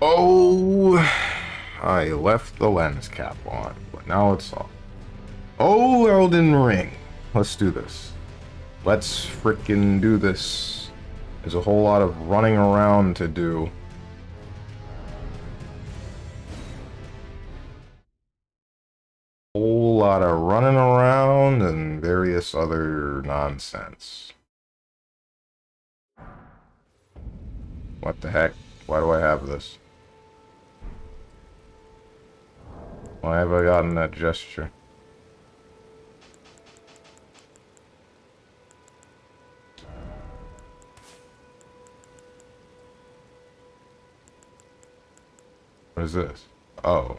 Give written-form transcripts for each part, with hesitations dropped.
Oh, I left the lens cap on, but now it's off. Oh, Elden Ring. Let's do this. Let's freaking do this. There's a whole lot of running around to do. Whole lot of running around and various other nonsense. What the heck? Why do I have this? Why have I gotten that gesture? What is this? Oh.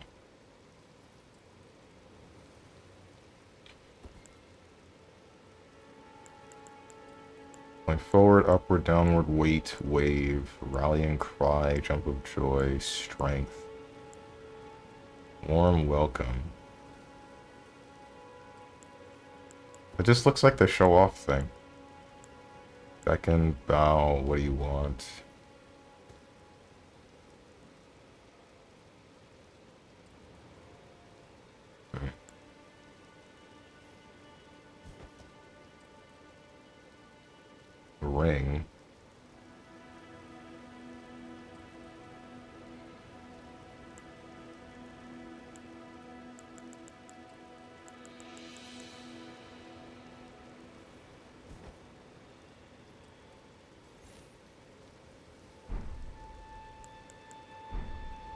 Going forward, upward, downward, wait, wave, rallying cry, jump of joy, strength. Warm welcome. It just looks like the show-off thing. Beckon, bow, what do you want? Ring.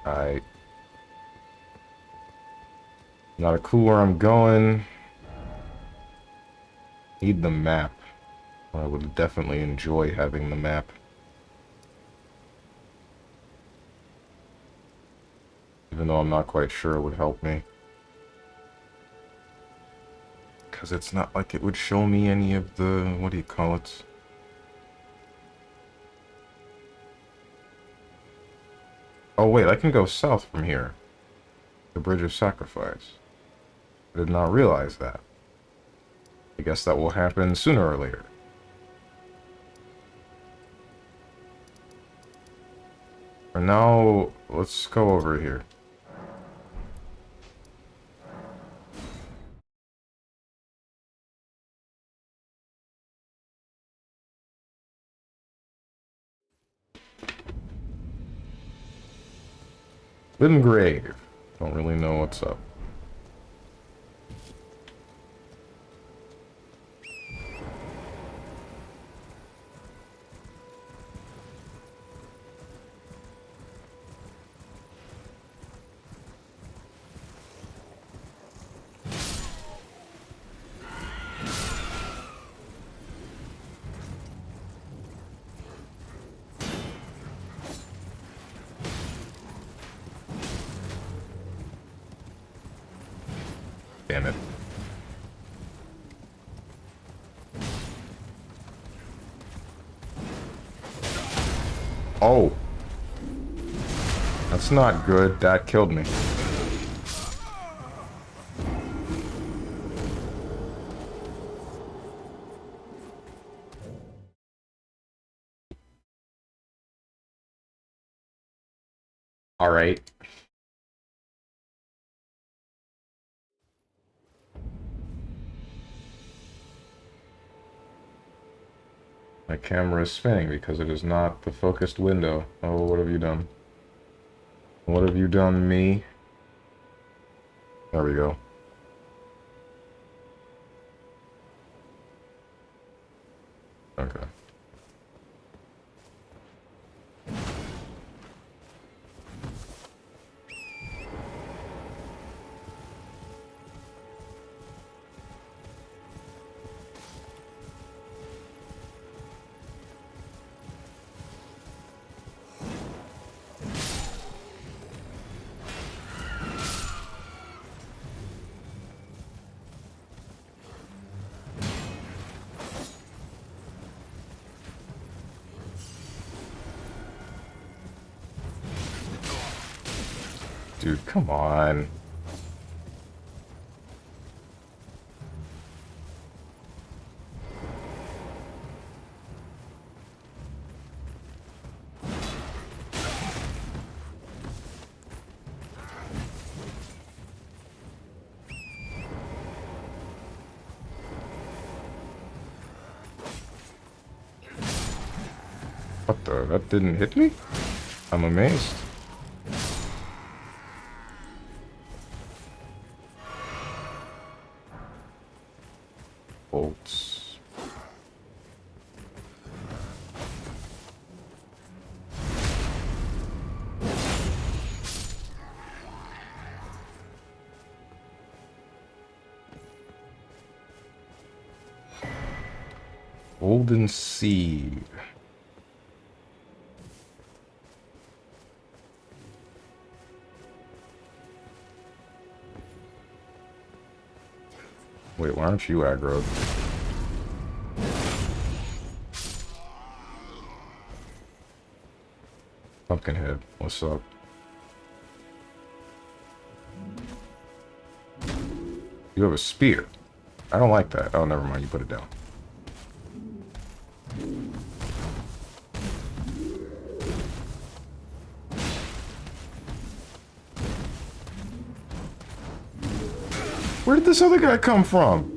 Alright. Not a clue where I'm going. Need the map. I would definitely enjoy having the map. Even though I'm not quite sure it would help me. Because it's not like it would show me any of the... what do you call it? Oh wait, I can go south from here. The Bridge of Sacrifice. I did not realize that. I guess that will happen sooner or later. For now, let's go over here. Hidden Grave. Don't really know what's up. Damn it. Oh. That's not good. That killed me. Alright. My camera is spinning because it is not the focused window. Oh, what have you done? What have you done, me? There we go. Okay. Dude, come on. That didn't hit me? I'm amazed. Bolts. Golden Seed. Wait, why aren't you aggroed? Pumpkinhead, what's up? You have a spear. I don't like that. Oh, never mind. You put it down. Where did this other guy come from?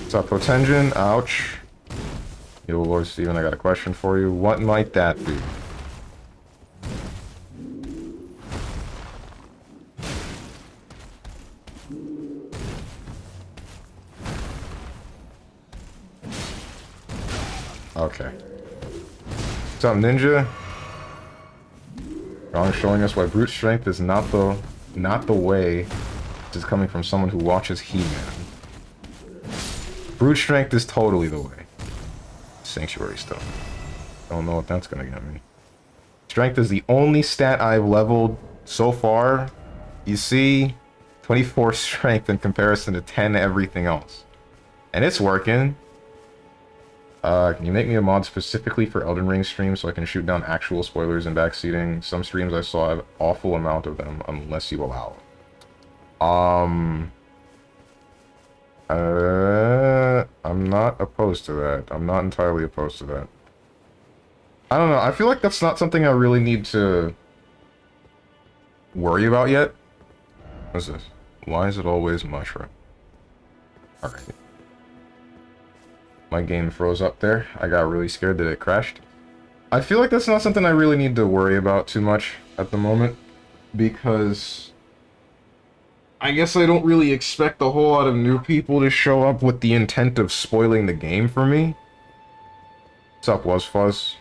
What's up, Potengen? Ouch. Yo, Lord Steven, I got a question for you. What might that be? Okay. What's up, Ninja? Wrong, showing us why brute strength is not the way. This is coming from someone who watches He-Man. Brute strength is totally the way. Sanctuary stuff. Don't know what that's gonna get me. Strength is the only stat I've leveled so far. You see, 24 strength in comparison to 10 everything else. And it's working. Can you make me a mod specifically for Elden Ring streams so I can shoot down actual spoilers and backseating? Some streams I saw have an awful amount of them unless you allow it. I'm not opposed to that. I'm not entirely opposed to that. I don't know. I feel like that's not something I really need to worry about yet. What's this? Why is it always mushroom? Alright. My game froze up there. I got really scared that it crashed. I feel like that's not something I really need to worry about too much at the moment, because I guess I don't really expect a whole lot of new people to show up with the intent of spoiling the game for me. What's up, WasFuzz?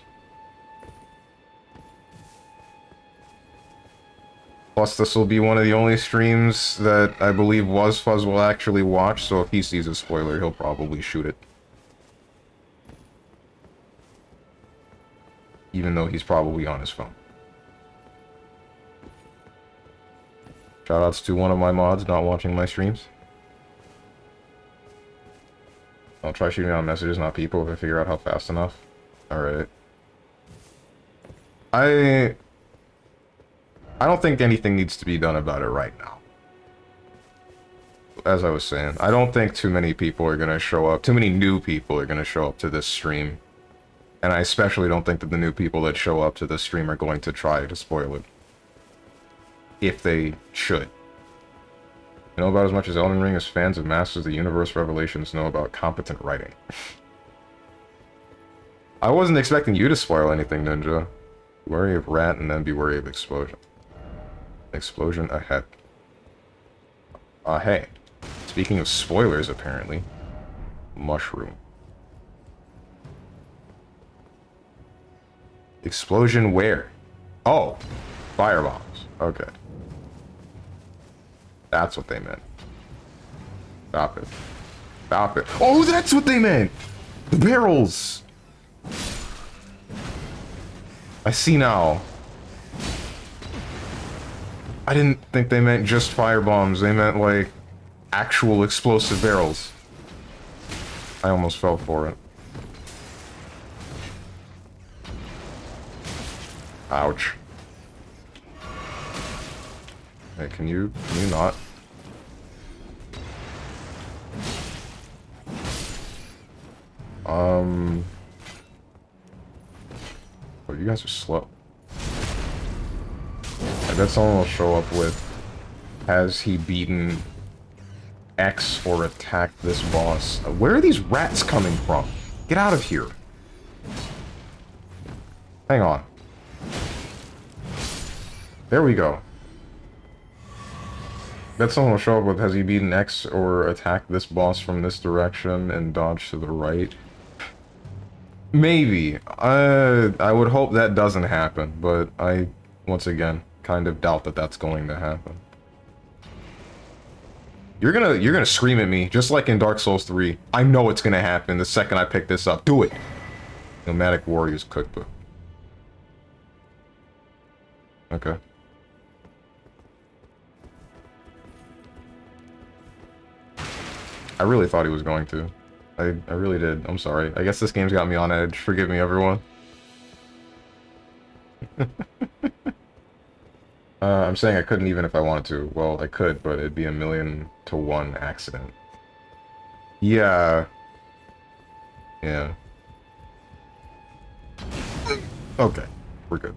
Plus, this will be one of the only streams that I believe WasFuzz will actually watch, so if he sees a spoiler, he'll probably shoot it. Even though he's probably on his phone. Shoutouts to one of my mods not watching my streams. I'll try shooting on messages, not people, if I figure out how fast enough. Alright. I don't think anything needs to be done about it right now. As I was saying, I don't think too many people are gonna show up, too many new people are gonna show up to this stream. And I especially don't think that the new people that show up to this stream are going to try to spoil it. If they should. You know about as much as Elden Ring as fans of Masters of the Universe Revelations know about competent writing. I wasn't expecting you to spoil anything, Ninja. Be wary of rat and then be wary of explosion. Explosion ahead. Hey. Speaking of spoilers, apparently. Mushroom. Explosion where? Oh. Firebombs. Okay. That's what they meant. Stop it. Stop it. Oh, that's what they meant! The barrels! I see now. I didn't think they meant just firebombs. They meant, like, actual explosive barrels. I almost fell for it. Hey, can you not? Oh, you guys are slow. I bet someone will show up with, has he beaten X or attacked this boss? Where are these rats coming from? Get out of here. Hang on. There we go. Bet someone will show up with, has he beaten X or attacked this boss from this direction and dodged to the right? Maybe. I would hope that doesn't happen, but I, once again, kind of doubt that that's going to happen. You're gonna scream at me, just like in Dark Souls 3. I know it's gonna happen the second I pick this up. Do it! Nomadic Warriors Cookbook. Okay. I really thought he was going to. I really did. I'm sorry. I guess this game's got me on edge. Forgive me, everyone. I'm saying I couldn't even if I wanted to. Well, I could, but it'd be a 1,000,000 to 1 accident. Yeah. Yeah. Okay. We're good.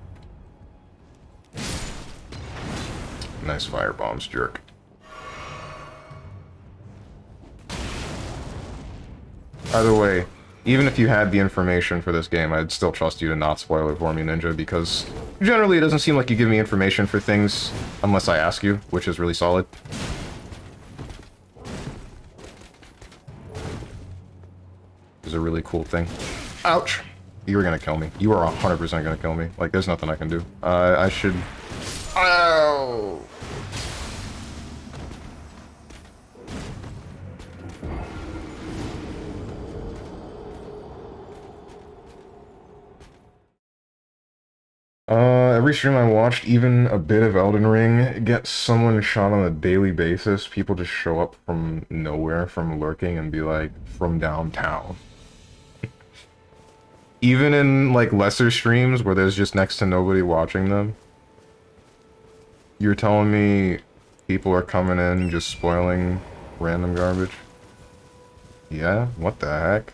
Nice fire bombs, jerk. Either way, even if you had the information for this game, I'd still trust you to not spoil it for me, Ninja, because generally it doesn't seem like you give me information for things unless I ask you, which is really solid. Is a really cool thing. Ouch! You were gonna kill me. You are 100% gonna kill me. Like, there's nothing I can do. I should... Ow! Every stream I watched, even a bit of Elden Ring, gets someone shot on a daily basis. People just show up from nowhere, from lurking, and be like, from downtown. Even in, like, lesser streams where there's just next to nobody watching them, you're telling me people are coming in just spoiling random garbage? Yeah? What the heck?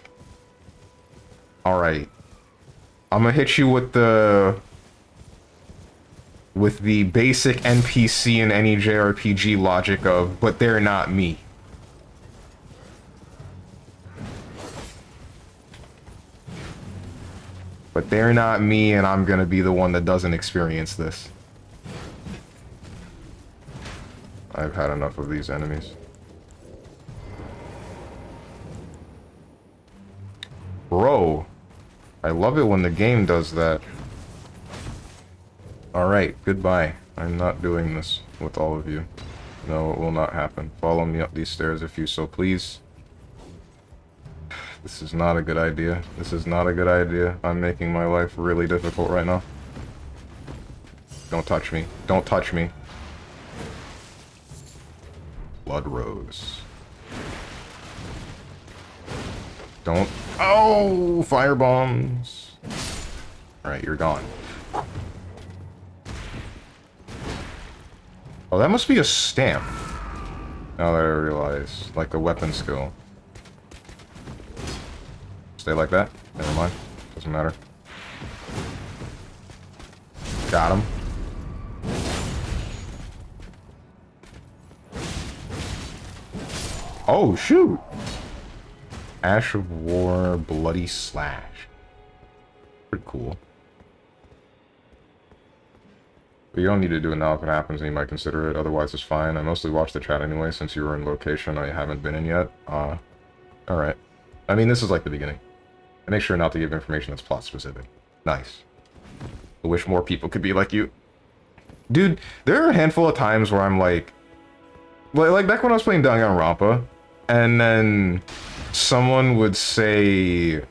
Alright. I'm gonna hit you with the basic NPC in any JRPG logic of, but they're not me. But they're not me, and I'm gonna be the one that doesn't experience this. I've had enough of these enemies. Bro, I love it when the game does that. Alright, goodbye. I'm not doing this with all of you. No, it will not happen. Follow me up these stairs if you so please. This is not a good idea. This is not a good idea. I'm making my life really difficult right now. Don't touch me. Don't touch me. Blood Rose. Don't... Oh! Fire bombs! Alright, you're gone. Oh, that must be a stamp. Now that I realize. Like a weapon skill. Stay like that? Never mind. Doesn't matter. Got him. Oh, shoot! Ash of War, Bloody Slash. Pretty cool. But you don't need to do it now. If it happens, then you might consider it. Otherwise, it's fine. I mostly watch the chat anyway, since you were in location I haven't been in yet. Alright. I mean, this is like the beginning. I make sure not to give information that's plot specific. Nice. I wish more people could be like you. Dude, there are a handful of times where I'm like back when I was playing Danganronpa, and then someone would say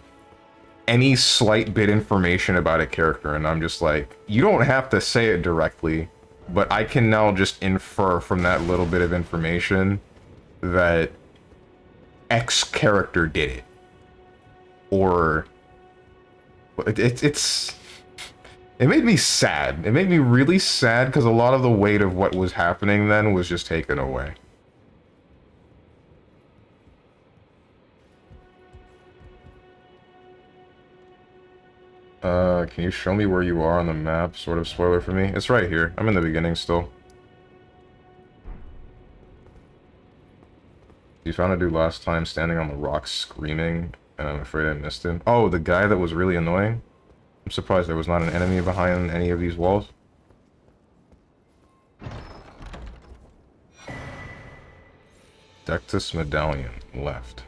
any slight bit information about a character, and I'm just like, you don't have to say it directly, but I can now just infer from that little bit of information that X character did it. Or it's It made me sad. It made me really sad because a lot of the weight of what was happening then was just taken away. Can you show me where you are on the map? Sort of spoiler for me. It's right here. I'm in the beginning still. You found a dude last time standing on the rock screaming, and I'm afraid I missed him. Oh, the guy that was really annoying? I'm surprised there was not an enemy behind any of these walls. Dectus medallion, left.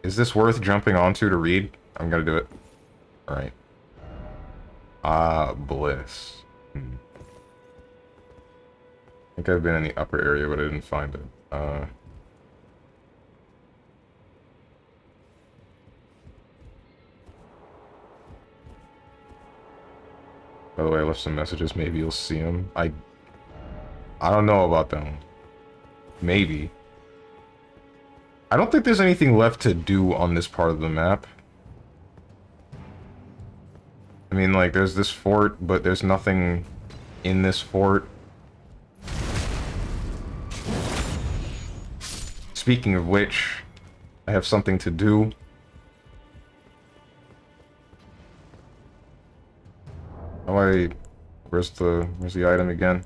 Is this worth jumping onto to read? I'm gonna do it. Alright. Ah, bliss. I think I've been in the upper area, but I didn't find it. By the way, I left some messages. Maybe you'll see them. I don't know about them. Maybe. I don't think there's anything left to do on this part of the map. I mean, like, there's this fort, but there's nothing in this fort. Speaking of which, I have something to do. Where's the item again?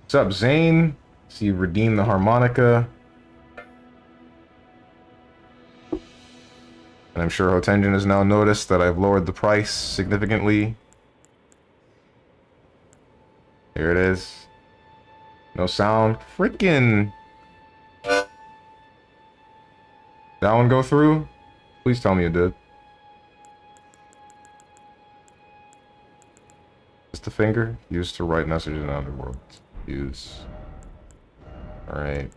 What's up, Zane? See you redeem the harmonica. And I'm sure Hotenjin has now noticed that I've lowered the price significantly. Here it is. No sound. Freaking. That one go through? Please tell me it did. Is the finger used to write messages in underworld? Use. Alright.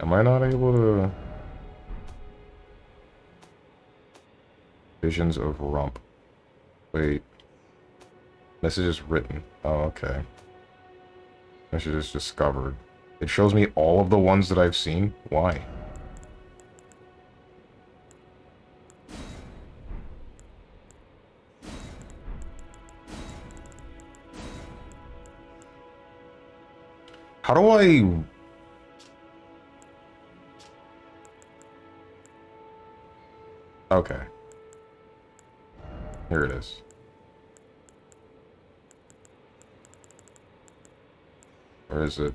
Am I not able to... Visions of Rump. Wait. Messages written. Oh, okay. Messages discovered. It shows me all of the ones that I've seen? Why? How do I... Okay. Here it is. Where is it?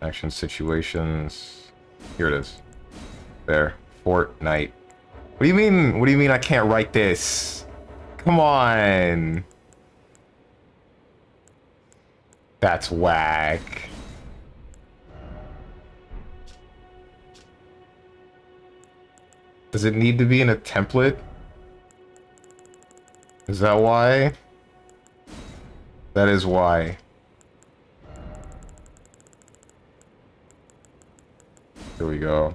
Action situations. Here it is. There. Fortnite. What do you mean? What do you mean I can't write this? Come on. That's whack. Does it need to be in a template? Is that why? That is why. Here we go.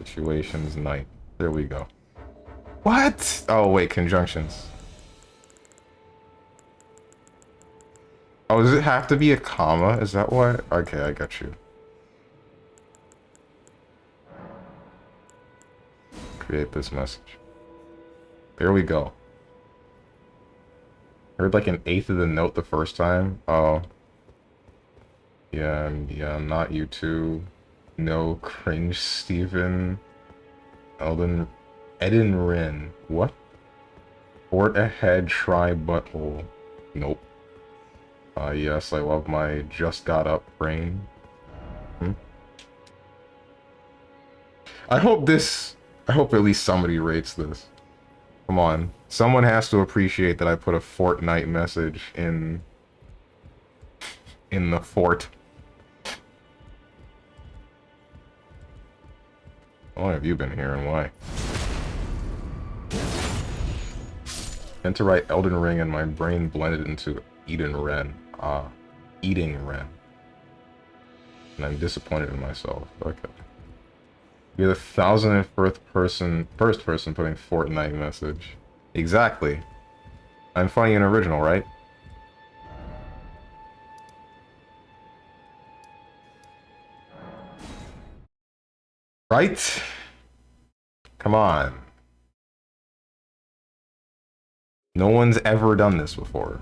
Situations, night. There we go. What? Oh, wait, conjunctions. Oh, does it have to be a comma? Is that why? Okay, I got you. Create this message. There we go. Heard like an eighth of the note the first time. Oh. Yeah, not you too. No cringe, Steven. Elden Rin. What? Fort ahead, try butthole. Nope. Yes, I love my just got up brain. I hope at least somebody rates this. Come on. Someone has to appreciate that I put a Fortnite message in the fort. How long have you been here and why? And to write Elden Ring and my brain blended into Eden Ren. Eating Ren. And I'm disappointed in myself. Okay. You're the 1,001st person putting Fortnite message. Exactly. I'm funny and original, right? Right? Come on. No one's ever done this before.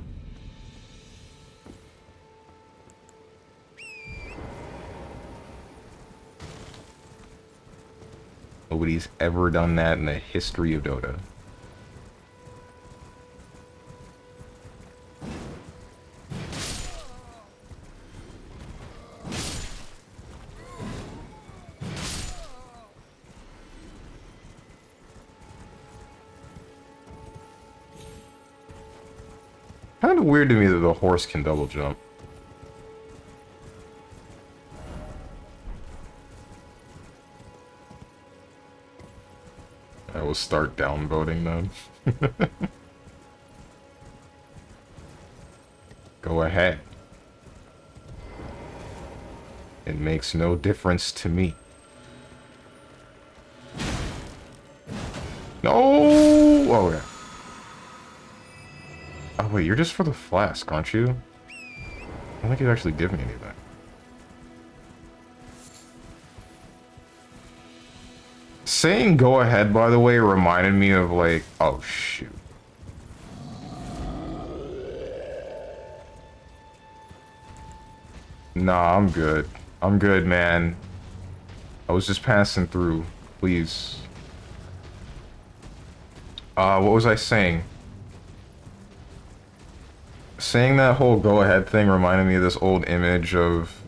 Nobody's ever done that in the history of Dota. Kind of weird to me that the horse can double jump. I will start downvoting then. Go ahead. It makes no difference to me. No! Oh, yeah. Oh, wait, you're just for the flask, aren't you? I don't think you actually give me anything. Saying go ahead, by the way, reminded me of, like... Oh, shoot. Nah, I'm good. I'm good, man. I was just passing through. Please. What was I saying? Saying that whole go ahead thing reminded me of this old image of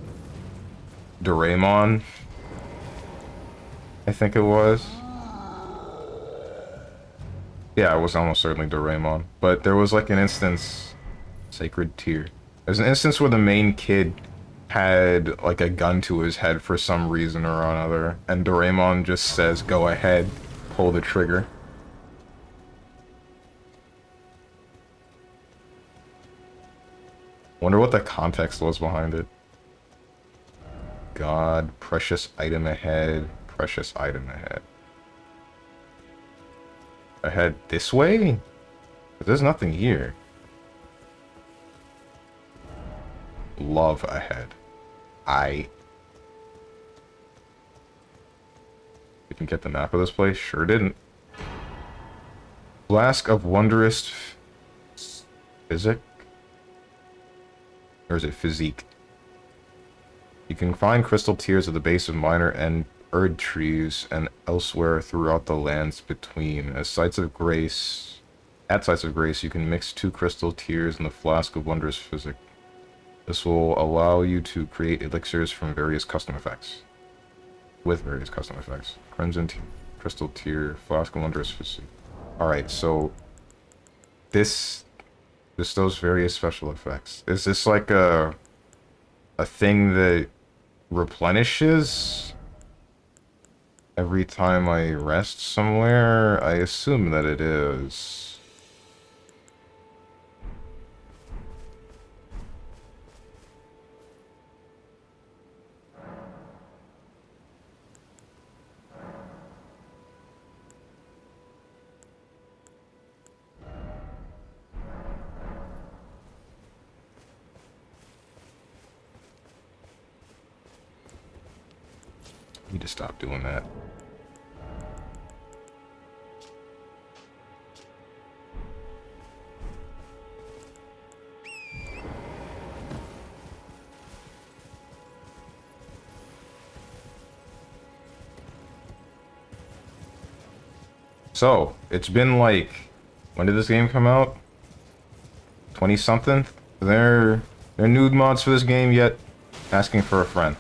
Doraemon. I think it was. Yeah, it was almost certainly Doraemon. But there was like an instance... Sacred Tear. There's an instance where the main kid had like a gun to his head for some reason or another, and Doraemon just says, go ahead, pull the trigger. Wonder what the context was behind it. God, precious item ahead, precious item ahead. Ahead this way? There's nothing here. Love ahead. You can get the map of this place? Sure didn't. Flask of wondrous physic? Or is it physique? You can find crystal tears at the base of minor and erd trees and elsewhere throughout the lands between. At sites of grace, you can mix 2 crystal tears in the flask of wondrous physic. This will allow you to create elixirs from various custom effects. With various custom effects. Crimson crystal tear, flask of wondrous physic. Alright, so this those various special effects. Is this like a thing that replenishes every time I rest somewhere? I assume that it is. Need to stop doing that. So, it's been like, when did this game come out? 20-something? There nude mods for this game yet? Asking for a friend.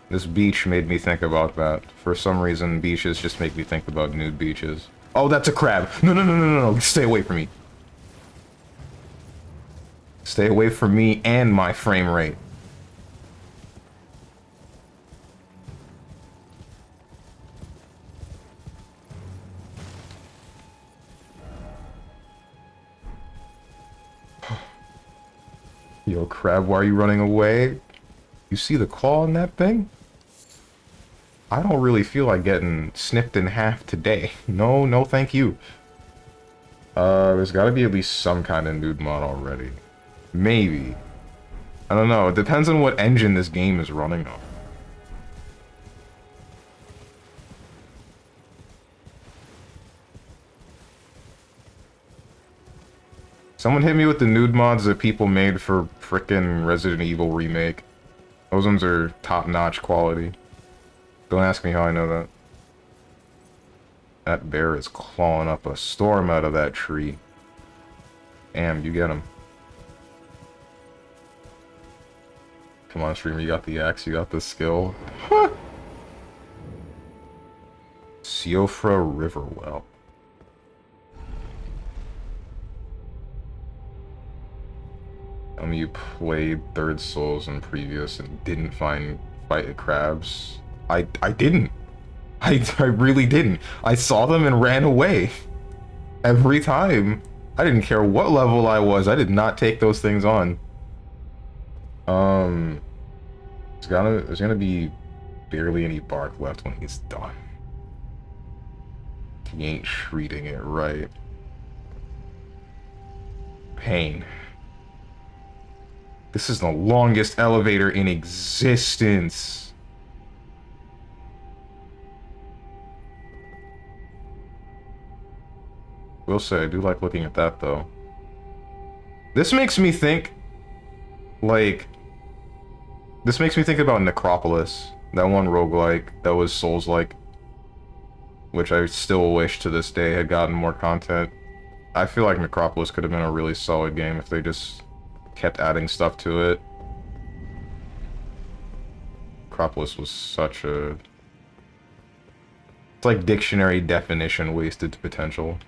This beach made me think about that. For some reason, beaches just make me think about nude beaches. Oh, that's a crab! No, no, no, no, no, no, stay away from me. Stay away from me and my frame rate. Yo, crab, why are you running away? You see the claw in that thing? I don't really feel like getting snipped in half today. No, no thank you. There's gotta be at least some kind of nude mod already. Maybe. I don't know, it depends on what engine this game is running on. Someone hit me with the nude mods that people made for frickin' Resident Evil Remake. Those ones are top-notch quality. Don't ask me how I know that. That bear is clawing up a storm out of that tree. Damn, you get him. Come on, streamer, you got the axe, you got the skill. Siofra Riverwell. Tell me you played Third Souls in previous and didn't fight crabs. I didn't. I really didn't. I saw them and ran away. Every time. I didn't care what level I was. I did not take those things on. There's gonna be barely any bark left when he's done. He ain't treating it right. Pain. This is the longest elevator in existence. Will say, I do like looking at that, though. This makes me think, like... This makes me think about Necropolis. That one roguelike that was Souls-like. Which I still wish to this day had gotten more content. I feel like Necropolis could have been a really solid game if they just kept adding stuff to it. Necropolis was such a... It's like dictionary definition wasted potential.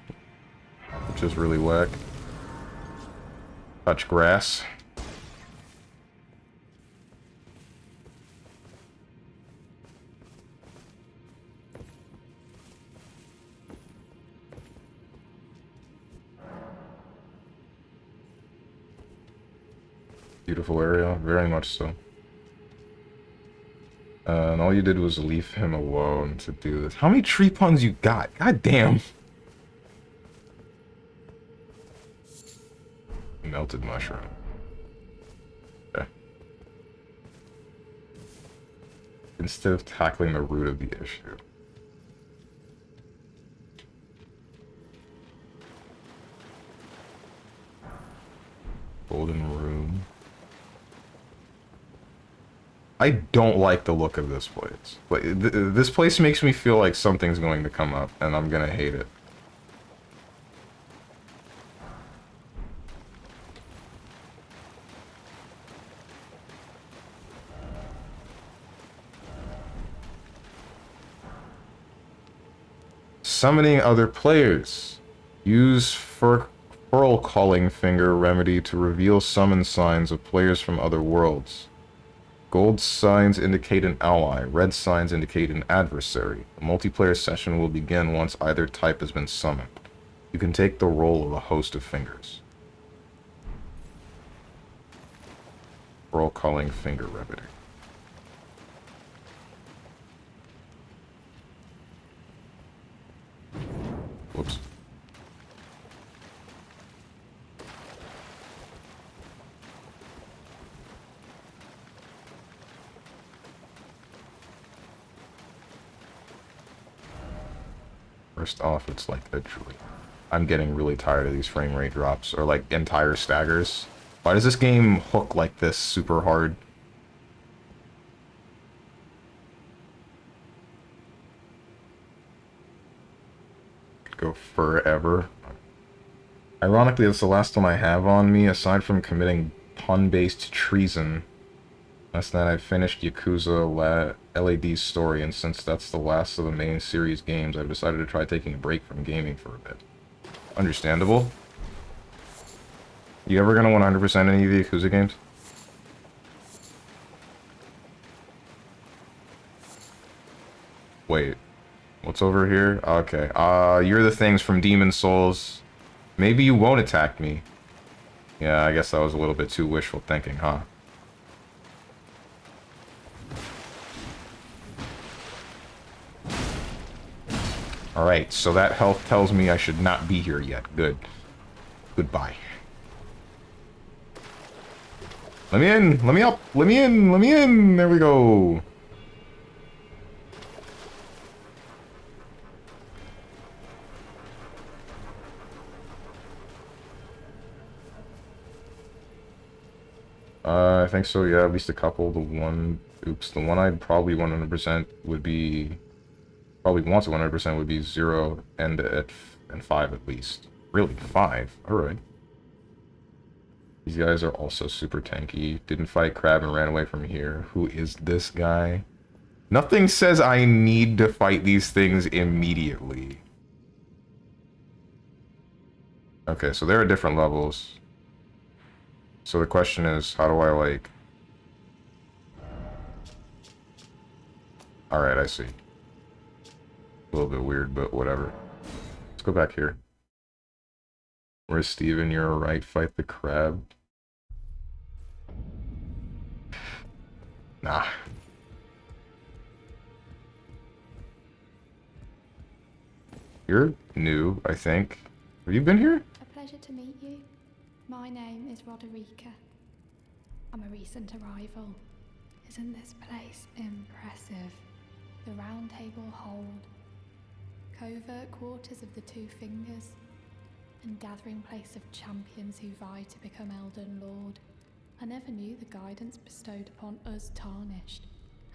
Which is really whack. Touch grass. Beautiful area, very much so. And all you did was leave him alone to do this. How many tree puns you got? God damn. Melted mushroom. Okay. Instead of tackling the root of the issue. Golden room. I don't like the look of this place. Like, this place makes me feel like something's going to come up, and I'm gonna hate it. Summoning other players. Use Furl Calling Finger remedy to reveal summon signs of players from other worlds. Gold signs indicate an ally. Red signs indicate an adversary. A multiplayer session will begin once either type has been summoned. You can take the role of a host of fingers. Furl Calling Finger remedy. Whoops. First off, it's like a dream. I'm getting really tired of these frame rate drops, or like entire staggers. Why does this game hook like this super hard? Go forever. Ironically, that's the last one I have on me, aside from committing pun-based treason. Last night I finished Yakuza LAD's story, and since that's the last of the main series games, I've decided to try taking a break from gaming for a bit. Understandable. You ever gonna 100% any of the Yakuza games? Wait. What's over here? Okay. You're the things from Demon Souls. Maybe you won't attack me. Yeah, I guess that was a little bit too wishful thinking, huh? Alright, so that health tells me I should not be here yet. Good. Goodbye. Let me in! Let me up! Let me in! Let me in! There we go! I think so, yeah, at least a couple. The one... Oops, the one I'd probably 100% would be... Probably wants 100% would be 0 and 5 at least. Really? 5? Alright. These guys are also super tanky. Didn't fight Crab and ran away from here. Who is this guy? Nothing says I need to fight these things immediately. Okay, so there are different levels. So the question is, how do I, like... Alright, I see. A little bit weird, but whatever. Let's go back here. Where's Steven? You're right. Fight the crab. Nah. You're new, I think. Have you been here? A pleasure to meet you. My name is Roderica. I'm a recent arrival. Isn't this place impressive? The round table hold, covert quarters of the Two Fingers, and gathering place of champions who vie to become Elden Lord. I never knew the guidance bestowed upon us Tarnished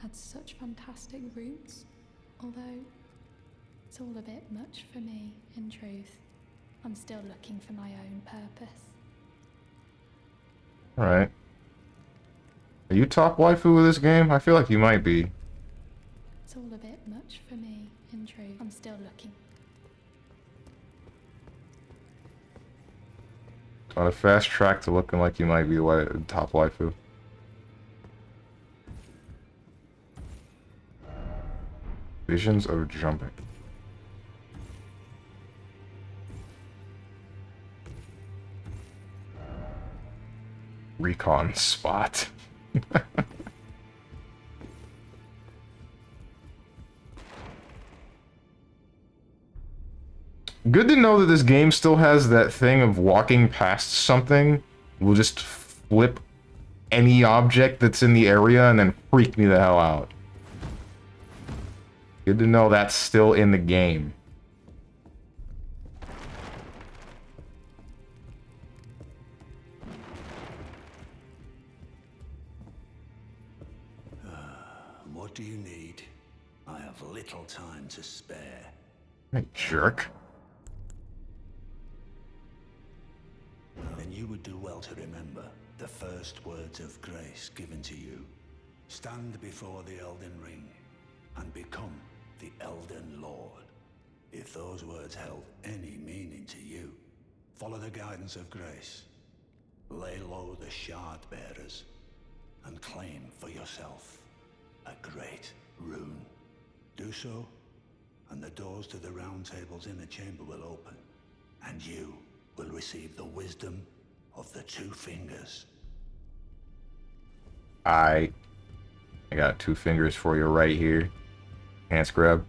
had such fantastic roots, although it's all a bit much for me, in truth. I'm still looking for my own purpose. Alright. Are you top waifu of this game? I feel like you might be. It's all a bit much for me, in truth. I'm still looking. On a fast track to looking like you might be top waifu. Visions of jumping. Recon spot. Good to know that this game still has that thing of walking past something will just flip any object that's in the area and then freak me the hell out. Good to know that's still in the game. What do you need? I have little time to spare. Hey, jerk. Then you would do well to remember the first words of grace given to you. Stand before the Elden Ring and become the Elden Lord. If those words held any meaning to you, follow the guidance of grace. Lay low the shard bearers and claim for yourself a great rune. Do so, and the doors to the Round Table's inner chamber will open, and you will receive the wisdom of the Two Fingers. I got 2 fingers for you right here. Hands grab.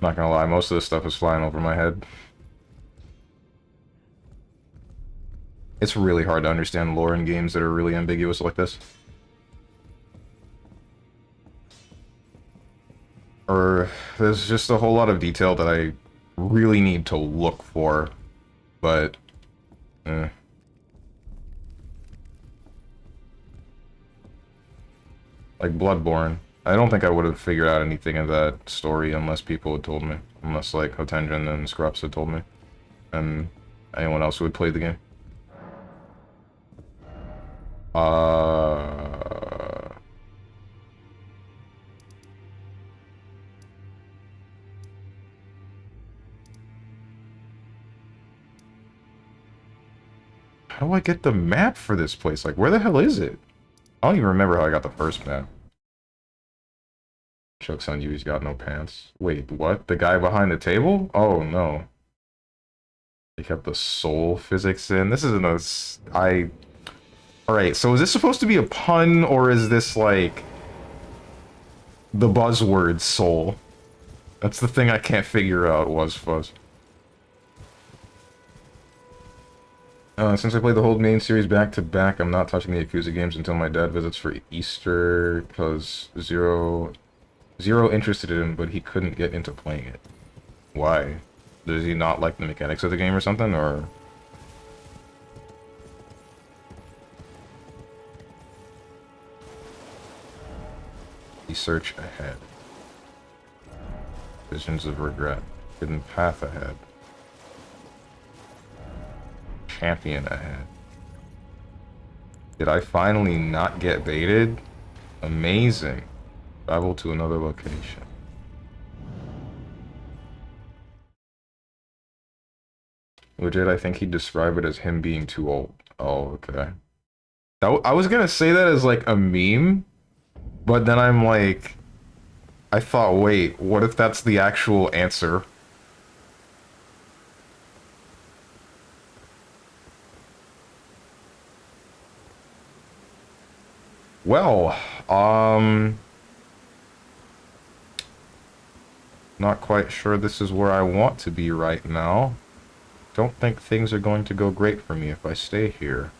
Not gonna lie, most of this stuff is flying over my head. It's really hard to understand lore in games that are really ambiguous like this. Or there's just a whole lot of detail that I really need to look for, but like Bloodborne. I don't think I would have figured out anything of that story unless people had told me. Unless like Hotenjin and Scrups had told me. And anyone else who had played the game. How do I get the map for this place? Like, where the hell is it? I don't even remember how I got the first map. Joke's on you, he's got no pants. Wait, what? The guy behind the table? Oh, no. They kept the soul physics in. This isn't a... Alright, so is this supposed to be a pun, or is this, like... the buzzword soul? That's the thing I can't figure out, was fuzz. Since I played the whole main series back to back, I'm not touching the Yakuza games until my dad visits for Easter, because Zero interested in him, but he couldn't get into playing it. Why? Does he not like the mechanics of the game or something, or...? Search ahead. Visions of regret. Hidden path ahead. Champion ahead. Did I finally not get baited? Amazing. Travel to another location. Legit, I think he'd describe it as him being too old. Oh, okay. I was gonna say that as like a meme, but then I'm like... I thought, wait, what if that's the actual answer? Well, not quite sure this is where I want to be right now. Don't think things are going to go great for me if I stay here.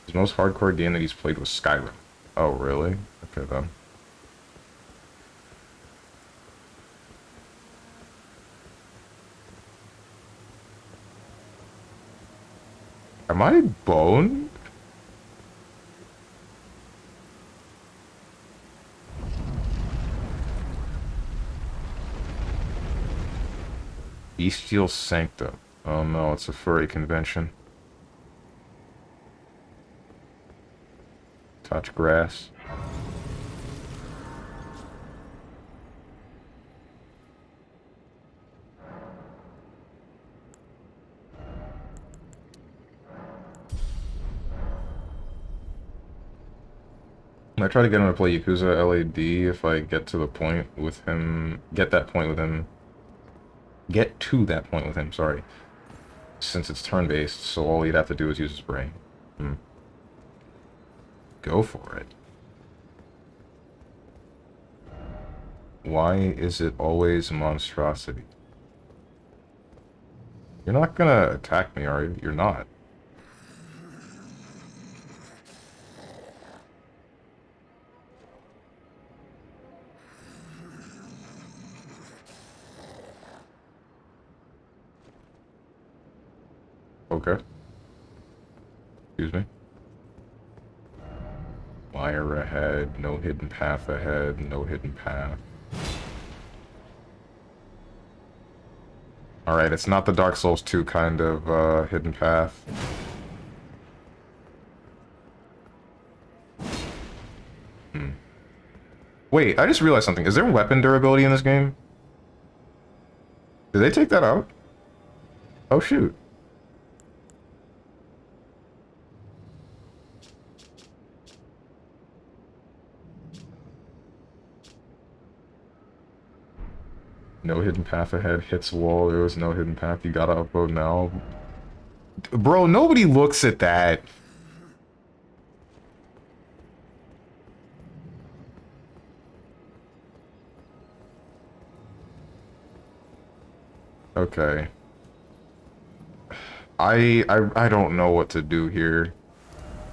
His most hardcore game that he's played was Skyrim. Oh, really? Okay, then. Am I boned? Bestial Sanctum. Oh no, it's a furry convention. Touch grass. I try to get him to play Yakuza LAD if I get to the point with him. Get to that point with him, sorry. Since it's turn-based, so all he'd have to do is use his brain. Go for it. Why is it always monstrosity? You're not gonna attack me, are you? You're not. Okay. Excuse me. Wire ahead, no hidden path ahead, no hidden path. Alright, it's not the Dark Souls 2 kind of hidden path. Wait, I just realized something. Is there weapon durability in this game? Did they take that out? Oh shoot. No hidden path ahead, hits wall, there was no hidden path, you gotta upload now. Bro, nobody looks at that. Okay. I don't know what to do here.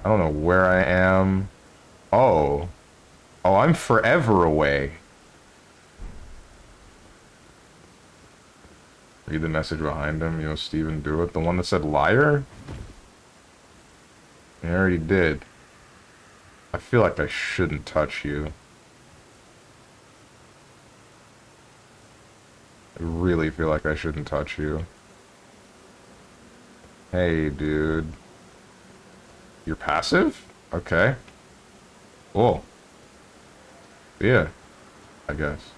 I don't know where I am. Oh. Oh, I'm forever away. Read the message behind him, you know, Steven, do it. The one that said liar? I already did. I feel like I shouldn't touch you. I really feel like I shouldn't touch you. Hey, dude. You're passive? Okay. Cool. Yeah, I guess.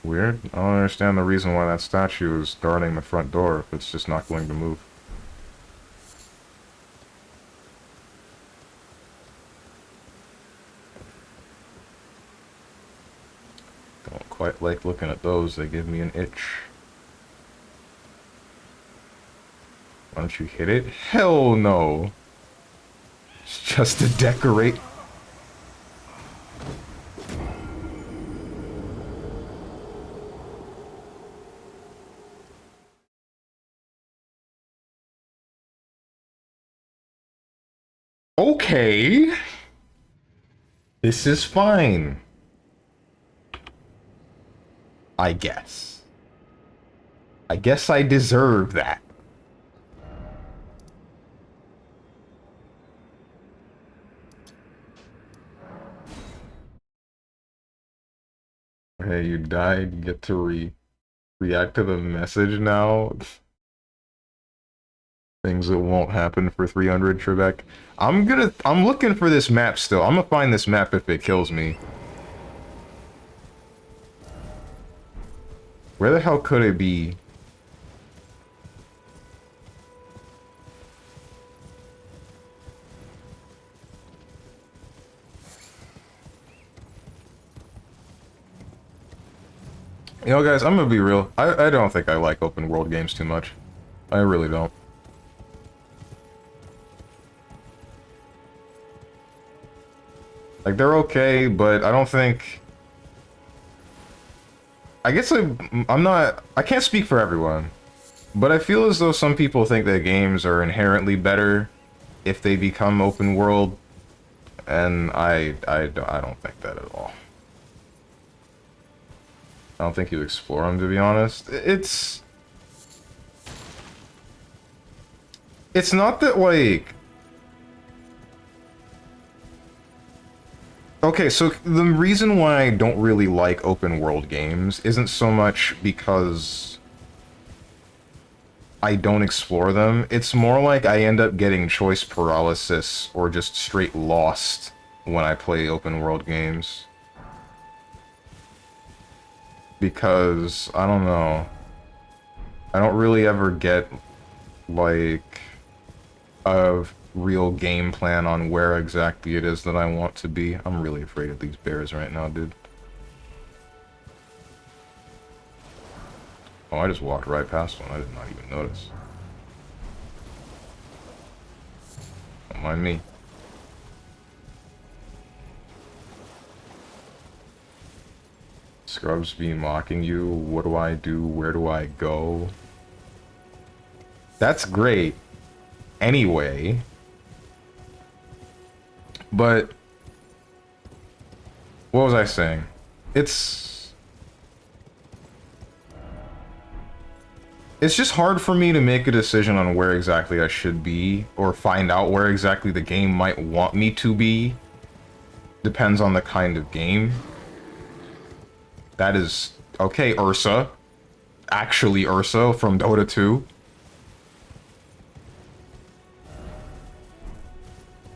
Weird. I don't understand the reason why that statue is guarding the front door if it's just not going to move. quite like looking at those. They give me an itch. Why don't you hit it? Hell no! It's just to decorate. Okay. This is fine. I guess. I guess I deserve that. Hey, you died. You get to react to the message now. Things that won't happen for 300, Trebek. I'm looking for this map still. I'm gonna find this map if it kills me. Where the hell could it be? You know, guys, I'm gonna be real. I don't think I like open world games too much. I really don't. Like, they're okay, but I don't think... I guess I'm not... I can't speak for everyone. But I feel as though some people think that games are inherently better if they become open world. And I don't think that at all. I don't think you explore them, to be honest. It's not that, like... Okay, so the reason why I don't really like open world games isn't so much because I don't explore them. It's more like I end up getting choice paralysis or just straight lost when I play open world games. Because, I don't know, I don't really ever get, like, a real game plan on where exactly it is that I want to be. I'm really afraid of these bears right now, dude. Oh, I just walked right past one. I did not even notice. Don't mind me. Scrubs be mocking you. What do I do? Where do I go? That's great. Anyway. But... what was I saying? It's just hard for me to make a decision on where exactly I should be, or find out where exactly the game might want me to be. Depends on the kind of game. That is... okay, Ursa. Actually Ursa from Dota 2.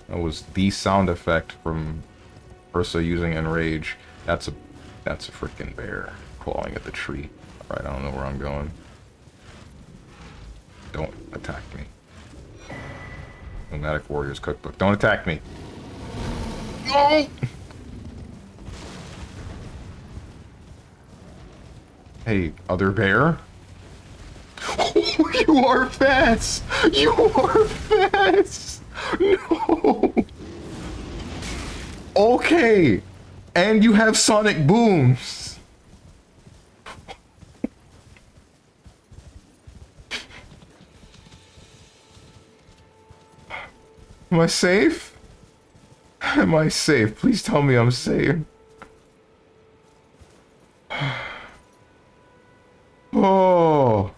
That was the sound effect from Ursa using Enrage. That's a freaking bear clawing at the tree. Alright, I don't know where I'm going. Don't attack me. Nomadic Warriors Cookbook. Don't attack me. No! Hey, other bear? You are fast! You are fast! No! Okay! And you have sonic booms! Am I safe? Am I safe? Please tell me I'm safe. Oh.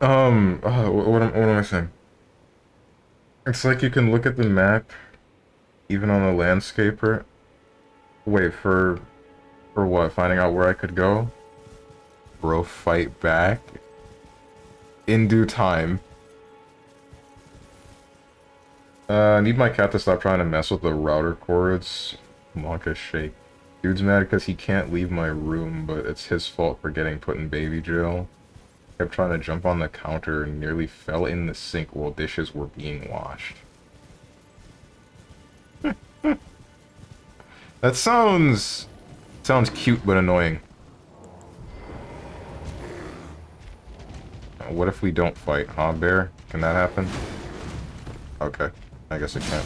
What am I saying? It's like you can look at the map, even on the landscaper. Wait, for what? Finding out where I could go? Bro, fight back. In due time. Need my cat to stop trying to mess with the router cords. Monka shake. Dude's mad because he can't leave my room, but it's his fault for getting put in baby jail. Kept trying to jump on the counter and nearly fell in the sink while dishes were being washed. That sounds cute but annoying. What if we don't fight, huh, bear? Can that happen? Okay, I guess it can.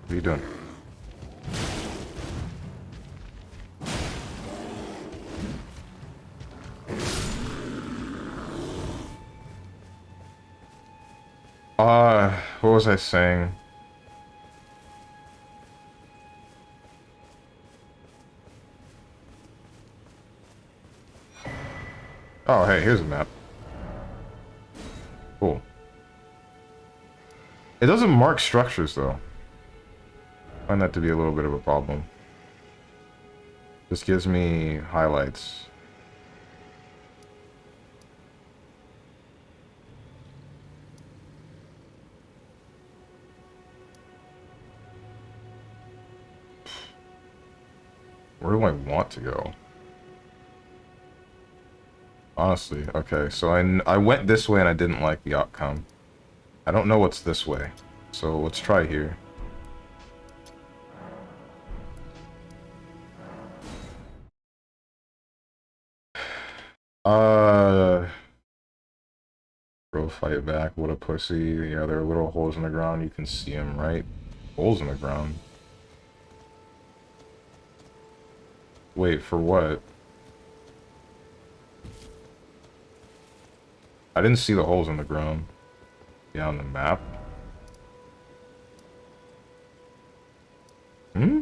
What are you doing? What was I saying? Oh, hey, here's a map. Cool. It doesn't mark structures, though. I find that to be a little bit of a problem. This gives me highlights. Where do I want to go? Honestly, okay, so I went this way and I didn't like the outcome. I don't know what's this way, so let's try here. Bro, fight back, what a pussy. Yeah, there are little holes in the ground, you can see them, right? Holes in the ground. Wait, for what? I didn't see the holes in the ground. Yeah, on the map. Hmm?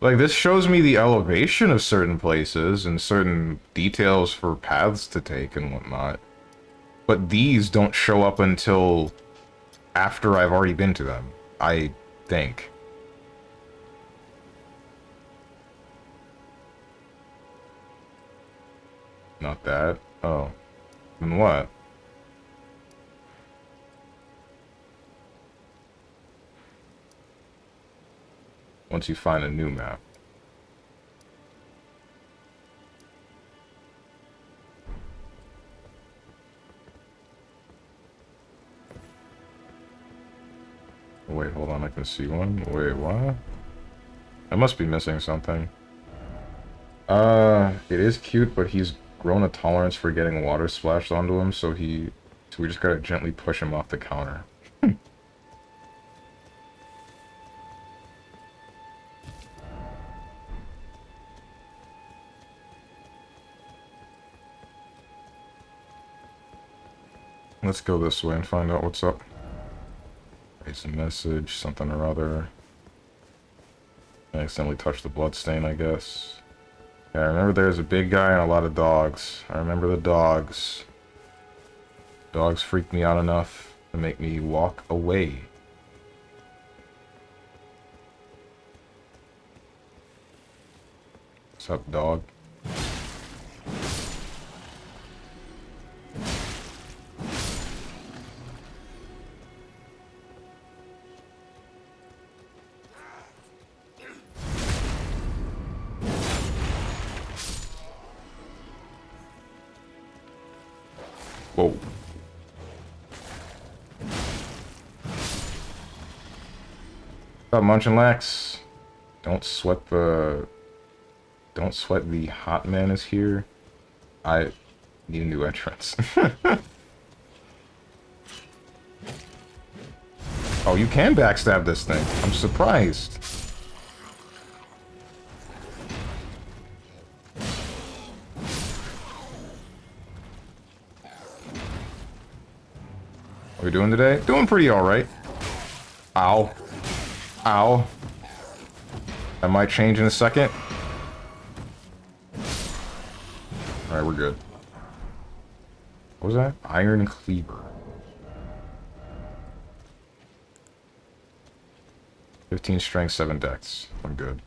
Like, this shows me the elevation of certain places and certain details for paths to take and whatnot. But these don't show up until after I've already been to them, I think. Not that. Oh. Then what? Once you find a new map. Wait, hold on, I can see one. Wait, what? I must be missing something. It is cute, but he's grown a tolerance for getting water splashed onto him, so we just gotta gently push him off the counter. Let's go this way and find out what's up. It's a message, something or other. I accidentally touched the bloodstain, I guess. Yeah, I remember there's a big guy and a lot of dogs. I remember the dogs. Dogs freaked me out enough to make me walk away. What's up, dog? Whoa. What's up, Munch and Lax? Don't sweat the hot man is here. I need a new entrance. Oh, you can backstab this thing. I'm surprised. What are we doing today? Doing pretty alright. Ow. Ow. That might change in a second. Alright, we're good. What was that? Iron Cleaver. 15 strength, 7 dex. I'm good.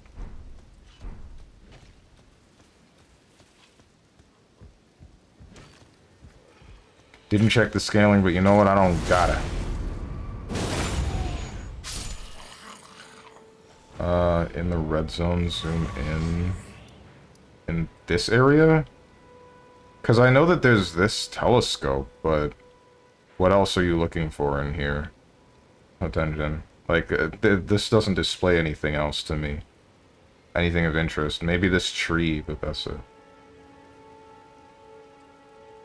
Didn't check the scaling, but you know what? I don't gotta. In the red zone, zoom in this area? Because I know that there's this telescope, but what else are you looking for in here? attention. Like, this doesn't display anything else to me. Anything of interest. Maybe this tree, but that's it.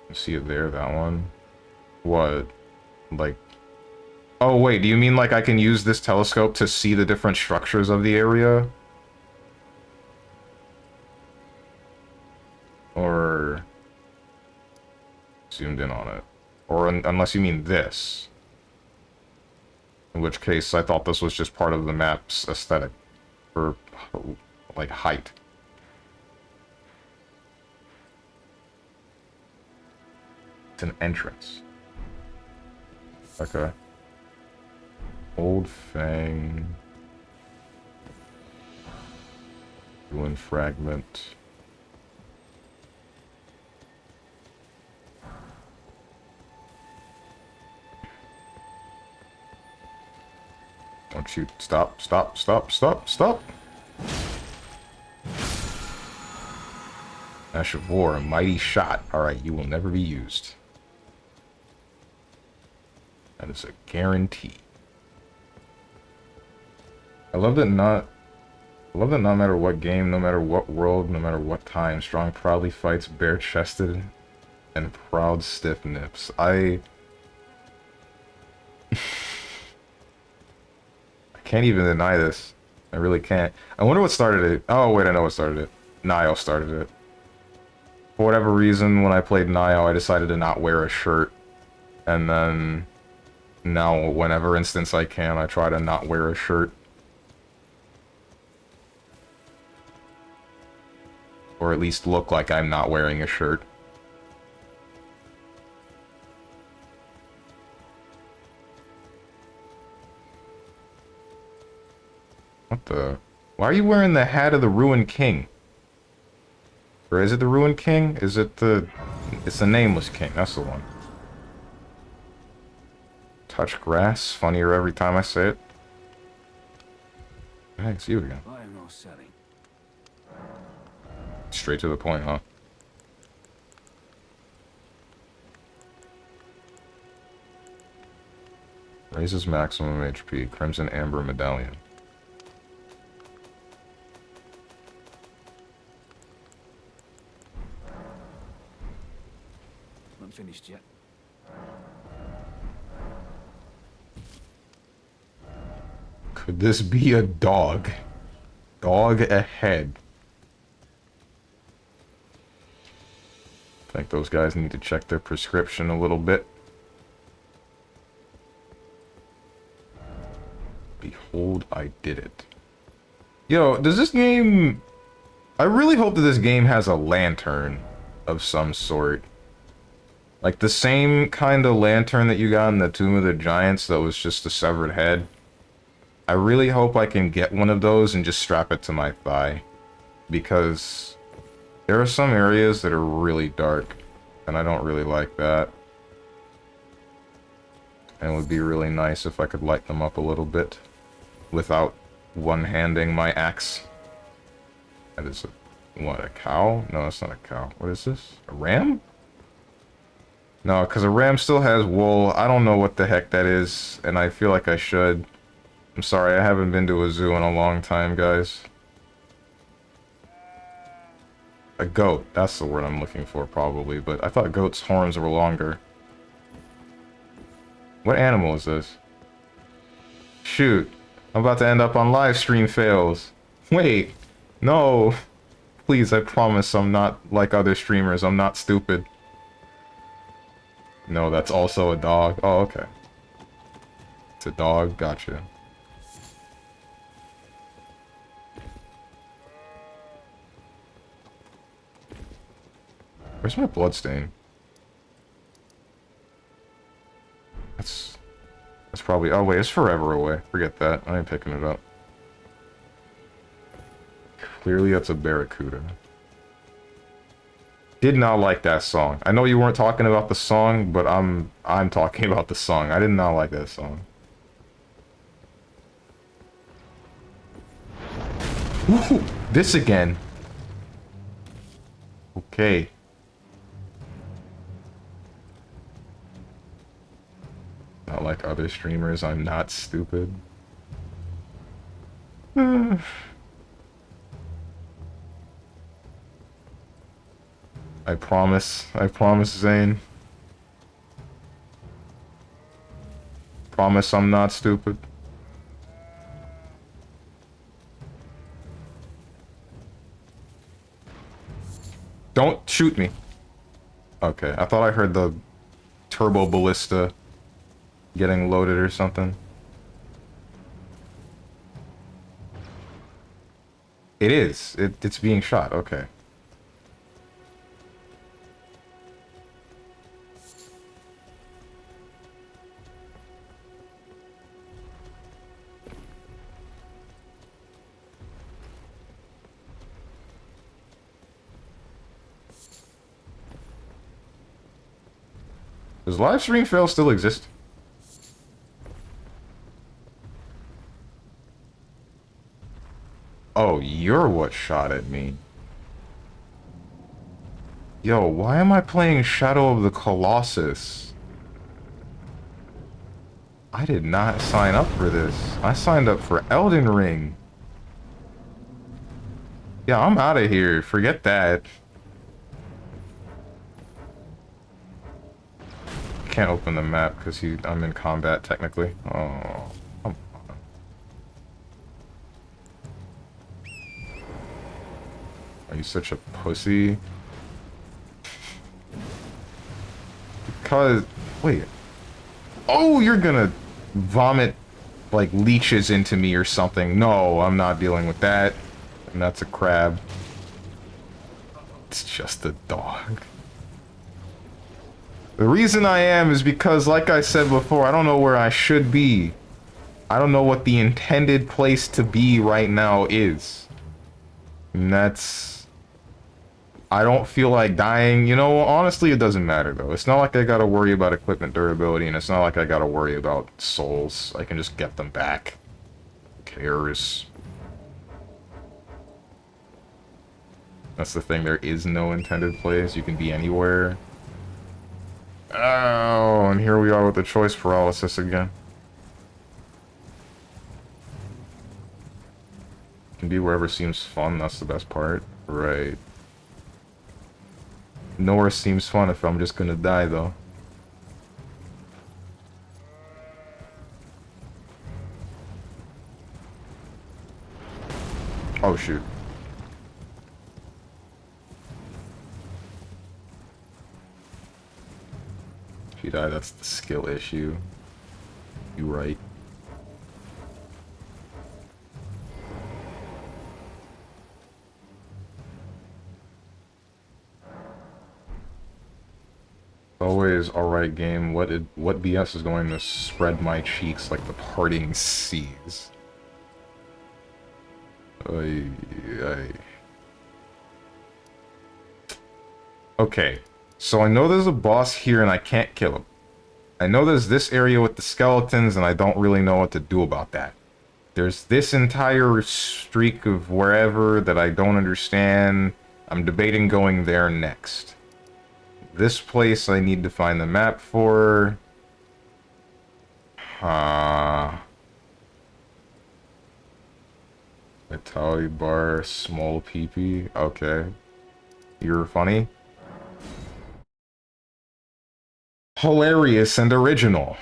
You see it there, that one? What? Like... Oh, wait, do you mean like I can use this telescope to see the different structures of the area? Or... zoomed in on it. Or unless you mean this. In which case, I thought this was just part of the map's aesthetic. Or, like, height. It's an entrance. Okay. Old Fang. Ruin fragment. Don't shoot. Stop, stop, stop, stop, stop! Ash of War, a mighty shot. Alright, you will never be used. That is a guarantee. I love that no matter what game, no matter what world, no matter what time, Strong proudly fights bare-chested and proud stiff nips. I can't even deny this. I really can't. I wonder what started it. Oh, wait, I know what started it. Nio started it. For whatever reason, when I played Nio, I decided to not wear a shirt. And then... now, whenever instance I can, I try to not wear a shirt. Or at least look like I'm not wearing a shirt. What the... Why are you wearing the hat of the Ruined King? Or is it the Ruined King? Is it the... It's the Nameless King, that's the one. Touch grass, funnier every time I say it. Hey, it's you again. Straight to the point, huh? Raises maximum HP, Crimson Amber Medallion. Not finished yet. Could this be a dog? Dog ahead. I think those guys need to check their prescription a little bit. Behold, I did it. Yo, does this game... I really hope that this game has a lantern of some sort. Like the same kind of lantern that you got in the Tomb of the Giants that was just a severed head. I really hope I can get one of those and just strap it to my thigh. Because there are some areas that are really dark, and I don't really like that. And it would be really nice if I could light them up a little bit without one-handing my axe. That is a... what, a cow? No, that's not a cow. What is this? A ram? No, because a ram still has wool. I don't know what the heck that is, and I feel like I should. I'm sorry, I haven't been to a zoo in a long time, guys. A goat. That's the word I'm looking for, probably, but I thought goats' horns were longer. What animal is this? Shoot. I'm about to end up on live stream fails. Wait. No. Please, I promise I'm not like other streamers. I'm not stupid. No, that's also a dog. Oh, okay. It's a dog. Gotcha. Where's my bloodstain? That's probably... oh, wait, it's forever away. Forget that. I ain't picking it up. Clearly, that's a barracuda. Did not like that song. I know you weren't talking about the song, but I'm talking about the song. I did not like that song. Ooh, this again. Okay. Not like other streamers, I'm not stupid. I promise, Zane. Promise I'm not stupid. Don't shoot me. Okay, I thought I heard the turbo ballista getting loaded or something. It is. It's being shot. Okay. Does live stream fail still exist? Oh, you're what shot at me. Yo, why am I playing Shadow of the Colossus? I did not sign up for this. I signed up for Elden Ring. Yeah, I'm out of here. Forget that. Can't open the map because I'm in combat technically. Oh, come on. Are you such a pussy? Because, wait. Oh, you're gonna vomit like leeches into me or something. No, I'm not dealing with that. And that's a crab. It's just a dog. The reason I am is because, like I said before, I don't know where I should be. I don't know what the intended place to be right now is. And that's... I don't feel like dying. You know, honestly, it doesn't matter, though. It's not like I gotta worry about equipment durability, and it's not like I gotta worry about souls. I can just get them back. Who cares? That's the thing, there is no intended place. You can be anywhere. Oh, and here we are with the choice paralysis again. Can be wherever seems fun, that's the best part. Right. Nowhere seems fun if I'm just gonna die, though. Oh, shoot. If you die, that's the skill issue. You right. Always alright game. What BS is going to spread my cheeks like the parting seas? Okay, so I know there's a boss here and I can't kill him. I know there's this area with the skeletons and I don't really know what to do about that. There's this entire streak of wherever that I don't understand. I'm debating going there next. This place I need to find the map for. Vitality bar, small peepee. Okay. You're funny. Hilarious and original.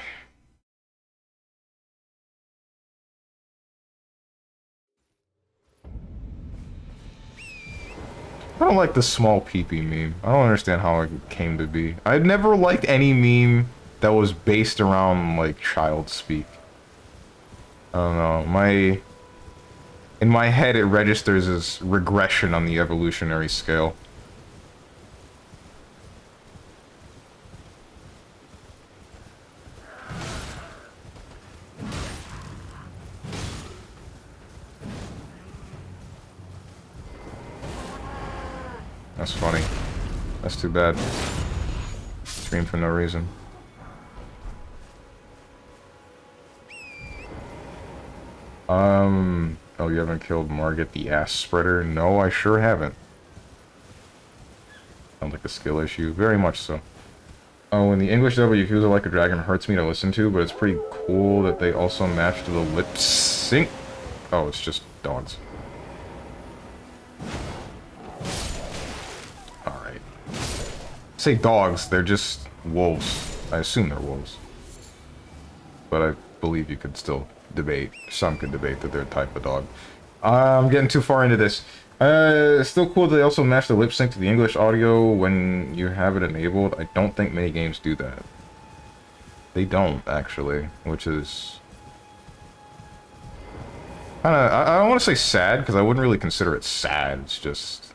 I don't like the small peepee meme. I don't understand how it came to be. I've never liked any meme that was based around, like, child speak. I don't know. In my head, it registers as regression on the evolutionary scale. That's funny. That's too bad. Scream for no reason. Oh, you haven't killed Margit the ass spreader? No, I sure haven't. Sounds like a skill issue. Very much so. Oh, in the English dub, Yakuza Like a Dragon hurts me to listen to, but it's pretty cool that they also matched the lip sync. Oh, it's just dogs. Alright. Say dogs, they're just wolves. I assume they're wolves. But I believe you could still debate. Some could debate that they're a type of dog. I'm getting too far into this. It's still cool that they also match the lip sync to the English audio when you have it enabled. I don't think many games do that. They don't, actually, which is kind of, I don't want to say sad, because I wouldn't really consider it sad. It's just,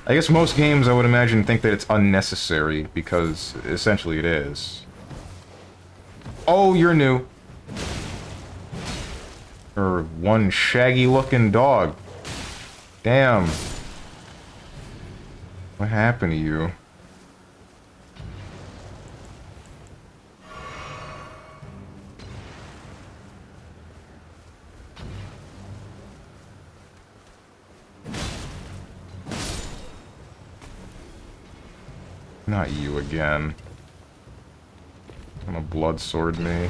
I guess most games, I would imagine, think that it's unnecessary, because essentially it is. Oh, you're new. Or one shaggy-looking dog. Damn. What happened to you? Not you again. Gonna blood sword me.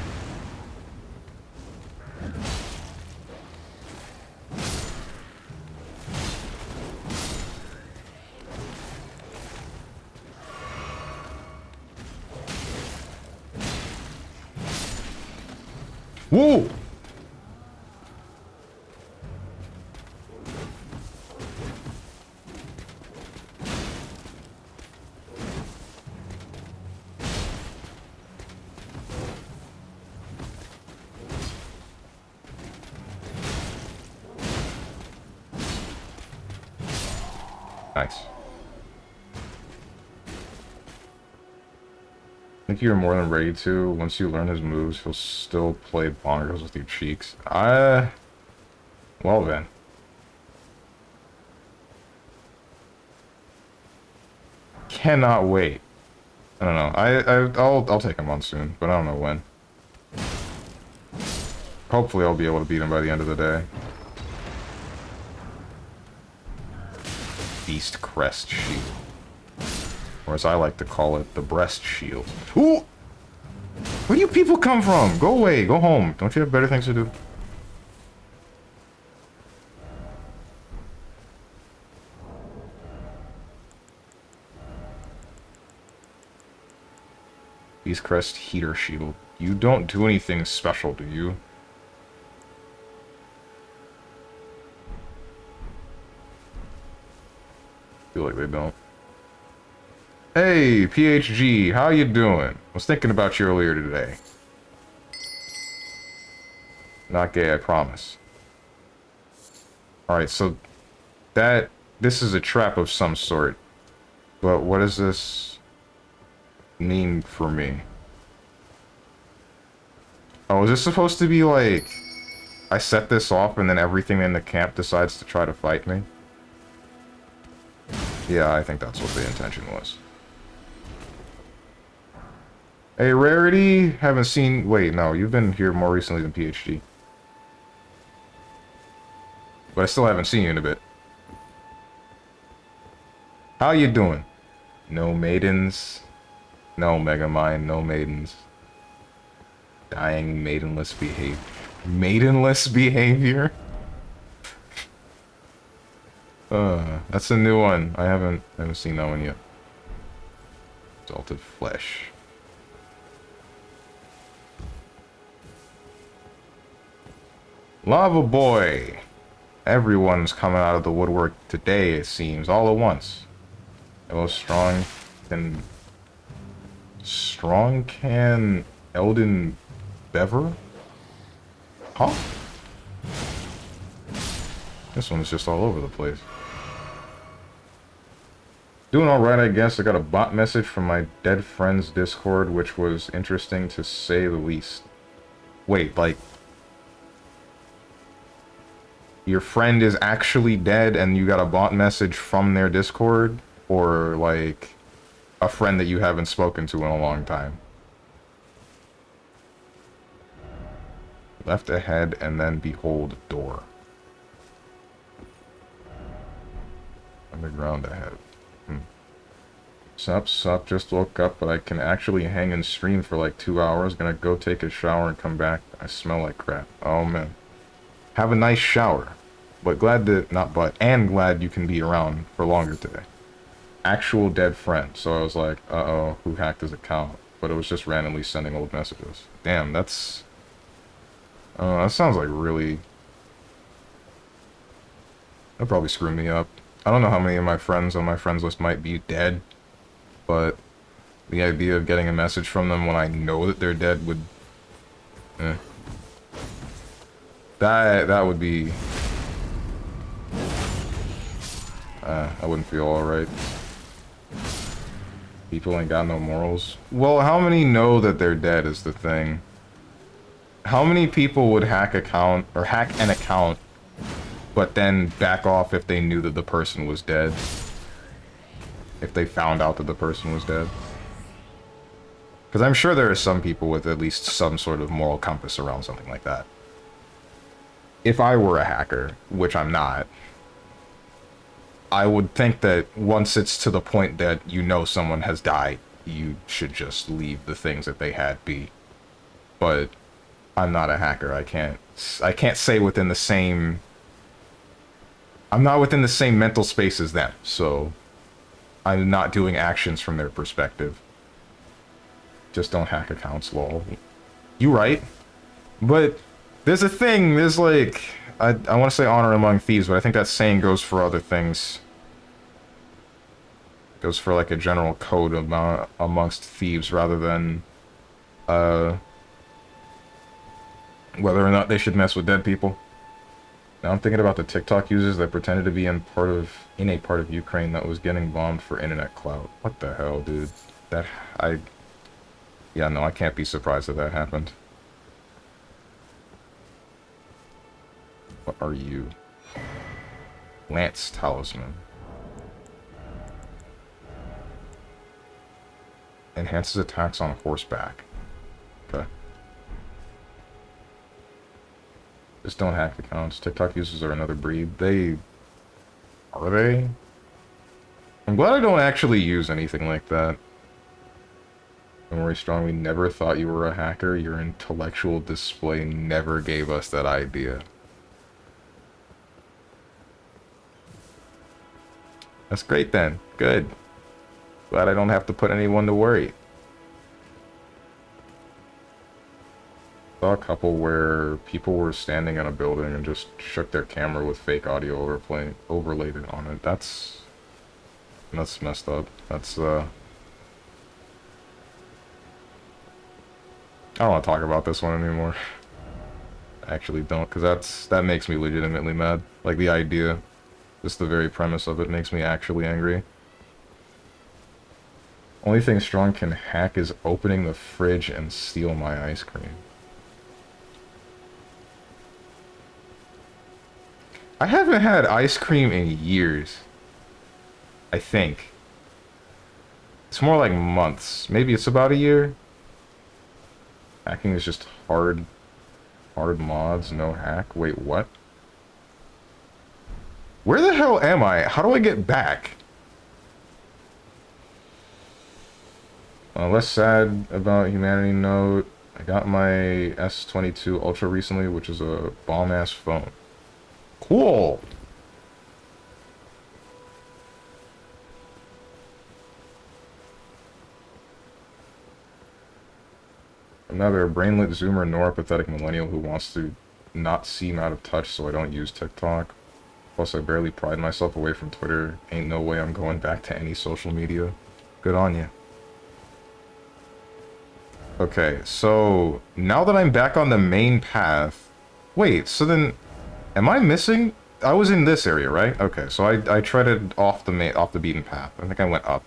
Whoa! Nice. I think you're more than ready to. Once you learn his moves, he'll still play bonkers with your cheeks. Well then. Cannot wait. I don't know. I'll take him on soon, but I don't know when. Hopefully I'll be able to beat him by the end of the day. Beast Crest Shield. Or as I like to call it, the Breast Shield. Ooh! Where do you people come from? Go away, go home. Don't you have better things to do? Beast Crest Heater Shield. You don't do anything special, do you? Feel like they don't. Hey, PHG, how you doing? Was thinking about you earlier today. Not gay, I promise. Alright, so this is a trap of some sort. But what does this mean for me? Oh, is this supposed to be like, I set this off and then everything in the camp decides to try to fight me? Yeah, I think that's what the intention was. Hey, Rarity, haven't seen... Wait, no, you've been here more recently than PhD. But I still haven't seen you in a bit. How you doing? No maidens. No Megamind, no maidens. Dying maidenless behavior. Maidenless behavior? That's a new one. I haven't seen that one yet. Salted flesh. Lava boy. Everyone's coming out of the woodwork today, it seems, all at once. Hello, strong can Elden Bever? Huh? This one's just all over the place. Doing alright, I guess. I got a bot message from my dead friend's Discord, which was interesting to say the least. Wait, like... your friend is actually dead and you got a bot message from their Discord? Or, like, a friend that you haven't spoken to in a long time? Left ahead and then behold door. Underground ahead. Sup, just woke up, but I can actually hang and stream for like 2 hours. Gonna go take a shower and come back. I smell like crap. Oh man. Have a nice shower. But glad that, not but, and glad you can be around for longer today. Actual dead friend. So I was like, uh-oh, who hacked his account? But it was just randomly sending old messages. Damn, that's... that sounds like really... That'll probably screw me up. I don't know how many of my friends on my friends list might be dead, but the idea of getting a message from them when I know that they're dead would... That would be... I wouldn't feel alright. People ain't got no morals. Well, how many know that they're dead is the thing. How many people would hack an account, but then back off if they knew that the person was dead? If they found out that the person was dead? Because I'm sure there are some people with at least some sort of moral compass around something like that. If I were a hacker, which I'm not, I would think that once it's to the point that you know someone has died, you should just leave the things that they had be. But I'm not a hacker. I can't say within the same... I'm not within the same mental space as them, so I'm not doing actions from their perspective. Just don't hack accounts, lol. You right. But there's a thing, there's like... I want to say honor among thieves, but I think that saying goes for other things. Goes for like a general code amongst thieves rather than... whether or not they should mess with dead people. Now I'm thinking about the TikTok users that pretended to be in a part of Ukraine that was getting bombed for internet clout. What the hell, dude? Yeah, no, I can't be surprised that happened. What are you? Lance Talisman. Enhances attacks on horseback. Okay. Just don't hack accounts. TikTok users are another breed. Are they? I'm glad I don't actually use anything like that. Don't worry, Strong, we never thought you were a hacker. Your intellectual display never gave us that idea. That's great then. Good. Glad I don't have to put anyone to worry. Saw a couple where people were standing in a building and just shook their camera with fake audio overlaid it on it. That's messed up. That's I don't want to talk about this one anymore. I actually don't, because that makes me legitimately mad. Like the idea, just the very premise of it makes me actually angry. Only thing Strong can hack is opening the fridge and steal my ice cream. I haven't had ice cream in years. I think. It's more like months. Maybe it's about a year. Hacking is just hard mods, no hack. Wait, what? Where the hell am I? How do I get back? Less sad about humanity note. I got my S22 Ultra recently, which is a bomb-ass phone. Cool! I'm neither a brainlet zoomer nor a pathetic millennial who wants to not seem out of touch, so I don't use TikTok. Plus, I barely pride myself away from Twitter. Ain't no way I'm going back to any social media. Good on you. Okay, so now that I'm back on the main path... Wait, so then... Am I missing? I was in this area, right? Okay, so I treaded off the beaten path. I think I went up.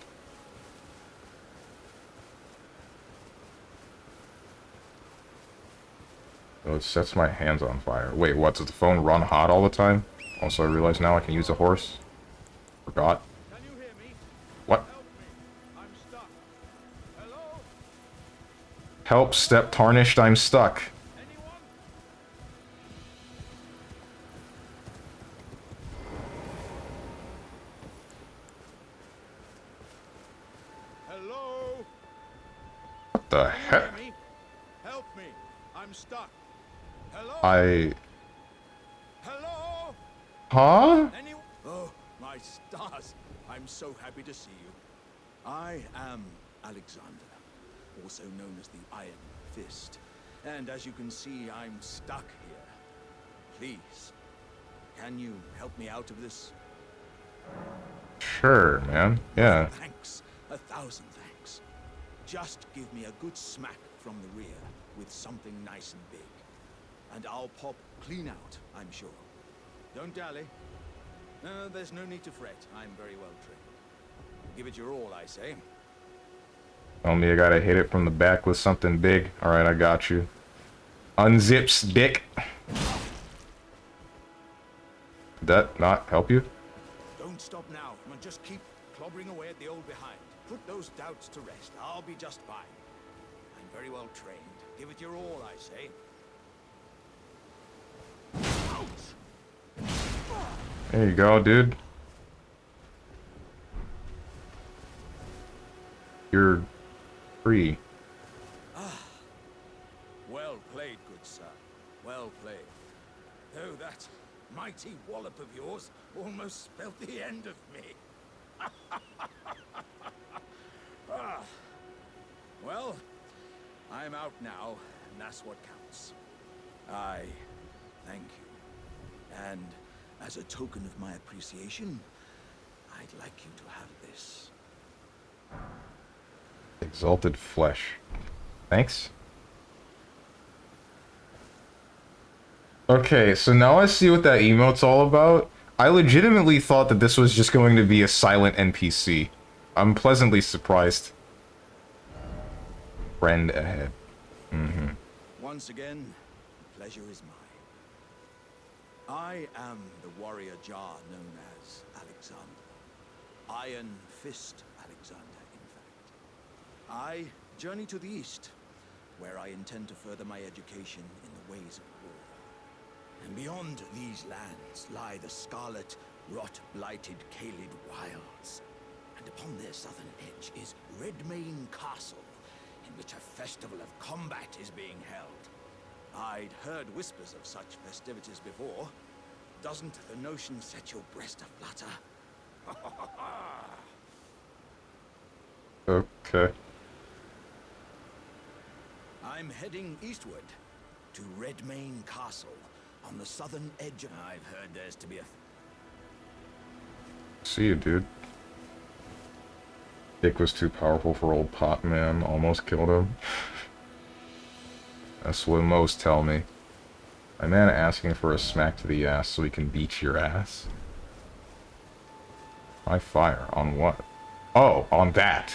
Oh, it sets my hands on fire. Wait, what? Does the phone run hot all the time? Also, I realize now I can use a horse. Forgot. Can you hear me? What? Help me. I'm stuck. Hello? Help, step tarnished, I'm stuck. Anyone? me. I'm stuck. Hello? Hello? Huh? Any... Oh, my stars. I'm so happy to see you. I am Alexander, also known as the Iron Fist. And as you can see, I'm stuck here. Please, can you help me out of this? Sure, man. Yeah. Thanks. 1,000 thanks. Just give me a good smack from the rear with something nice and big. And I'll pop clean out, I'm sure. Don't dally. There's no need to fret. I'm very well trained. Give it your all, I say. Tell me I gotta hit it from the back with something big. Alright, I got you. Unzips dick. Did that not help you? Don't stop now. And just keep clobbering away at the old behind. Put those doubts to rest. I'll be just fine. I'm very well trained. Give it your all, I say. Ouch! There you go, dude. You're free. Well played, good sir. Well played. Though that mighty wallop of yours almost spelt the end of me. Ah. Well, I'm out now, and that's what counts. I thank you. And as a token of my appreciation, I'd like you to have this. Exalted flesh. Thanks. Okay, so now I see what that emote's all about. I legitimately thought that this was just going to be a silent NPC. I'm pleasantly surprised. Friend ahead. Mm-hmm. Once again, the pleasure is mine. I am the warrior Jar known as Alexander. Iron Fist Alexander, in fact. I journey to the east, where I intend to further my education in the ways of war. And beyond these lands lie the scarlet, rot-blighted Caelid wilds. And upon their southern edge is Redmane Castle, in which a festival of combat is being held. I'd heard whispers of such festivities before. Doesn't the notion set your breast aflutter? Okay. I'm heading eastward to Redmane Castle on the southern edge of... I've heard there's to be a... See you, dude. Dick was too powerful for old pot man. Almost killed him. That's what most tell me. My man asking for a smack to the ass so he can beat your ass. My fire. On what? Oh, on that.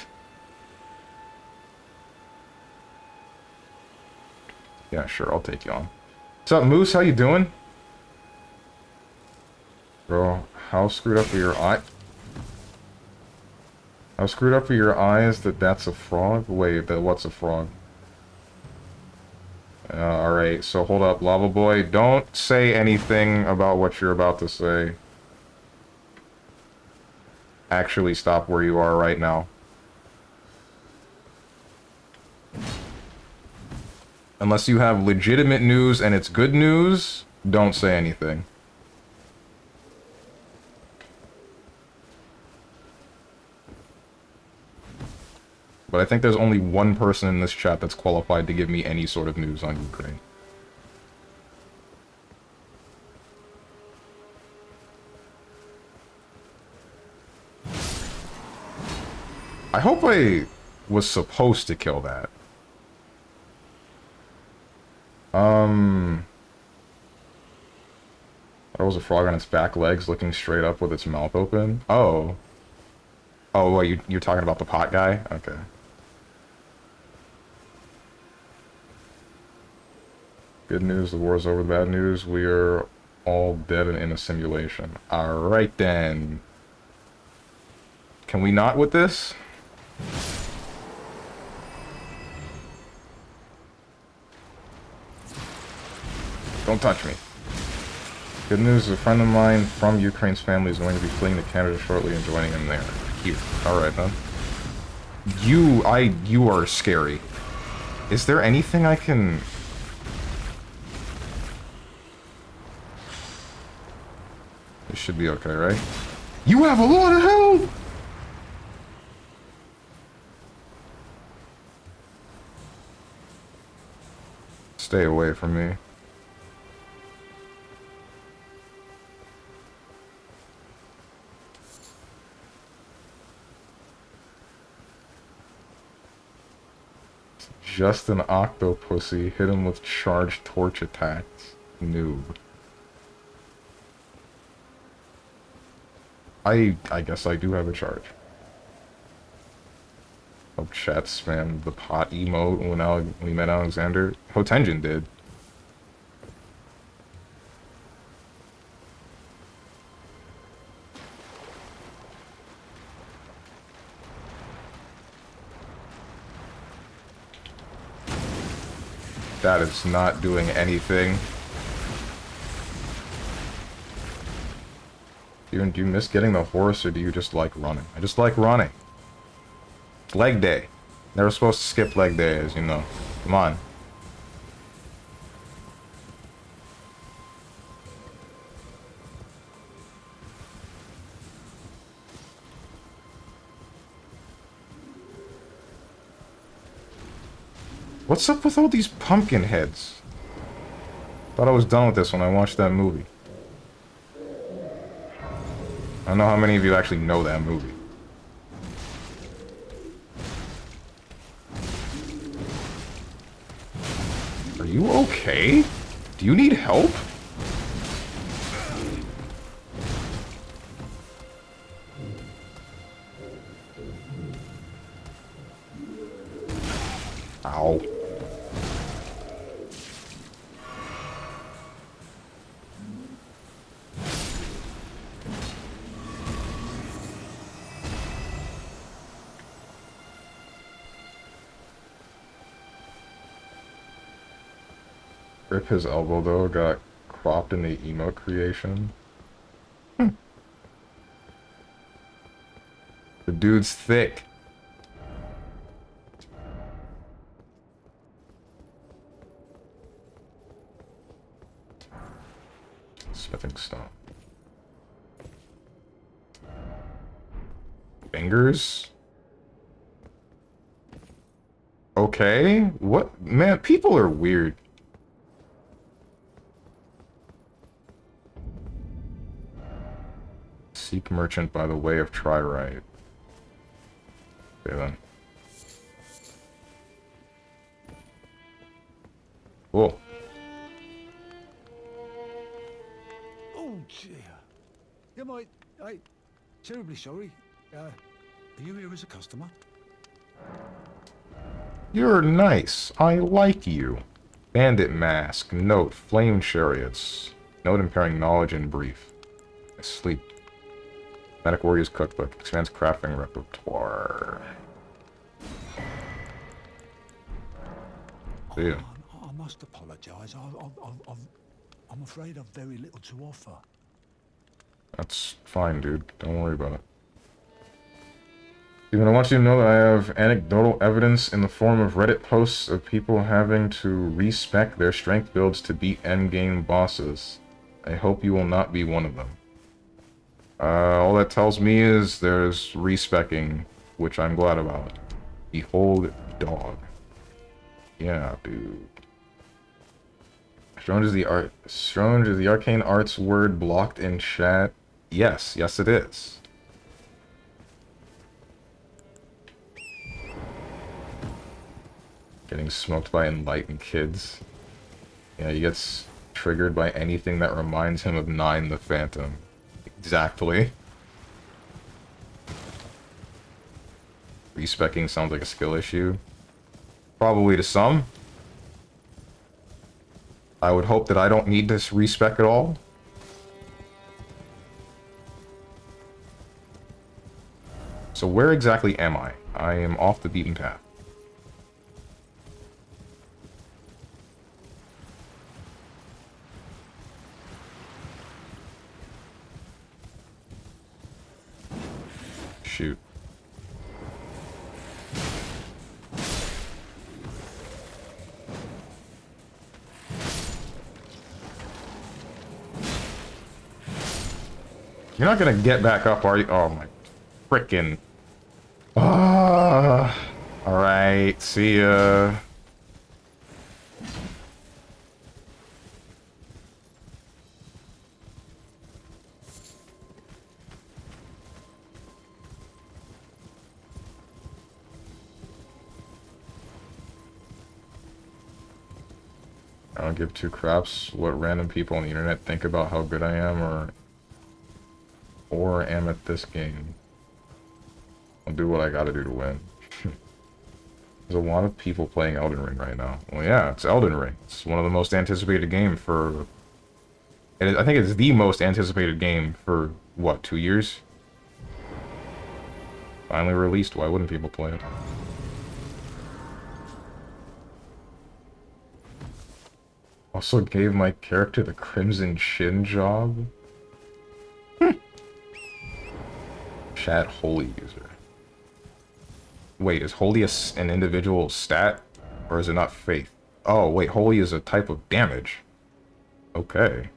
Yeah, sure, I'll take you on. What's up, Moose? How you doing? Bro, how screwed up are your eye? How screwed up are your eyes that that's a frog? Wait, that what's a frog? Alright, so hold up, Lava Boy. Don't say anything about what you're about to say. Actually, stop where you are right now. Unless you have legitimate news and it's good news, don't say anything. But I think there's only one person in this chat that's qualified to give me any sort of news on Ukraine. I hope I was supposed to kill that. That was a frog on its back legs looking straight up with its mouth open. Oh. Oh, what, you're talking about the pot guy? Okay. Good news, the war's over. Bad news, we are all dead and in a simulation. Alright then. Can we not with this? Don't touch me. Good news, a friend of mine from Ukraine's family is going to be fleeing to Canada shortly and joining him there. Cute. Alright then. You are scary. Is there anything I can... This should be okay, right? You have a lot of health! Stay away from me. Just an octopussy. Hit him with charged torch attacks. Noob. I guess I do have a charge. Hope chat spammed the pot emote when we met Alexander. Hotenjin did. That is not doing anything. Do you miss getting the horse, or do you just like running? I just like running. It's leg day. Never supposed to skip leg day, as you know. Come on. What's up with all these pumpkin heads? Thought I was done with this when I watched that movie. I don't know how many of you actually know that movie. Are you okay? Do you need help? Ow. Rip his elbow though, got cropped in the emote creation. The dude's thick. Smithing stone. Fingers? Okay. What? Man, people are weird. Seek merchant by the way of Tririte. Okay then. Cool. Oh dear. Yeah, I terribly sorry. Are you here as a customer? You're nice. I like you. Bandit mask. Note. Flame chariots. Note impairing knowledge and brief. Sleep. Medic Warrior's Cookbook. Expands crafting repertoire. See ya. I must apologise. I'm afraid I've very little to offer. That's fine, dude. Don't worry about it. Even I want you to know that I have anecdotal evidence in the form of Reddit posts of people having to respec their strength builds to beat endgame bosses. I hope you will not be one of them. All that tells me is there's respecking, which I'm glad about. Behold dog. Yeah, dude. Strange is the arcane arts word blocked in chat? Yes, yes it is. Getting smoked by enlightened kids. Yeah, he gets triggered by anything that reminds him of Nine the Phantom. Exactly. Respecking sounds like a skill issue. Probably to some. I would hope that I don't need this respec at all. So where exactly am I? I am off the beaten path. Shoot. You're not gonna get back up, are you? Oh my frickin'. Ah. Alright, see ya. I don't give two craps what random people on the internet think about how good I am or am at this game. I'll do what I gotta do to win. There's a lot of people playing Elden Ring right now. Well, yeah, it's Elden Ring. It's one of the most anticipated game for... I think it's the most anticipated game for, what, 2 years? Finally released, why wouldn't people play it? Also gave my character the Crimson Chin job? Chat holy user. Wait, is holy an individual stat? Or is it not faith? Oh, wait, holy is a type of damage. Okay.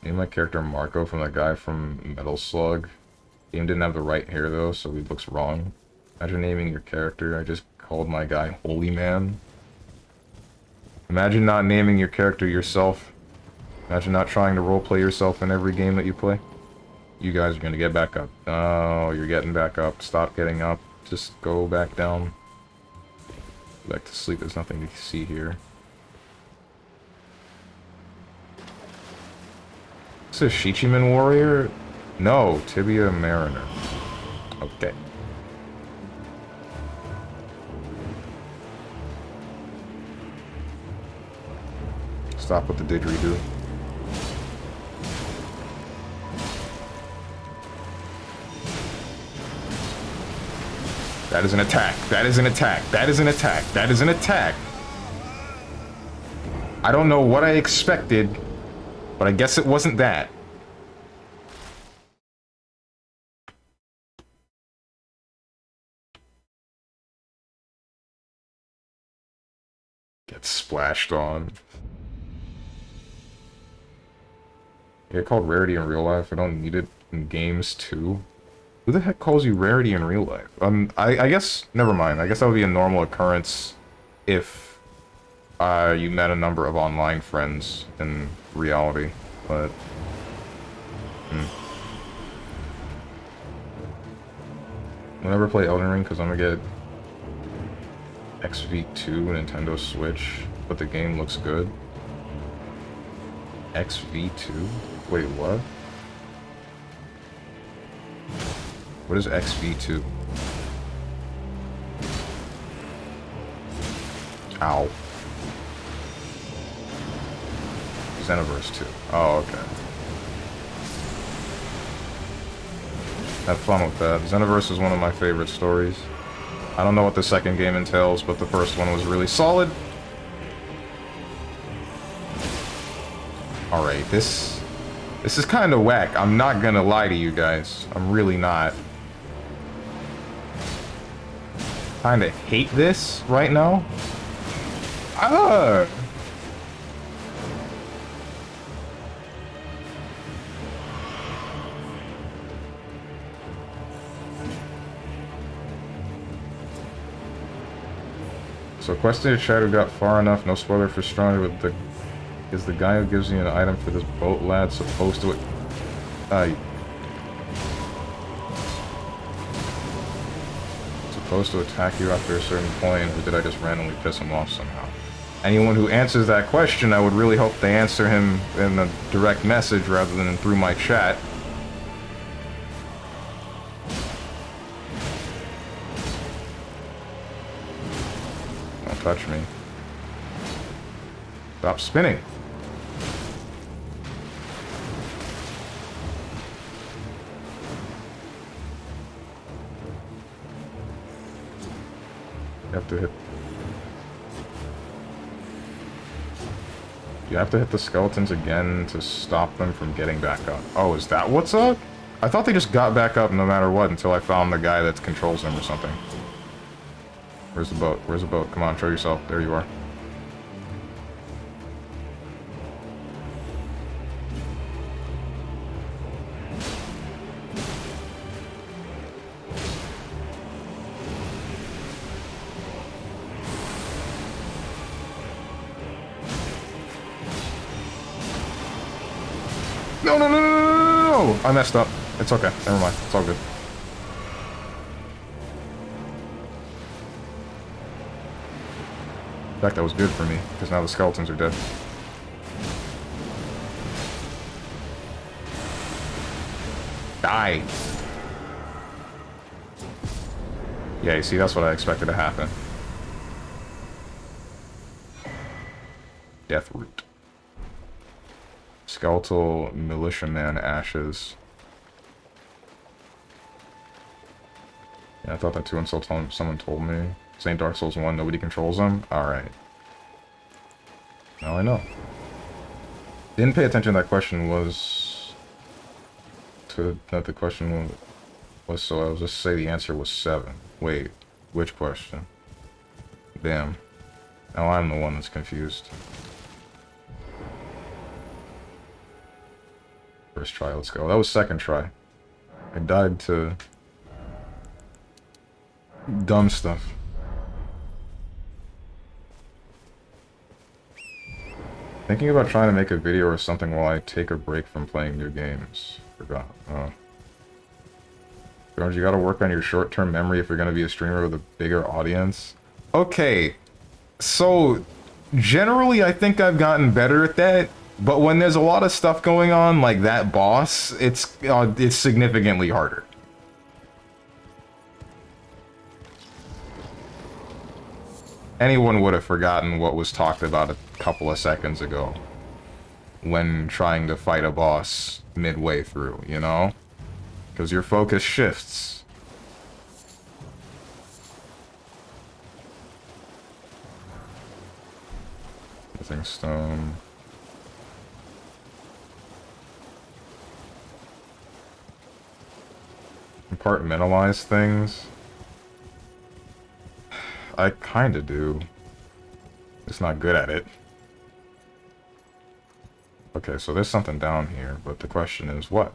Named my character Marco from the guy from Metal Slug. Game didn't have the right hair though, so he looks wrong. Imagine naming your character. I just called my guy Holy Man. Imagine not naming your character yourself. Imagine not trying to roleplay yourself in every game that you play. You guys are gonna get back up. Oh, you're getting back up. Stop getting up. Just go back down. Go back to sleep. There's nothing to see here. Is this a Shichiman warrior? No, Tibia Mariner. Okay. Stop with the didgeridoo. That is an attack. That is an attack. That is an attack. That is an attack. I don't know what I expected, but I guess it wasn't that. Get splashed on. I get called rarity in real life. I don't need it in games too. Who the heck calls you rarity in real life? I guess, never mind. I guess that would be a normal occurrence if you met a number of online friends in reality, but... I'll never play Elden Ring because I'm gonna get XV2 Nintendo Switch, but the game looks good. XV2? Wait, what? What is XV2? Ow. Xenoverse 2. Oh, okay. Have fun with that. Xenoverse is one of my favorite stories. I don't know what the second game entails, but the first one was really solid. Alright, this is kind of whack. I'm not gonna lie to you guys. I'm really not. Kinda hate this right now. Ah! So quested Shadow got far enough, no spoiler for Stronger, but is the guy who gives you an item for this boat lad supposed to supposed to attack you after a certain point, or did I just randomly piss him off somehow? Anyone who answers that question, I would really hope they answer him in a direct message rather than through my chat. Don't touch me. Stop spinning. You have to hit... You have to hit the skeletons again to stop them from getting back up. Oh, is that what's up? I thought they just got back up no matter what until I found the guy that controls them or something. Where's the boat? Where's the boat? Come on, show yourself. There you are. No, no, no, no, no, no, no! I messed up. It's okay. Never mind. It's all good. In fact, that was good for me, because now the skeletons are dead. Die! Yeah, you see, that's what I expected to happen. Death root. Skeletal militiaman ashes. Yeah, I thought that too until someone told me. St. Dark Souls 1, nobody controls them? Alright. Now I know. Didn't pay attention to that question was... that the question was so I was just say the answer was 7. Wait, which question? Damn. Now I'm the one that's confused. First try, let's go. That was second try. I died to... dumb stuff. Thinking about trying to make a video or something while I take a break from playing new games. Forgot. Oh. You gotta work on your short-term memory if you're gonna be a streamer with a bigger audience. Okay. So, generally I think I've gotten better at that. But when there's a lot of stuff going on, like that boss, it's significantly harder. Anyone would have forgotten what was talked about a couple of seconds ago when trying to fight a boss midway through, you know? Because your focus shifts. Nothing stone. Compartmentalize things. I kinda do. Just not good at it. Okay, so there's something down here, but the question is what?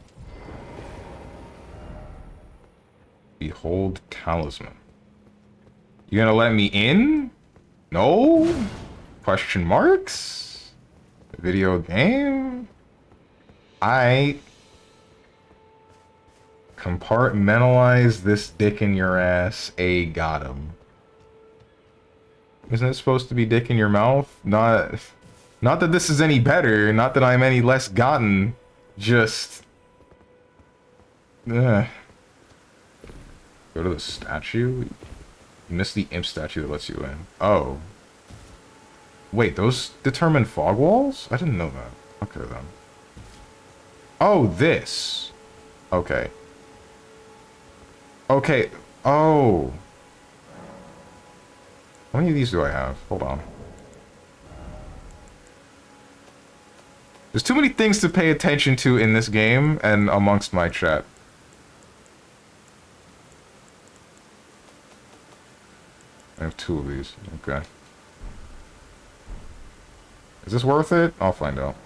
Behold talisman. You gonna let me in? No? Question marks? Video game? Compartmentalize this dick in your ass. Got him. Isn't it supposed to be dick in your mouth? Not that this is any better, not that I'm any less gotten, just... Go to the statue? You missed the imp statue that lets you in. Oh. Wait, those determine fog walls? I didn't know that. Okay, then. Oh, this. Okay. Okay. Oh. How many of these do I have? Hold on. There's too many things to pay attention to in this game and amongst my chat. I have 2 of these. Okay. Is this worth it? I'll find out.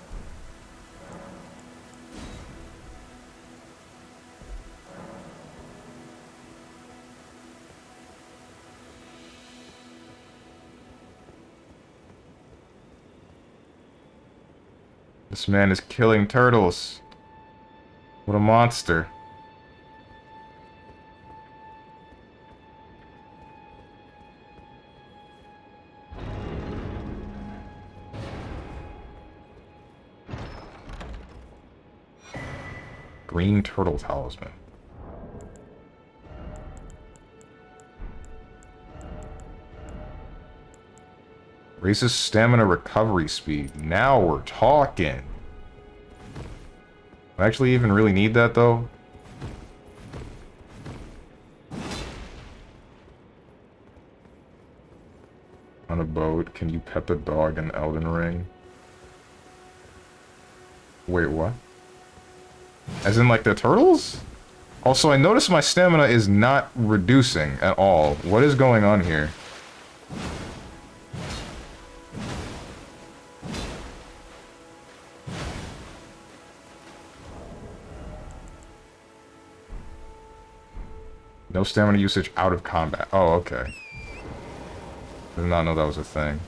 This man is killing turtles. What a monster. Green turtle talisman. Raises stamina recovery speed. Now we're talking. I actually even really need that though. On a boat, can you pet the dog in Elden Ring? Wait, what? As in like the turtles? Also, I noticed my stamina is not reducing at all. What is going on here? No stamina usage out of combat. Oh, okay. I did not know that was a thing.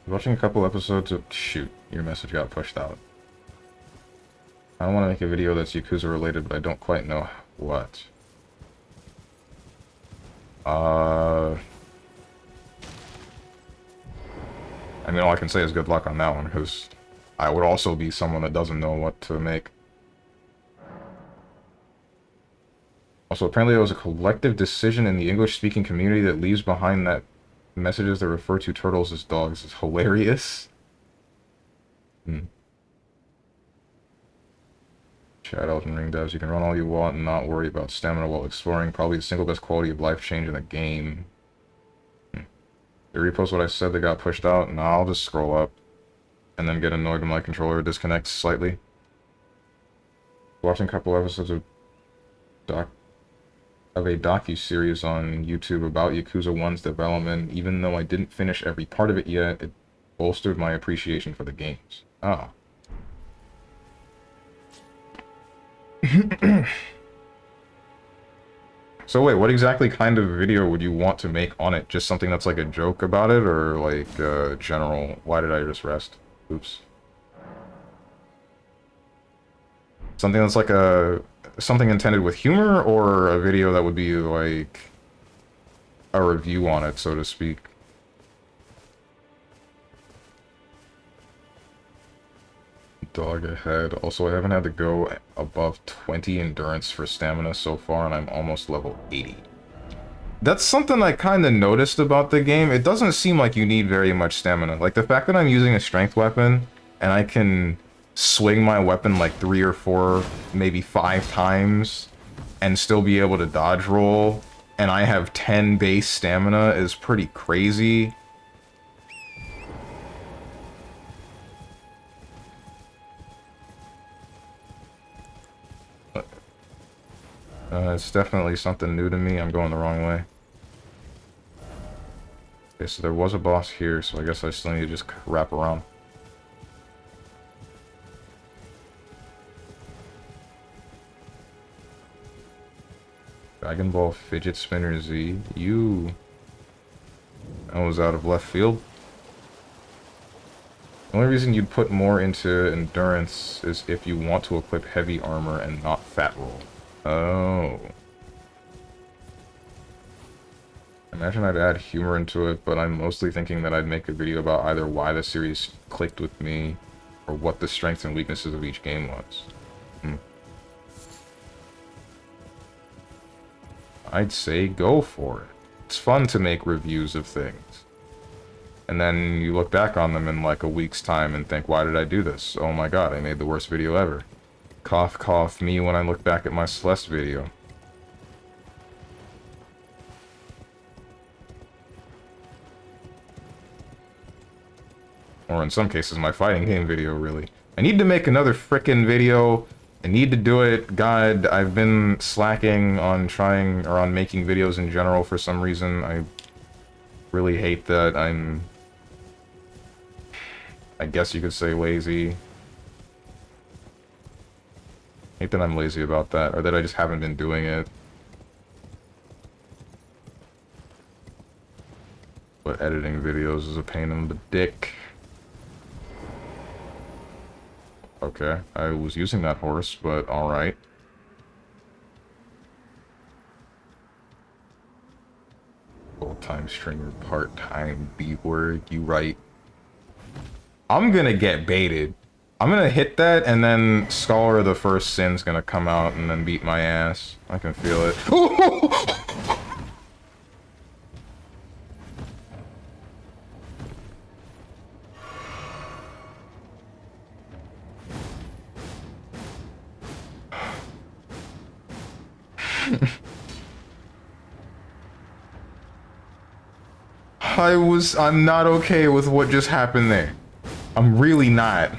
Watching a couple episodes of... Shoot, your message got pushed out. I don't want to make a video that's Yakuza related, but I don't quite know what. I mean, all I can say is good luck on that one, because I would also be someone that doesn't know what to make. Also, apparently there was a collective decision in the English-speaking community that leaves behind that messages that refer to turtles as dogs is hilarious. Chat Elden Ring devs, you can run all you want and not worry about stamina while exploring. Probably the single best quality of life change in the game. They repost what I said that got pushed out. Nah, I'll just scroll up. And then get annoyed when my controller disconnects slightly. Watching a couple episodes of a docu-series on YouTube about Yakuza 1's development. Even though I didn't finish every part of it yet, it bolstered my appreciation for the games. Ah. So wait, what exactly kind of video would you want to make on it? Just something that's like a joke about it, or like general, why did I just rest? Oops. Something that's like something intended with humor, or a video that would be like a review on it, so to speak? Dog ahead. Also, I haven't had to go above 20 endurance for stamina so far, and I'm almost level 80. That's something I kind of noticed about the game. It doesn't seem like you need very much stamina. Like, the fact that I'm using a strength weapon, and I can swing my weapon like 3 or 4, maybe 5 times, and still be able to dodge roll, and I have 10 base stamina is pretty crazy. It's definitely something new to me. I'm going the wrong way. Okay, so there was a boss here, so I guess I still need to just wrap around. Dragon Ball Fidget Spinner Z. That was out of left field. The only reason you'd put more into endurance is if you want to equip heavy armor and not fat roll. Oh. Imagine I'd add humor into it, but I'm mostly thinking that I'd make a video about either why the series clicked with me, or what the strengths and weaknesses of each game was. I'd say go for it. It's fun to make reviews of things. And then you look back on them in like a week's time and think, why did I do this? Oh my god, I made the worst video ever. Cough, cough, me when I look back at my Celeste video. Or in some cases, my fighting game video, really. I need to make another frickin' video. I need to do it. God, I've been slacking on trying, or on making videos in general for some reason. I really hate that I'm... I guess you could say lazy. Hate that I'm lazy about that, or that I just haven't been doing it. But editing videos is a pain in the dick. Okay, I was using that horse, but alright. Full-time streamer, part-time B-word, you right. I'm gonna get baited. I'm gonna hit that, and then Scholar of the First Sin's gonna come out and then beat my ass. I can feel it. I'm not okay with what just happened there. I'm really not.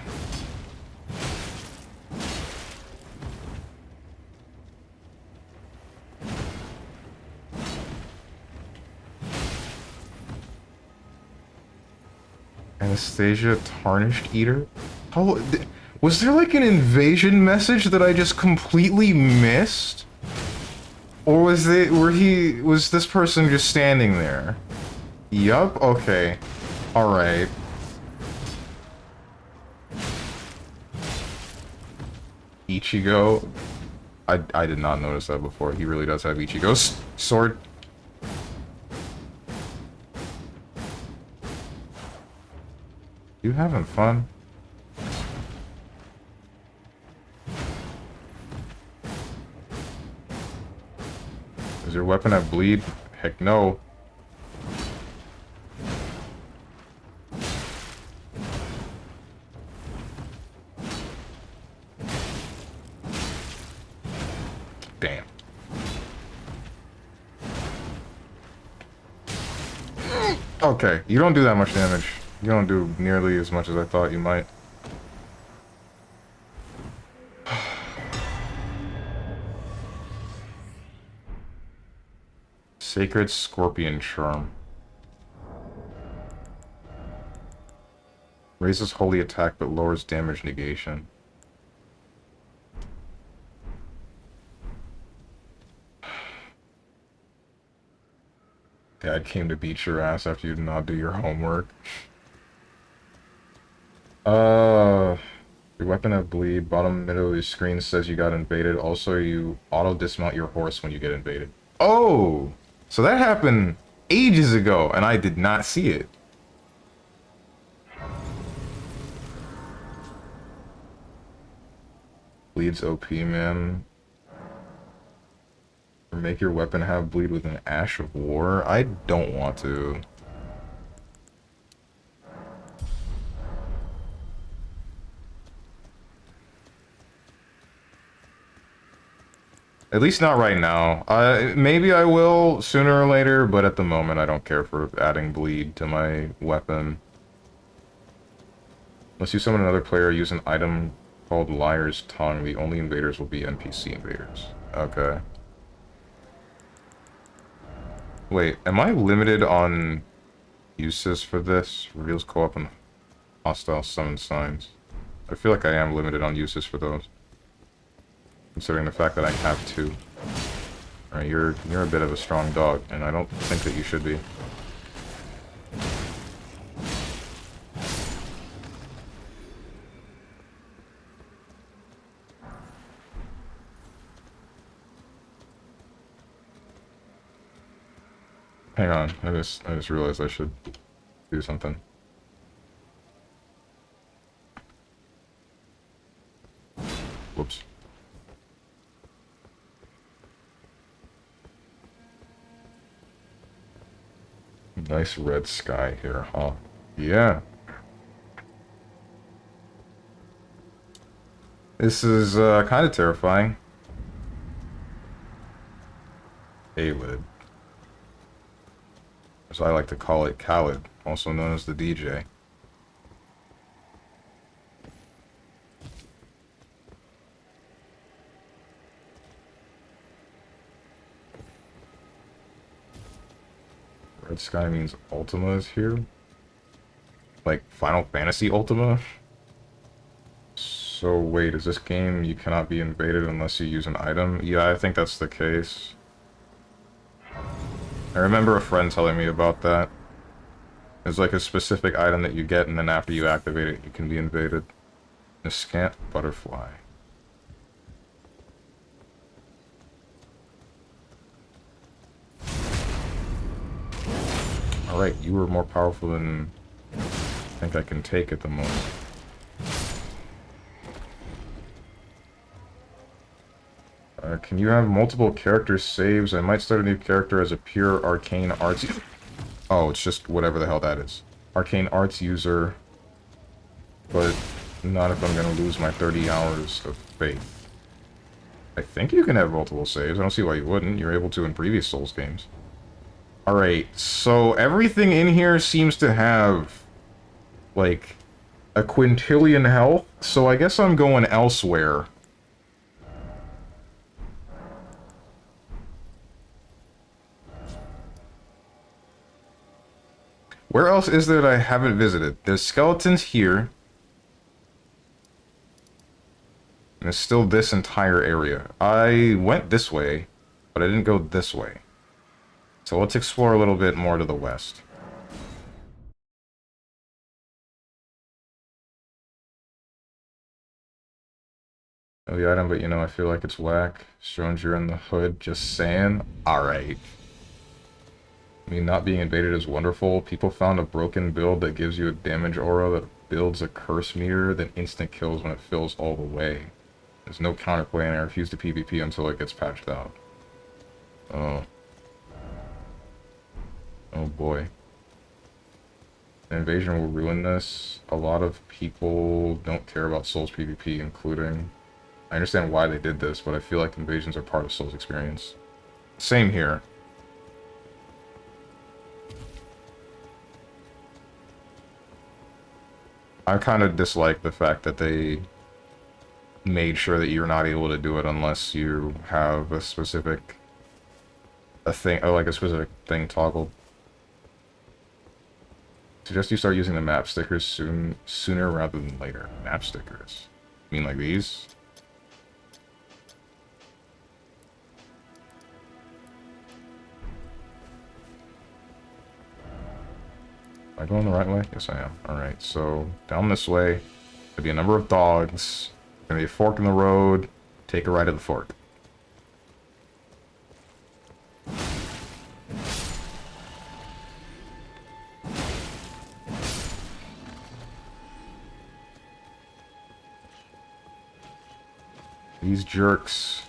And Anastasia Tarnished Eater? How, was there like an invasion message that I just completely missed? Or was this person just standing there? Yup, okay. Alright. Ichigo. I did not notice that before. He really does have Ichigo's sword. You having fun? Does your weapon have bleed? Heck no. Damn. Okay, you don't do that much damage. You don't do nearly as much as I thought you might. Sacred Scorpion Charm. Raises holy attack but lowers damage negation. Dad came to beat your ass after you did not do your homework. Your weapon have bleed. Bottom middle of your screen says you got invaded. Also, you auto-dismount your horse when you get invaded. Oh! So that happened ages ago, and I did not see it. Bleeds OP, man. Or make your weapon have bleed with an Ash of War? I don't want to. At least not right now. Maybe I will sooner or later, but at the moment I don't care for adding bleed to my weapon. Unless you summon another player, use an item called Liar's Tongue. The only invaders will be NPC invaders. Okay. Wait, am I limited on uses for this? Reveals co-op and hostile summon signs. I feel like I am limited on uses for those. Considering the fact that I have 2. Alright, you're a bit of a strong dog, and I don't think that you should be. Hang on, I just realized I should do something. Whoops. Nice red sky here, huh? Yeah. This is kind of terrifying. Alid. As I like to call it, Khaled, also known as the DJ. Red Sky means Ultima is here? Like Final Fantasy Ultima? So wait, is this game you cannot be invaded unless you use an item? Yeah, I think that's the case. I remember a friend telling me about that. There's like a specific item that you get, and then after you activate it, you can be invaded. A scant butterfly. Alright, you were more powerful than I think I can take at the moment. Can you have multiple character saves? I might start a new character as a pure arcane arts... Oh, it's just whatever the hell that is. Arcane arts user. But not if I'm gonna lose my 30 hours of faith. I think you can have multiple saves. I don't see why you wouldn't. You're able to in previous Souls games. Alright, so everything in here seems to have, like, a quintillion health, so I guess I'm going elsewhere. Where else is there that I haven't visited? There's skeletons here. And there's still this entire area. I went this way, but I didn't go this way. So let's explore a little bit more to the west. Know the item, but you know, I feel like it's whack. Stranger in the hood, just saying. Alright. I mean, not being invaded is wonderful. People found a broken build that gives you a damage aura that builds a curse meter, then instant kills when it fills all the way. There's no counterplay, and I refuse to PvP until it gets patched out. Oh. Oh boy. The invasion will ruin this. A lot of people don't care about Souls PvP, including... I understand why they did this, but I feel like invasions are part of Souls experience. Same here. I kind of dislike the fact that they made sure that you're not able to do it unless you have a specific... a specific thing toggled. Suggest you start using the map stickers sooner rather than later. Map stickers? You mean like these? Am I going the right way? Yes, I am. Alright, so down this way, there'll be a number of dogs. There's gonna be a fork in the road. Take a right at the fork. These jerks.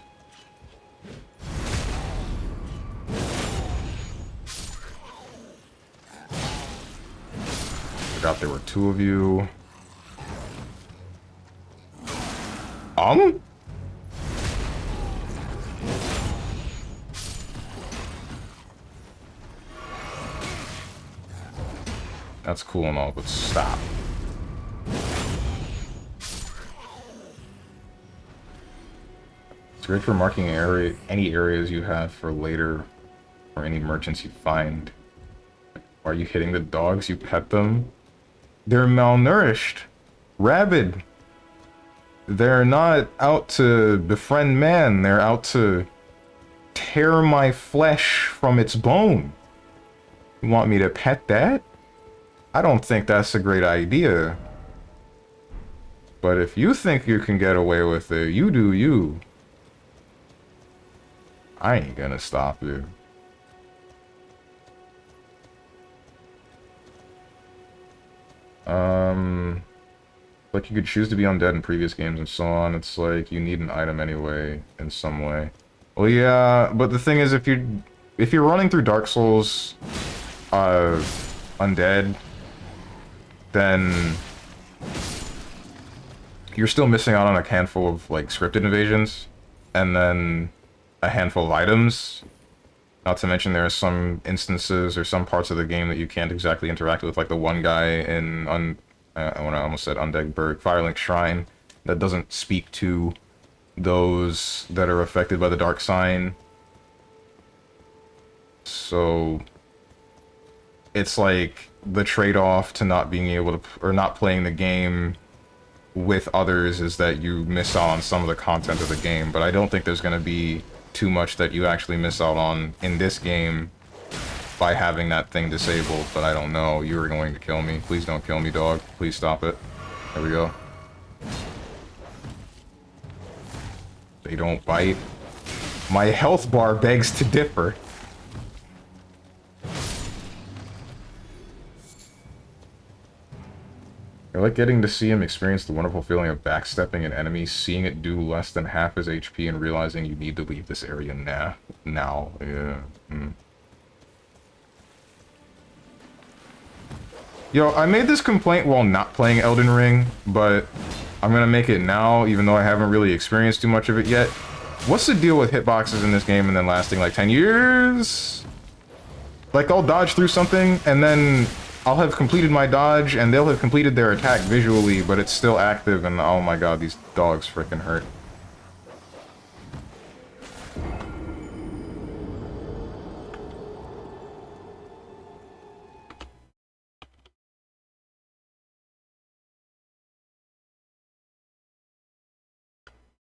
Forgot there were two of you. That's cool and all, but stop. It's great for marking any areas you have for later, or any merchants you find. Are you hitting the dogs? You pet them? They're malnourished. Rabid. They're not out to befriend man. They're out to tear my flesh from its bone. You want me to pet that? I don't think that's a great idea. But if you think you can get away with it, you do you. I ain't gonna stop you. Like you could choose to be undead in previous games and so on. It's like you need an item anyway in some way. Well, yeah, but the thing is, if you're running through Dark Souls, undead, then you're still missing out on a handful of like scripted invasions, and then a handful of items. Not to mention there are some instances or some parts of the game that you can't exactly interact with, like the one guy in when I almost said Undegberg, Firelink Shrine, that doesn't speak to those that are affected by the Dark Sign. So it's like the trade-off to not being able to, or not playing the game with others, is that you miss out on some of the content of the game. But I don't think there's going to be too much that you actually miss out on in this game by having that thing disabled. But I don't know. You are going to kill me. Please don't kill me, dog. Please stop it. There we go. They don't bite. My health bar begs to differ. I like getting to see him experience the wonderful feeling of backstepping an enemy, seeing it do less than half his HP, and realizing you need to leave this area now. Yeah. Yo, I made this complaint while not playing Elden Ring, but I'm gonna make it now, even though I haven't really experienced too much of it yet. What's the deal with hitboxes in this game and then lasting like 10 years? Like, I'll dodge through something, and then I'll have completed my dodge, and they'll have completed their attack visually, but it's still active, and oh my god, these dogs freaking hurt.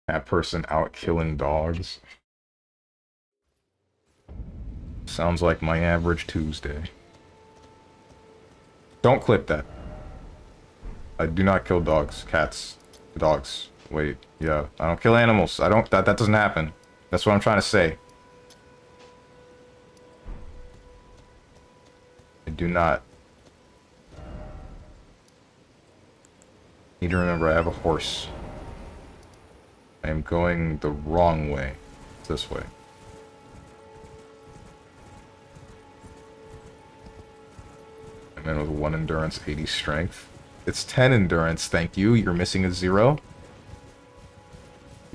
That person out killing dogs. Sounds like my average Tuesday. Don't clip that. I do not kill dogs. Cats. Dogs. Wait, yeah. I don't kill animals. I don't... That doesn't happen. That's what I'm trying to say. I do not. Need to remember I have a horse. I am going the wrong way. It's this way. A man with 1 endurance, 80 strength. It's 10 endurance, thank you. You're missing a 0.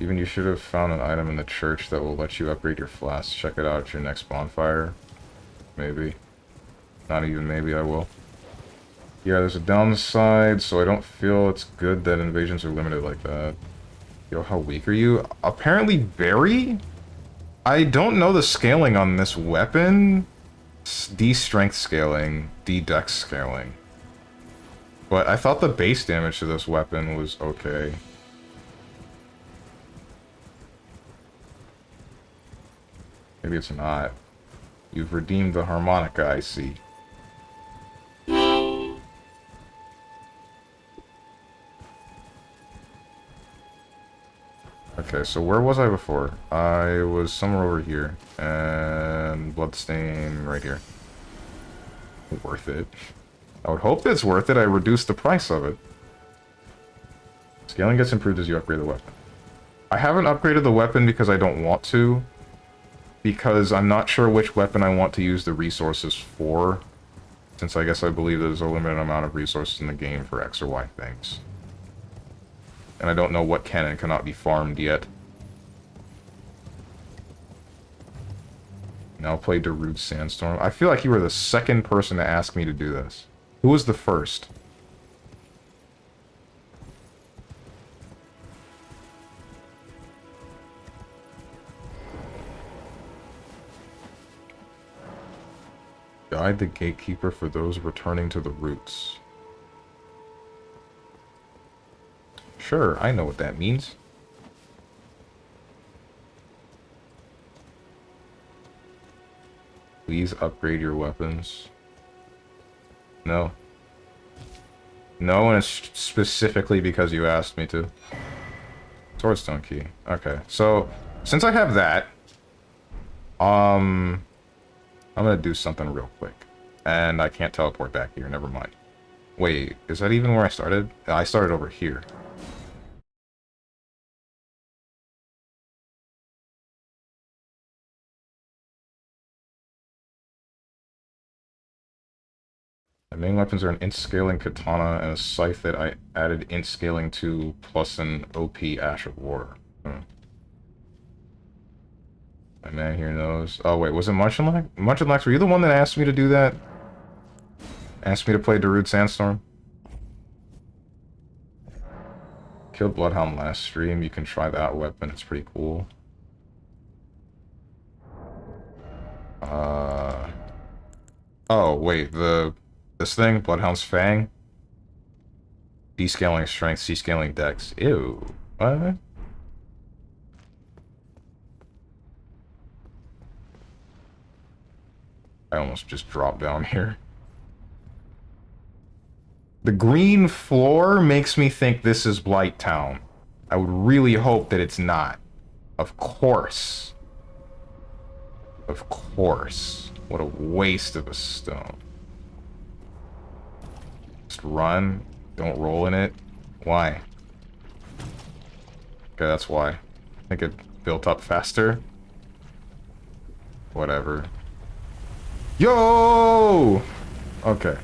Even you should have found an item in the church that will let you upgrade your flask. Check it out at your next bonfire. Maybe. Not even maybe, I will. Yeah, there's a downside, so I don't feel it's good that invasions are limited like that. Yo, how weak are you? Apparently very? I don't know the scaling on this weapon. D strength scaling, D dex scaling. But I thought the base damage to this weapon was okay. Maybe it's not. You've redeemed the harmonica, I see. Okay, so where was I before? I was somewhere over here. And bloodstain right here. Worth it. I would hope it's worth it. I reduced the price of it. Scaling gets improved as you upgrade the weapon. I haven't upgraded the weapon because I don't want to. Because I'm not sure which weapon I want to use the resources for. Since I guess I believe there's a limited amount of resources in the game for X or Y things. And I don't know what can and cannot be farmed yet. Now play Darude Sandstorm. I feel like you were the second person to ask me to do this. Who was the first? Guide the gatekeeper for those returning to the roots. Sure, I know what that means. Please upgrade your weapons. No. No, and it's specifically because you asked me to. Swordstone key. Okay, so since I have that, I'm gonna do something real quick. And I can't teleport back here, never mind. Wait, is that even where I started? I started over here. My main weapons are an int scaling katana and a scythe that I added int scaling to plus an OP Ash of War. My man here knows. Oh wait, was it Munchenlax? Munchenlax, were you the one that asked me to do that? Asked me to play Darude Sandstorm? Killed Bloodhound last stream. You can try that weapon. It's pretty cool. Oh wait, this thing, Bloodhound's Fang. Descaling strength, C-scaling dex. Ew. What? I almost just dropped down here. The green floor makes me think this is Blight Town. I would really hope that it's not. Of course. Of course. What a waste of a stone. Just run. Don't roll in it. Why? Okay, that's why. I think it built up faster. Whatever. Yo! Okay.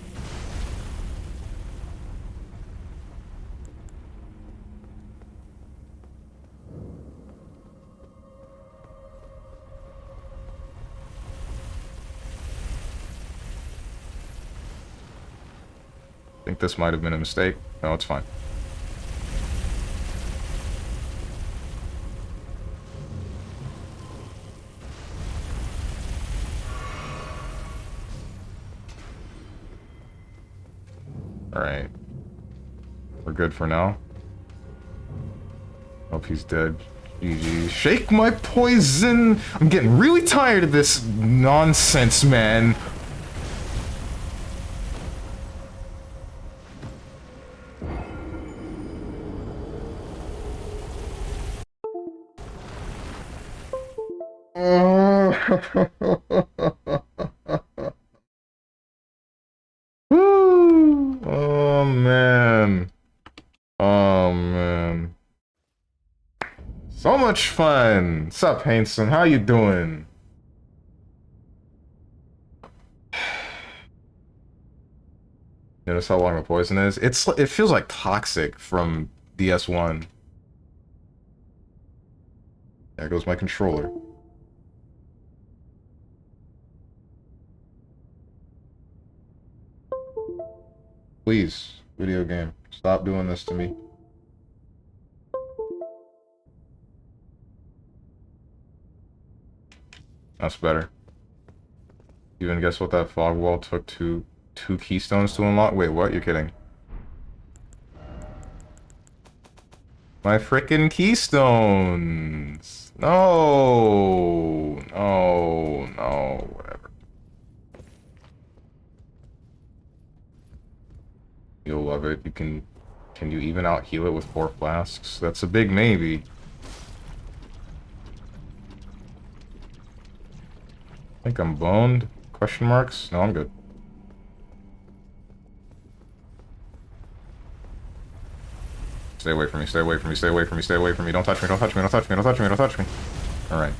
I think this might have been a mistake. No, it's fine. Alright. We're good for now. Hope he's dead. GG. Shake my poison. I'm getting really tired of this nonsense, man. Woo. Oh man. Oh man. So much fun. Sup, Hanson? How you doing? Notice how long the poison is? It feels like toxic from DS1. There goes my controller. Please, video game, stop doing this to me. That's better. Even guess what that fog wall took two keystones to unlock? Wait, what? You're kidding. My frickin' keystones! No! No, no, whatever. You'll love it. Can you even out heal it with 4 flasks? That's a big maybe. I think I'm boned? Question marks? No, I'm good. Stay away from me, stay away from me, stay away from me, stay away from me. Don't touch me, don't touch me, don't touch me, don't touch me, don't touch me. Alright.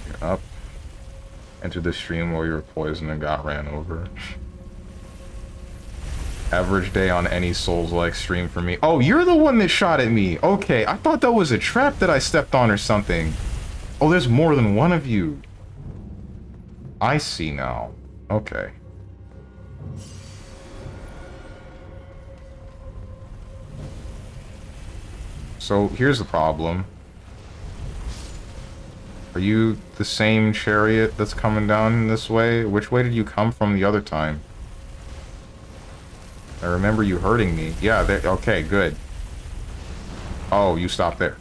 You're up. Entered the stream while you were poisoned and got ran over. Average day on any Souls-like stream for me. Oh, you're the one that shot at me. Okay, I thought that was a trap that I stepped on or something. Oh, there's more than one of you. I see now. Okay. So, here's the problem. Are you the same chariot that's coming down this way? Which way did you come from the other time? I remember you hurting me. Yeah, there, okay, good. Oh, you stopped there.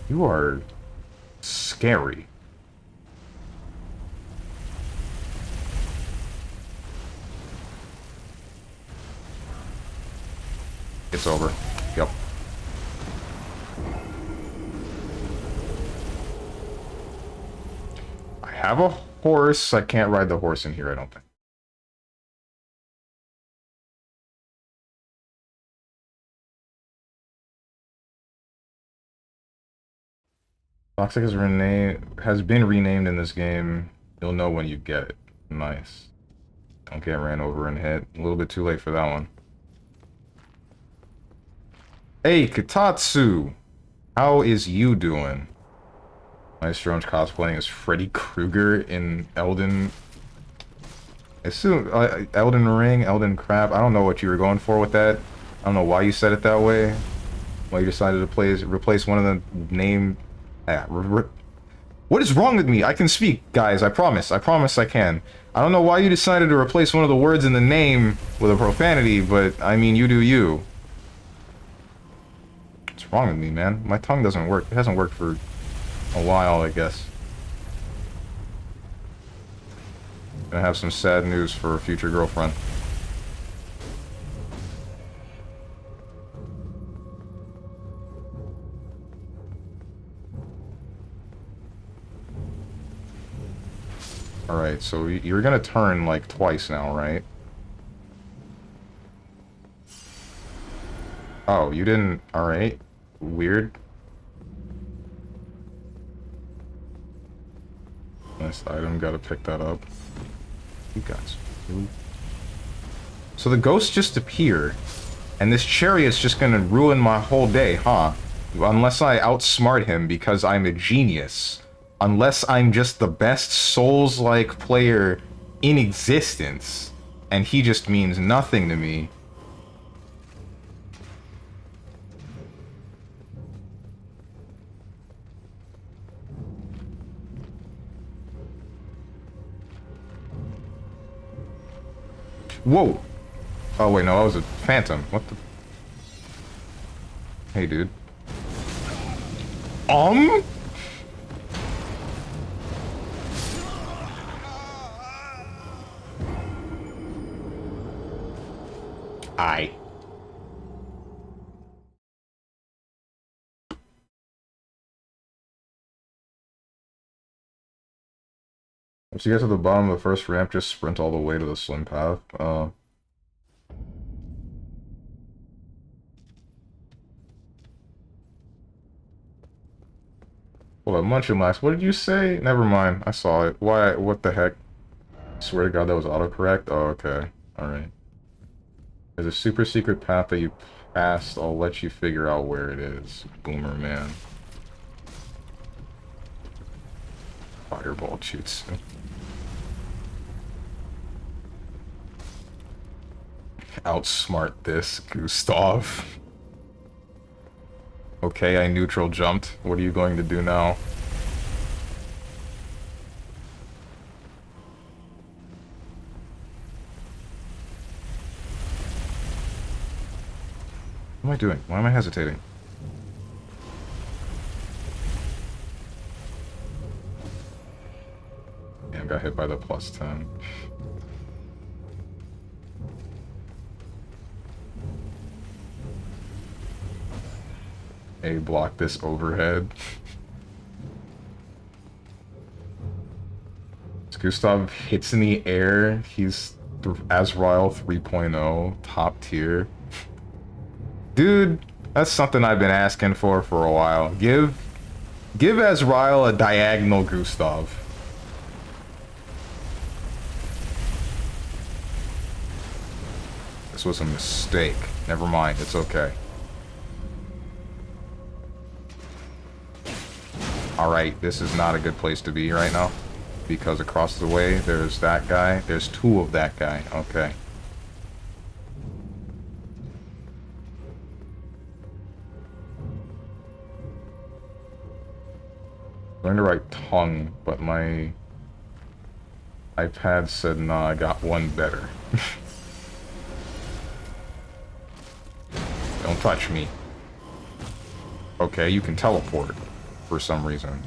You are scary. It's over. Yep. I have a horse. I can't ride the horse in here, I don't think. Toxic has been renamed in this game. You'll know when you get it. Nice. Don't get ran over and hit. A little bit too late for that one. Hey, Katatsu! How is you doing? My Strange cosplaying as Freddy Krueger in Elden. I assume Elden Ring, Elden Crap. I don't know what you were going for with that. I don't know why you said it that way. Why you decided to replace one of the name. What is wrong with me? I can speak, guys. I promise. I promise I can. I don't know why you decided to replace one of the words in the name with a profanity, but I mean, you do you. What's wrong with me, man? My tongue doesn't work. It hasn't worked for a while, I guess. Gonna have some sad news for a future girlfriend. Alright, so you're gonna turn like twice now, right? Oh, you didn't. Alright. Weird. Nice item, gotta pick that up. You guys. So the ghosts just appear, and this chariot's just gonna ruin my whole day, huh? Unless I outsmart him because I'm a genius. Unless I'm just the best Souls-like player in existence. and he just means nothing to me. Whoa! Oh wait, no, that was a phantom. What the? Hey, dude. I. Once you get to the bottom of the first ramp, just sprint all the way to the slim path. Hold on, Munchin Last. What did you say? Never mind. I saw it. Why? What the heck? Swear to God, that was autocorrect? Oh, okay. Alright. There's a super secret path that you passed. I'll let you figure out where it is. Boomer man. Fireball shoots. Outsmart this, Gustav. Okay, I neutral jumped. What are you going to do now? What am I doing? Why am I hesitating? Damn, got hit by the +10. A block this overhead. Gustav hits in the air. He's Azrael 3.0, top tier. Dude, that's something I've been asking for a while. Give Azrael a diagonal Gustav. This was a mistake. Never mind, it's okay. Alright, this is not a good place to be right now. Because across the way, there's that guy. There's two of that guy. Okay. I'm going to write tongue, but my iPad said, nah, I got one better. Don't touch me. Okay, you can teleport for some reason.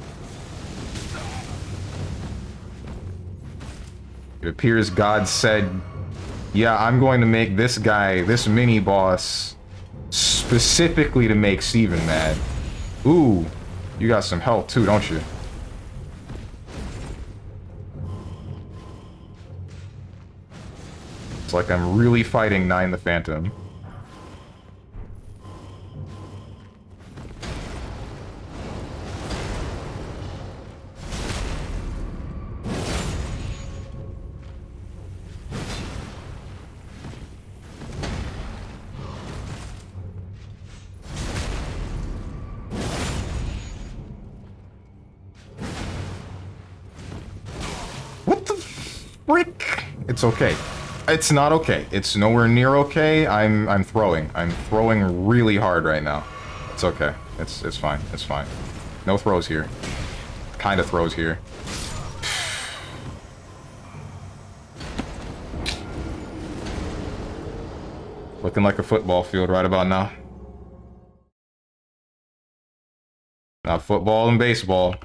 It appears God said, yeah, I'm going to make this guy, this mini-boss, specifically to make Steven mad. Ooh, you got some health too, don't you? It's like I'm really fighting Nine the Phantom. It's okay. It's not okay. It's nowhere near okay. I'm throwing. I'm throwing really hard right now. It's okay. It's fine. It's fine. No throws here. Kind of throws here. Looking like a football field right about now. Not football and baseball.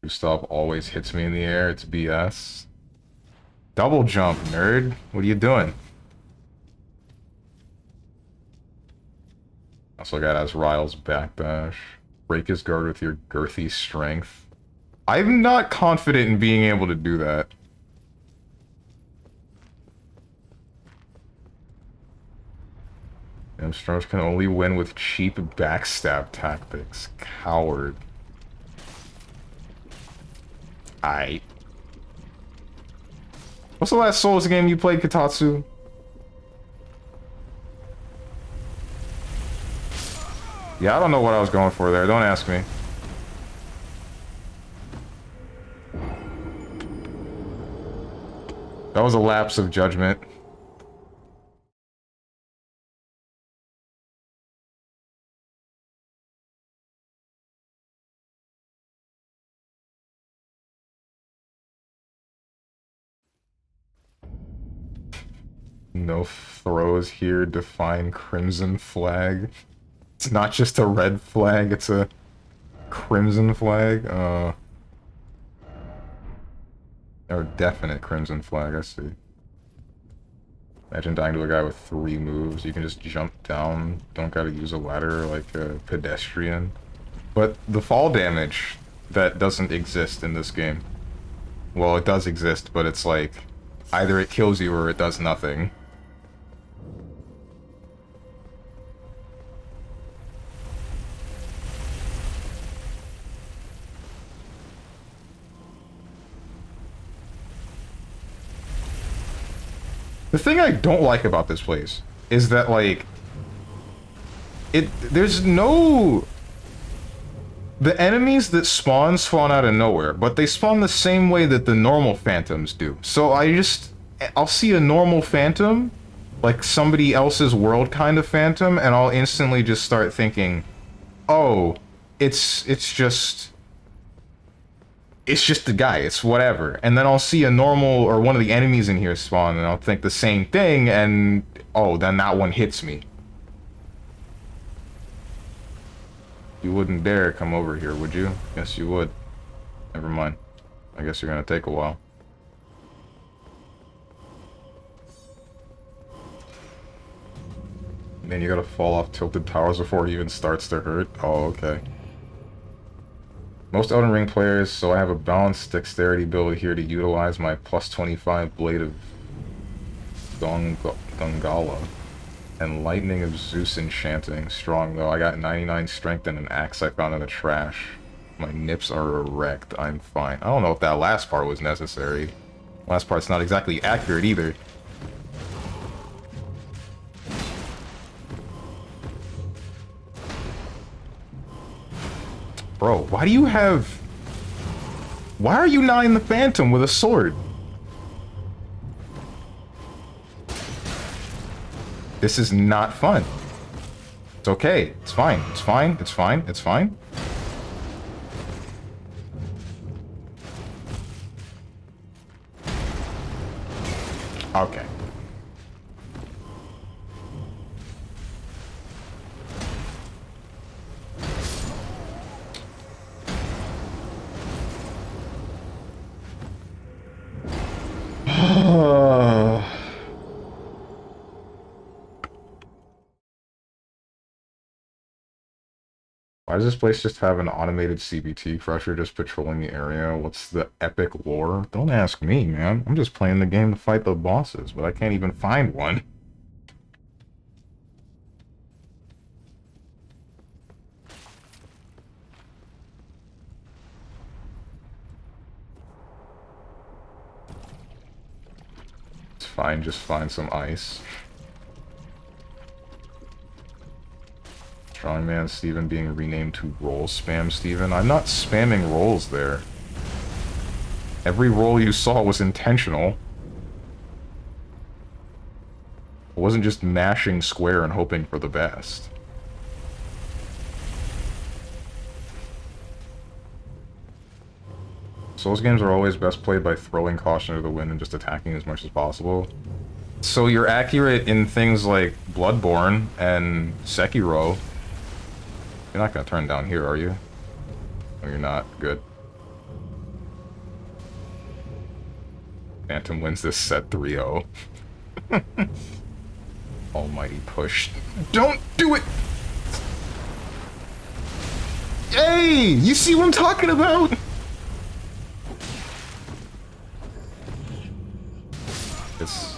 Gustav always hits me in the air. It's BS. Double jump, nerd. What are you doing? Also got Azrael's backdash. Break his guard with your girthy strength. I'm not confident in being able to do that. Hamstrings can only win with cheap backstab tactics. Coward. What's the last Souls game you played, Katatsu? Yeah, I don't know what I was going for there. Don't ask me. That was a lapse of judgment. No throws here define crimson flag. It's not just a red flag, it's a crimson flag. Or definite crimson flag, I see. Imagine dying to a guy with 3 moves. You can just jump down, don't gotta use a ladder like a pedestrian. But the fall damage, that doesn't exist in this game. Well, it does exist, but it's like, either it kills you or it does nothing. The thing I don't like about this place is that, like, there's no... The enemies that spawn out of nowhere, but they spawn the same way that the normal phantoms do. So I'll see a normal phantom, like somebody else's world kind of phantom, and I'll instantly just start thinking, oh, it's just the guy, it's whatever. And then I'll see a normal, or one of the enemies in here spawn, and I'll think the same thing, and oh, then that one hits me. You wouldn't dare come over here, would you? Yes, you would. Never mind. I guess you're gonna take a while. Man, you gotta fall off tilted towers before it even starts to hurt? Oh, okay. Most Elden Ring players, so I have a balanced dexterity build here to utilize my plus 25 Blade of Dongala. And Lightning of Zeus Enchanting. Strong, though. I got 99 strength and an axe I found in the trash. My nips are erect. I'm fine. I don't know if that last part was necessary. Last part's not exactly accurate either. Bro, why do you have... Why are you not in the Phantom with a sword? This is not fun. It's okay. It's fine. It's fine. It's fine. It's fine. Okay. Why does this place just have an automated CBT crusher just patrolling the area? What's the epic lore? Don't ask me, man. I'm just playing the game to fight the bosses, but I can't even find one. It's fine, just find some ice. StrongmanSteven being renamed to Roll Spam Steven. I'm not spamming rolls there. Every roll you saw was intentional. I wasn't just mashing square and hoping for the best. Souls games are always best played by throwing caution to the wind and just attacking as much as possible. So you're accurate in things like Bloodborne and Sekiro. You're not gonna turn down here, are you? No, you're not. Good. Phantom wins this set 3-0. Almighty push. Don't do it! Hey! You see what I'm talking about? It's...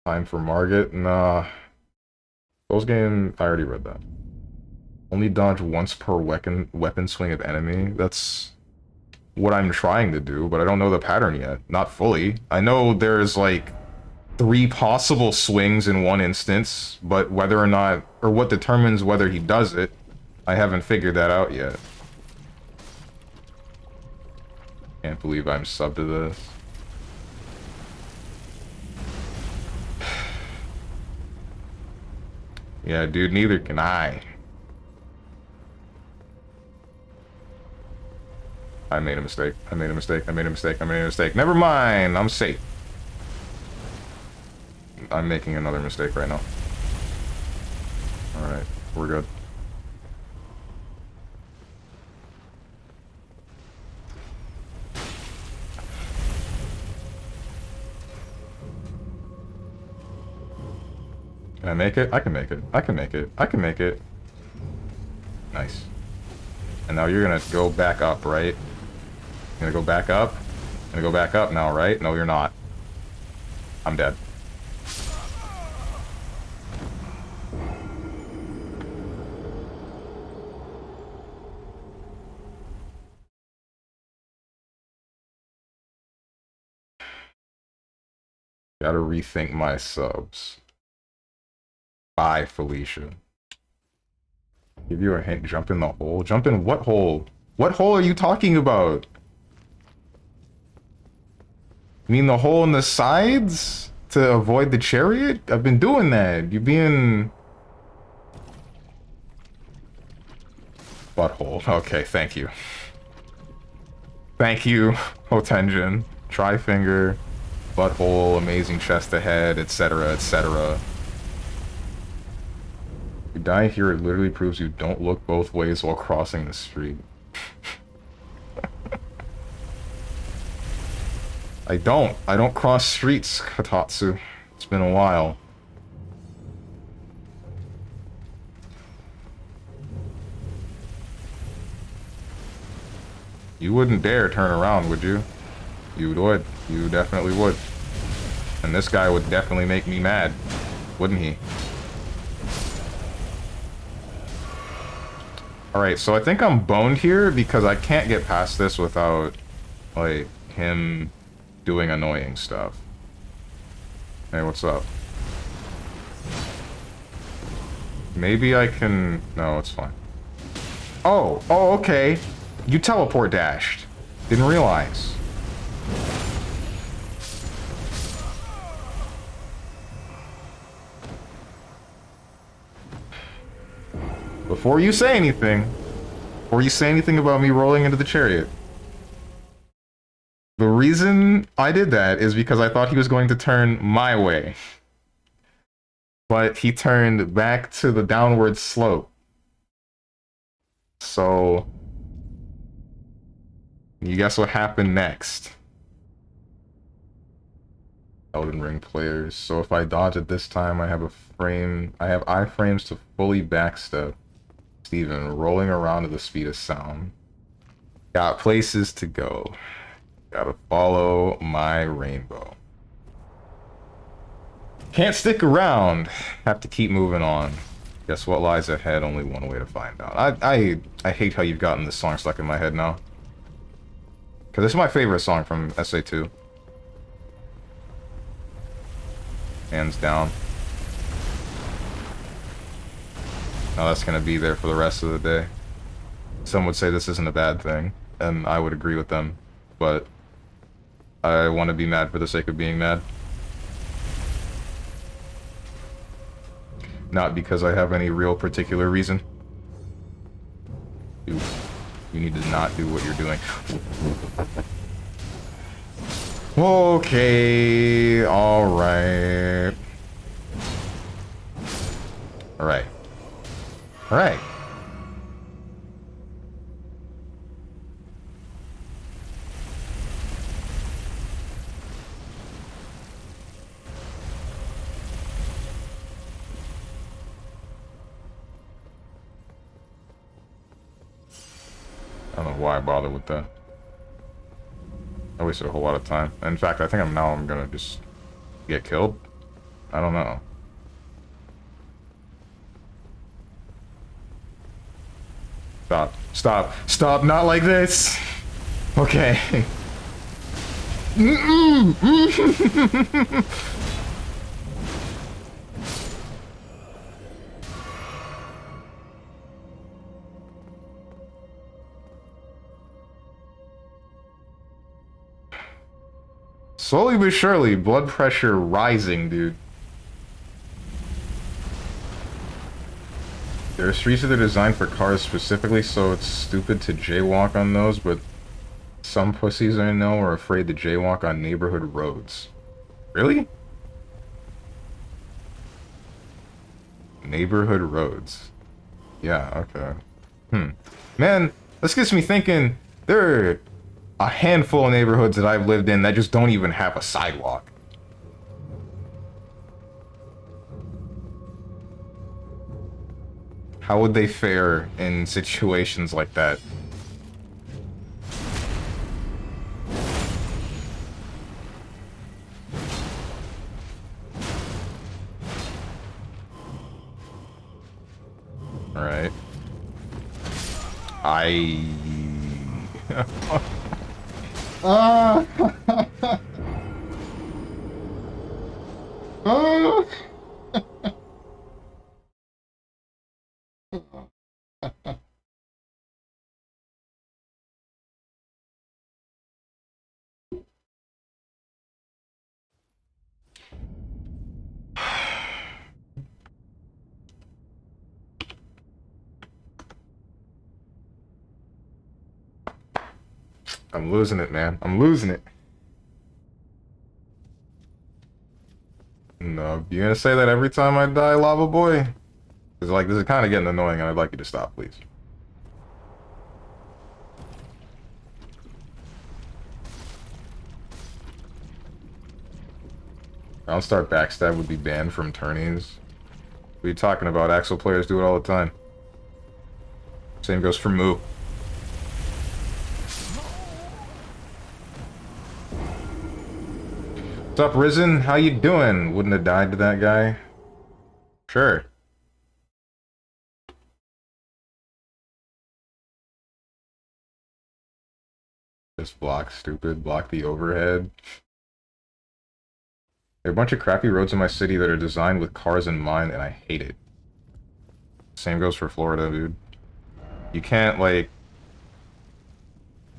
Time for Margit? Nah. Those game, I already read that. Only dodge once per weapon swing of enemy. That's what I'm trying to do, but I don't know the pattern yet. Not fully. I know there's like 3 possible swings in one instance, but whether or not, or what determines whether he does it, I haven't figured that out yet. Can't believe I'm subbed to this. Yeah, dude, neither can I. I made a mistake. I made a mistake. I made a mistake. I made a mistake. Never mind. I'm safe. I'm making another mistake right now. Alright, we're good. Can I make it? I can make it. I can make it. I can make it. Nice. And now you're gonna go back up, right? You're gonna go back up? You're gonna go back up now, right? No, you're not. I'm dead. Gotta rethink my subs. Bye, Felicia. Give you a hint. Jump in the hole. Jump in what hole? What hole are you talking about? You mean the hole in the sides? To avoid the chariot? I've been doing that. You're being... Butthole. Okay, thank you. Thank you, Hotenjin. Trifinger, butthole, amazing chest ahead, etc., etc. You die here, it literally proves you don't look both ways while crossing the street. I don't cross streets, Katatsu. It's been a while. You wouldn't dare turn around, would you? You would. You definitely would. And this guy would definitely make me mad, wouldn't he? Alright, so I think I'm boned here because I can't get past this without, like, him doing annoying stuff. Hey, what's up? Maybe I can... No, it's fine. Oh, okay. You teleport dashed. Didn't realize. Before you say anything about me rolling into the chariot, the reason I did that is because I thought he was going to turn my way. But he turned back to the downward slope. So... you guess what happened next? Elden Ring players. So if I dodge it this time, I have iframes to fully backstep Steven, rolling around at the speed of sound. Got places to go. Gotta follow my rainbow. Can't stick around. Have to keep moving on. Guess what lies ahead? Only one way to find out. I hate how you've gotten this song stuck in my head now. Because this is my favorite song from SA2. Hands down. Now that's going to be there for the rest of the day. Some would say this isn't a bad thing, and I would agree with them. But I want to be mad for the sake of being mad. Not because I have any real particular reason. You need to not do what you're doing. Okay, alright. Alright. Alright. I don't know why I bother with that. I wasted a whole lot of time. In fact, I think I'm gonna just get killed. I don't know. Stop. Stop. Stop. Not like this. Okay. Slowly but surely, blood pressure rising, dude. There are streets that are designed for cars specifically, so it's stupid to jaywalk on those, but some pussies I know are afraid to jaywalk on neighborhood roads. Really? Neighborhood roads. Yeah, okay. Man, this gets me thinking, there are a handful of neighborhoods that I've lived in that just don't even have a sidewalk. How would they fare in situations like that? Alright. I'm losing it, man. I'm losing it. No, you're gonna say that every time I die, Lava Boy? Because, like, this is kind of getting annoying, and I'd like you to stop, please. I'll start backstab would be banned from tourneys. What are you talking about? Axel players do it all the time. Same goes for Moo. What's up, Risen? How you doing? Wouldn't have died to that guy? Sure. Just block, stupid. Block the overhead. There are a bunch of crappy roads in my city that are designed with cars in mind, and I hate it. Same goes for Florida, dude. You can't, like...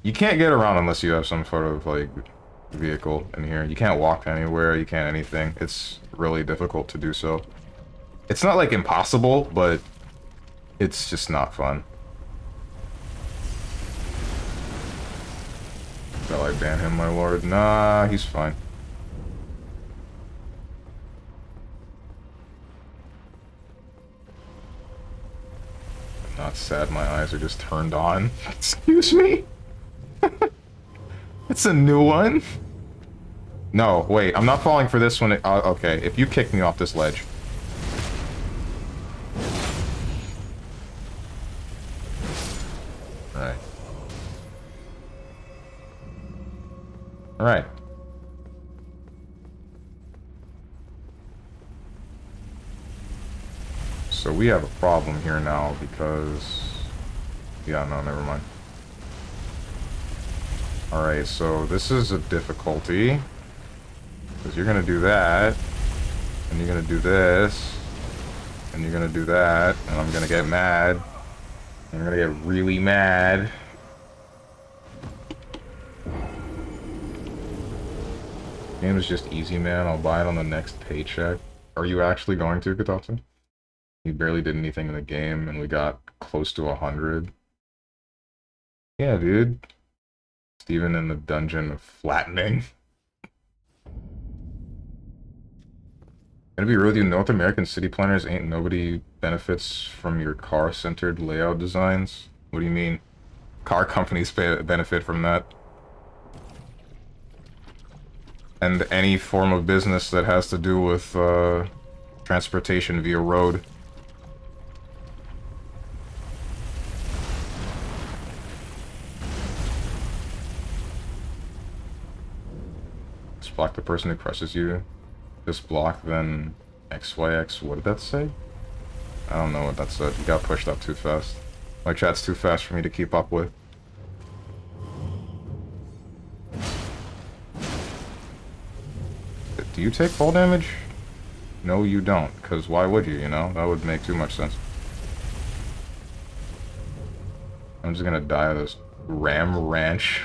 You can't get around unless you have some sort of, like, vehicle in here. You can't walk anywhere, you can't anything. It's really difficult to do so. It's not, like, impossible, but it's just not fun. Shall I ban him, my lord? Nah, he's fine. I'm not sad, my eyes are just turned on. Excuse me? It's a new one? No, wait, I'm not falling for this one. Okay, if you kick me off this ledge. Alright. Alright. So we have a problem here now because... Yeah, no, never mind. Alright, so this is a difficulty. Because you're gonna do that, and you're gonna do this, and you're gonna do that, and I'm gonna get mad. I'm gonna get really mad. Game is just easy, man. I'll buy it on the next paycheck. Are you actually going to, Katatsu? We barely did anything in the game, and we got close to 100. Yeah, dude. Steven in the dungeon of flattening. Gonna be real with you, North American city planners ain't nobody benefits from your car-centered layout designs. What do you mean? Car companies benefit from that. And any form of business that has to do with transportation via road. Just block the person who crushes you. Just block, then XYX. What did that say? I don't know what that said. You got pushed up too fast. My chat's too fast for me to keep up with. Do you take fall damage? No, you don't, because why would you, you know? That would make too much sense. I'm just gonna die of this Ram Ranch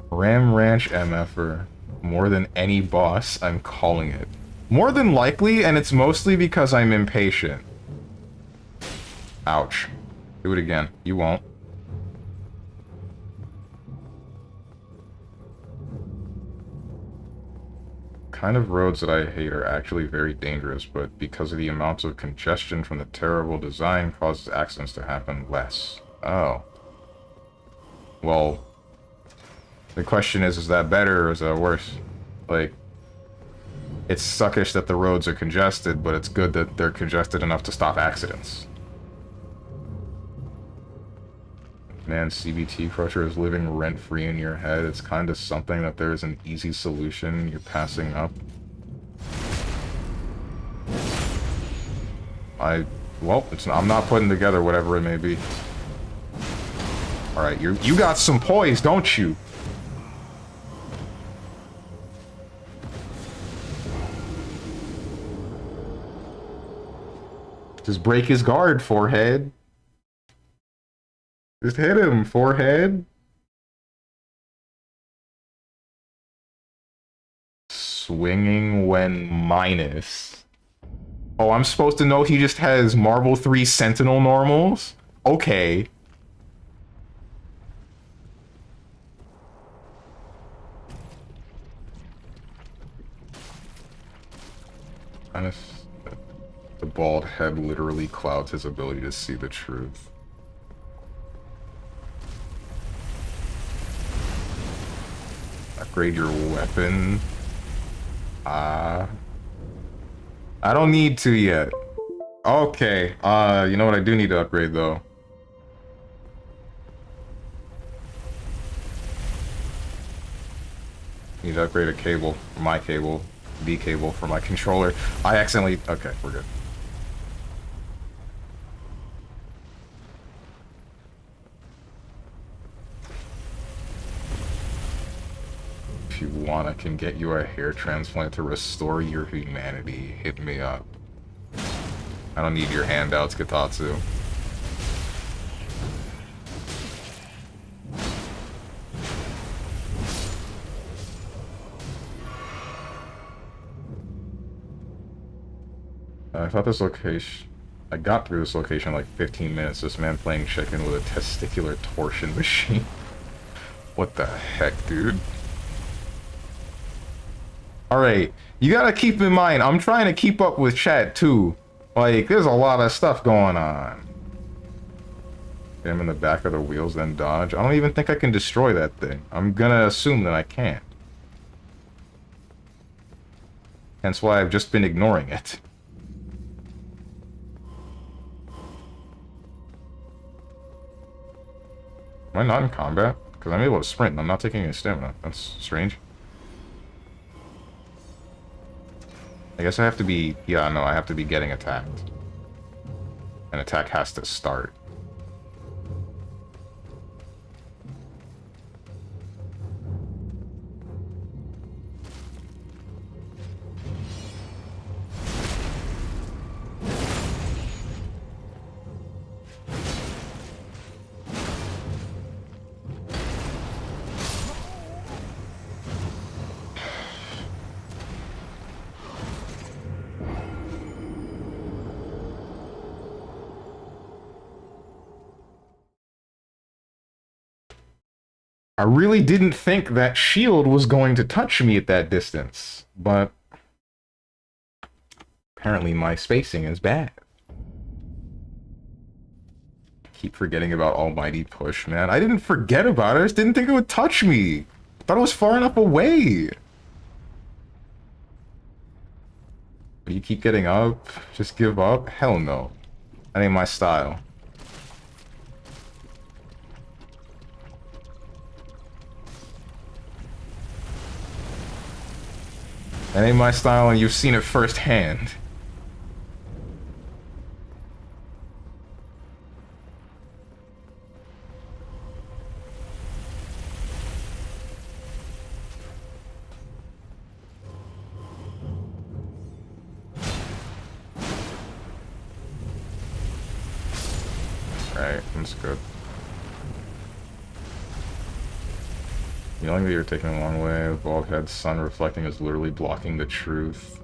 MFer. More than any boss, I'm calling it. More than likely, and it's mostly because I'm impatient. Ouch. Do it again. You won't. Kind of roads that I hate are actually very dangerous, but because of the amounts of congestion from the terrible design causes accidents to happen less. Oh. Well, the question is that better or is that worse? Like, it's suckish that the roads are congested, but it's good that they're congested enough to stop accidents. Man, CBT Crusher is living rent-free in your head. It's kind of something that there's an easy solution you're passing up. Well, I'm not putting together whatever it may be. Alright, you got some poise, don't you? Just break his guard, forehead. Just hit him, forehead. Swinging when minus. Oh, I'm supposed to know he just has Marvel 3 Sentinel normals? Okay. The bald head literally clouds his ability to see the truth. Upgrade your weapon. I don't need to yet. Okay, you know what I do need to upgrade though? Need to upgrade a cable, my cable, B cable for my controller. I accidentally, okay, we're good. If you want, I can get you a hair transplant to restore your humanity. Hit me up. I don't need your handouts, Katatsu. I thought this location... I got through this location in like 15 minutes. This man playing chicken with a testicular torsion machine. What the heck, dude? Alright, you gotta keep in mind, I'm trying to keep up with chat too. Like, there's a lot of stuff going on. Get him in the back of the wheels, then dodge. I don't even think I can destroy that thing. I'm gonna assume that I can't. Hence why I've just been ignoring it. Am I not in combat? Because I'm able to sprint and I'm not taking any stamina. That's strange. I guess I have to be... Yeah, no, I have to be getting attacked. An attack has to start. I really didn't think that shield was going to touch me at that distance, but apparently my spacing is bad. Keep forgetting about Almighty Push, man. I didn't forget about it, I just didn't think it would touch me. I thought it was far enough away. But you keep getting up? Just give up? Hell no. That ain't my style. That ain't my style, and you've seen it firsthand. That's good. Yelling that you're taking a long way. Bald head, sun reflecting is literally blocking the truth.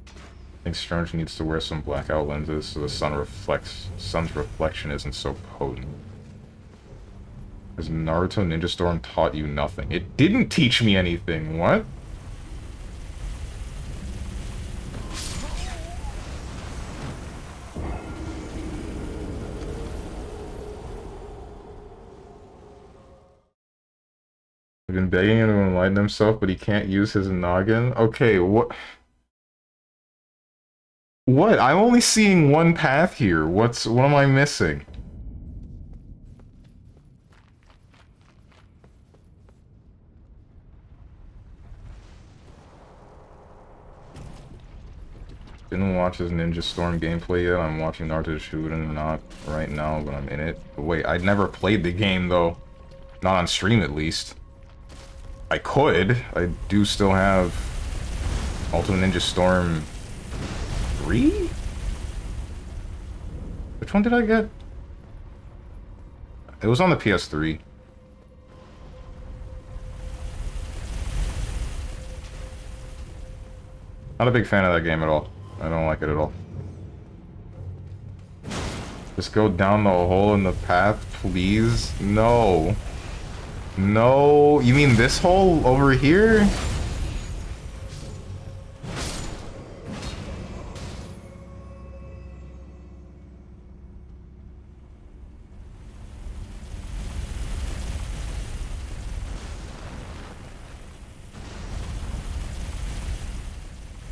I think Strange needs to wear some blackout lenses so the sun's reflection isn't so potent. Has Naruto Ninja Storm taught you nothing? It didn't teach me anything, what? I've been begging him to enlighten himself, but he can't use his noggin? Okay, what? What? I'm only seeing one path here. What am I missing? Didn't watch his Ninja Storm gameplay yet. I'm watching Naruto Shippuden, not right now, but I'm in it. But wait, I'd never played the game though. Not on stream at least. I could. I do still have Ultimate Ninja Storm 3? Which one did I get? It was on the PS3. Not a big fan of that game at all. I don't like it at all. Just go down the hole in the path, please? No. No. You mean this hole over here?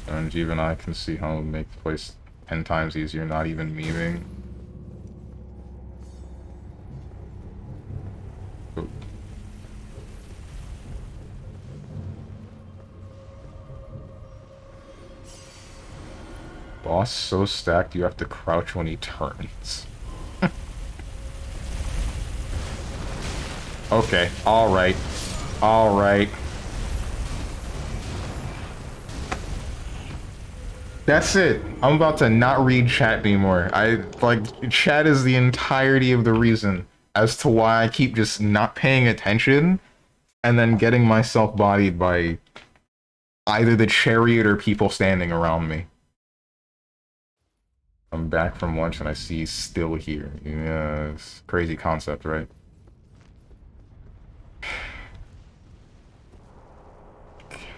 And even I can see how it would make the place 10 times easier, not even memeing. Oh. Boss so stacked you have to crouch when he turns. Okay, alright. Alright. That's it. I'm about to not read chat anymore. Chat is the entirety of the reason as to why I keep just not paying attention and then getting myself bodied by either the chariot or people standing around me. I'm back from lunch and I see he's still here. Yeah, it's a crazy concept, right?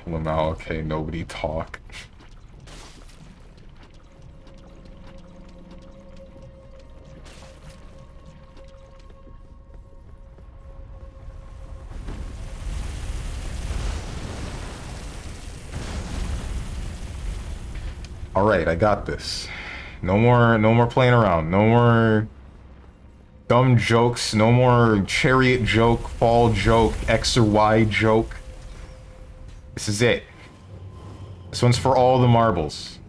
Lamau, okay, nobody talk. Alright, I got this. No more playing around. No more dumb jokes. No more chariot joke, fall joke, X or Y joke. This is it. This one's for all the marbles.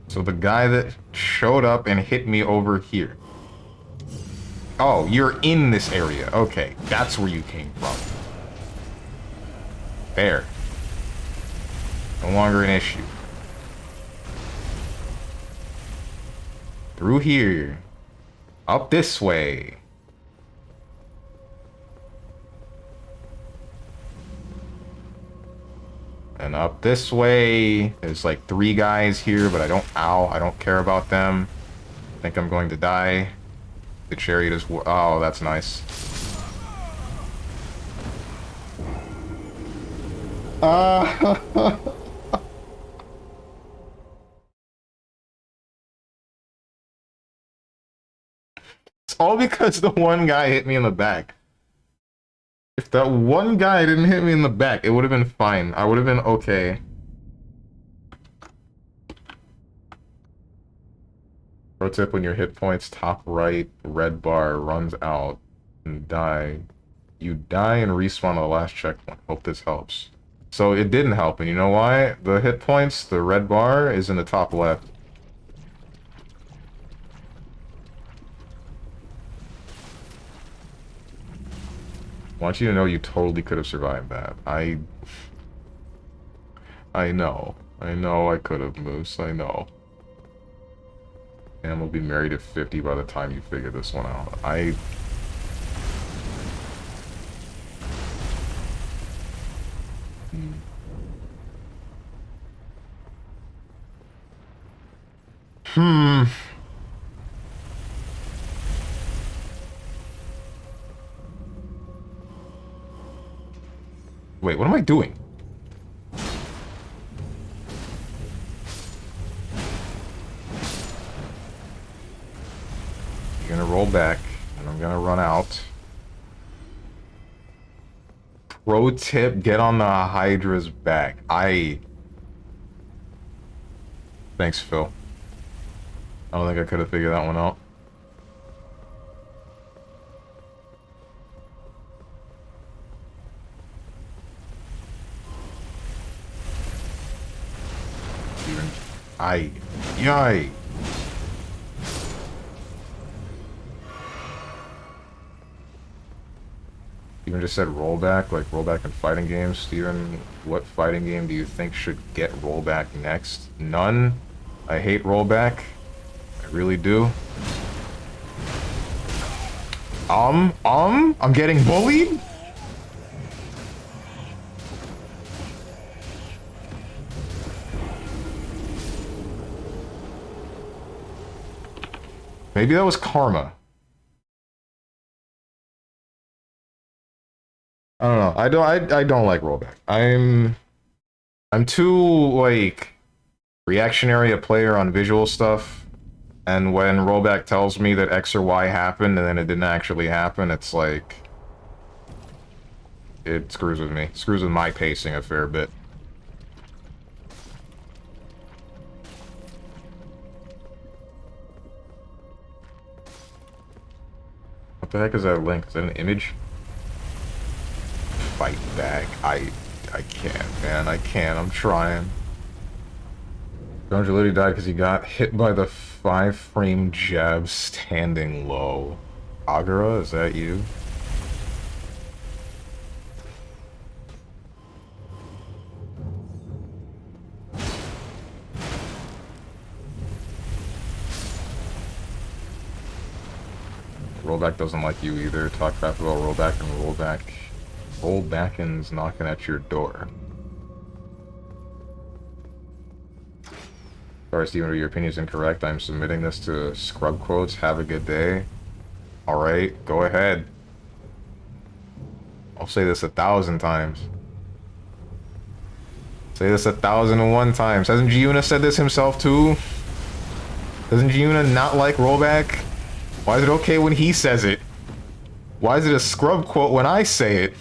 So the guy that showed up and hit me over here. Oh, you're in this area. Okay, that's where you came from. There. No longer an issue. Through here. Up this way. And up this way. There's like 3 guys here, but I don't care about them. I think I'm going to die. The chariot is... Oh, that's nice. It's all because the one guy hit me in the back. If that one guy didn't hit me in the back, it would have been fine. I would have been okay. Pro tip, when your hit points top right red bar runs out and die, You die and respawn at the last checkpoint. Hope this helps. So it didn't help, and you know why? The hit points, the red bar, is in the top left. I want you to know you totally could have survived that. I know. I know I could have, Moose. I know. And we'll be married at 50 by the time you figure this one out. Wait, what am I doing? You're gonna roll back, and I'm gonna run out. Pro tip, get on the Hydra's back. Thanks, Phil. I don't think I could have figured that one out. Yay. Steven just said rollback, like rollback in fighting games. Steven, what fighting game do you think should get rollback next? None. I hate rollback. I really do. I'm getting bullied? Maybe that was karma. I don't know. I don't like rollback. I'm too like reactionary a player on visual stuff, and when rollback tells me that X or Y happened and then it didn't actually happen, it's like it screws with me. It screws with my pacing a fair bit. What the heck is that link? Is that an image? Fight back. I can't, man. I can't. I'm trying. Don't you literally die because he got hit by the 5-frame jab standing low. Agara, is that you? Rollback doesn't like you either. Talk crap about rollback and rollback. Rollbackin's knocking at your door. Sorry, Steven, your opinion is incorrect. I'm submitting this to Scrub Quotes. Have a good day. Alright, go ahead. I'll say this 1,000 times. Say this 1,001 times. Hasn't Giuna said this himself too? Doesn't Giuna not like rollback? Why is it okay when he says it? Why is it a scrub quote when I say it?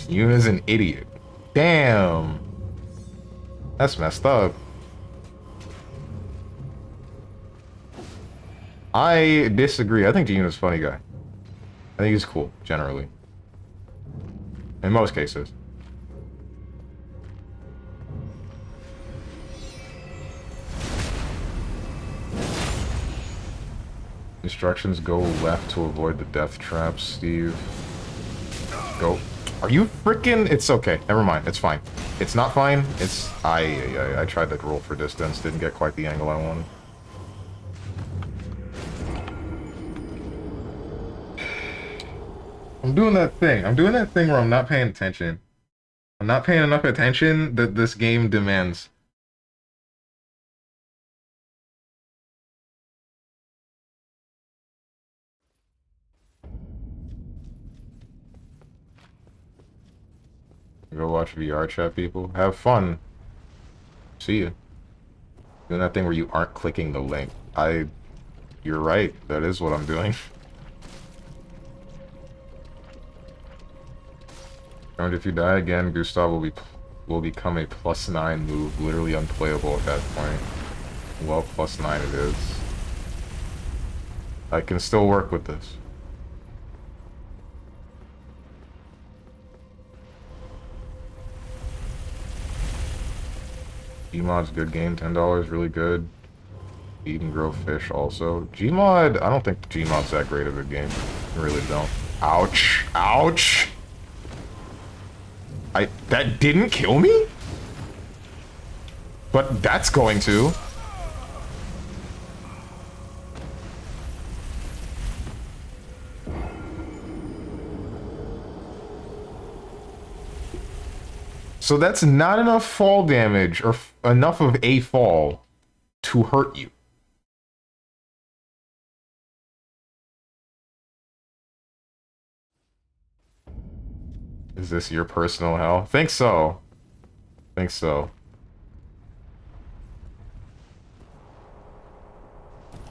Yuna's an idiot. Damn. That's messed up. I disagree. I think Yuna's a funny guy. I think he's cool, generally. In most cases. Instructions: go left to avoid the death traps, Steve. Go. Are you freaking? It's okay. Never mind. It's fine. It's not fine. It's... I tried to roll for distance. Didn't get quite the angle I wanted. I'm doing that thing. I'm doing that thing where I'm not paying attention. I'm not paying enough attention that this game demands. Go watch VR chat, people. Have fun. See you. Doing that thing where you aren't clicking the link. You're right. That is what I'm doing. And if you die again, Gustav will become a +9 move, literally unplayable at that point. Well, +9 it is. I can still work with this. Gmod's good game, $10, really good. Eat and grow fish also. Gmod, I don't think Gmod's that great of a game. I really don't. Ouch. Ouch! That didn't kill me? But that's going to. So that's not enough fall damage, or enough of a fall, to hurt you. Is this your personal hell? Think so. Think so.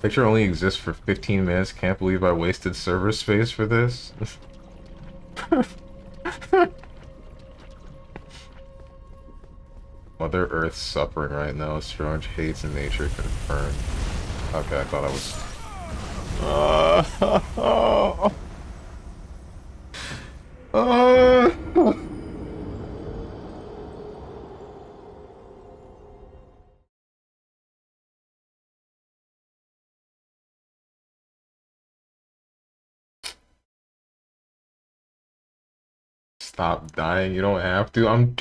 Picture only exists for 15 minutes. Can't believe I wasted server space for this. Mother Earth's suffering right now. Strong hates in nature confirmed. Okay, I thought I was... Stop dying. You don't have to. I'm...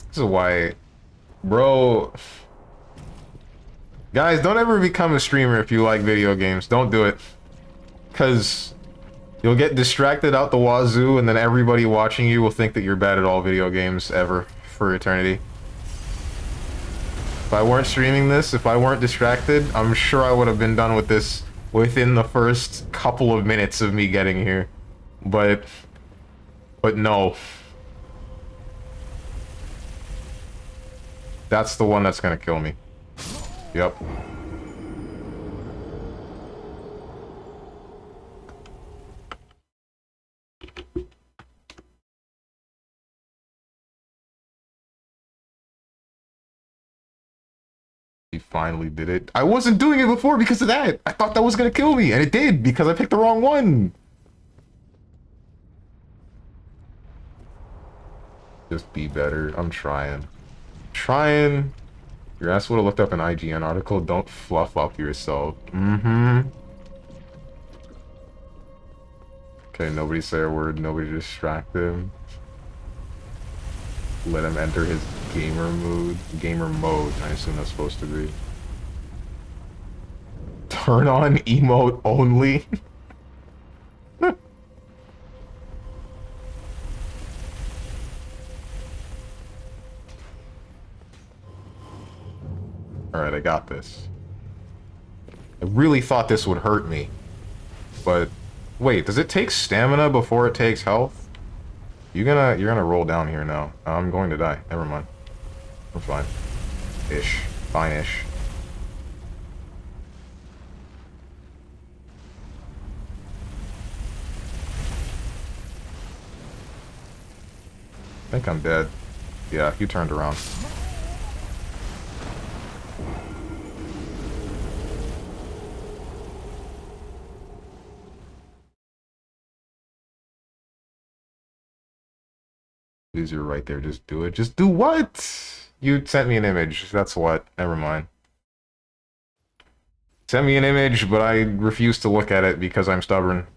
This is why... Bro... Guys, don't ever become a streamer if you like video games. Don't do it. Because you'll get distracted out the wazoo, and then everybody watching you will think that you're bad at all video games ever for eternity. If I weren't streaming this, if I weren't distracted, I'm sure I would have been done with this within the first couple of minutes of me getting here. But no. That's the one that's gonna kill me. Yep. He finally did it. I wasn't doing it before because of that. I thought that was gonna kill me, and it did because I picked the wrong one. Just be better. I'm trying. Trying. Your ass would have looked up an IGN article. Don't fluff up yourself. Mm-hmm. Okay, nobody say a word. Nobody distract him. Let him enter his gamer mood. Gamer mode, I assume that's supposed to be. Turn on emote only. Alright, I got this. I really thought this would hurt me. But wait, does it take stamina before it takes health? You're gonna roll down here now. I'm going to die. Never mind. I'm fine. Ish. Fine-ish. I think I'm dead. Yeah, you turned around. You're right there. Just do it. Just do what? You sent me an image. That's what. Never mind. Sent me an image, but I refuse to look at it because I'm stubborn.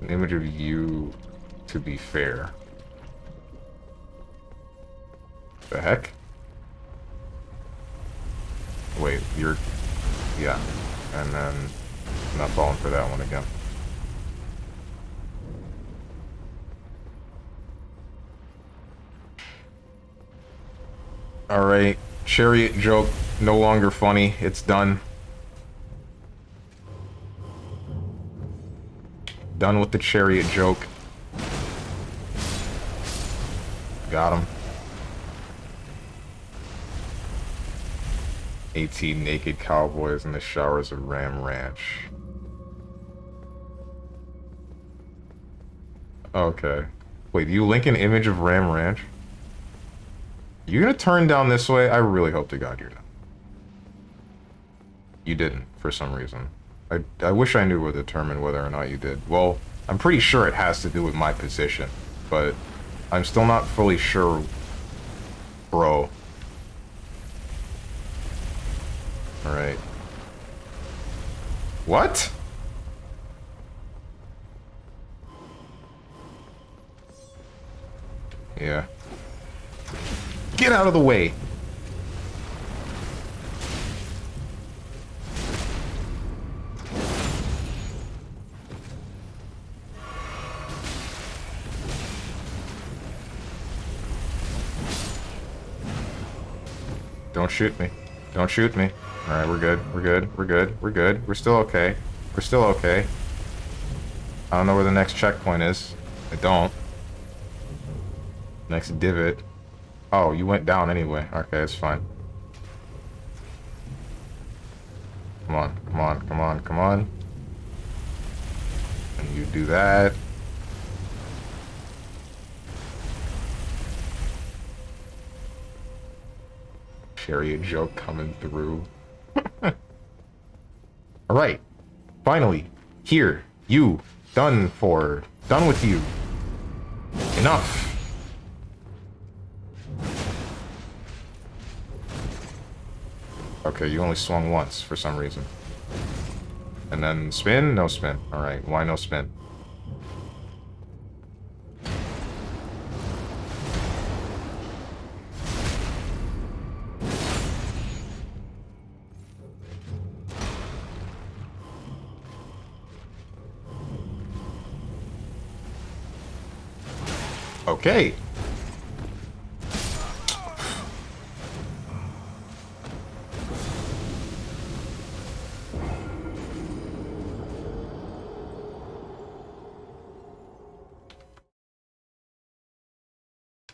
An image of you, to be fair. The heck? Wait, you're... Yeah. And then... I'm not falling for that one again. Alright. Chariot joke. No longer funny. It's done. Done with the chariot joke. Got him. 18 naked cowboys in the showers of Ram Ranch. Okay. Wait, do you link an image of Ram Ranch? You gonna turn down this way? I really hope to God you're not. You didn't, for some reason. I wish I knew what would determine whether or not you did. Well, I'm pretty sure it has to do with my position, but I'm still not fully sure, bro. Alright. What? Yeah. Get out of the way! Don't shoot me. Don't shoot me. Alright, we're good. We're good. We're good. We're good. We're still okay. We're still okay. I don't know where the next checkpoint is. I don't. Next divot. Oh, you went down anyway. Okay, it's fine. Come on, come on, come on, come on. And you do that. Chariot joke coming through. Alright. Finally. Here. You. Done for. Done with you. Enough. Okay, you only swung once for some reason. And then spin? No spin. Alright, why no spin? Okay.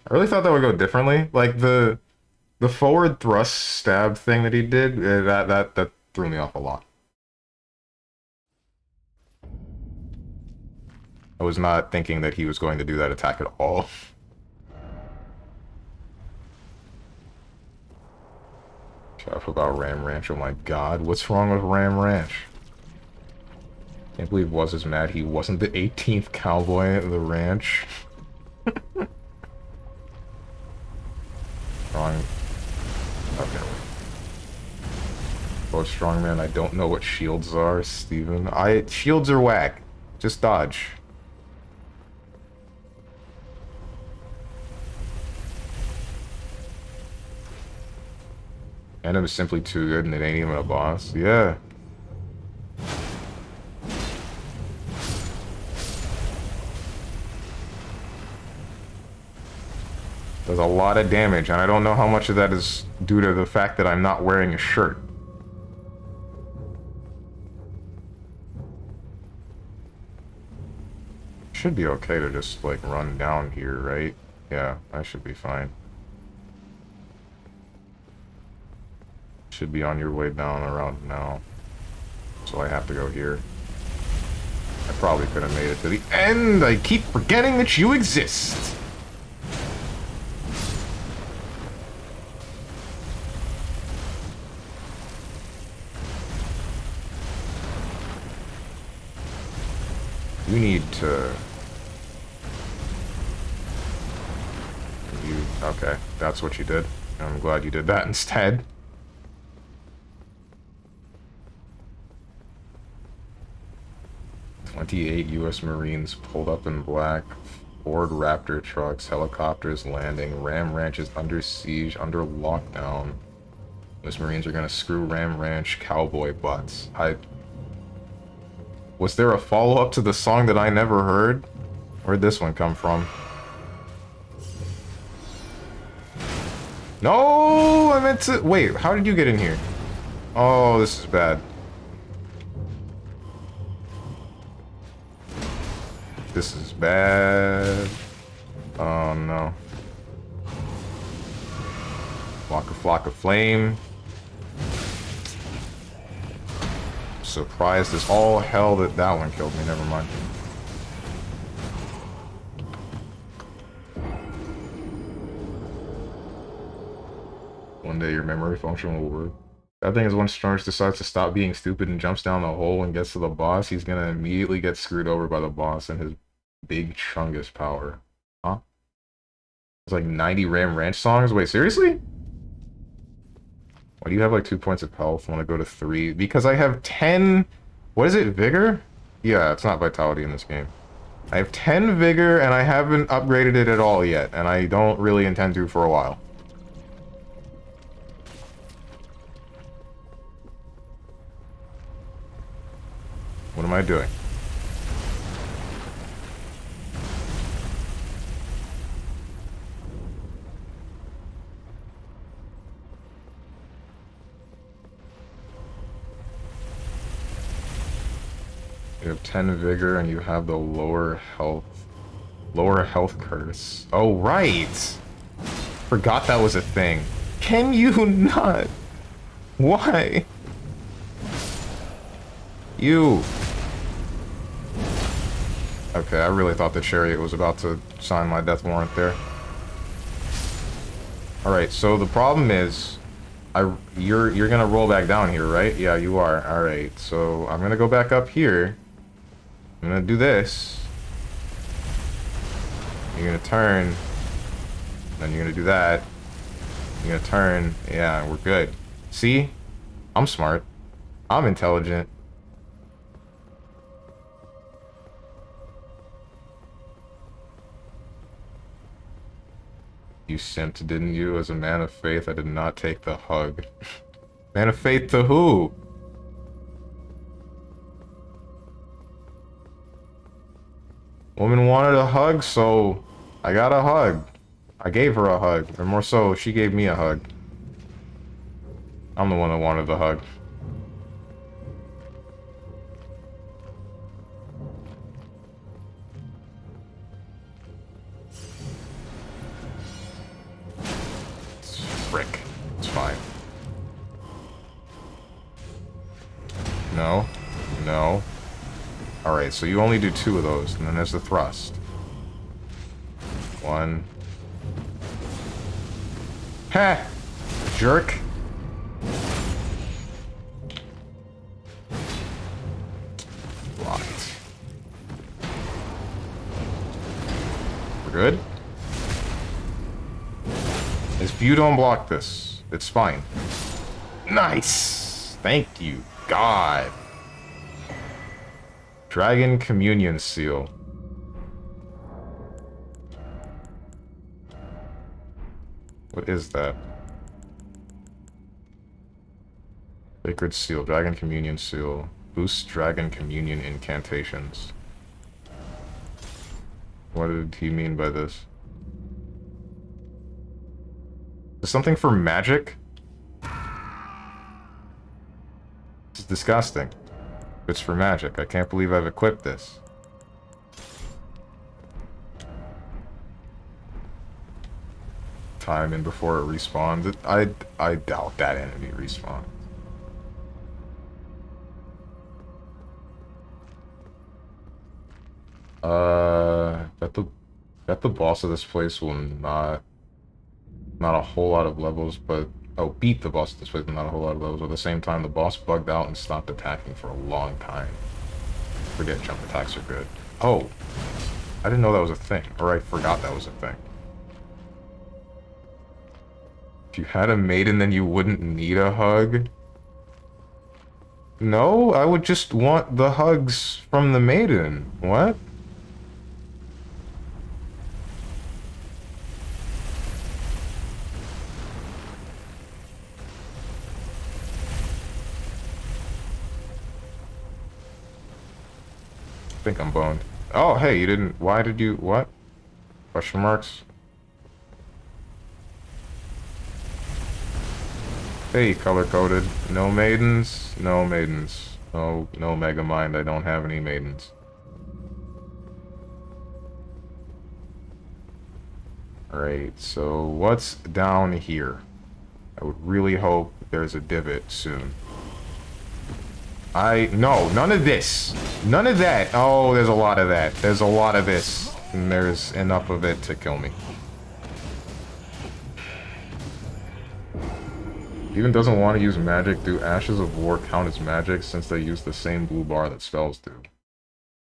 I really thought that would go differently. Like the forward thrust stab thing that he did, that threw me off a lot. I was not thinking that he was going to do that attack at all. Shut up about Ram Ranch. Oh my god, what's wrong with Ram Ranch? Can't believe Wuz is mad he wasn't the 18th cowboy at the ranch. Strong. Okay. Oh, Strongman, I don't know what shields are, Steven. Shields are whack. Just dodge. Venom is simply too good and it ain't even a boss. Yeah. Does a lot of damage, and I don't know how much of that is due to the fact that I'm not wearing a shirt. Should be okay to just, like, run down here, right? Yeah, I should be fine. Should be on your way down around now. So I have to go here. I probably could have made it to the end! I keep forgetting that you exist! You need to... Okay, that's what you did. I'm glad you did that instead. "28 U.S. Marines pulled up in black, Ford Raptor trucks, helicopters landing, Ram Ranch is under siege, under lockdown. U.S. Marines are gonna screw Ram Ranch cowboy butts." Was there a follow-up to the song that I never heard? Where'd this one come from? No, I meant to... Wait, how did you get in here? Oh, this is bad. This is bad. Oh, no. Flock of flame. surprised as all hell that that one killed me. Never mind. One day your memory function will work. That thing is when Strunch decides to stop being stupid and jumps down the hole and gets to the boss, he's gonna immediately get screwed over by the boss and his big chungus power. Huh? It's like 90 Ram Ranch songs? Wait, seriously? Why do you have like 2 points of health? I want to go to 3. Because I have 10... What is it? Vigor? Yeah, it's not vitality in this game. I have 10 vigor and I haven't upgraded it at all yet. And I don't really intend to for a while. What am I doing? You have 10 vigor and you have the lower health curse. Oh, right! Forgot that was a thing. Can you not? Why? You. Okay, I really thought the chariot was about to sign my death warrant there. Alright, so the problem is... You're gonna roll back down here, right? Yeah, you are. Alright, so I'm gonna go back up here. I'm gonna do this. You're gonna turn. Then you're gonna do that. You're gonna turn. Yeah, we're good. See? I'm smart. I'm intelligent. You simped, didn't you? As a man of faith, I did not take the hug. Man of faith to who? Woman wanted a hug, so I got a hug. I gave her a hug. Or more so, she gave me a hug. I'm the one that wanted the hug. Frick. It's fine. No. No. Alright, so you only do 2 of those, and then there's the thrust. 1. Ha! Jerk. Blocked. We're good? If you don't block this, it's fine. Nice! Thank you, God. Dragon Communion Seal. What is that? Sacred Seal, Dragon Communion Seal. Boosts Dragon Communion incantations. What did he mean by this? Is something for magic? It's disgusting. It's for magic. I can't believe I've equipped this. Time in before it respawns. I doubt that enemy respawns. Bet the boss of this place will not a whole lot of levels, but beat the boss of this place, but not a whole lot of levels. At the same time, the boss bugged out and stopped attacking for a long time. Forget jump attacks are good. Oh, I didn't know that was a thing, or I forgot that was a thing. If you had a maiden, then you wouldn't need a hug. No, I would just want the hugs from the maiden. What? I think I'm boned. Oh, hey, you didn't... Why did you... What? Question marks? Hey, color-coded. No maidens? No maidens. No Mega Mind. I don't have any maidens. Alright, so what's down here? I would really hope there's a divot soon. No, none of this. None of that. Oh, there's a lot of that. There's a lot of this. And there's enough of it to kill me. Even doesn't want to use magic. Do Ashes of War count as magic since they use the same blue bar that spells do?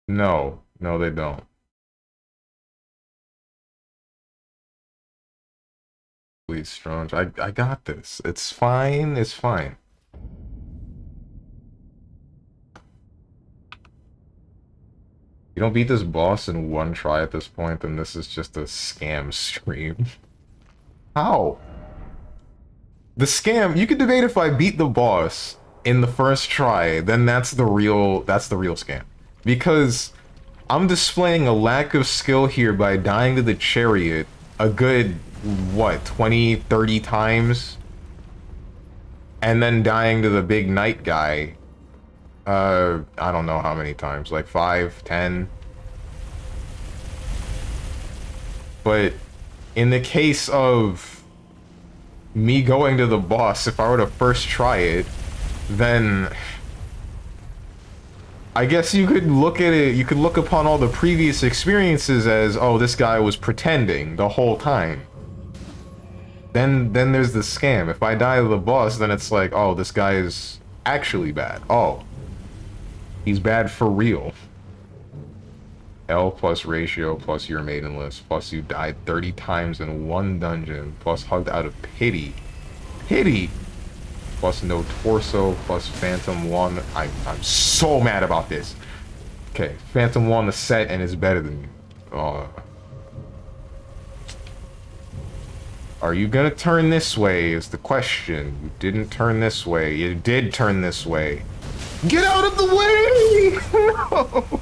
No. No, they don't. Please, Strong. I got this. It's fine. It's fine. You don't beat this boss in one try at this point, then this is just a scam stream. How? The scam, you could debate if I beat the boss in the first try, then that's the real scam. Because I'm displaying a lack of skill here by dying to the chariot a good, what, 20, 30 times? And then dying to the big knight guy I don't know how many times, like 5, 10. But in the case of me going to the boss, if I were to first try it, then I guess you could look at it, you could look upon all the previous experiences as, oh, this guy was pretending the whole time. Then there's the scam. If I die to the boss, then it's like, oh, this guy is actually bad. Oh. He's bad for real. L plus ratio plus your maiden list plus you died 30 times in one dungeon plus hugged out of pity. Pity! Plus no torso plus Phantom 1. I'm so mad about this. Okay, Phantom 1 the set and is better than you. Are you gonna turn this way is the question. You didn't turn this way. You did turn this way. Get out of the way! No!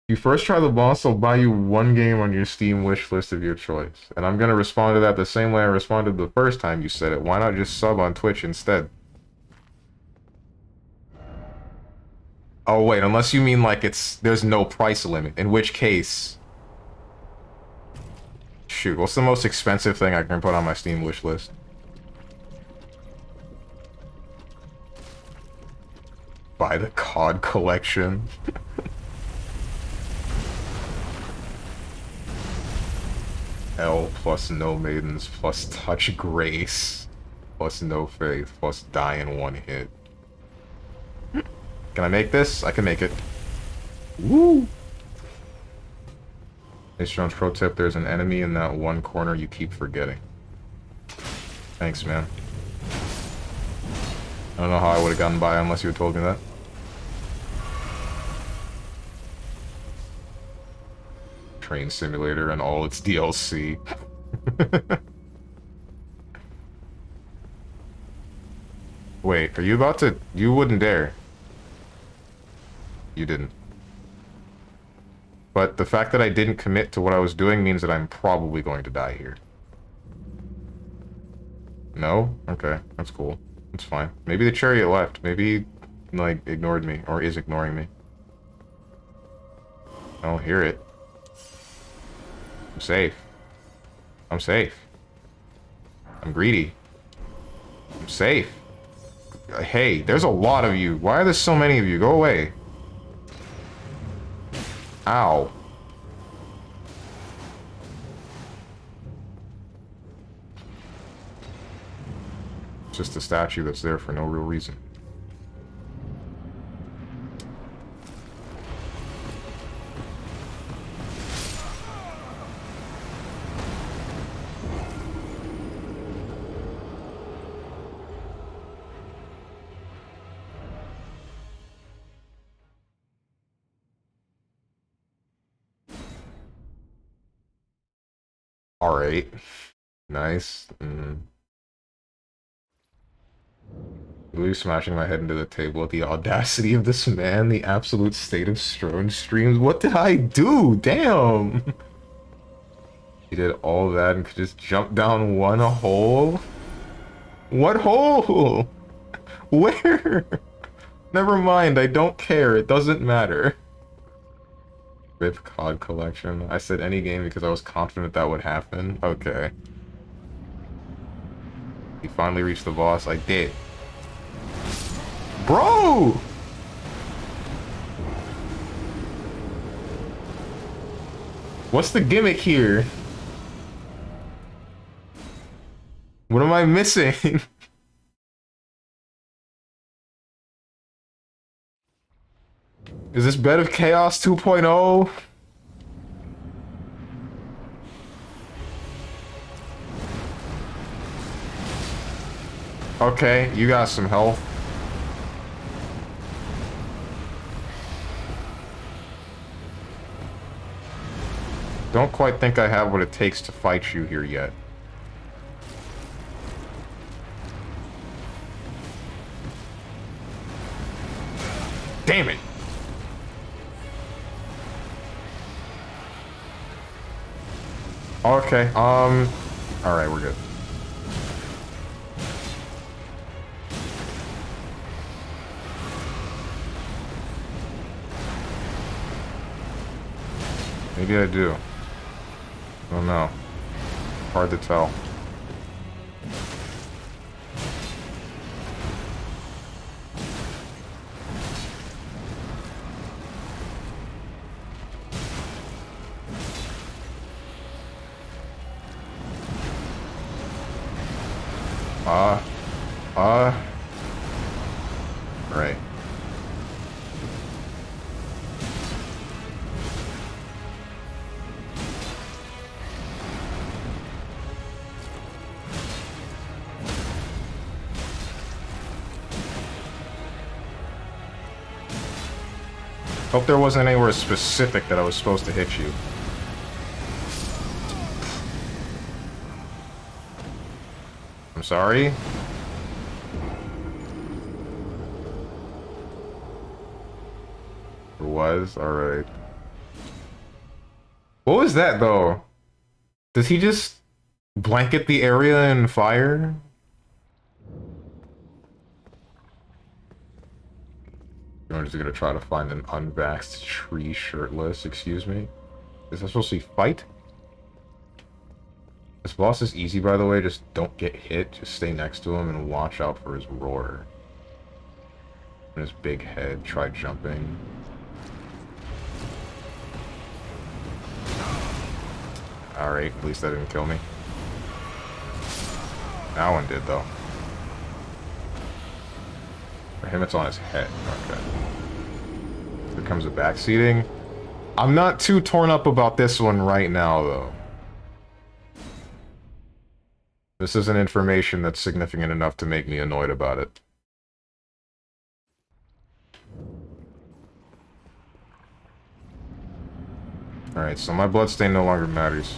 You first try the boss, I'll buy you one game on your Steam wish list of your choice. And I'm gonna respond to that the same way I responded the first time you said it. Why not just sub on Twitch instead? Oh wait, unless you mean like there's no price limit, in which case... Shoot, what's the most expensive thing I can put on my Steam wish list? Buy the COD collection. L plus no maidens plus touch grace plus no faith plus die in one hit. Can I make this? I can make it. Woo! Hey, Jones, pro tip, there's an enemy in that one corner you keep forgetting. Thanks, man. I don't know how I would have gotten by unless you had told me that. Train Simulator and all its DLC. Wait, are you about to... You wouldn't dare. You didn't. But the fact that I didn't commit to what I was doing means that I'm probably going to die here. No? Okay, that's cool. That's fine. Maybe the chariot left. Maybe he, like, ignored me. Or is ignoring me. I don't hear it. I'm safe. I'm safe. I'm greedy. I'm safe. Hey, there's a lot of you. Why are there so many of you? Go away. Ow. It's just a statue that's there for no real reason. Alright. Nice. Really smashing my head into the table at the audacity of this man, the absolute state of Strone streams. What did I do? Damn! He did all that and could just jump down one hole? What hole? Where? Never mind, I don't care. It doesn't matter. Rip COD collection. I said any game because I was confident that would happen. Okay. You finally reached the boss. I did. Bro! What's the gimmick here? What am I missing? Is this Bed of Chaos 2.0? Okay, you got some health. Don't quite think I have what it takes to fight you here yet. Damn it! Okay, alright, we're good. Maybe I do. I don't know. Hard to tell. Right. Hope there wasn't anywhere specific that I was supposed to hit you. I'm sorry? There was? Alright. What was that, though? Does he just blanket the area in fire? I'm just gonna try to find an unvaxxed tree shirtless, excuse me. Is that supposed to be fight? This boss is easy, by the way, just don't get hit, just stay next to him and watch out for his roar. And his big head, try jumping. Alright, at least that didn't kill me. That one did, though. For him, it's on his head. Okay. Here comes the backseating. I'm not too torn up about this one right now, though. This isn't information that's significant enough to make me annoyed about it. Alright, so my bloodstain no longer matters.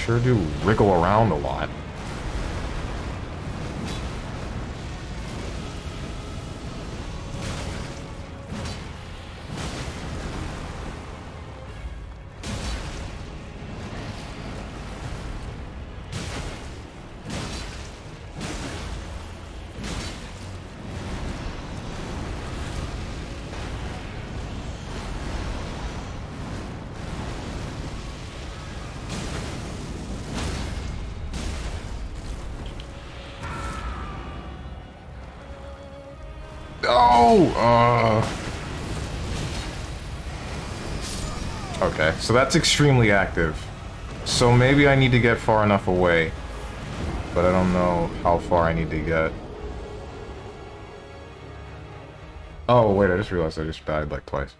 Sure do wriggle around a lot. Okay, so that's extremely active. So maybe I need to get far enough away. But I don't know how far I need to get. Oh, wait, I just realized I just died like twice.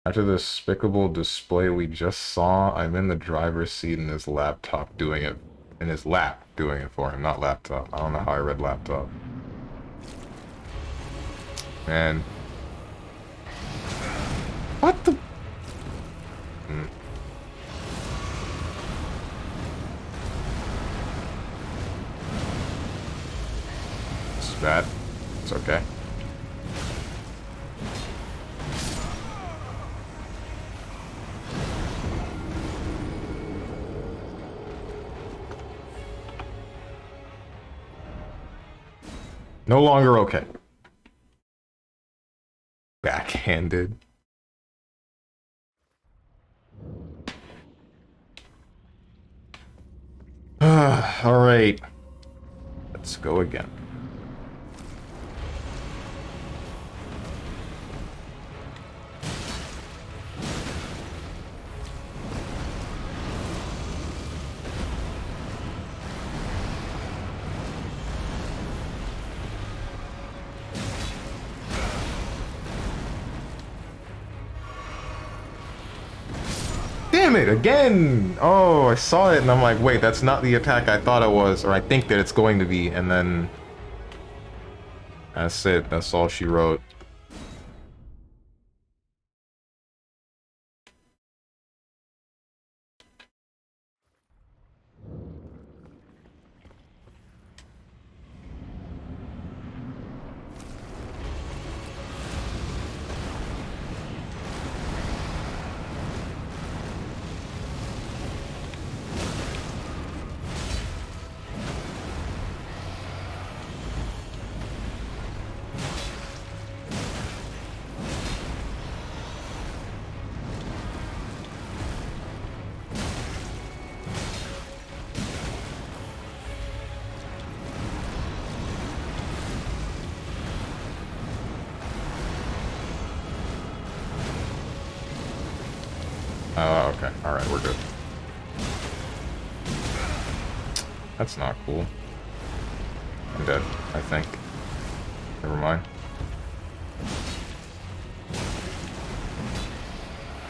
After the despicable display we just saw, I'm in the driver's seat in his laptop doing it. In his lap doing it for him, not laptop. I don't know how I read laptop. Man. What the? It's bad. It's okay. No longer okay. Backhanded. All right. Let's go again. Damn it, again! Oh, I saw it and I'm like, wait, that's not the attack I thought it was, or I think that it's going to be, and then... That's it, that's all she wrote. Oh, okay. Alright, we're good. That's not cool. I'm dead, I think. Never mind.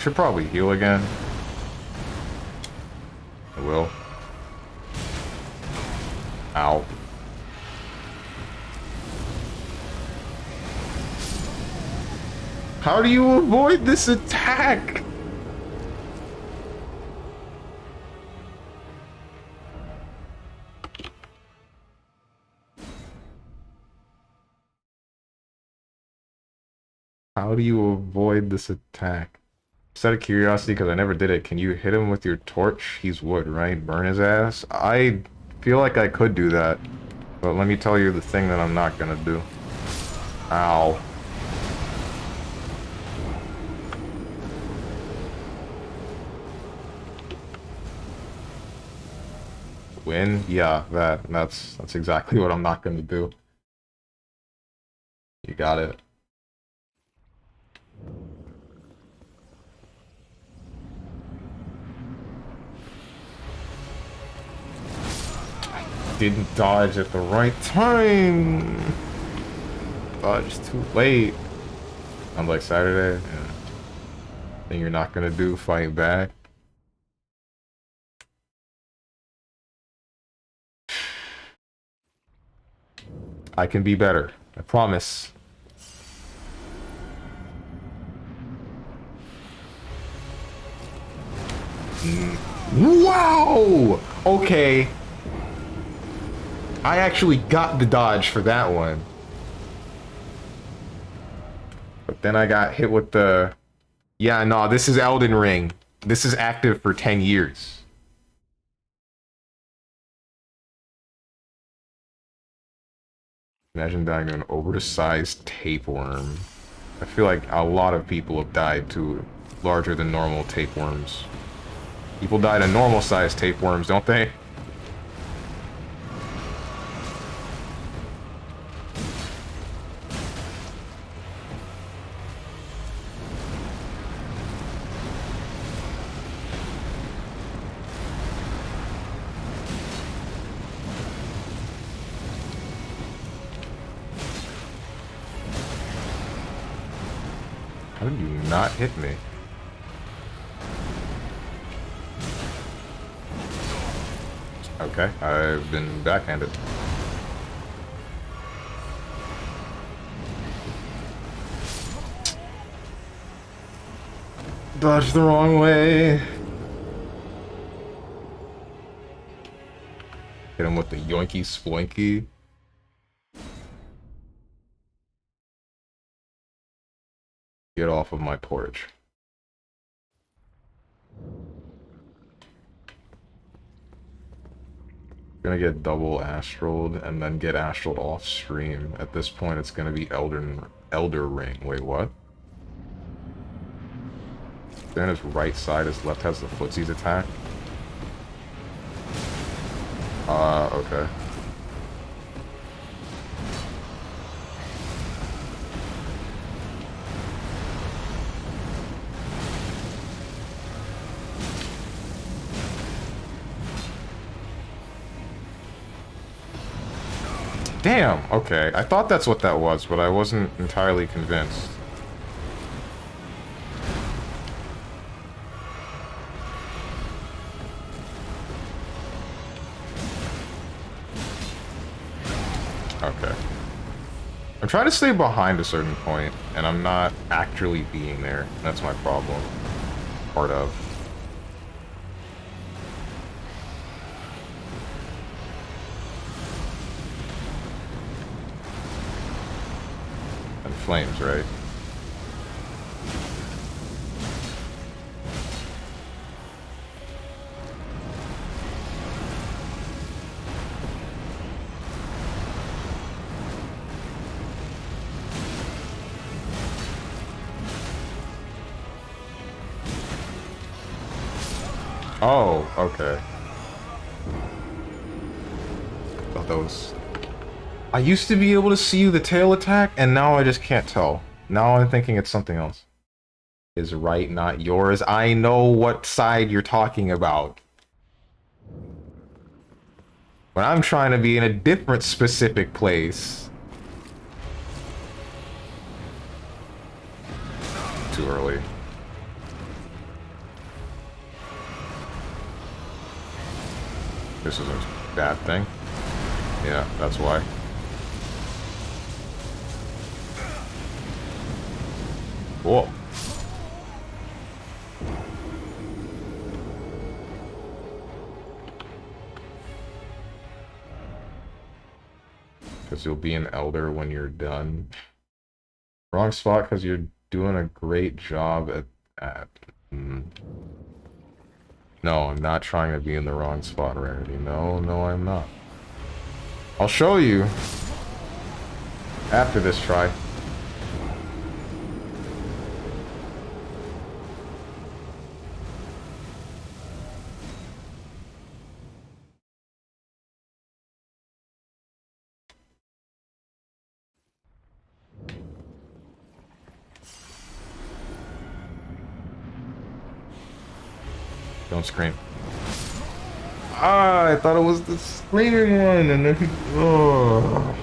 Should probably heal again. I will. Ow. How do you avoid this attack? How do you avoid this attack? Just out of curiosity, because I never did it, can you hit him with your torch? He's wood, right? Burn his ass? I feel like I could do that. But let me tell you the thing that I'm not gonna do. Ow. Win? Yeah, that's exactly what I'm not gonna do. You got it. Didn't dodge at the right time. Dodged too late. I'm like Saturday. Yeah. Thing you're not gonna do, fight back. I can be better. I promise. Wow! Okay. I actually got the dodge for that one. But then I got hit with the... Yeah, no, this is Elden Ring. This is active for 10 years. Imagine dying to an oversized tapeworm. I feel like a lot of people have died to larger than normal tapeworms. People die to normal-sized tapeworms, don't they? How did you not hit me? Okay, I've been backhanded. Dodge the wrong way. Hit him with the yoinky sploinky. Get off of my porch. Gonna get double astraled and then get astraled off stream. At this point, it's gonna be Elder Ring. Wait, what? Then his right side, his left has the footsies attack. Okay. Damn, okay. I thought that's what that was, but I wasn't entirely convinced. Okay. I'm trying to stay behind a certain point, and I'm not actually being there. That's my problem. Part of. And flames, right? Oh, okay. Oh, those. I used to be able to see the tail attack, and now I just can't tell. Now I'm thinking it's something else. Is right not yours? I know what side you're talking about. But I'm trying to be in a different specific place. Too early. This is a bad thing. Yeah, that's why. Cool. Because you'll be an elder when you're done. Wrong spot because you're doing a great job at No, I'm not trying to be in the wrong spot, Rarity. No, no, I'm not. I'll show you after this try. Don't scream. Ah, I thought it was the screaming one, and then oh.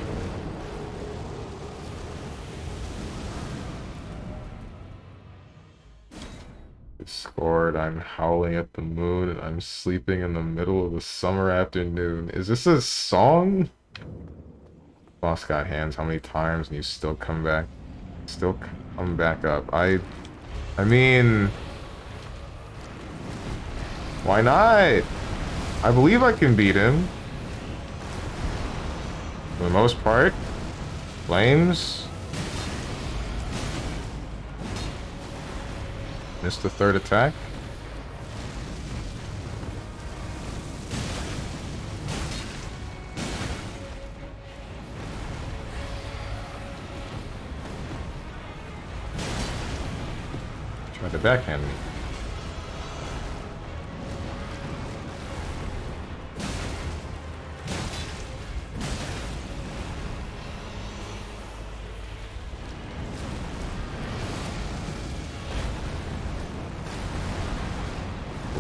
Discord, I'm howling at the moon, and I'm sleeping in the middle of a summer afternoon. Is this a song? Boss got hands how many times, and you still come back? Still come back up. I mean... Why not? I believe I can beat him. For the most part. Flames. Missed the third attack. Tried to backhand me.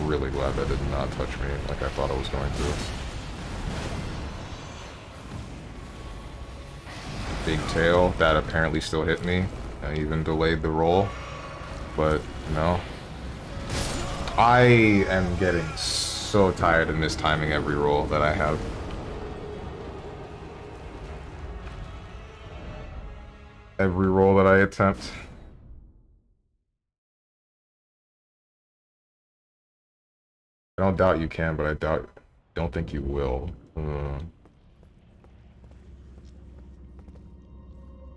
Really glad that did not touch me like I thought it was going to. Big tail, that apparently still hit me. I even delayed the roll, but no. I am getting so tired of mistiming every roll that I have. Every roll that I attempt. I don't doubt you can, but don't think you will.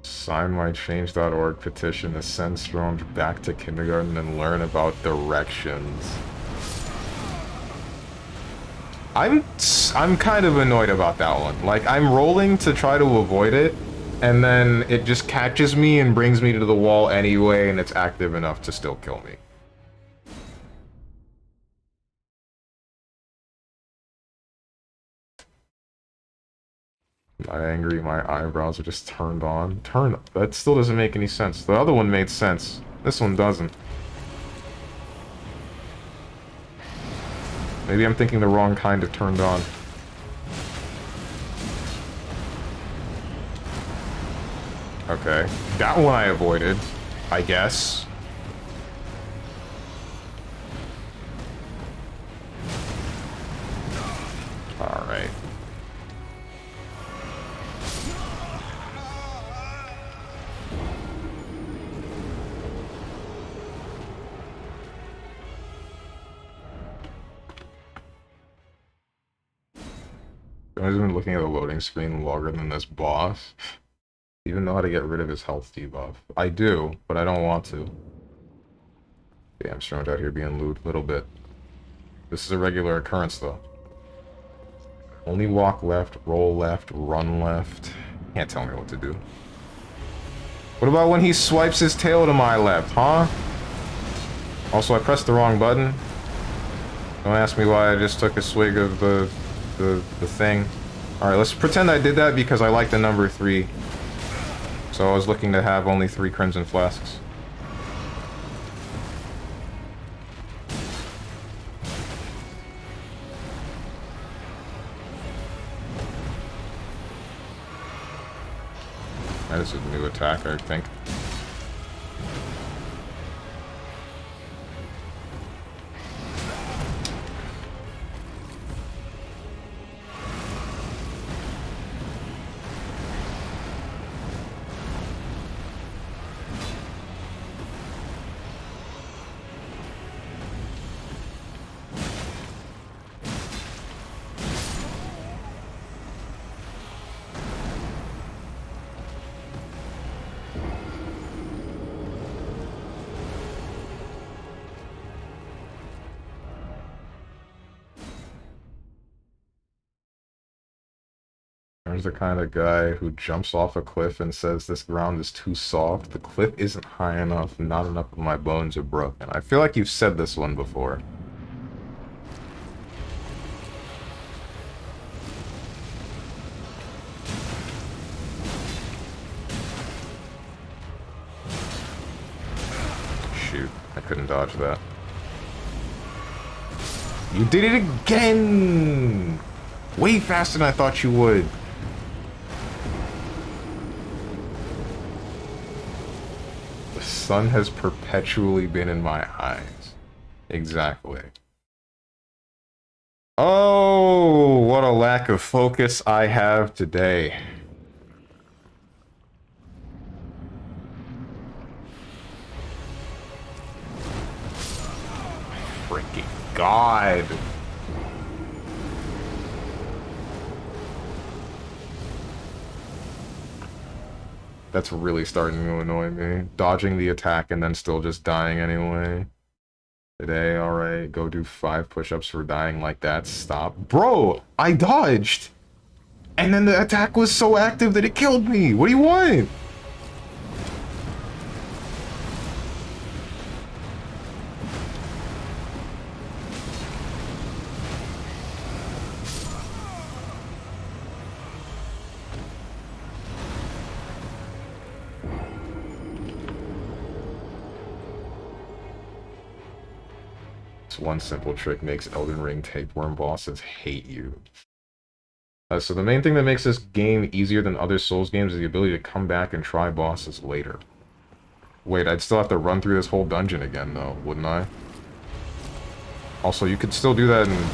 Sign my change.org petition to send Strong back to kindergarten and learn about directions. I'm kind of annoyed about that one. Like, I'm rolling to try to avoid it, and then it just catches me and brings me to the wall anyway, and it's active enough to still kill me. I'm not angry, my eyebrows are just turned on. That still doesn't make any sense. The other one made sense. This one doesn't. Maybe I'm thinking the wrong kind of turned on. Okay. That one I avoided, I guess. Alright. I've been looking at the loading screen longer than this boss. Even know how to get rid of his health debuff. I do, but I don't want to. Damn, Strong's out here being lewd a little bit. This is a regular occurrence, though. Only walk left, roll left, run left. Can't tell me what to do. What about when he swipes his tail to my left, huh? Also, I pressed the wrong button. Don't ask me why I just took a swig of the thing. Alright, let's pretend I did that because I like the number 3. So I was looking to have only 3 crimson flasks. That is a new attack, I think. There's the kind of guy who jumps off a cliff and says this ground is too soft. The cliff isn't high enough, not enough of my bones are broken. I feel like you've said this one before. Shoot, I couldn't dodge that. You did it again! Way faster than I thought you would. The sun has perpetually been in my eyes. Exactly. Oh, what a lack of focus I have today. Freaking God. That's really starting to annoy me. Dodging the attack and then still just dying anyway. Today, alright, go do 5 push-ups for dying like that. Stop. Bro, I dodged! And then the attack was so active that it killed me! What do you want? One simple trick makes Elden Ring tapeworm bosses hate you. So the main thing that makes this game easier than other Souls games is the ability to come back and try bosses later. Wait, I'd still have to run through this whole dungeon again, though, wouldn't I? Also, you could still do that in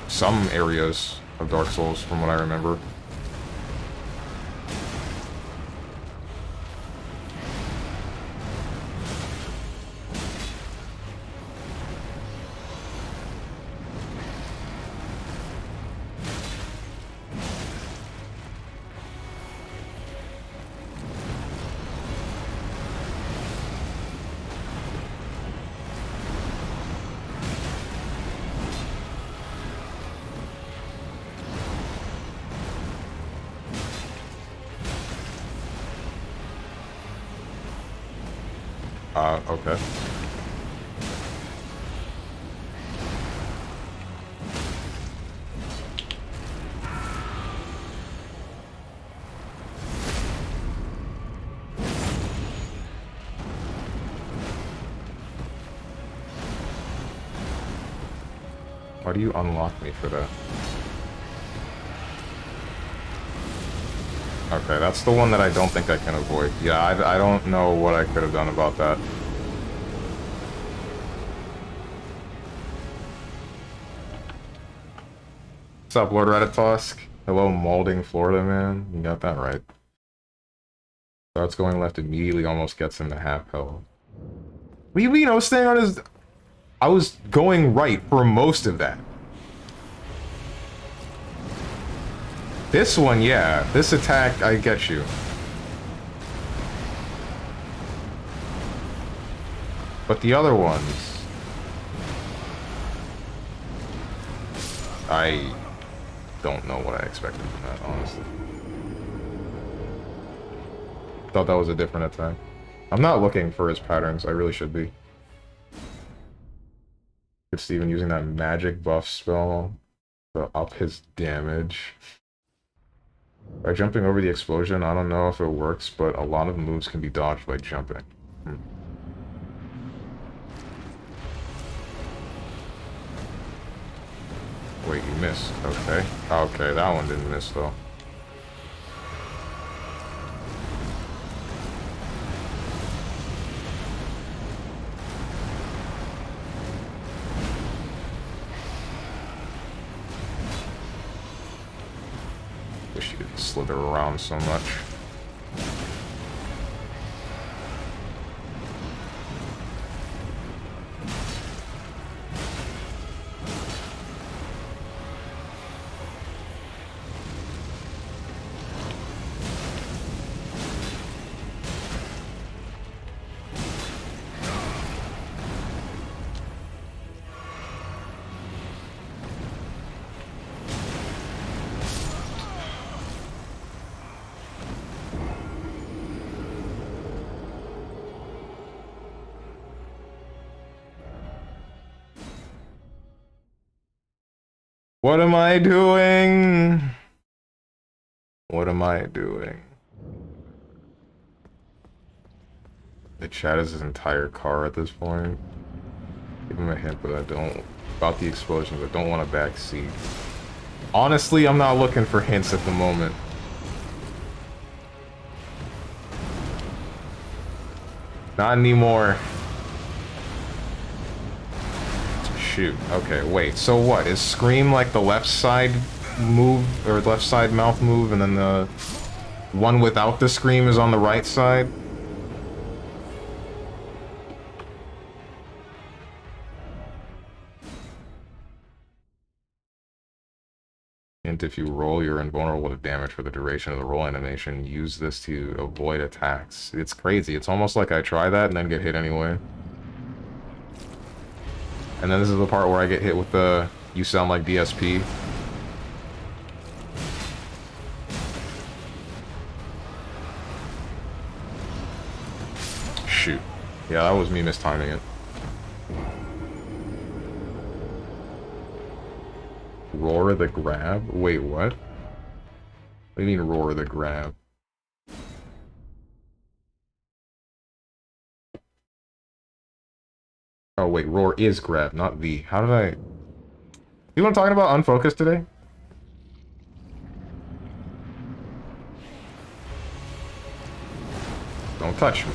some areas of Dark Souls, from what I remember. Okay. Why do you unlock me for that? Okay, that's the one that I don't think I can avoid. Yeah, I don't know what I could have done about that. What's up, Lord Redditosk? Hello, Maulding, Florida, man. You got that right. Starts going left immediately, almost gets him to half health. What do you mean? I was staying on his... I was going right for most of that. This one, yeah. This attack, I get you. But the other ones... I don't know what I expected from that, honestly. Thought that was a different attack. I'm not looking for his patterns, I really should be. Good Steven using that magic buff spell to up his damage. By jumping over the explosion, I don't know if it works, but a lot of moves can be dodged by jumping. Wait, you missed. Okay. Okay, that one didn't miss, though. Wish you didn't slither around so much. What am I doing? What am I doing? The chat is his entire car at this point. Give him a hint, but I don't. About the explosions, I don't want a back seat. Honestly, I'm not looking for hints at the moment. Not anymore. Shoot. Okay, wait. So what? Is Scream like the left side move, or left side mouth move, and then the one without the Scream is on the right side? And if you roll, you're invulnerable to damage for the duration of the roll animation. Use this to avoid attacks. It's crazy. It's almost like I try that and then get hit anyway. And then this is the part where I get hit with the "you sound like DSP." Shoot. Yeah, that was me mistiming it. Roar the grab? Wait, what? What do you mean roar the grab? Oh wait, roar is grab, not the. How did I... You know what I'm talking about? Unfocused today? Don't touch me.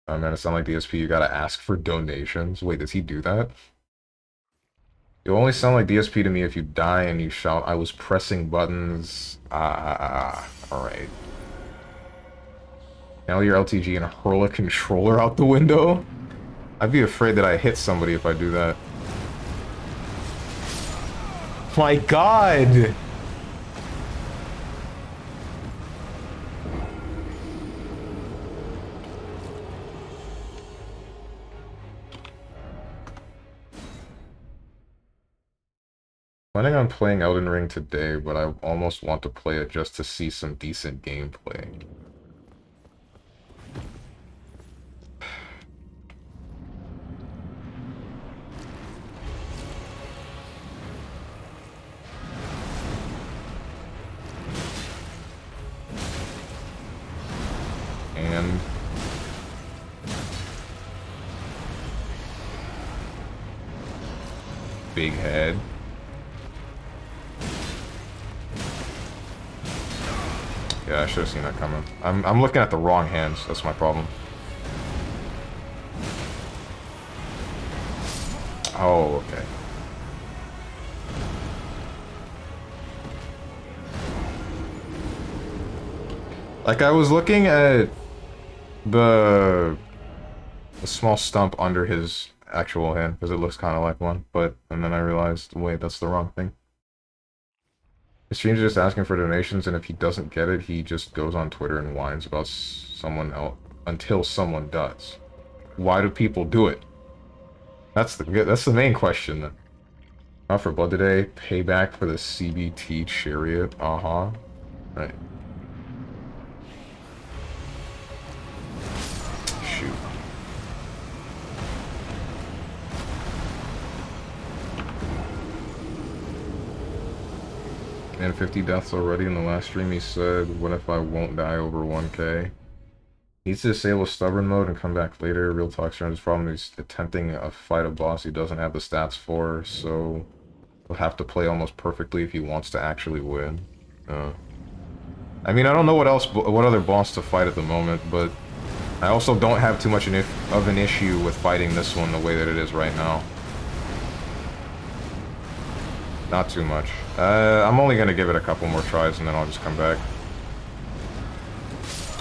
Oh man, it sounds like DSP, you gotta ask for donations. Wait, does he do that? You only sound like DSP to me if you die and you shout, "I was pressing buttons." Alright. Now your LTG and hurl a controller out the window? I'd be afraid that I hit somebody if I do that. My god! Planning on playing Elden Ring today, but I almost want to play it just to see some decent gameplay. And big head. Yeah, I should have seen that coming. I'm looking at the wrong hands. That's my problem. Oh, okay. Like, I was looking at the small stump under his actual hand, because it looks kind of like one, and then I realized, wait, that's the wrong thing. The stream's just asking for donations, and if he doesn't get it, he just goes on Twitter and whines about someone else until someone does. Why do people do it? That's the main question, then. Out for blood today, payback for the CBT chariot, Right. Shoot. And 50 deaths already in the last stream. He said, what if I won't die over 1k? He needs to disable stubborn mode and come back later. Real talk, his problem is attempting a fight a boss he doesn't have the stats for, so he'll have to play almost perfectly if he wants to actually win. I mean, I don't know what other boss to fight at the moment, but I also don't have too much of an issue with fighting this one the way that it is right now. Not too much. I'm only gonna give it a couple more tries and then I'll just come back.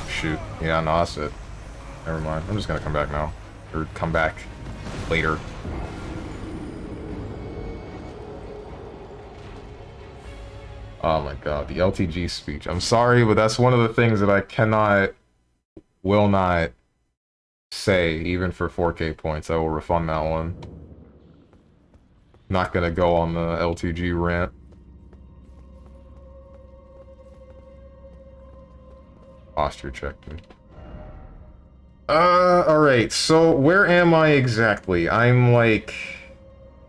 Shoot. Yeah, no, that's it. Never mind. I'm just gonna come back now. Or come back later. Oh my god, the LTG speech. I'm sorry, but that's one of the things that I will not say, even for 4K points. I will refund that one. Not gonna go on the LTG rant. Posture checked me. Alright, so where am I exactly? I'm like...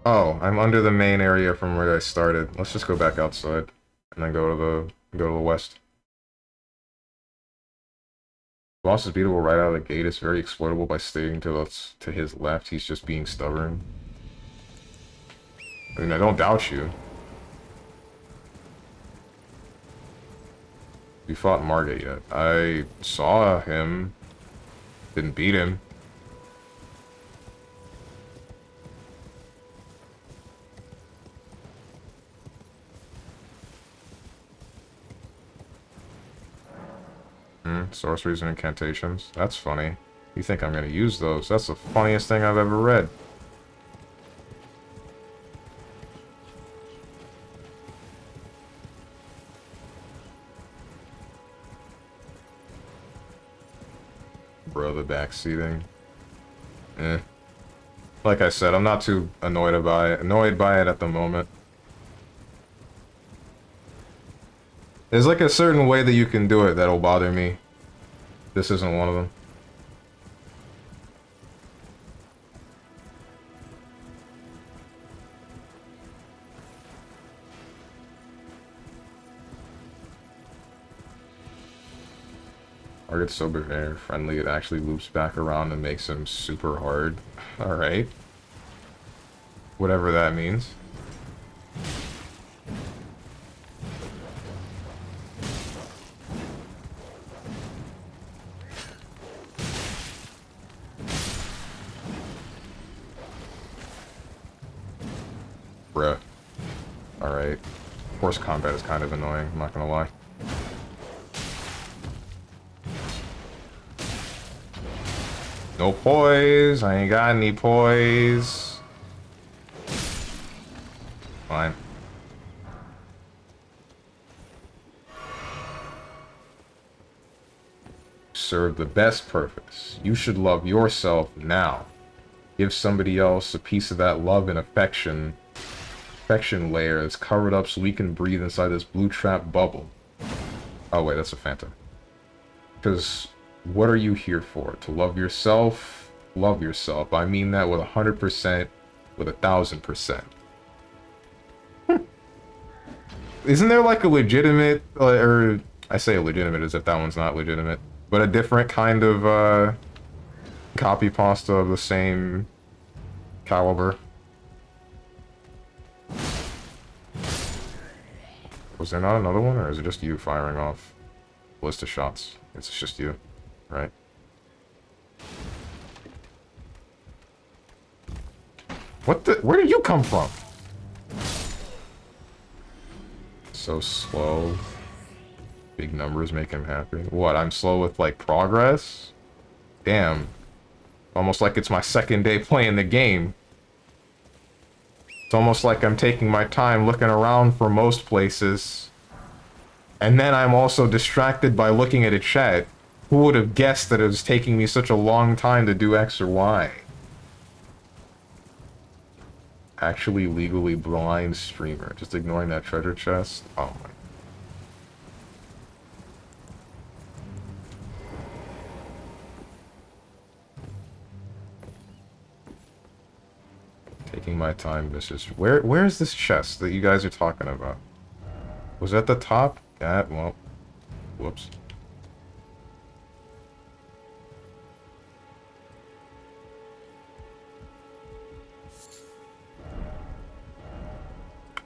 Oh, I'm under the main area from where I started. Let's just go back outside. And then go to the west. Boss is beatable right out of the gate. It's very exploitable by staying to his left. He's just being stubborn. I mean, I don't doubt you. You fought Margit yet? I saw him. Didn't beat him. Sorceries and incantations. That's funny. You think I'm gonna use those? That's the funniest thing I've ever read. Bro, the backseating. Like I said, I'm not too annoyed by it at the moment. There's like a certain way that you can do it that'll bother me. This isn't one of them. Margit's so very friendly, it actually loops back around and makes him super hard. Alright. Whatever that means. Bruh. Alright. Force combat is kind of annoying, I'm not gonna lie. No poise. I ain't got any poise. Fine. Serve the best purpose. You should love yourself now. Give somebody else a piece of that love and affection infection layer that's covered up so we can breathe inside this blue trap bubble. Oh wait, that's a phantom. Because what are you here for? To love yourself? Love yourself. I mean that with 100%, with 1000%. Isn't there like a legitimate, or I say legitimate as if that one's not legitimate, but a different kind of copy pasta of the same caliber? Was there not another one, or is it just you firing off a list of shots? It's just you, right? What the? Where did you come from? So slow. Big numbers make him happy. What, I'm slow with, like, progress? Damn. Almost like it's my second day playing the game. It's almost like I'm taking my time looking around for most places. And then I'm also distracted by looking at a chat. Who would have guessed that it was taking me such a long time to do X or Y? Actually legally blind streamer. Just ignoring that treasure chest? Oh my. Taking my time, Mrs. Where's this chest that you guys are talking about? Was that the top? Yeah, well, whoops.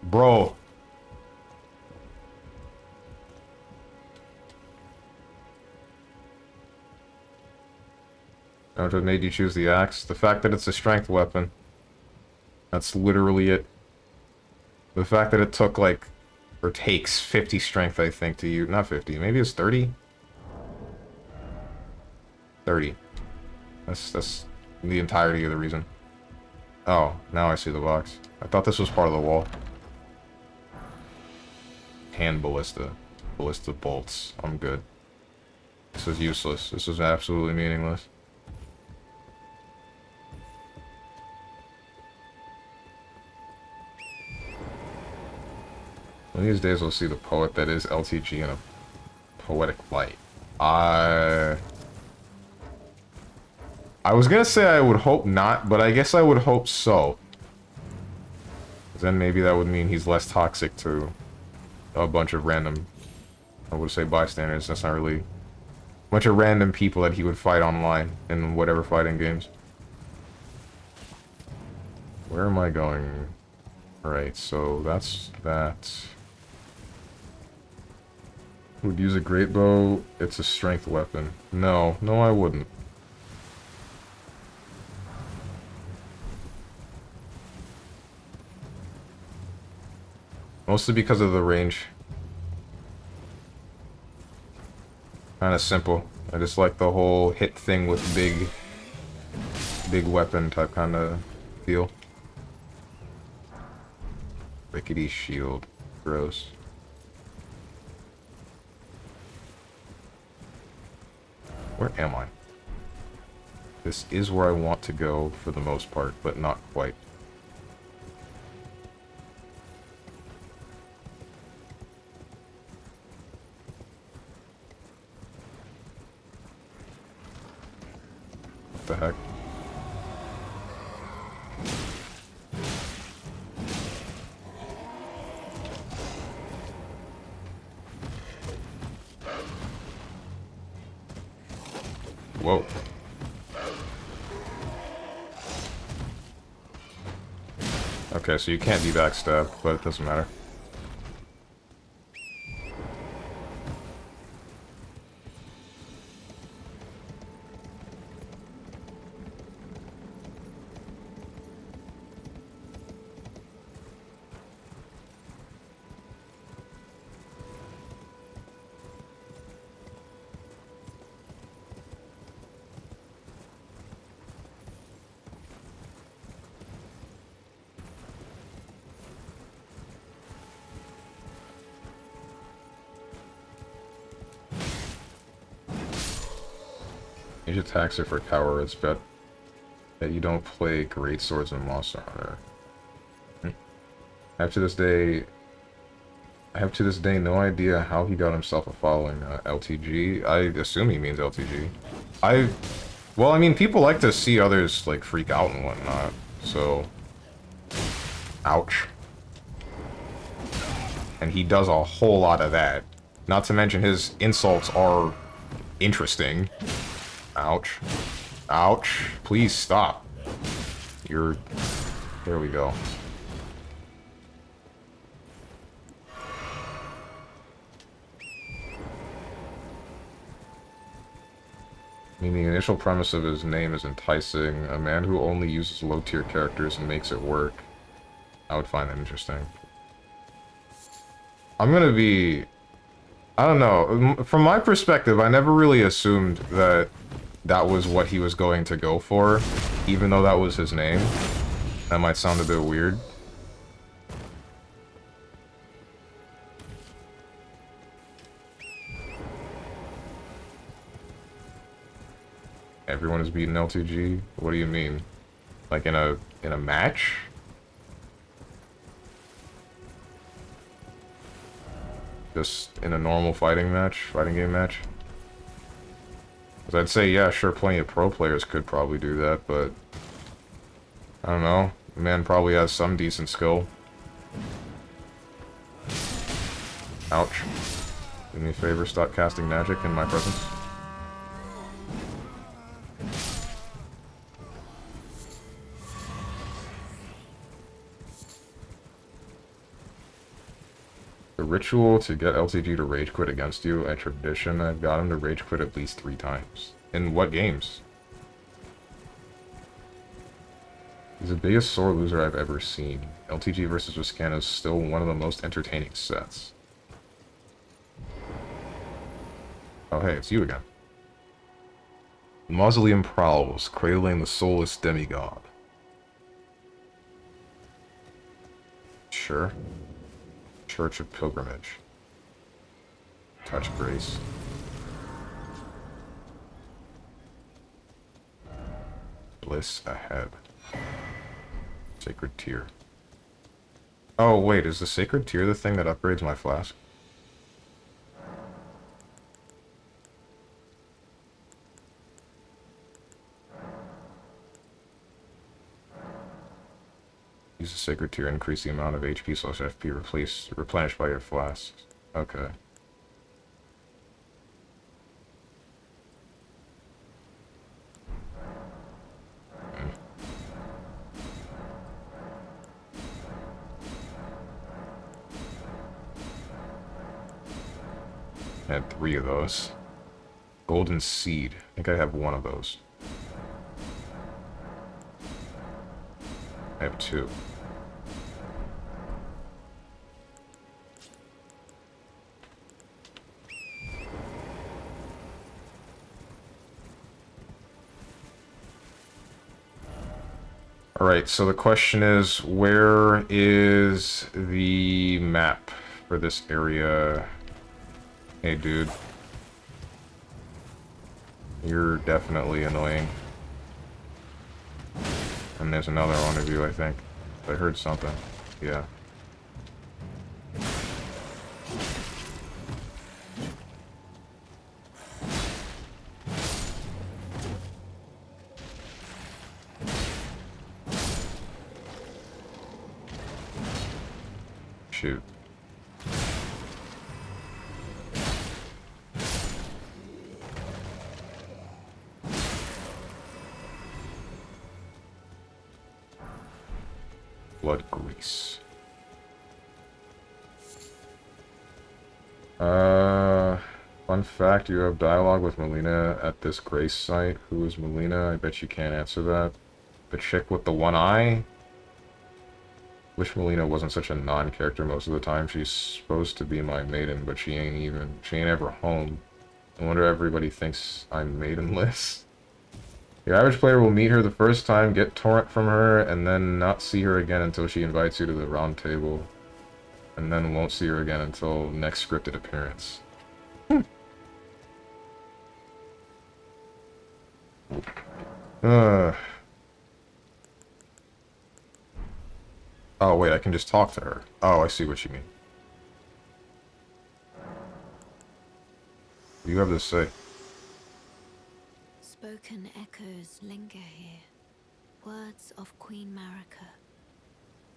Bro. Know what made you choose the axe? The fact that it's a strength weapon. That's literally it. The fact that it took, like, or takes 50 strength, I think, to you. Not 50, maybe it's 30? 30. That's the entirety of the reason. Oh, now I see the box. I thought this was part of the wall. Hand ballista. Ballista bolts. I'm good. This is useless. This is absolutely meaningless. One of these days we'll see the poet that is LTG in a poetic light. I was gonna say I would hope not, but I guess I would hope so. Then maybe that would mean he's less toxic to a bunch of random, I would say bystanders. That's not really a bunch of random people that he would fight online in whatever fighting games. Where am I going? Alright, so that's that. Would use a great bow. It's a strength weapon. No, I wouldn't. Mostly because of the range. Kinda simple. I just like the whole hit thing with big weapon type kinda feel. Rickety shield. Gross. Where am I? This is where I want to go for the most part, but not quite. What the heck? Whoa. Okay, so you can't be backstabbed, but it doesn't matter. Range attacks are for cowards, but that you don't play great swords in Monster Hunter. I have to this day... I have to this day no idea how he got himself a following. LTG? I assume he means LTG. Well, I mean, people like to see others, like, freak out and whatnot, so... Ouch. And he does a whole lot of that. Not to mention his insults are interesting. Ouch. Ouch. Please stop. You're... There we go. I mean, the initial premise of his name is enticing. A man who only uses low-tier characters and makes it work. I would find that interesting. I'm gonna be... I don't know. From my perspective, I never really assumed that that was what he was going to go for, even though that was his name. That might sound a bit weird. Everyone is beating LTG? What do you mean? Like in a match? Just in a normal fighting game match? Because I'd say, yeah, sure, plenty of pro players could probably do that, but... I don't know. The man probably has some decent skill. Ouch. Do me a favor, stop casting magic in my presence. The ritual to get LTG to rage quit against you, a tradition. I've got him to rage quit at least 3 times. In what games? He's the biggest sore loser I've ever seen. LTG versus Viscana is still one of the most entertaining sets. Oh hey, it's you again. The mausoleum prowls, cradling the soulless demigod. Sure. Church of Pilgrimage. Touch Grace. Bliss ahead. Sacred Tear. Oh wait, is the Sacred Tear the thing that upgrades my flask? Use the Sacred Tear, increase the amount of HP / FP replenished by your flasks. Okay. I had 3 of those. Golden Seed. I think I have 1 of those. I have 2. Alright, so the question is, where is the map for this area? Hey, dude. You're definitely annoying. And there's another one of you, I think. I heard something. Yeah. Shoot. Blood grease. Fun fact, you have dialogue with Melina at this Grace site. Who is Melina? I bet you can't answer that. The chick with the one eye? Wish Melina wasn't such a non-character most of the time. She's supposed to be my maiden, but she ain't ever home. I wonder everybody thinks I'm maidenless. Your average player will meet her the first time, get torrent from her, and then not see her again until she invites you to the round table. And then won't see her again until next scripted appearance. Oh, wait, I can just talk to her. Oh, I see what you mean. What do you have to say? Spoken echoes linger here. Words of Queen Marika,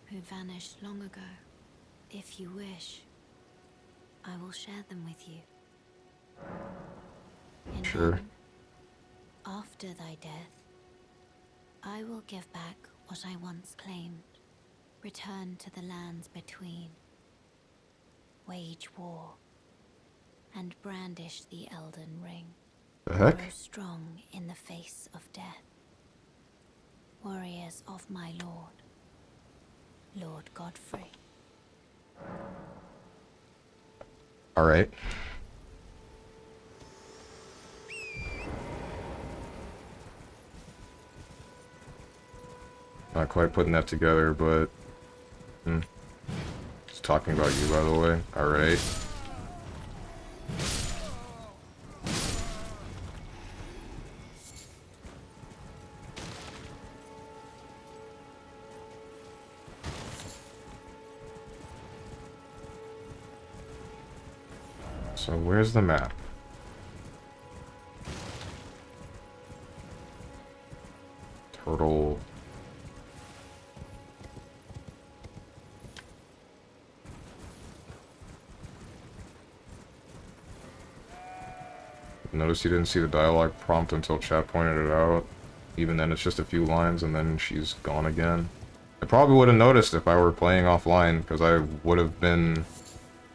who vanished long ago. If you wish, I will share them with you. And Sure. then, after thy death, I will give back what I once claimed. Return to the lands between. Wage war. And brandish the Elden Ring. The heck? Grow strong in the face of death. Warriors of my lord, Lord Godfrey. Alright. Not quite putting that together, but... Just talking about you, by the way. Alright. So where's the map? Turtle... Notice you didn't see the dialogue prompt until chat pointed it out. Even then, it's just a few lines, and then she's gone again. I probably would have noticed if I were playing offline, because I would have been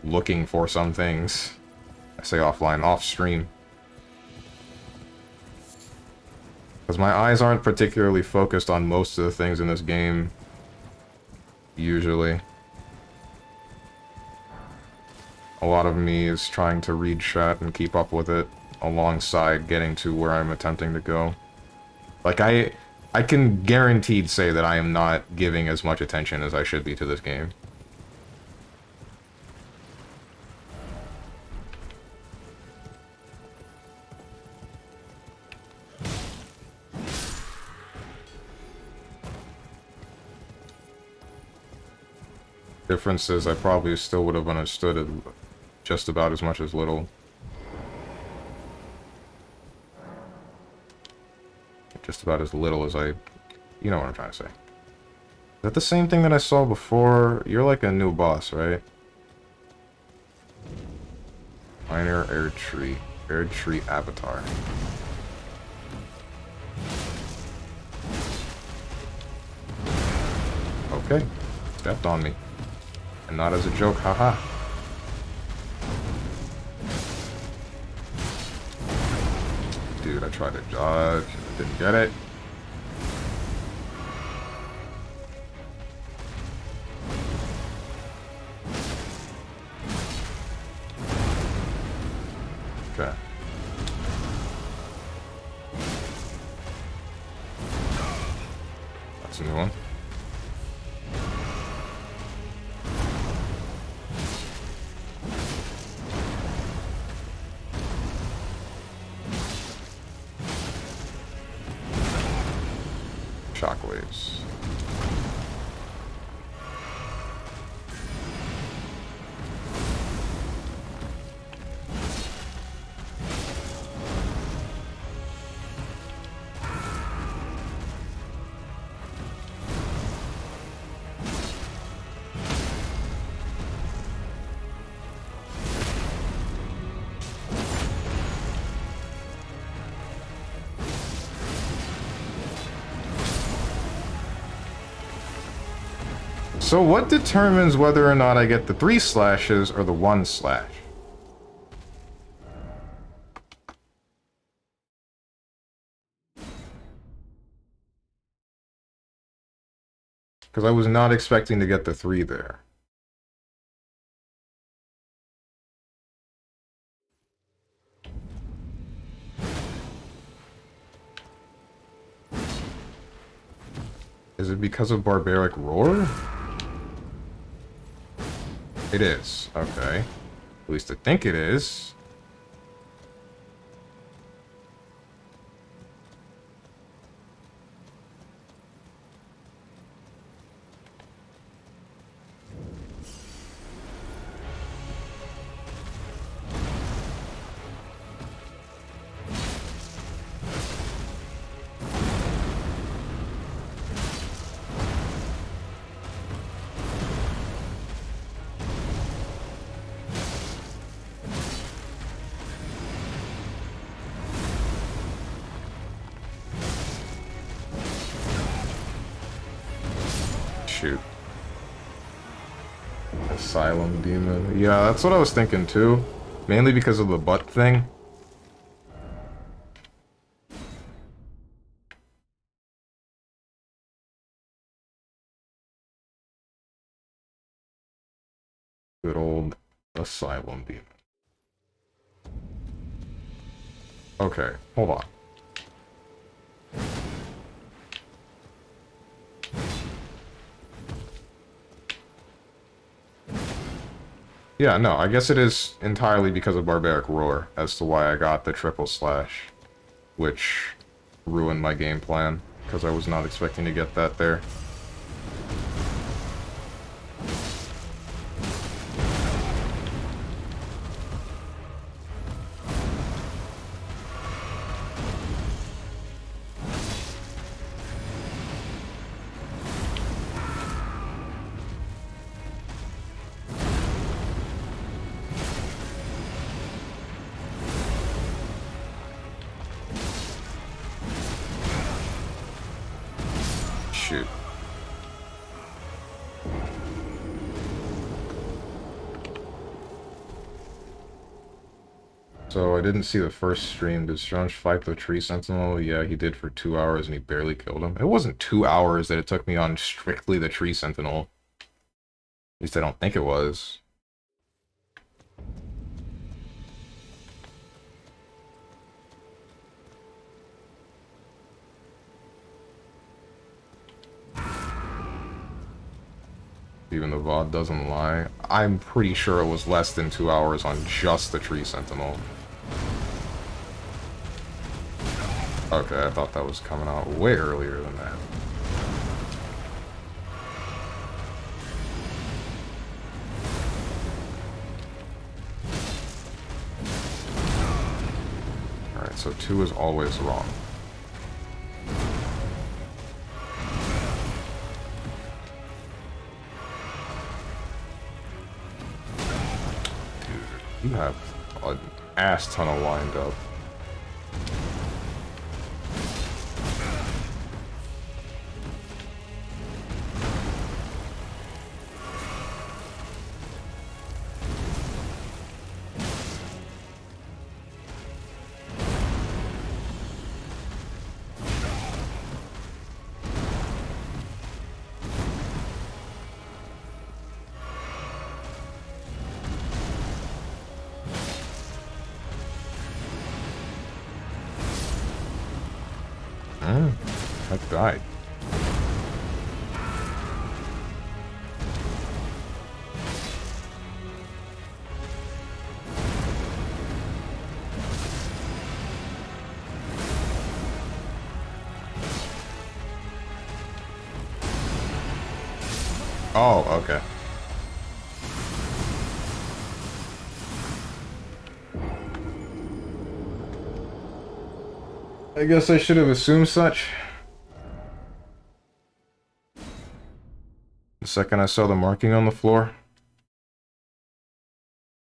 looking for some things. I say offline, off stream. Because my eyes aren't particularly focused on most of the things in this game. Usually. A lot of me is trying to read chat and keep up with it, alongside getting to where I'm attempting to go. Like, I can guaranteed say that I am not giving as much attention as I should be to this game. Difference is I probably still would have understood it just about as much as little. Just about as little as I... You know what I'm trying to say. Is that the same thing that I saw before? You're like a new boss, right? Minor Air Tree. Air Tree Avatar. Okay. Stepped on me. And not as a joke, haha. Dude, I tried to dodge. Didn't get it. Okay. That's a new one. Shockwaves. So what determines whether or not I get the 3 slashes or the 1 slash? Because I was not expecting to get the 3 there. Is it because of Barbaric Roar? It is. Okay. At least I think it is. Shoot. Asylum demon. Yeah, that's what I was thinking too. Mainly because of the butt thing. Good old asylum demon. Okay, hold on. Yeah, no, I guess it is entirely because of Barbaric Roar as to why I got the triple slash, which ruined my game plan, because I was not expecting to get that there. Shoot. So I didn't see the first stream. Did Strange fight the tree sentinel? Yeah, he did for 2 hours and he barely killed him. It wasn't 2 hours that it took me on strictly the tree sentinel. At least I don't think it was. Even the VOD doesn't lie. I'm pretty sure it was less than 2 hours on just the tree sentinel. Okay, I thought that was coming out way earlier than that. Alright, so 2 is always wrong. You have an ass ton of wind up. That died. Oh, okay. I guess I should have assumed such. The second I saw the marking on the floor.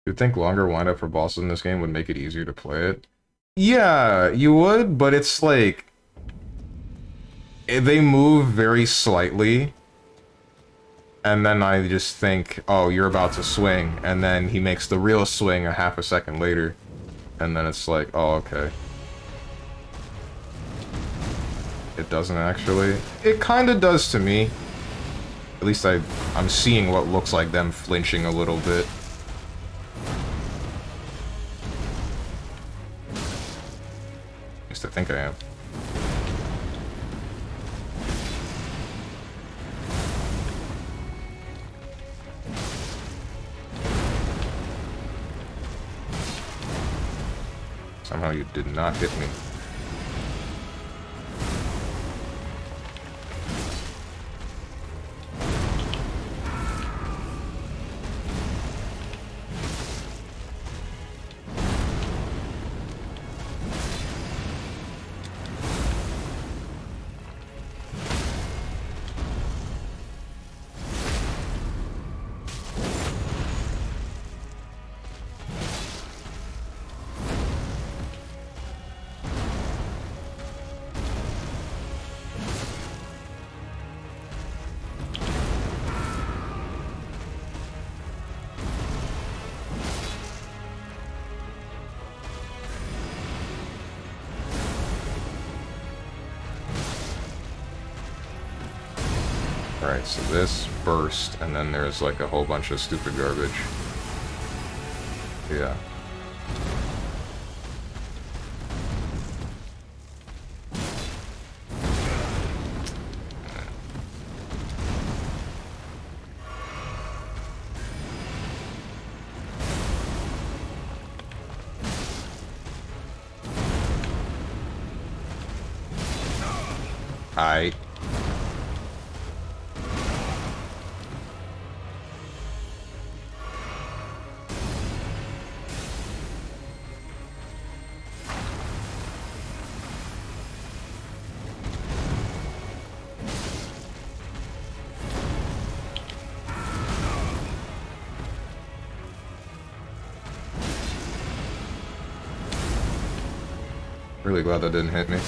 You'd think longer windup for bosses in this game would make it easier to play it. Yeah, you would, but it's like... they move very slightly. And then I just think, oh, you're about to swing. And then he makes the real swing a half a second later. And then it's like, oh, okay. It doesn't actually. It kind of does to me. At least I'm seeing what looks like them flinching a little bit. At least I think I am. Somehow you did not hit me. Alright, so this burst, and then there's like a whole bunch of stupid garbage. Yeah. Hi. Really glad that didn't hit me.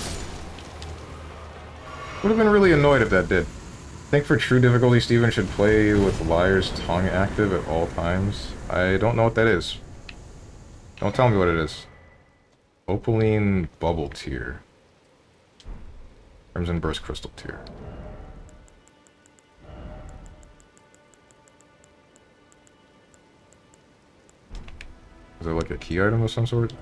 Would have been really annoyed if that did. I think for true difficulty, Steven should play with Liar's tongue active at all times. I don't know what that is. Don't tell me what it is. Opaline Bubble Tier. Crimson Burst Crystal Tier. Is there like a key item of some sort?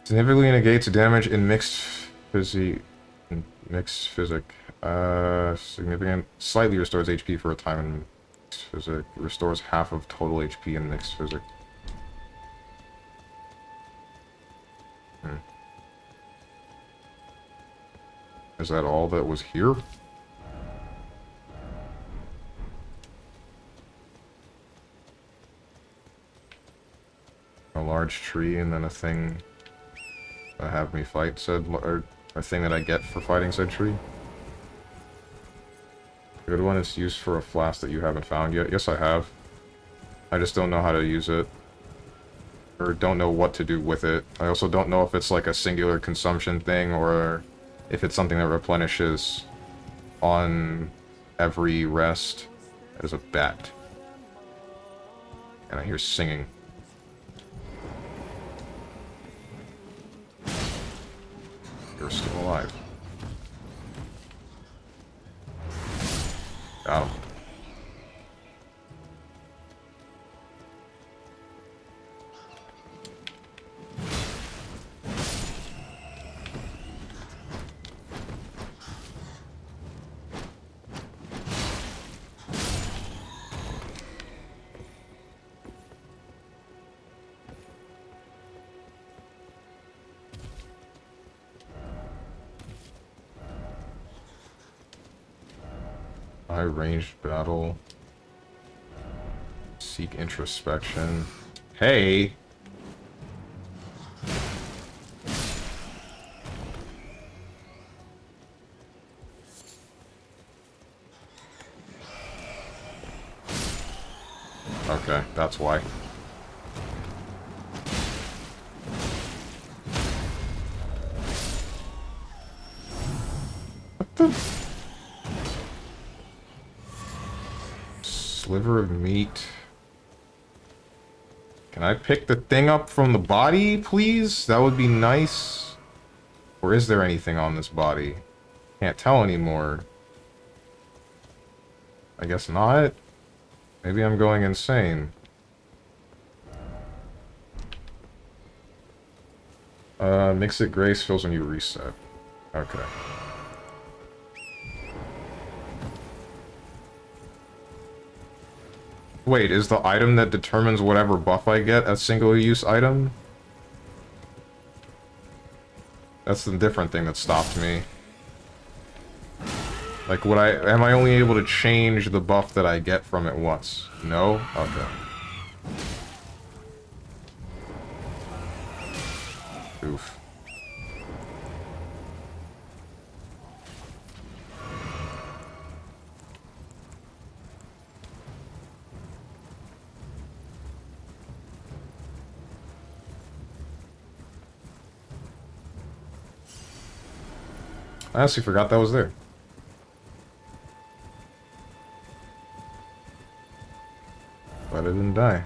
Significantly negates damage in mixed physic. Significant. Slightly restores HP for a time in mixed physic. Restores half of total HP in mixed physic. Is that all that was here? A large tree and then a thing that have me fight said, or a thing that I get for fighting said tree. The good one is used for a flask that you haven't found yet. Yes, I have. I just don't know how to use it. Or don't know what to do with it. I also don't know if it's like a singular consumption thing or if it's something that replenishes on every rest as a bat. And I hear singing. You're still alive. Got him. High ranged battle. Seek introspection. Hey! Okay, that's why. What the? Sliver of meat. Can I pick the thing up from the body, please? That would be nice. Or is there anything on this body? Can't tell anymore. I guess not. Maybe I'm going insane. Mix it grace fills when you reset. Okay. Wait, is the item that determines whatever buff I get a single-use item? That's the different thing that stopped me. Like, am I only able to change the buff that I get from it once? No? Okay. Oof. I honestly forgot that was there. But I didn't die.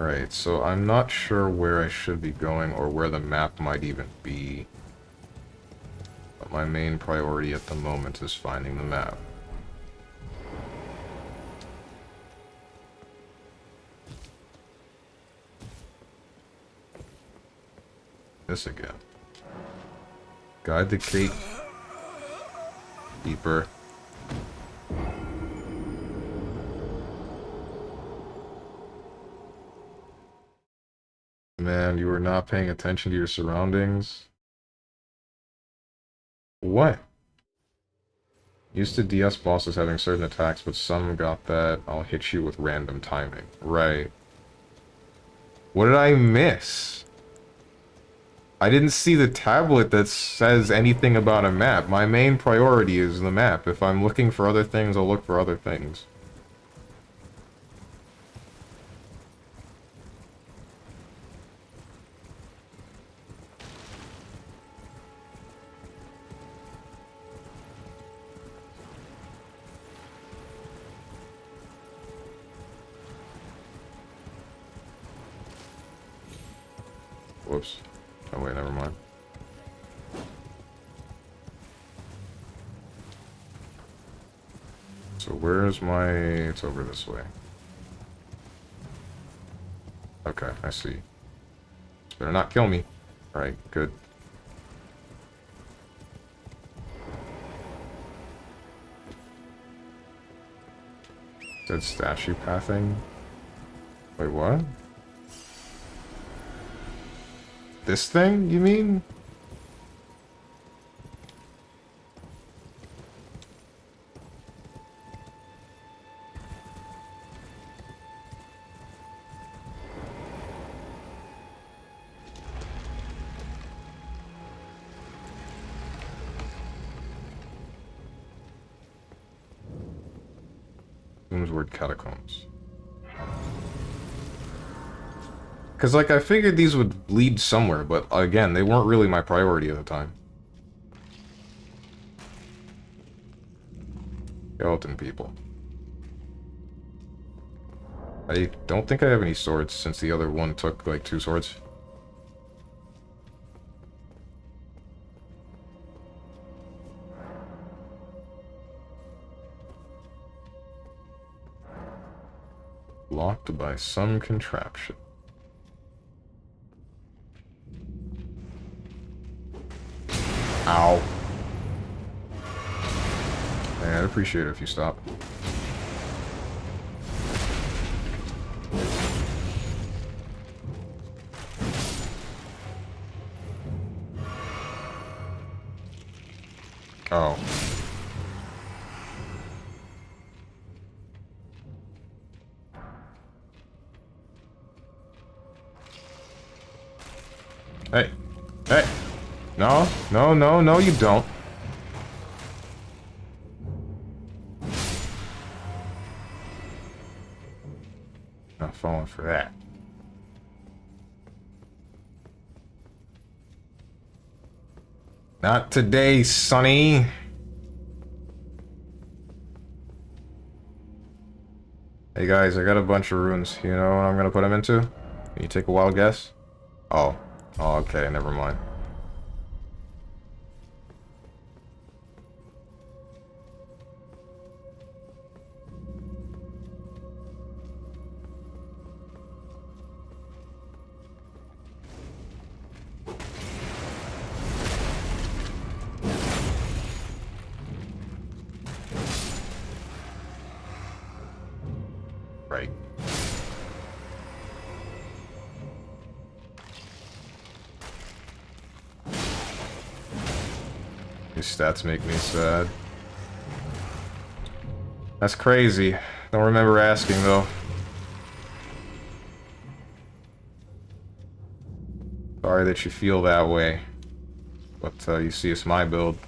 Alright, so I'm not sure where I should be going or where the map might even be. But my main priority at the moment is finding the map. This again. Guide the gate keeper. Man, you were not paying attention to your surroundings. What? Used to DS bosses having certain attacks, but some got that I'll hit you with random timing. Right. What did I miss? I didn't see the tablet that says anything about a map. My main priority is the map. If I'm looking for other things, I'll look for other things. Whoops. Oh wait, never mind. So where's my... It's over this way. Okay, I see. Better not kill me. Alright, good. Said statue pathing? Wait, what? This thing, you mean? Word catacombs. Because, like, I figured these would lead somewhere, but again, they weren't really my priority at the time. Skeleton people. I don't think I have any swords, since the other one took, like, 2 swords. Locked by some contraption. Ow. Hey, I'd appreciate it if you stop. Oh. Hey. Hey. No, no, no, no, you don't. Not falling for that. Not today, Sonny. Hey guys, I got a bunch of runes. You know what I'm gonna put them into? Can you take a wild guess? Oh. Oh, okay, never mind. Right. These stats make me sad. That's crazy. Don't remember asking, though. Sorry that you feel that way. But, you see, it's my build.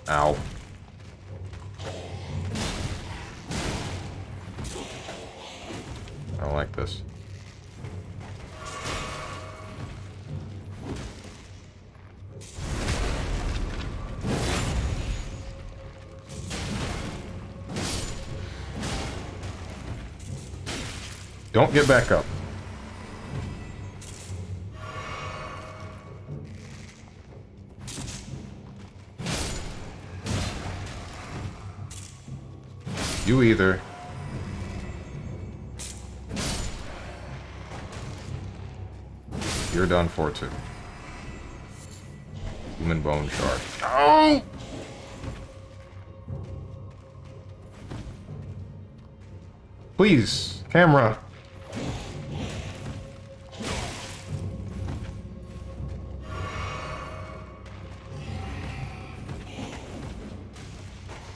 Ow. I don't like this. Don't get back up. You either. You're done for too. Human bone shard. Oh! Please, camera.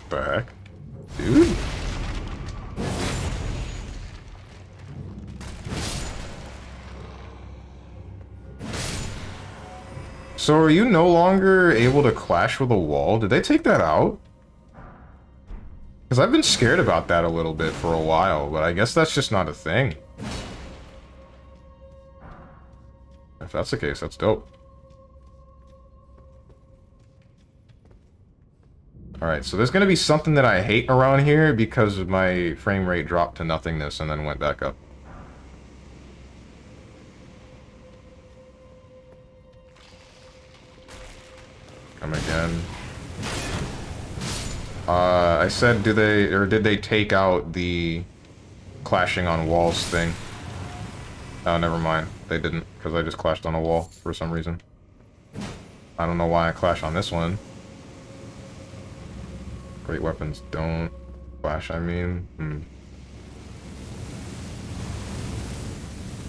Back. Dude. So are you no longer able to clash with a wall? Did they take that out? Because I've been scared about that a little bit for a while, but I guess that's just not a thing. If that's the case, that's dope. Alright, so there's going to be something that I hate around here because my frame rate dropped to nothingness and then went back up. Come again. I said, did they take out the clashing on walls thing? Oh, never mind. They didn't, because I just clashed on a wall for some reason. I don't know why I clashed on this one. Great weapons don't clash, I mean.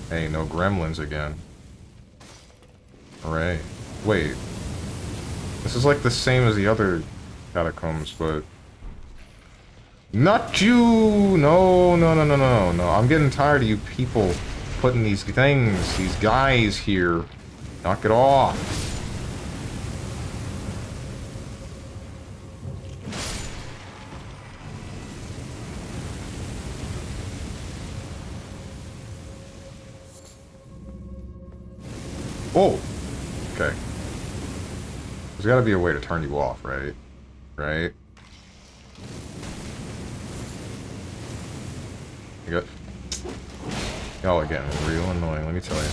Hey, no gremlins again. Hooray. Wait. This is like the same as the other catacombs, but... Not you! No, no, no, no, no, no. I'm getting tired of you people putting these things, these guys here. Knock it off. Oh! Okay. There's gotta be a way to turn you off, right? Right? You got... Y'all are getting real annoying, let me tell you.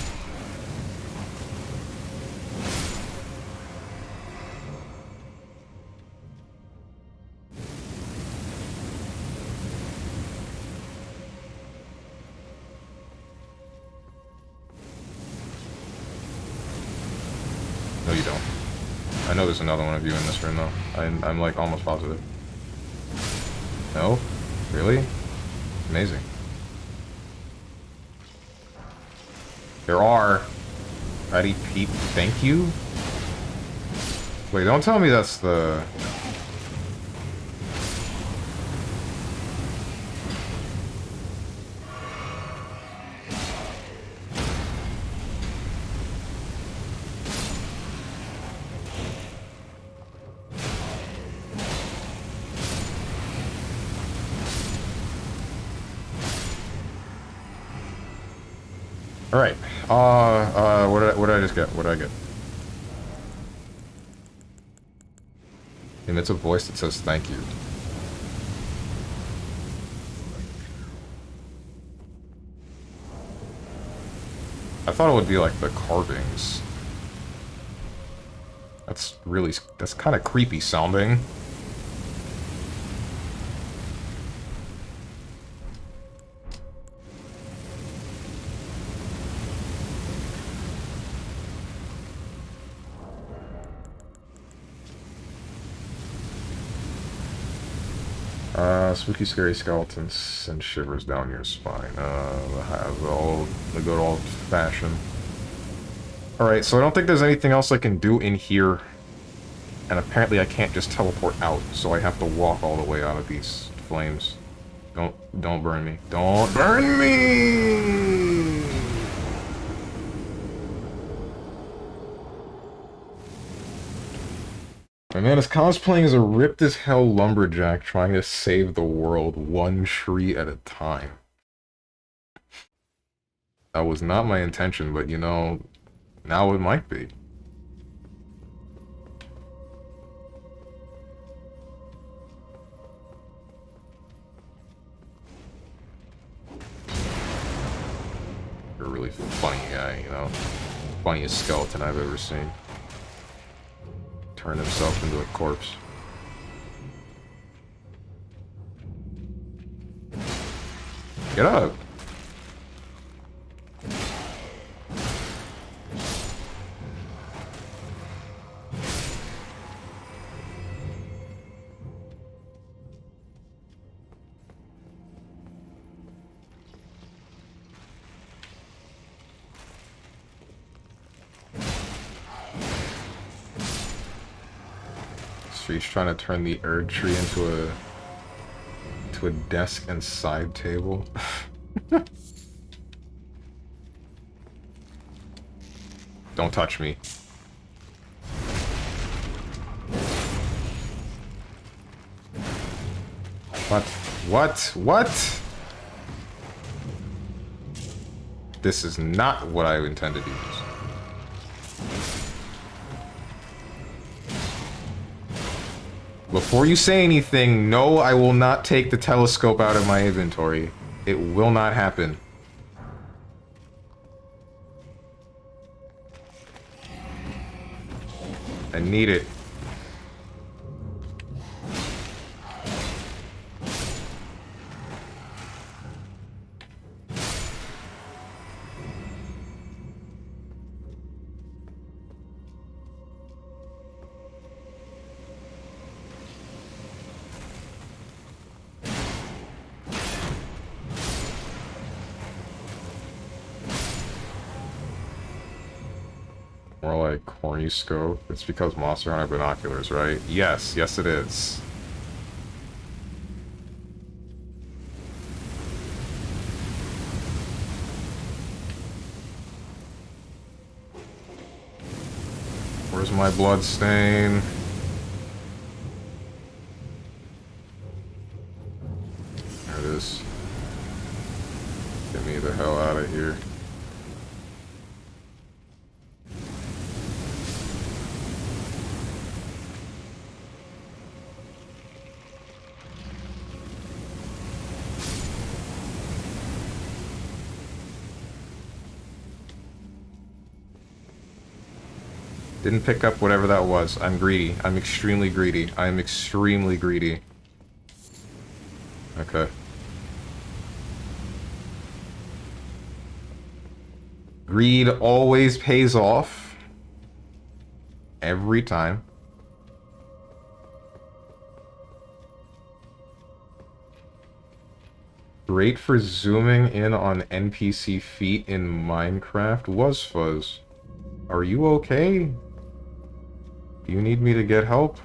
No, you don't. I know there's another one of you in this room, though. I'm like, almost positive. No? Really? Amazing. There are. Patty Pete, thank you? Wait, don't tell me that's the... Alright, what did I just get? What did I get? Emits a voice that says thank you. I thought it would be like the carvings. That's kind of creepy sounding. Spooky, scary skeletons send shivers down your spine. The good old fashioned. Alright, so I don't think there's anything else I can do in here. And apparently I can't just teleport out, so I have to walk all the way out of these flames. Don't burn me. Don't burn me! My man is cosplaying as a ripped as hell lumberjack trying to save the world one tree at a time. That was not my intention, but you know, now it might be. a really funny guy, you know? Funniest skeleton I've ever seen. Turn himself into a corpse. Get up! So he's trying to turn the Erd tree into a desk and side table. Don't touch me. What? What? What? This is not what I intended to use. Before you say anything, no, I will not take the telescope out of my inventory. It will not happen. I need it. More like corny scope. It's because Monster Hunter binoculars, right? Yes, yes it is. Where's my blood stain? There it is. Get me the hell out of here. Didn't pick up whatever that was. I'm greedy. I'm extremely greedy. I am extremely greedy. Okay. Greed always pays off. Every time. Great for zooming in on NPC feet in Minecraft. Was Fuzz. Are you okay? Do you need me to get help?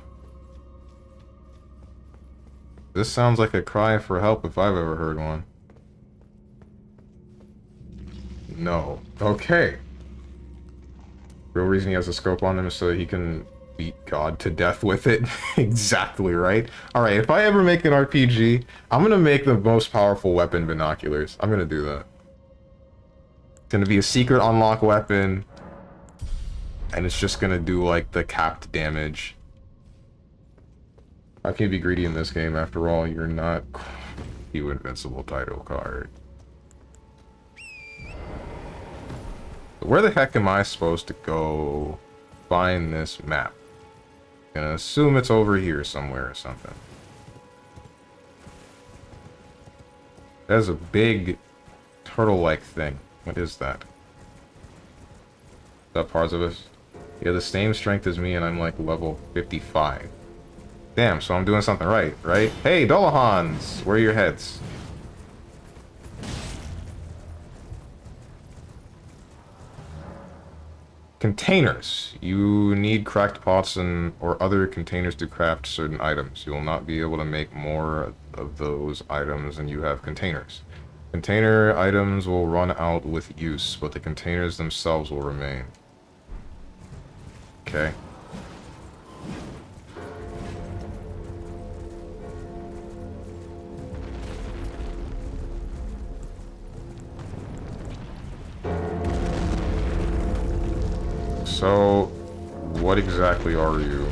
This sounds like a cry for help if I've ever heard one. No. Okay. Real reason he has a scope on him is so that he can beat God to death with it. Exactly right. Alright, if I ever make an RPG, I'm gonna make the most powerful weapon binoculars. I'm gonna do that. It's gonna be a secret unlock weapon. And it's just gonna do, like, the capped damage. How can you be greedy in this game? After all, you're not... You invincible title card. Where the heck am I supposed to go find this map? I'm gonna assume it's over here somewhere or something. There's a big turtle-like thing. What is that? Is that parts of us? Yeah, the same strength as me and I'm like level 55. Damn, so I'm doing something right, right? Hey, Dolahans! Where are your heads? Containers. You need cracked pots or other containers to craft certain items. You will not be able to make more of those items than you have containers. Container items will run out with use, but the containers themselves will remain. Okay. So, what exactly are you?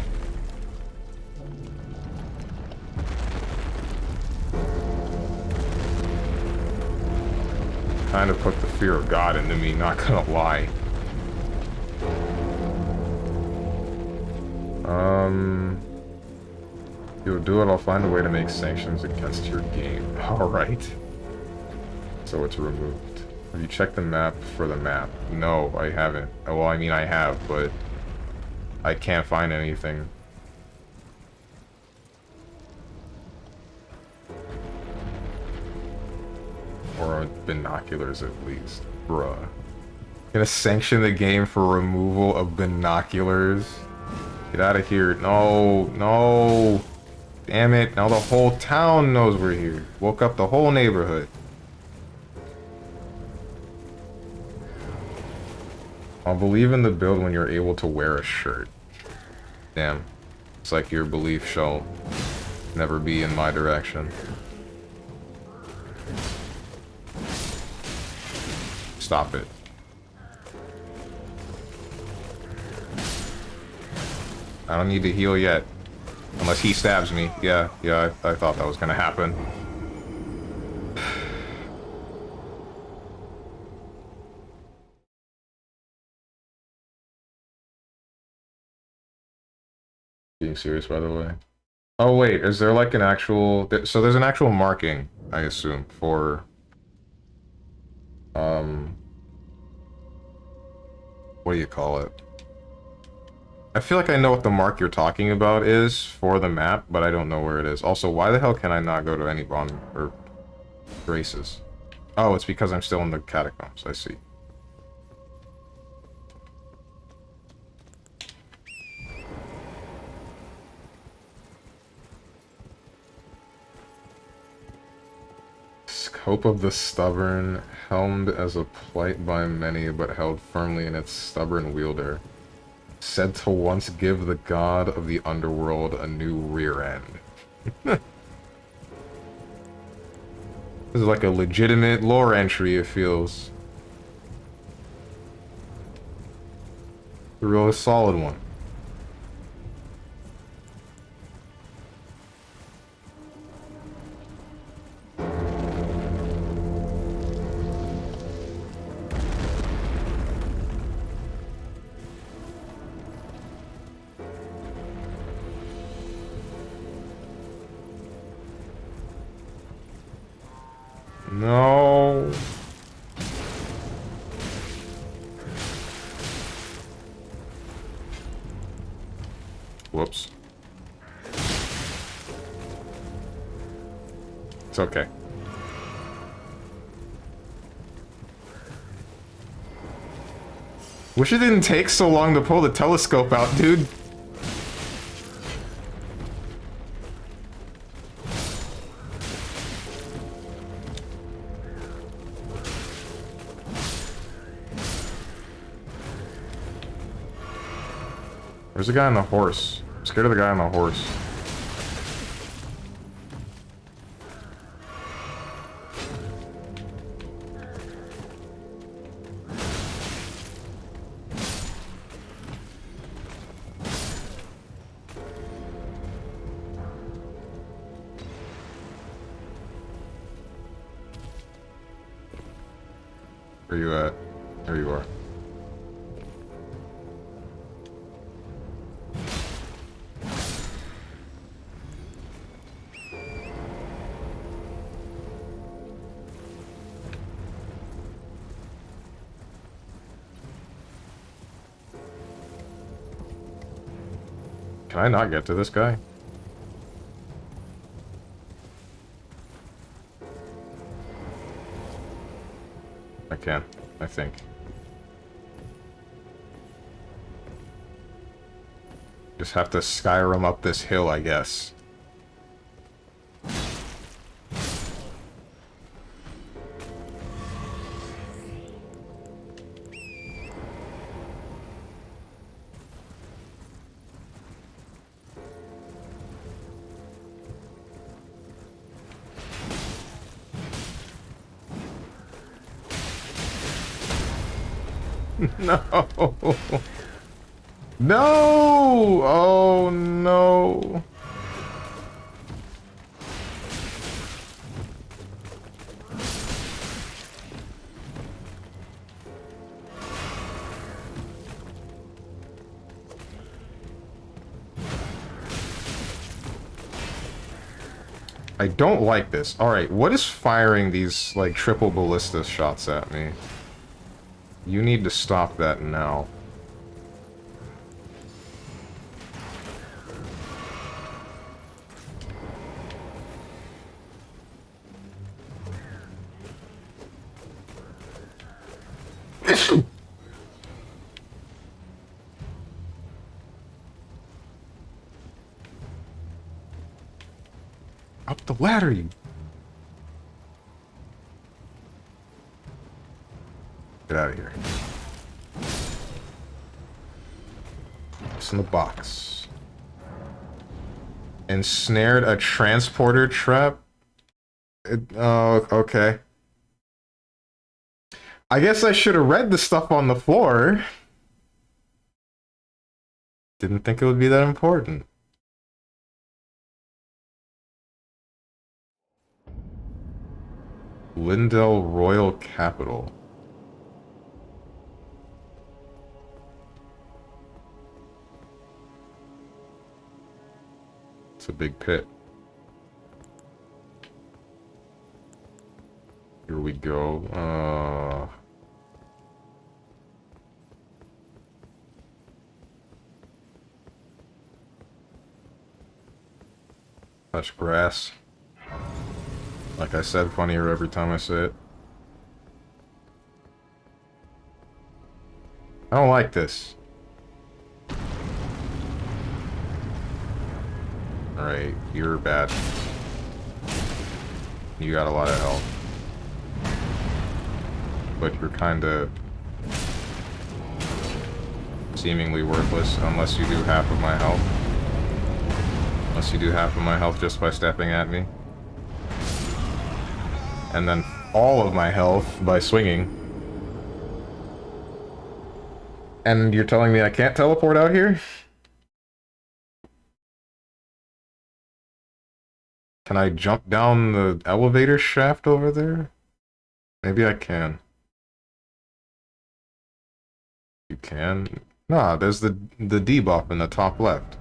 kind of put the fear of God into me, not gonna lie. You'll do it, I'll find a way to make sanctions against your game. Alright. So it's removed. Have you checked the map for the map? No, I haven't. Well, I mean, I have, but I can't find anything. Or binoculars, at least. Bruh. Gonna sanction the game for removal of binoculars? Get out of here. No, no. Damn it. Now the whole town knows we're here. Woke up the whole neighborhood. I'll believe in the build when you're able to wear a shirt. Damn. It's like your belief shall never be in my direction. Stop it. I don't need to heal yet. Unless he stabs me. Yeah, I thought that was gonna happen. Being serious, by the way. Oh wait, is there like an actual... So there's an actual marking, I assume, for... What do you call it? I feel like I know what the mark you're talking about is for the map, but I don't know where it is. Also, why the hell can I not go to any bond or races? Oh, it's because I'm still in the catacombs. I see. Scope of the stubborn, helmed as a plight by many, but held firmly in its stubborn wielder. Said to once give the god of the underworld a new rear end. This is like a legitimate lore entry, it feels. A real solid one. No. Whoops. It's okay. Wish it didn't take so long to pull the telescope out, dude. There's a guy on the horse. I'm scared of the guy on the horse. Where you at? There you are. Can I not get to this guy? I can, I think. Just have to Skyrim up this hill, I guess. No! No! Oh no! I don't like this. Alright, what is firing these, like, triple ballista shots at me? You need to stop that now. Up the ladder, you... Get out of here. What's in the box? Ensnared a transporter trap? Oh, okay. I guess I should have read the stuff on the floor. Didn't think it would be that important. Lindell Royal Capital. It's a big pit. Here we go. Touch grass. Like I said, funnier every time I say it. I don't like this. Alright, you're bad. You got a lot of health. But you're kinda... seemingly worthless unless you do half of my health. Unless you do half of my health just by stepping at me. And then all of my health by swinging. And you're telling me I can't teleport out here? Can I jump down the elevator shaft over there? Maybe I can. You can? Nah, there's the debuff in the top left.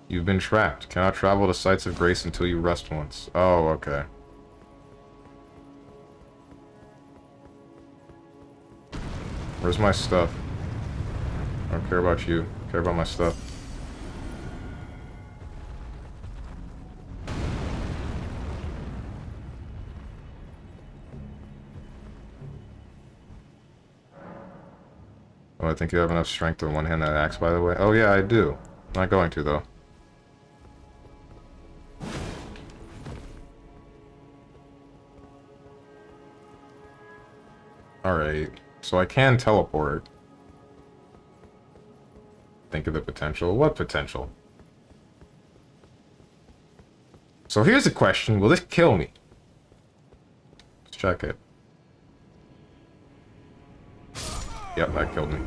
You've been trapped. Cannot travel to sites of grace until you rest once. Oh, okay. Where's my stuff? I don't care about you. I care about my stuff. Oh, I think you have enough strength to one-hand that axe, by the way. Oh yeah, I do. I'm not going to, though. Alright, so I can teleport. Think of the potential. What potential? So here's a question. Will this kill me? Let's check it. Yep, that killed me.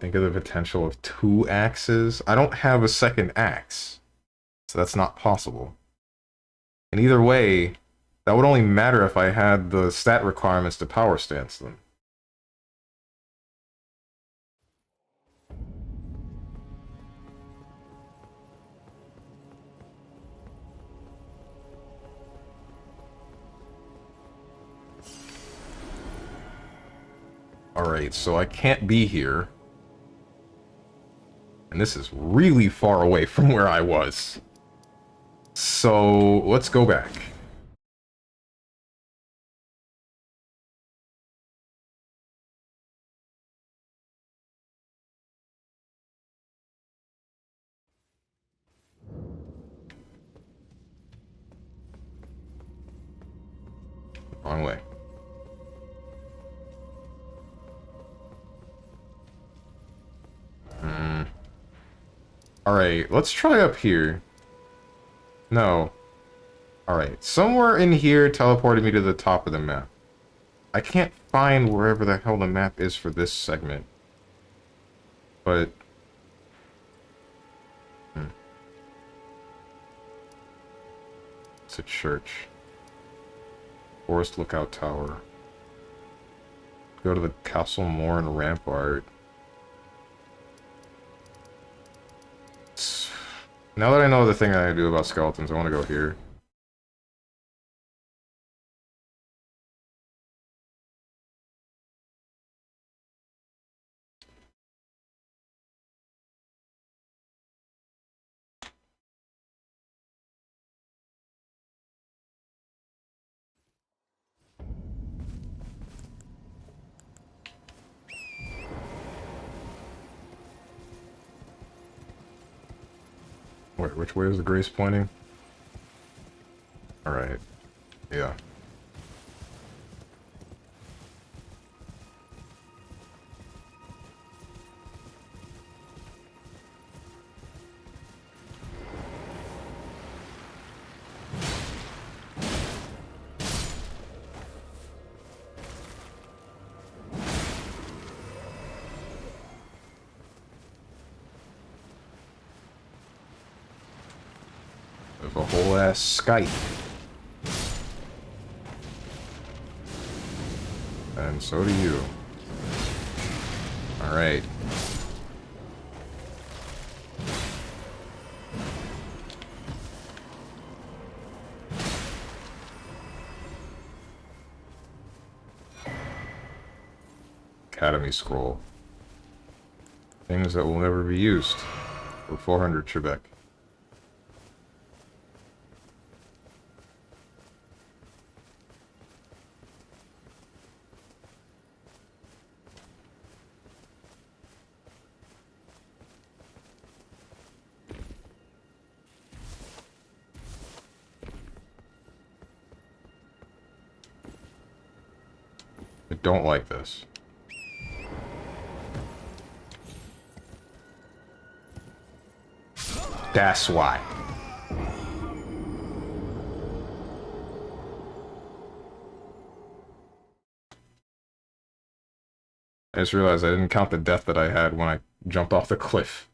Think of the potential of 2 axes. I don't have a second axe, so that's not possible. And either way, that would only matter if I had the stat requirements to power stance them. Alright, so I can't be here. And this is really far away from where I was. So, let's go back. Wrong way. Alright, let's try up here. No. Alright, somewhere in here teleported me to the top of the map. I can't find wherever the hell the map is for this segment. But... It's a church. Forest Lookout Tower. Go to the Castle Moor and Rampart. Now that I know the thing I do about skeletons, I want to go here. Wait, which way is the grace pointing? Alright. Yeah. There's a whole ass Skype. And so do you. Alright. Academy scroll. Things that will never be used. For 400 Trebek. I don't like this. That's why. I just realized I didn't count the death that I had when I jumped off the cliff.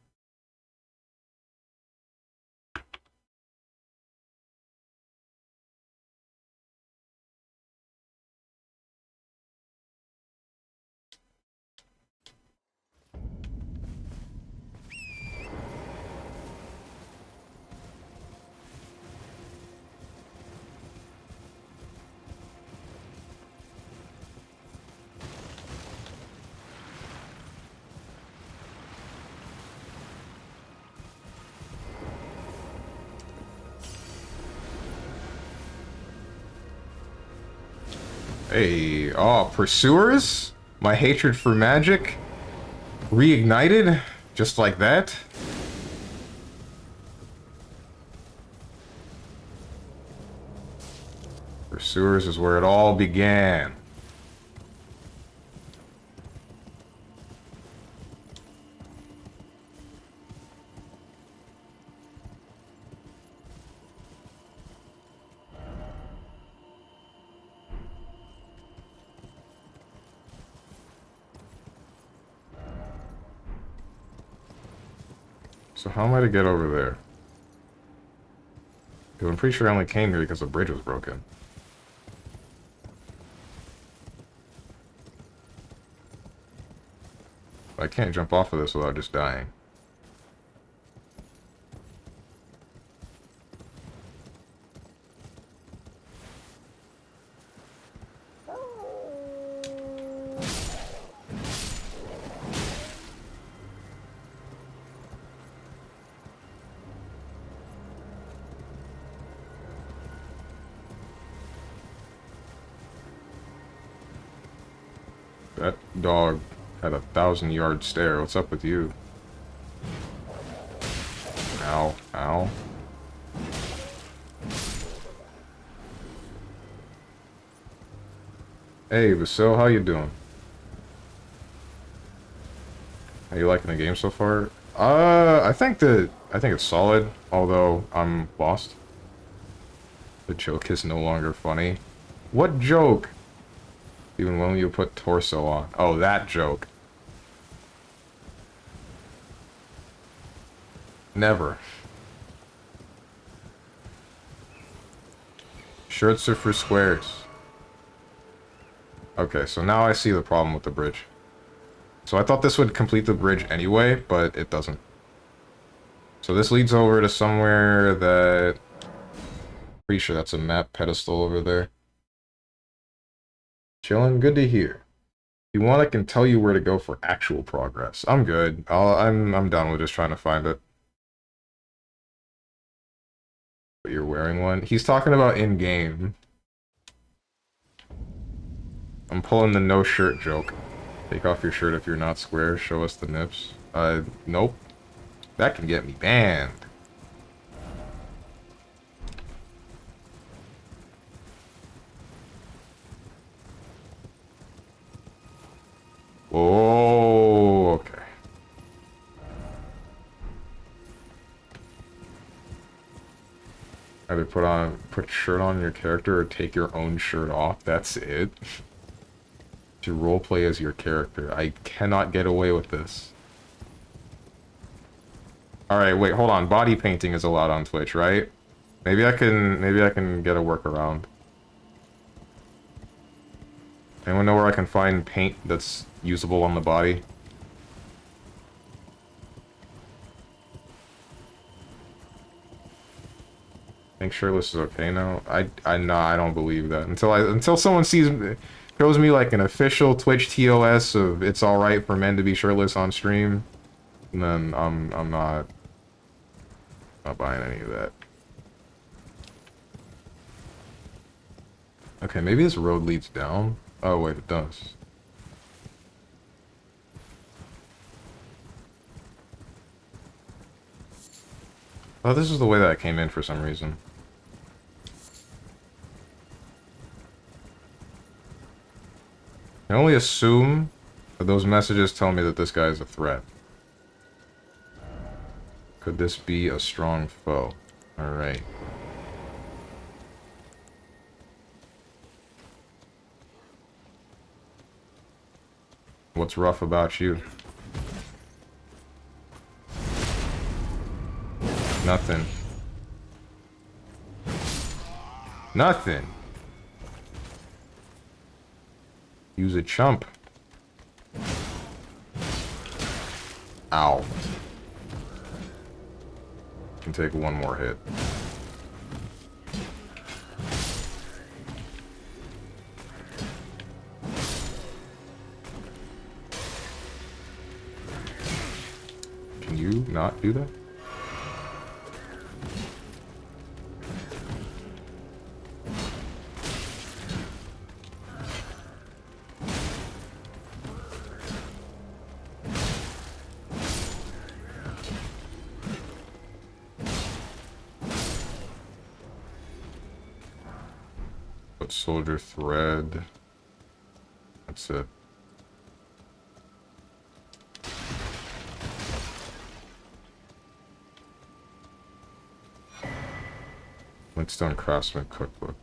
Hey, oh, Pursuers? My hatred for magic? Reignited? Just like that? Pursuers is where it all began. So how am I to get over there? Because I'm pretty sure I only came here because the bridge was broken. I can't jump off of this without just dying. That dog had a 1,000-yard stare. What's up with you? Ow, ow. Hey, Vasil, how you doing? How you liking the game so far? I think it's solid, although I'm lost. The joke is no longer funny. What joke? Even when you put torso on. Oh, that joke. Never. Shirts are for squares. Okay, so now I see the problem with the bridge. So I thought this would complete the bridge anyway, but it doesn't. So this leads over to somewhere that... Pretty sure that's a map pedestal over there. Chillin', good to hear. If you want, I can tell you where to go for actual progress. I'm good. I'm done with just trying to find it. But you're wearing one? He's talking about in-game. I'm pulling the no shirt joke. Take off your shirt if you're not square. Show us the nips. Nope. That can get me banned. Oh, okay. Either put shirt on your character or take your own shirt off. That's it. To roleplay as your character. I cannot get away with this. Alright, wait, hold on. Body painting is allowed on Twitch, right? Maybe I can get a workaround. Anyone know where I can find paint that's usable on the body? I think shirtless is okay now. No, I don't believe that. Until someone shows me like an official Twitch TOS of it's alright for men to be shirtless on stream, then I'm not buying any of that. Okay, maybe this road leads down. Oh wait, it does. Oh, this is the way that I came in for some reason. I only assume that those messages tell me that this guy is a threat. Could this be a strong foe? Alright. What's rough about you? Nothing. Nothing. Use a chump. Ow. Can take one more hit. Can you not do that? Soldier thread. That's it. Flintstone Craftsman Cookbook.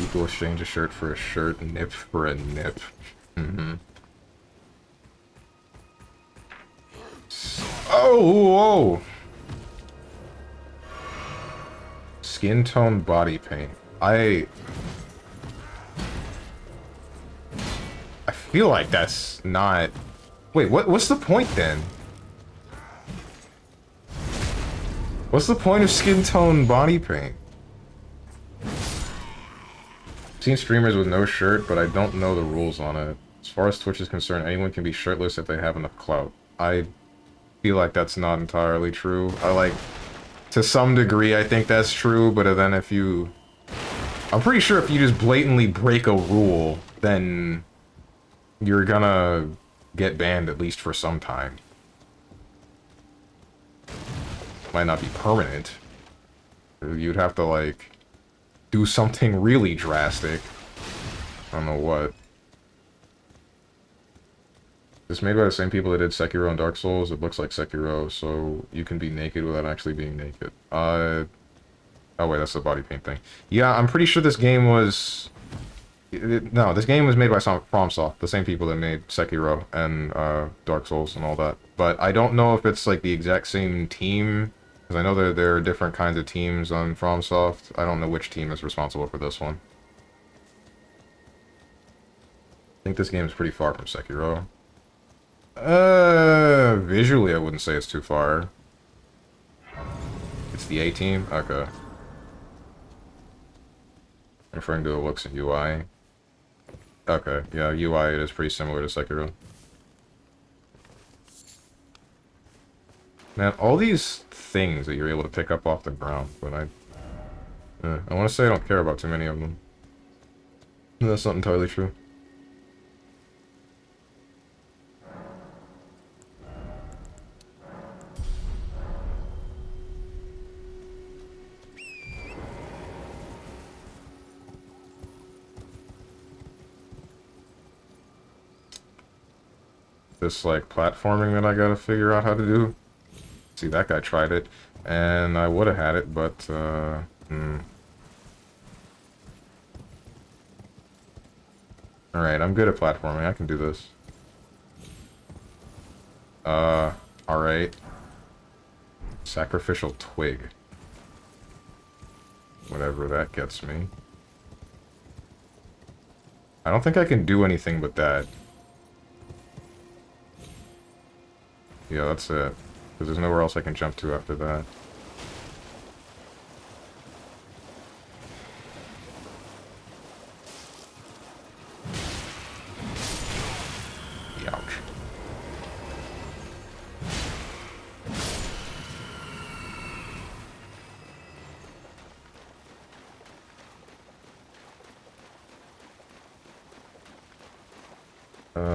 Equal exchange a shirt for a shirt, nip for a nip. Mm-hmm. Oh, whoa! Skin tone body paint. I feel like that's not... Wait, what's the point then? What's the point of skin tone body paint? I've seen streamers with no shirt, but I don't know the rules on it. As far as Twitch is concerned, anyone can be shirtless if they have enough clout. I feel like that's not entirely true. To some degree, I think that's true, but then I'm pretty sure if you just blatantly break a rule, then you're gonna get banned at least for some time. Might not be permanent. You'd have to, like, do something really drastic. I don't know what. It's made by the same people that did Sekiro and Dark Souls. It looks like Sekiro, so you can be naked without actually being naked. Oh wait, that's the body paint thing. Yeah, I'm pretty sure this game was... No, this game was made by FromSoft, the same people that made Sekiro and Dark Souls and all that. But I don't know if it's like the exact same team, because I know there are different kinds of teams on FromSoft. I don't know which team is responsible for this one. think this game is pretty far from Sekiro. Visually I wouldn't say it's too far. It's the A team? Okay. Referring to the looks and UI. Okay, yeah, UI it is pretty similar to Sekiro. Man, all these things that you're able to pick up off the ground, but I want to say I don't care about too many of them. That's not entirely true. This, like, platforming that I gotta figure out how to do. See, that guy tried it, and I would have had it, but, Alright, I'm good at platforming. I can do this. Alright. Sacrificial twig. Whatever that gets me. I don't think I can do anything but that. Yeah, that's it. Because there's nowhere else I can jump to after that. Ouch.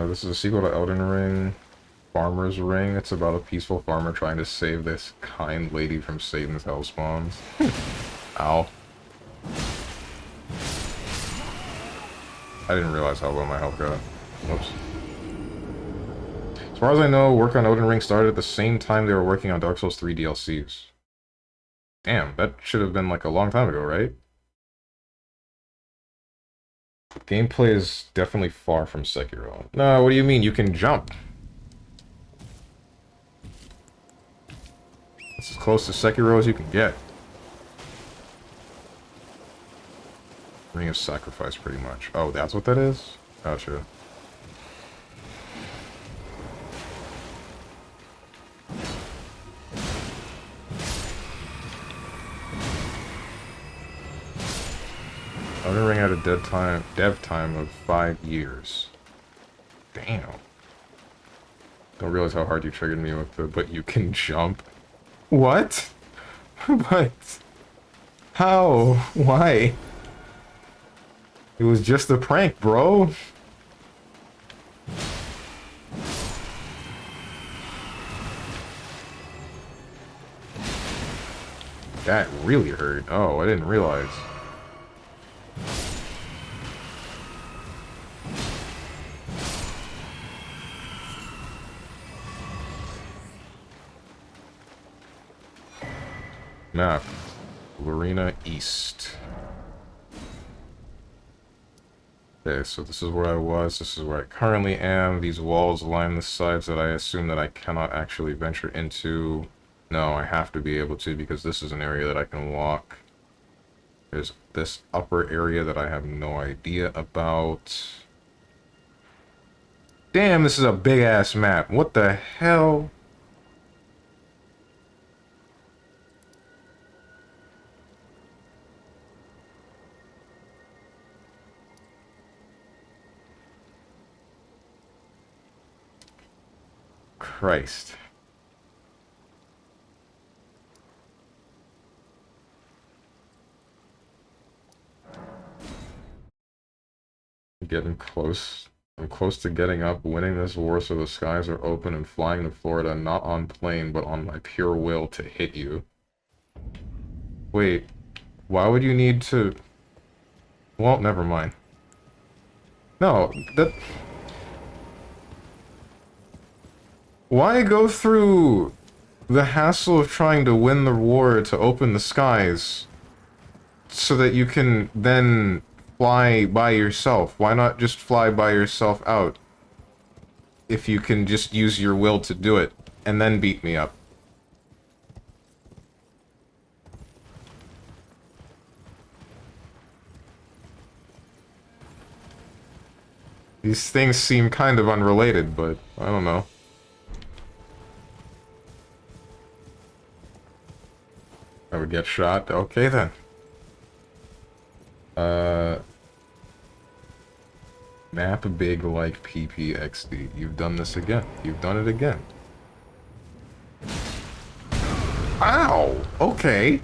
This is a sequel to Elden Ring. Farmer's Ring. It's about a peaceful farmer trying to save this kind lady from Satan's hellspawns. Ow. I didn't realize how low my health got. Whoops. As far as I know, work on Elden Ring started at the same time they were working on Dark Souls 3 DLCs. Damn, that should have been like a long time ago, right? Gameplay is definitely far from Sekiro. No, what do you mean? You can jump. It's as close to Sekiro as you can get. Ring of Sacrifice, pretty much. Oh, that's what that is? Gotcha. Elden Ring had a dev time of 5 years. Damn. Don't realize how hard you triggered me with the, but you can jump. What? What? How? Why? It was just a prank, bro. That really hurt. Oh, I didn't realize. Map. Lorena East. Okay, so this is where I was, this is where I currently am. These walls line the sides that I assume that I cannot actually venture into. No, I have to be able to because this is an area that I can walk. There's this upper area that I have no idea about. Damn, this is a big-ass map. What the hell? Christ. Getting close. I'm close to getting up, winning this war so the skies are open and flying to Florida, not on plane, but on my pure will to hit you. Wait, why would you need to... Well, never mind. No, that... Why go through the hassle of trying to win the war to open the skies so that you can then fly by yourself? Why not just fly by yourself out if you can just use your will to do it and then beat me up? These things seem kind of unrelated, but I don't know. I would get shot. Okay then. Map big like PPXD. You've done this again. You've done it again. Ow! Okay.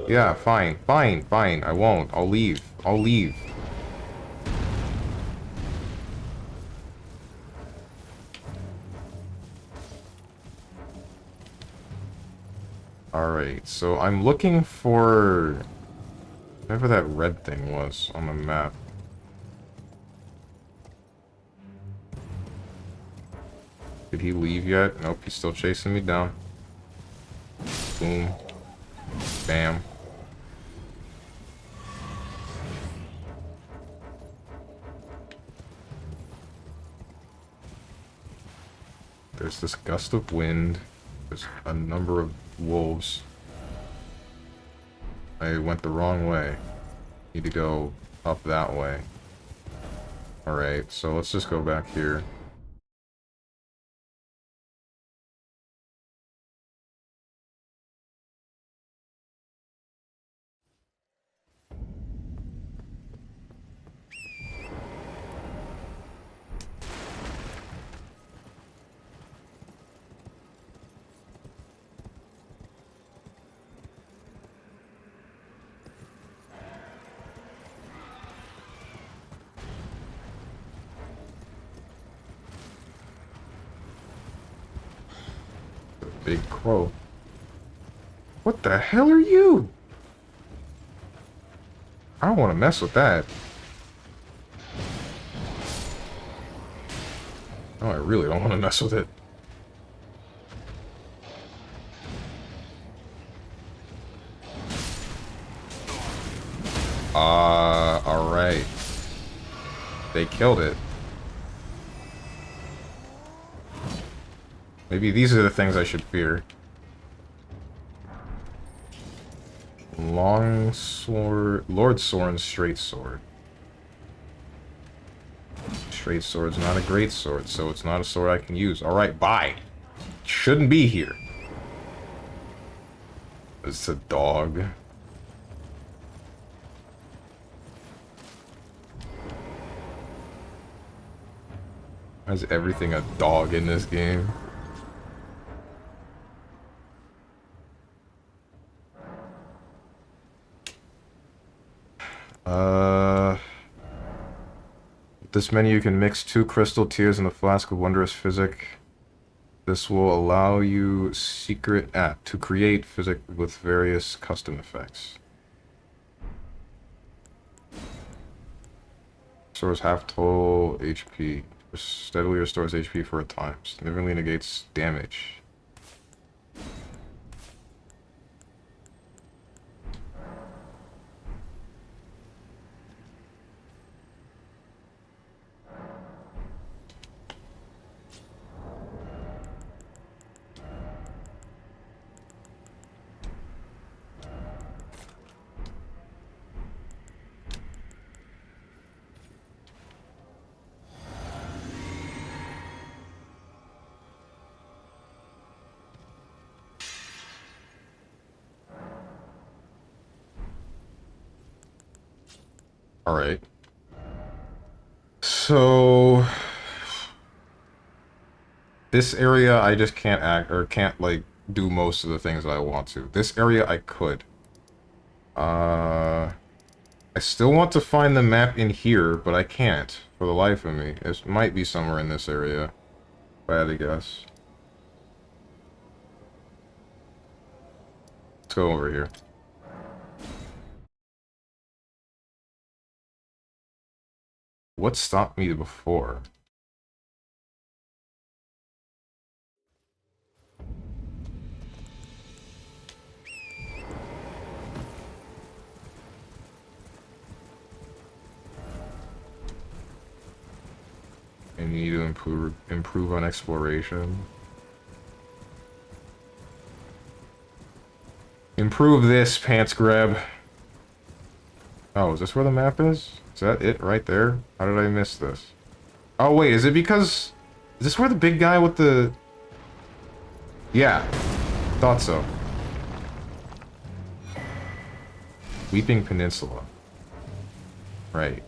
Yeah, fine. Fine, fine. I won't. I'll leave. I'll leave. Alright, so I'm looking for whatever that red thing was on the map. Did he leave yet? Nope, he's still chasing me down. Boom. Bam. There's this gust of wind. There's a number of wolves. I went the wrong way. Need to go up that way. Alright, so let's just go back here. Big crow. What the hell are you? I don't want to mess with that. No, I really don't want to mess with it. Alright. They killed it. Maybe these are the things I should fear. Long sword... Lord Soren's straight sword. Straight sword's not a great sword, so it's not a sword I can use. Alright, bye. Shouldn't be here. It's a dog. Why is everything a dog in this game? This menu you can mix 2 crystal tears in a flask of wondrous physic. This will allow you secret to create physic with various custom effects. Restores half total HP. Steadily restores HP for a time. Significantly negates damage. Alright. So... this area I just can't can't, like, do most of the things that I want to. This area I could. I still want to find the map in here, but I can't, for the life of me. It might be somewhere in this area, if I had to guess. Let's go over here. What stopped me before? I need to improve on exploration. Improve this, pants grab. Oh, is this where the map is? Is that it right there? How did I miss this? Oh, wait, is it because... Is this where the big guy with the... Yeah, thought so. Weeping Peninsula. Right.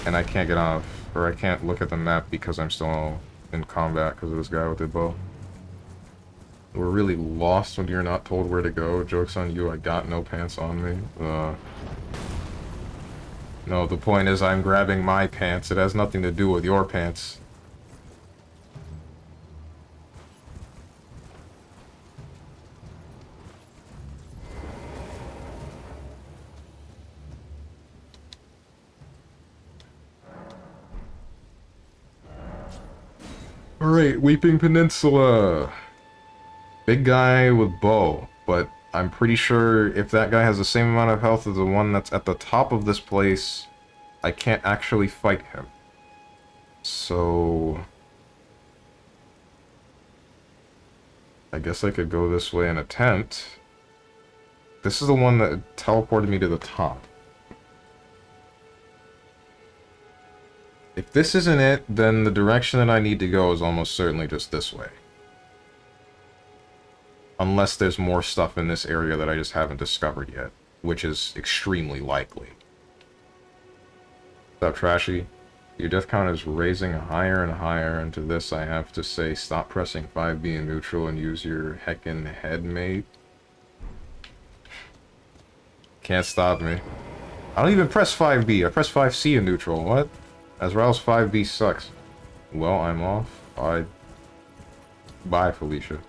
And I can't get off, or I can't look at the map because I'm still in combat because of this guy with the bow. We're really lost when you're not told where to go. Joke's on you, I got no pants on me. No, the point is I'm grabbing my pants. It has nothing to do with your pants. Alright, Weeping Peninsula. Big guy with bow, but I'm pretty sure if that guy has the same amount of health as the one that's at the top of this place, I can't actually fight him. So... I guess I could go this way and attempt. This is the one that teleported me to the top. If this isn't it, then the direction that I need to go is almost certainly just this way. Unless there's more stuff in this area that I just haven't discovered yet, which is extremely likely. What's up, Trashy? Your death count is raising higher and higher, and to this I have to say stop pressing 5B in neutral and use your heckin' head, mate. Can't stop me. I don't even press 5B, I press 5C in neutral, what? As well as 5B sucks. Well, I'm off. Bye, Felicia.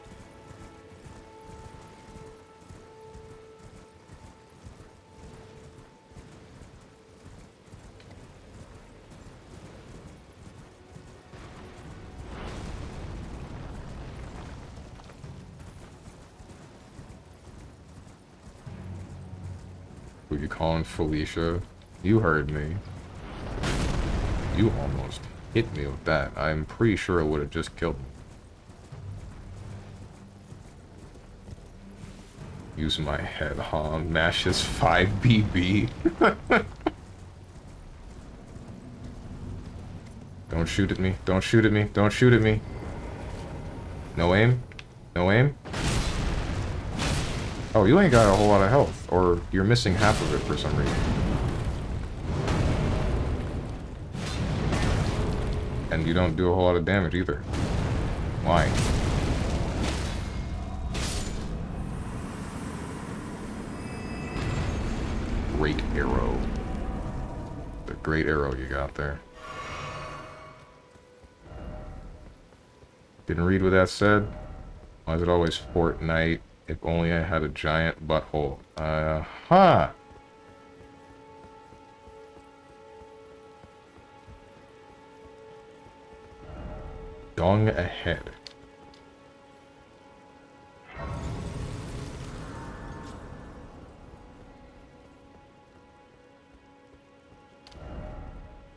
Who you calling Felicia? You heard me. You almost hit me with that. I'm pretty sure it would have just killed me. Use my head, huh? Mash his 5BB. Don't shoot at me. Don't shoot at me. Don't shoot at me. No aim? No aim? Oh, you ain't got a whole lot of health. Or you're missing half of it for some reason. And you don't do a whole lot of damage either. Why? Great arrow. The great arrow you got there. Didn't read what that said. Why is it always Fortnite? If only I had a giant butthole. Huh. Dong ahead.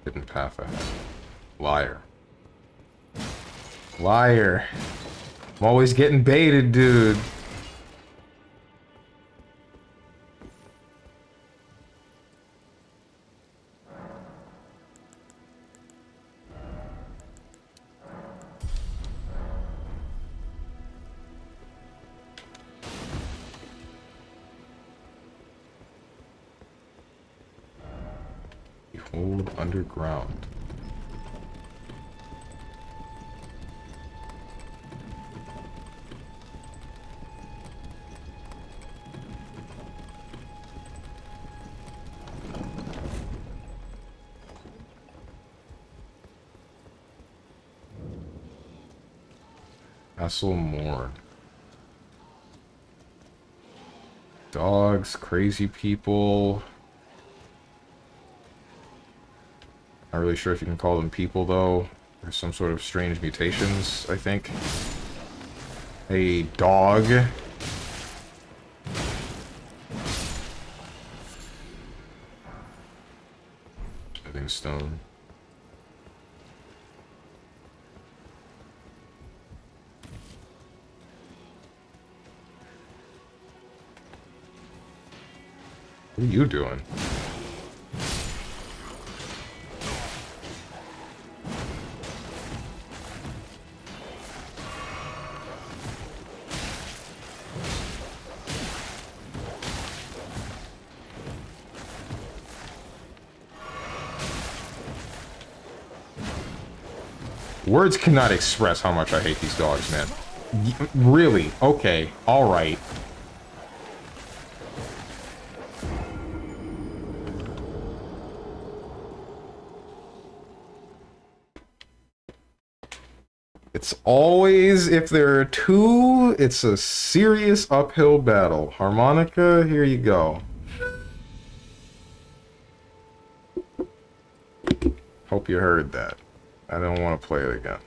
Hidden path ahead. Liar. Liar. I'm always getting baited, dude. Behold underground. Castle Morn. Dogs, crazy people. Not really sure if you can call them people, though. There's some sort of strange mutations, I think. A dog. Living stone. What are you doing? Words cannot express how much I hate these dogs, man. Really? Okay. Alright. It's always, if there are two, it's a serious uphill battle. Harmonica, here you go. Hope you heard that. I don't want to play it again.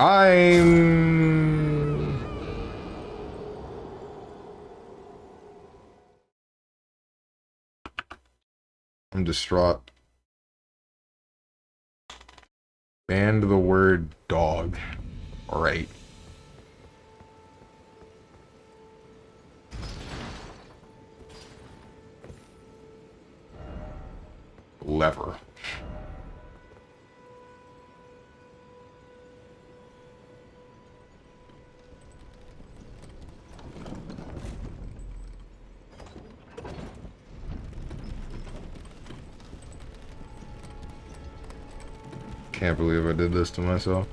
I'm distraught. Banned the word dog. Alright. Lever. Can't believe I did this to myself.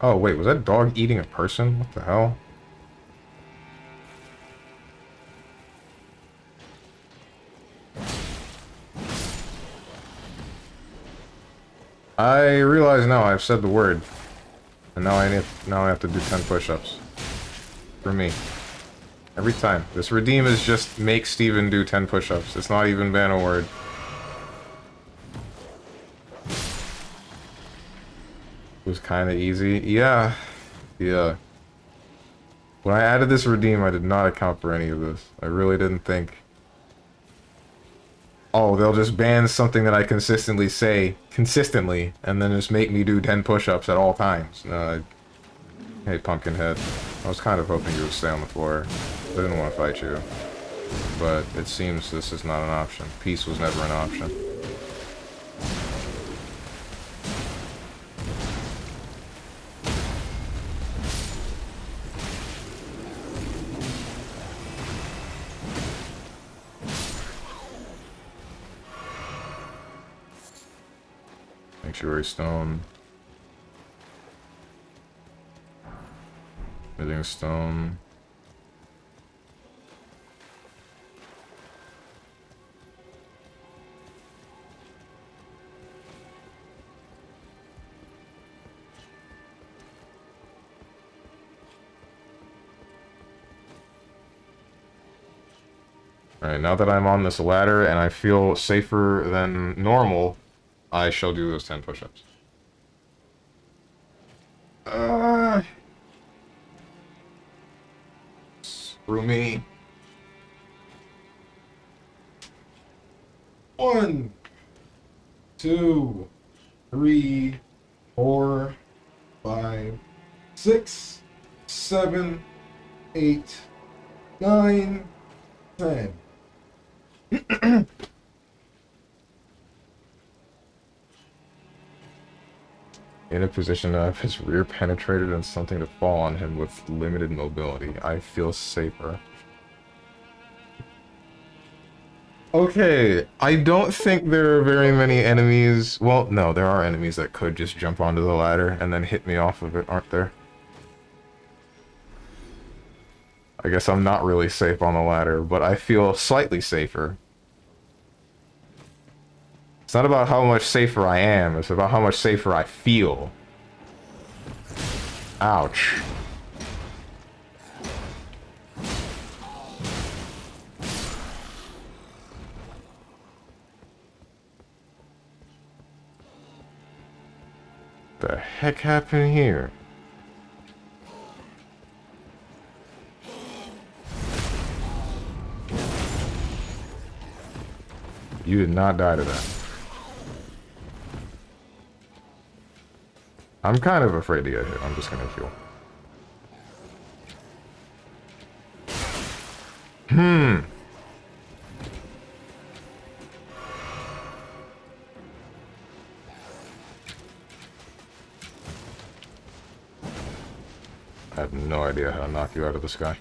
Oh, wait, was that dog eating a person? What the hell? I realize now I've said the word. And now I have to do 10 push-ups. For me. Every time. This redeem is just make Steven do 10 push-ups. It's not even ban a word. It was kind of easy. Yeah. Yeah. When I added this redeem, I did not account for any of this. I really didn't think... Oh, they'll just ban something that I consistently say, and then just make me do 10 push-ups at all times. No, hey, Pumpkinhead. I was kind of hoping you would stay on the floor. I didn't want to fight you. But it seems this is not an option. Peace was never an option. Sanctuary stone. Smithing stone. Alright, now that I'm on this ladder and I feel safer than normal, I shall do those 10 push-ups. Screw me. 1, 2, 3, 4, 5, 6, 7, 8, 9, 10. In a position to have his rear penetrated and something to fall on him with limited mobility. I feel safer. Okay, I don't think there are very many enemies... Well, no, there are enemies that could just jump onto the ladder and then hit me off of it, aren't there? I guess I'm not really safe on the ladder, but I feel slightly safer. It's not about how much safer I am, it's about how much safer I feel. Ouch. The heck happened here? You did not die to that. I'm kind of afraid to get hit. I'm just gonna heal. I have no idea how to knock you out of the sky.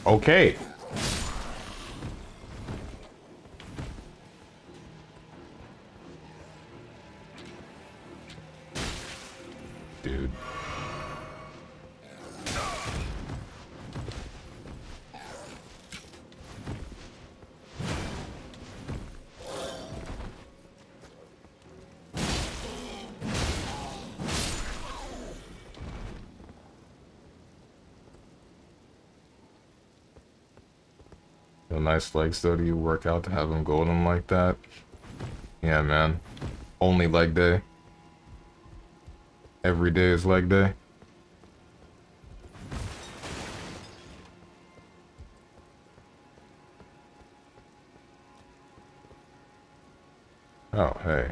Okay. Dude. The nice legs though, do you work out to have them golden like that? Yeah, man. Only leg day. Every day is leg day. Oh, hey.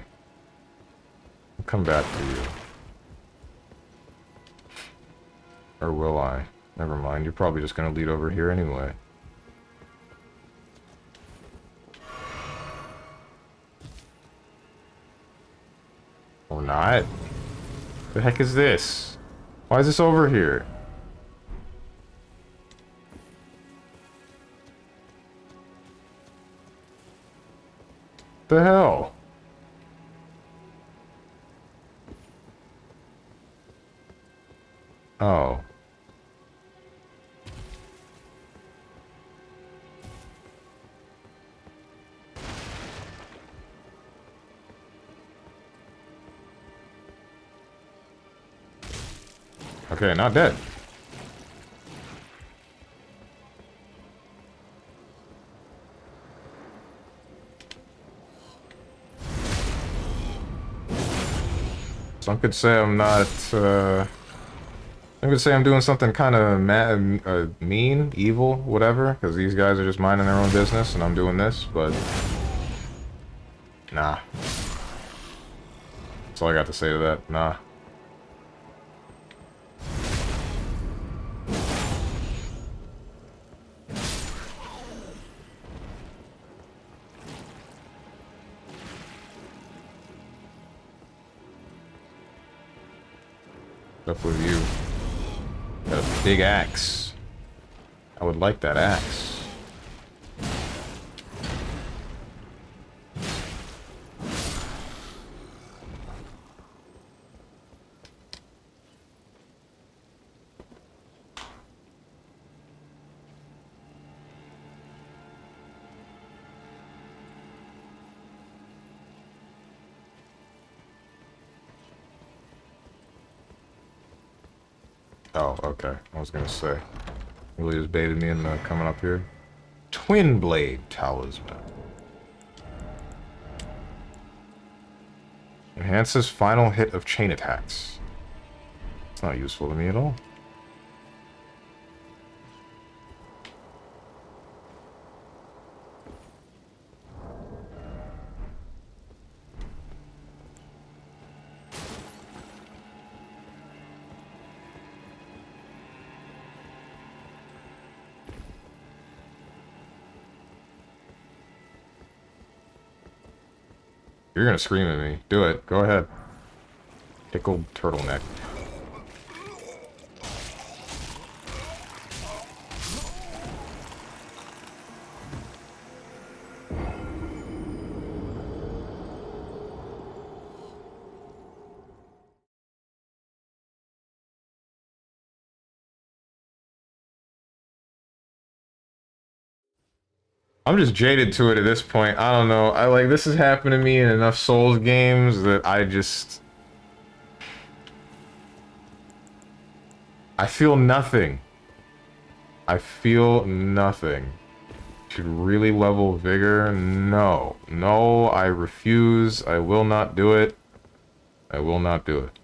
I'll come back to you. Or will I? Never mind, you're probably just gonna lead over here anyway. Or not? The heck is this? Why is this over here? The hell? Oh. Okay, not dead. Some could say I'm not, some could say I'm doing something kind of mean, evil, whatever, because these guys are just minding their own business and I'm doing this, but... Nah. That's all I got to say to that. Nah. What's up with you? Got a big axe. I would like that axe. Oh, okay. I was gonna say. Really just baited me into coming up here. Twin Blade Talisman. Enhances final hit of chain attacks. It's not useful to me at all. You're gonna scream at me. Do it. Go ahead. Pickled turtleneck. I'm just jaded to it at this point. I don't know. I like this has happened to me in enough Souls games that I just I feel nothing. I feel nothing. Should really level vigor? No. No, I refuse. I will not do it. I will not do it.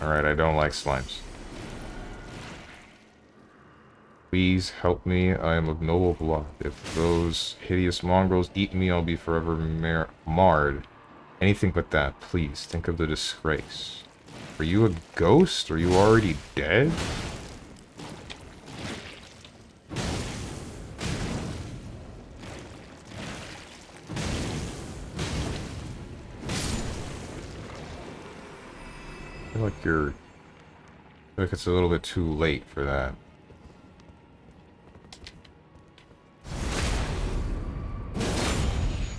Alright, I don't like slimes. Please help me. I am of noble blood. If those hideous mongrels eat me, I'll be forever marred. Anything but that. Please, think of the disgrace. Are you a ghost? Are you already dead? I feel like you're... I feel like it's a little bit too late for that.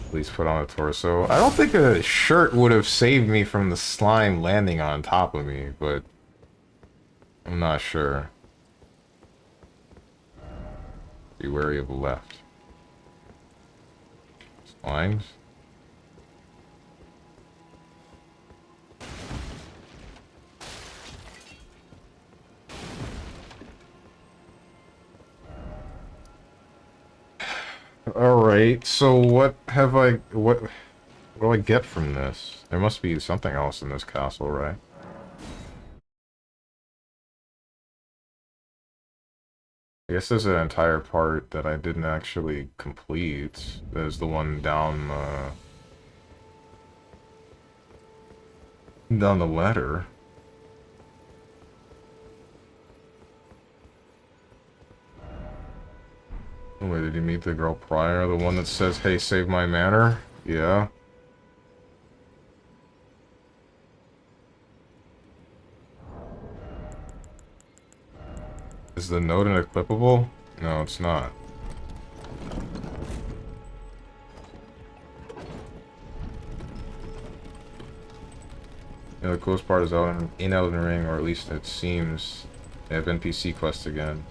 Please put on a torso. I don't think a shirt would have saved me from the slime landing on top of me, but I'm not sure. Be wary of the left. Slimes? Alright, so what do I get from this? There must be something else in this castle, right? I guess there's an entire part that I didn't actually complete. There's the one down the ladder. Oh, wait, did you meet the girl prior? The one that says, hey, save my manor? Yeah. Is the note unclippable? No, it's not. Yeah, the coolest part is in Elden Ring, or at least it seems, they have NPC quests again.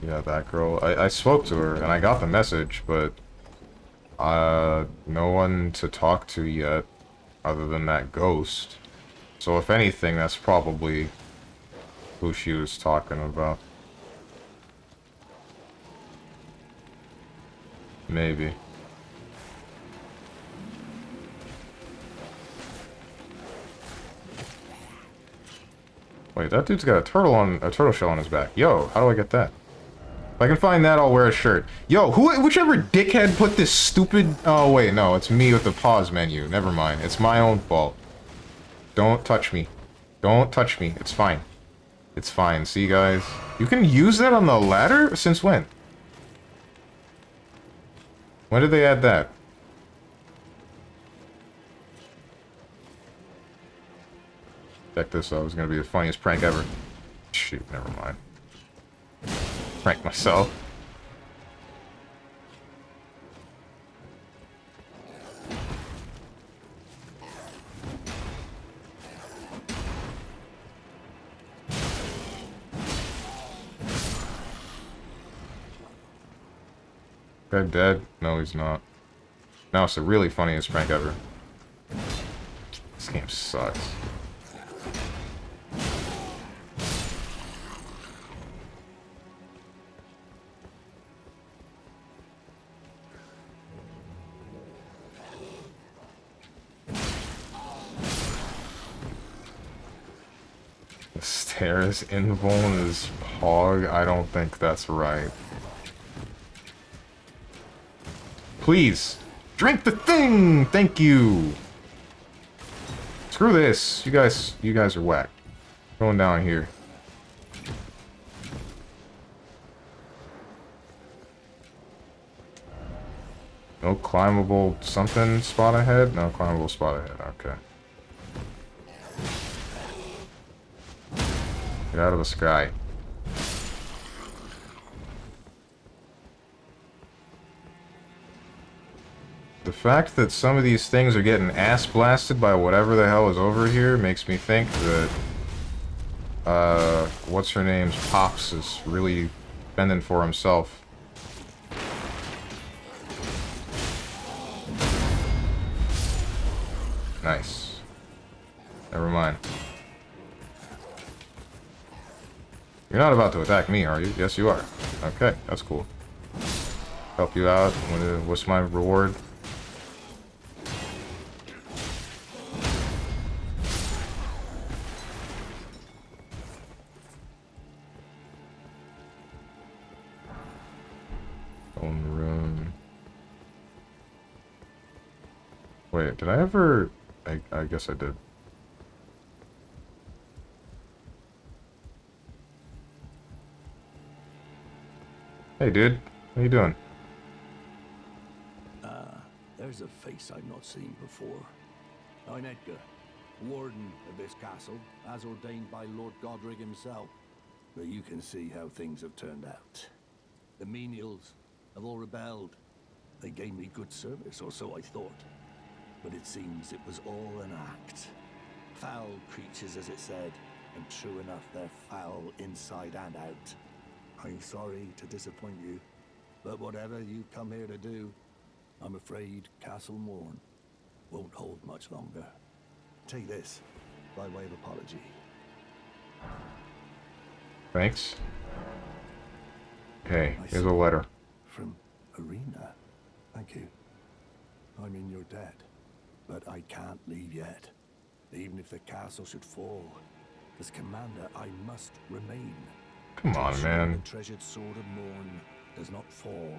Yeah, that girl. I spoke to her, and I got the message, but... no one to talk to yet, other than that ghost. So if anything, that's probably who she was talking about. Maybe. Wait, that dude's got a turtle shell on his back. Yo, how do I get that? If I can find that, I'll wear a shirt. Yo, whichever dickhead put this stupid... Oh, wait, no, it's me with the pause menu. Never mind. It's my own fault. Don't touch me. Don't touch me. It's fine. It's fine. See, guys? You can use that on the ladder? Since when? When did they add that? Check this out. It's gonna be the funniest prank ever. Shoot, never mind. Prank myself. Guy dead? No, he's not. Now it's the really funniest prank ever. This game sucks. The stairs invuln is hog? I don't think that's right. Please, drink the thing! Thank you! Screw this. You guys are whack. Going down here. No climbable something spot ahead? No climbable spot ahead, okay. Get out of the sky. The fact that some of these things are getting ass blasted by whatever the hell is over here makes me think that what's her name's Pops is really fending for himself. Nice. Never mind. You're not about to attack me, are you? Yes, you are. Okay, that's cool. Help you out. What's my reward? Own room. Wait, did I ever... I guess I did. Hey, dude. How you doing? There's a face I've not seen before. I'm Edgar, warden of this castle, as ordained by Lord Godric himself. But you can see how things have turned out. The menials have all rebelled. They gave me good service, or so I thought. But it seems it was all an act. Foul creatures, as it said, and true enough, they're foul inside and out. I'm sorry to disappoint you, but whatever you've come here to do, I'm afraid Castle Morn won't hold much longer. Take this, by way of apology. Thanks. Okay, here's a letter. From Arena. Thank you. I mean, you're dead, but I can't leave yet. Even if the castle should fall, as commander, I must remain. Come on, man. The treasured sword of Morn does not fall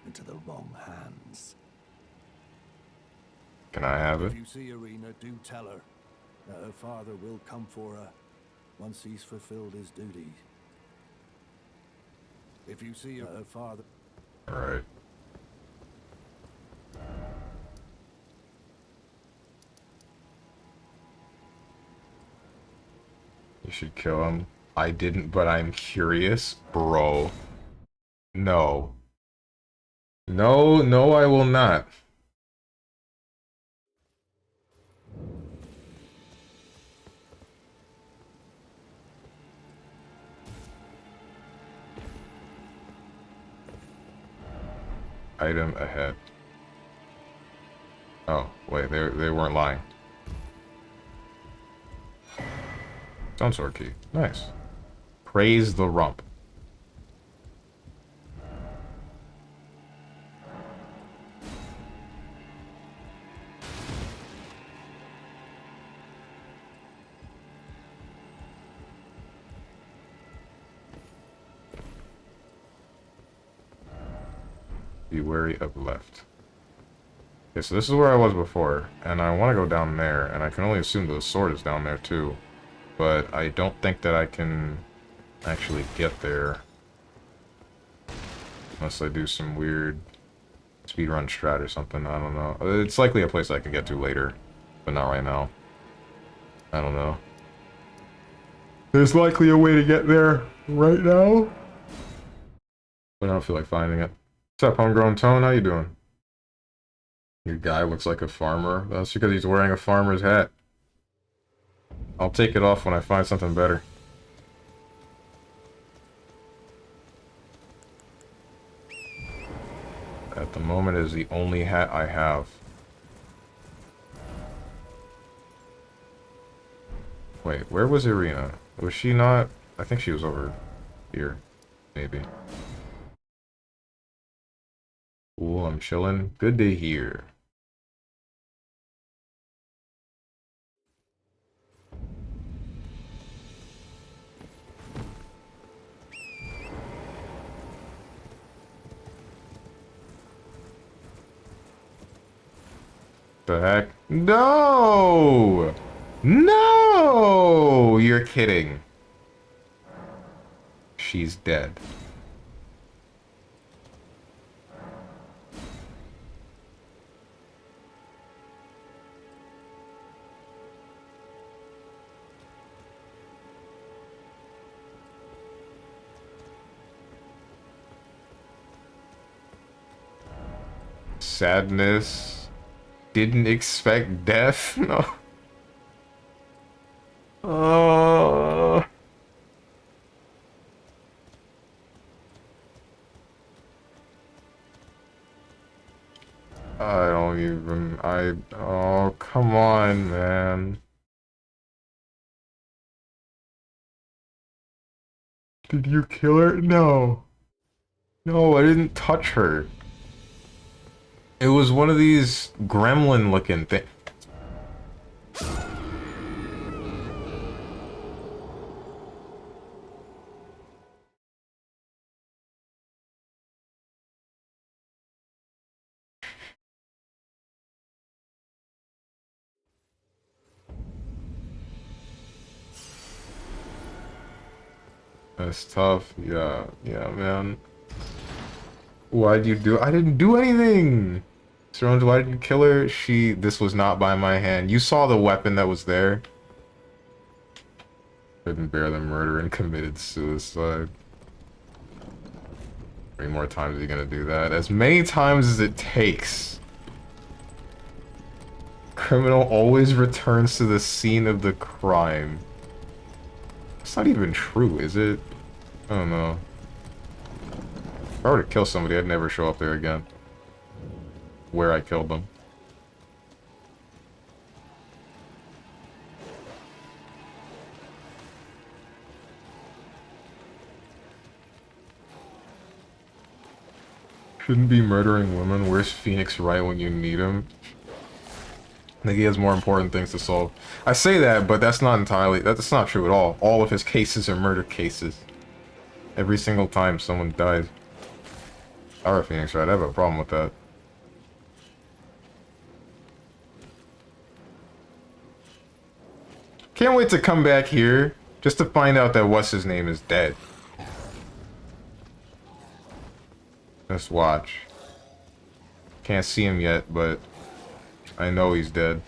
into the wrong hands. Can I have it? If you see Arena, do tell her that her father will come for her once he's fulfilled his duty. If you see her father... Alright. You should kill him. I didn't, but I'm curious. Bro. No. No, no, I will not. Item ahead. Oh, wait, they weren't lying. Stone sword key. Nice. Praise the rump. Be wary of left. Okay, so this is where I was before, and I want to go down there, and I can only assume the sword is down there too. But I don't think that I can actually get there unless I do some weird speedrun strat or something. I don't know. It's likely a place I can get to later, but not right now. I don't know. There's likely a way to get there right now, but I don't feel like finding it. What's up, Homegrown Tone? How you doing? Your guy looks like a farmer. That's because he's wearing a farmer's hat. I'll take it off when I find something better. At the moment, it is the only hat I have. Wait, where was Irina? Was she not? I think she was over here. Maybe. Cool, I'm chilling. Good to hear. The heck? No! No! You're kidding. She's dead. Sadness. Didn't expect death. No. I don't even... Oh, come on, man. Did you kill her? No. No, I didn't touch her. It was one of these gremlin-looking things. That's tough. Yeah, man. Why'd you do? I didn't do anything! Strange, why did you kill her? This was not by my hand. You saw the weapon that was there. Couldn't bear the murder and committed suicide. How many more times are you gonna do that? As many times as it takes. Criminal always returns to the scene of the crime. It's not even true, is it? I don't know. If I were to kill somebody, I'd never show up there again. Where I killed them. Shouldn't be murdering women. Where's Phoenix right when you need him? I think he has more important things to solve. I say that, but that's not entirely... That's not true at all. All of his cases are murder cases. Every single time someone dies. Alright, Phoenix, right? I have a problem with that. Can't wait to come back here just to find out that what's-his-name is dead. Just watch. Can't see him yet, but I know he's dead.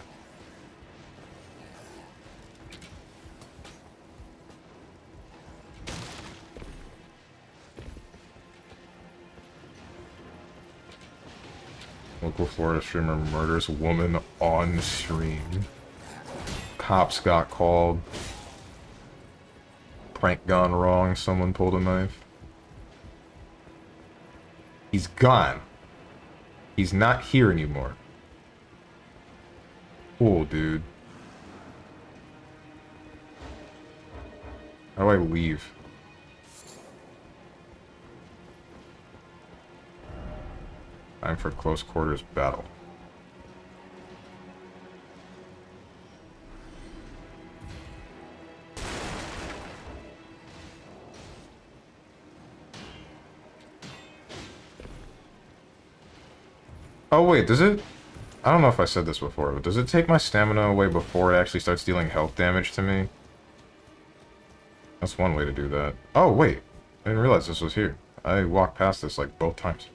Local Florida streamer murders woman on stream. Cops got called. Prank gone wrong. Someone pulled a knife. He's gone. He's not here anymore. Cool, dude. How do I leave? Time for close quarters battle. Oh wait, does it? I don't know if I said this before, but does it take my stamina away before it actually starts dealing health damage to me? That's one way to do that. Oh wait, I didn't realize this was here. I walked past this like both times.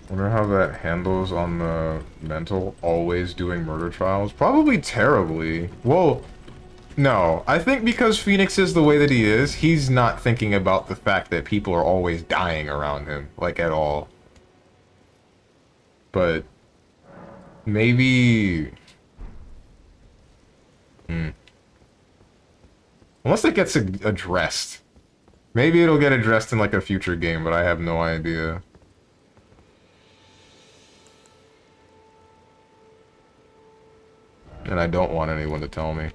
Wonder how that handles on the mental always doing murder trials. Probably terribly. Well, no. I think because Phoenix is the way that he is, he's not thinking about the fact that people are always dying around him, like, at all. But maybe... Unless it gets addressed. Maybe it'll get addressed in, like, a future game, but I have no idea. And I don't want anyone to tell me.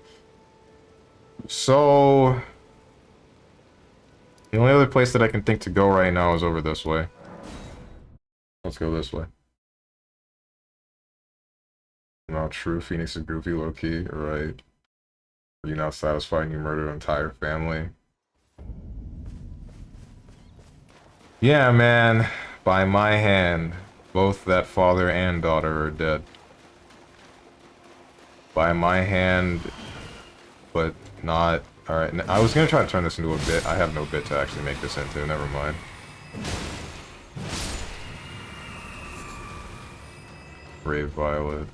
So... the only other place that I can think to go right now is over this way. Let's go this way. Not true, Phoenix is goofy low-key, right? Are you not satisfied you murdered an entire family? Yeah, man. By my hand. Both that father and daughter are dead. By my hand, but not... Alright, I was gonna try to turn this into a bit. I have no bit to actually make this into, never mind. Brave Violet.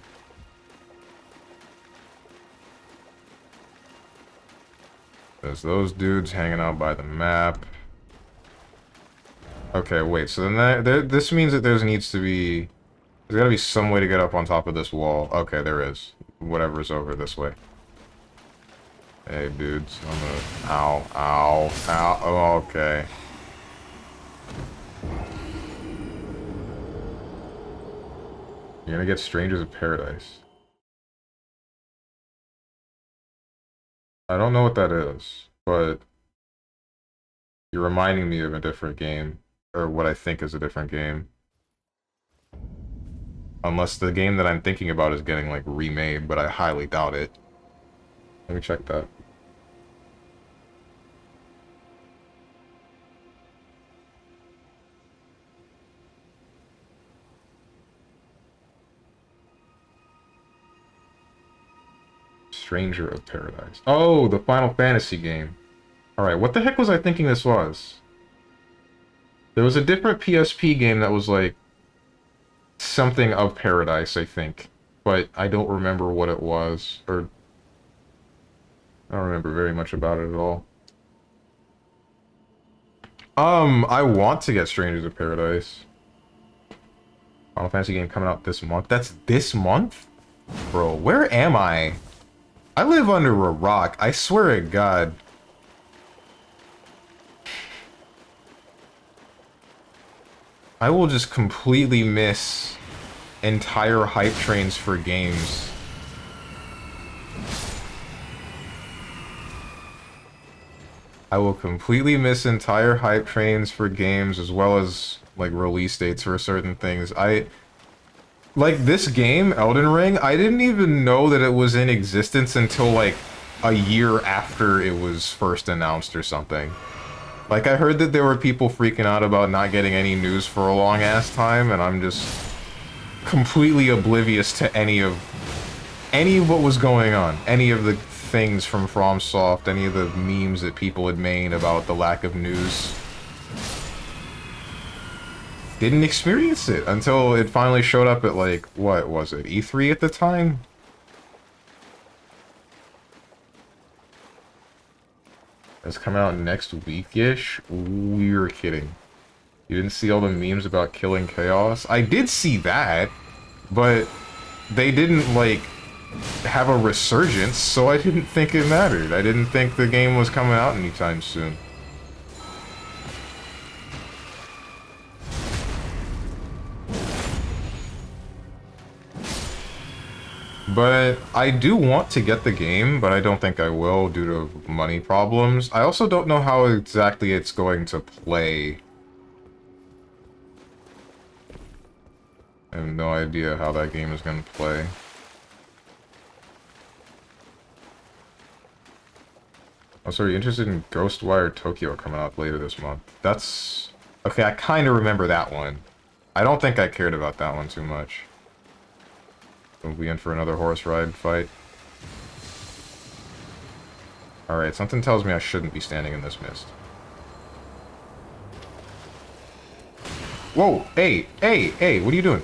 There's those dudes hanging out by the map. Okay, wait, so then this means that there needs to be... There's gotta be some way to get up on top of this wall. Okay, there is. Whatever's over this way. Hey, dudes. I'm gonna... Ow, ow, ow. Oh, okay. You're gonna get Strangers of Paradise. I don't know what that is, but you're reminding me of a different game, or what I think is a different game. Unless the game that I'm thinking about is getting, like, remade, but I highly doubt it. Let me check that. Stranger of Paradise. Oh, the Final Fantasy game. Alright, what the heck was I thinking this was? There was a different PSP game that was like something of Paradise, I think. But I don't remember what it was, or I don't remember very much about it at all. I want to get Strangers of Paradise. Final Fantasy game coming out this month. That's this month? Bro, where am I? I live under a rock. I swear to God. I will just completely miss entire hype trains for games. I will completely miss entire hype trains for games as well as, like, release dates for certain things. Like, this game, Elden Ring, I didn't even know that it was in existence until, like, a year after it was first announced or something. Like, I heard that there were people freaking out about not getting any news for a long-ass time, and I'm just completely oblivious to any of what was going on. Any of the things from FromSoft, any of the memes that people had made about the lack of news. Didn't experience it until it finally showed up at, like, what was it, E3 at the time? It's coming out next week-ish? You're kidding. You didn't see all the memes about killing Chaos? I did see that, but they didn't, like, have a resurgence, so I didn't think it mattered. I didn't think the game was coming out anytime soon. But I do want to get the game, but I don't think I will due to money problems. I also don't know how exactly it's going to play. I have no idea how that game is going to play. Also, are you interested in Ghostwire Tokyo coming out later this month? That's... okay, I kind of remember that one. I don't think I cared about that one too much. We'll be in for another horse ride fight. Alright, something tells me I shouldn't be standing in this mist. Whoa! Hey! Hey! Hey! What are you doing?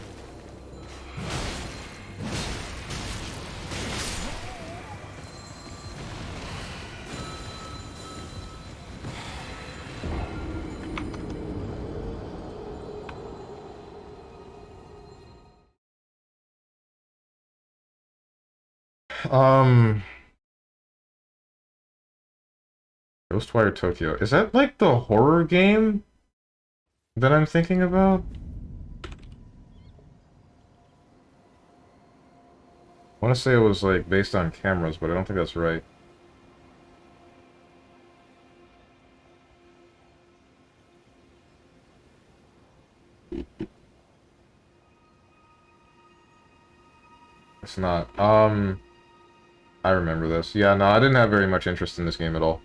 Ghostwire Tokyo. Is that like the horror game that I'm thinking about? I want to say it was like based on cameras, but I don't think that's right. It's not. I remember this. Yeah, no, I didn't have very much interest in this game at all.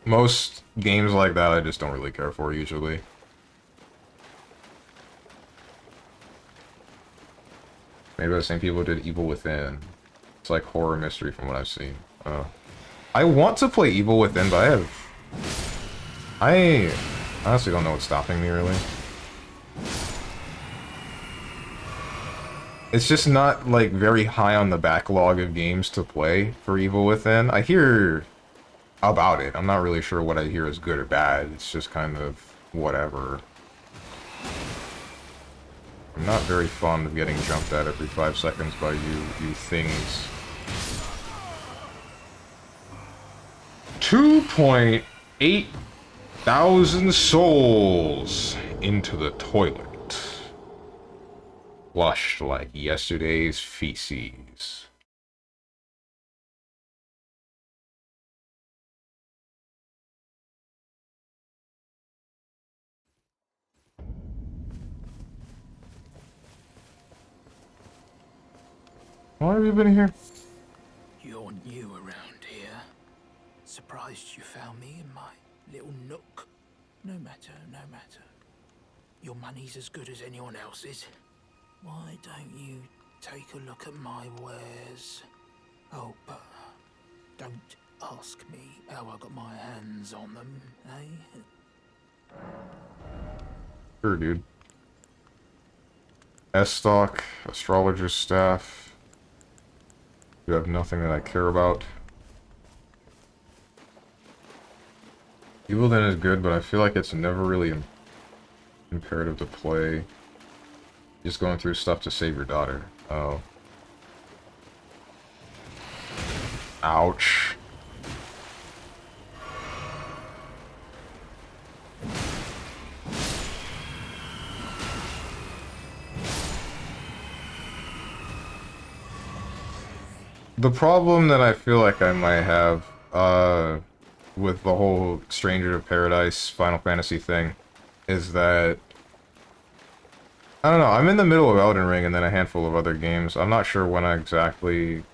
Most games like that I just don't really care for, usually. Maybe the same people who did Evil Within. It's like horror mystery from what I've seen. I want to play Evil Within, but I honestly don't know what's stopping me, really. It's just not, like, very high on the backlog of games to play for Evil Within. I hear about it. I'm not really sure what I hear is good or bad. It's just kind of whatever. I'm not very fond of getting jumped at every 5 seconds by you things. 2.8 thousand souls into the toilet. flushed like yesterday's feces. Why have you been here? You're new around here. Surprised you found me in my little nook. No matter, no matter. Your money's as good as anyone else's. Why don't you take a look at my wares? Oh, but don't ask me how I got my hands on them, eh? Sure, dude. S-Stock, Astrologer's Staff. You have nothing that I care about. Elden is good, but I feel like it's never really imperative to play. Just going through stuff to save your daughter. Oh. Ouch. The problem that I feel like I might have, with the whole Stranger of Paradise Final Fantasy thing, is that I don't know, I'm in the middle of Elden Ring and then a handful of other games. I'm not sure when I exactly...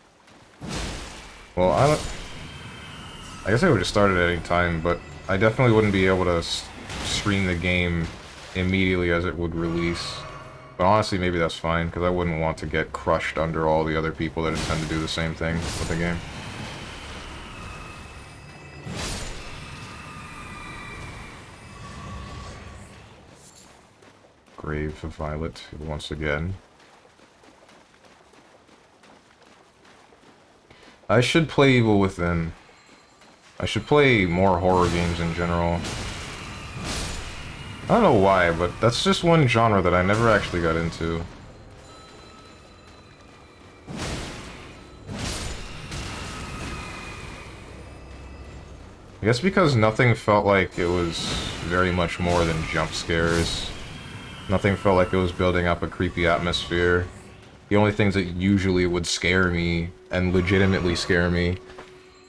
Well, I guess I would just start at any time, but I definitely wouldn't be able to stream the game immediately as it would release. But honestly, maybe that's fine, because I wouldn't want to get crushed under all the other people that intend to do the same thing with the game. Grave of Violet, once again. I should play Evil Within. I should play more horror games in general. I don't know why, but that's just one genre that I never actually got into. I guess because nothing felt like it was very much more than jump scares. Nothing felt like it was building up a creepy atmosphere. The only things that usually would scare me, and legitimately scare me,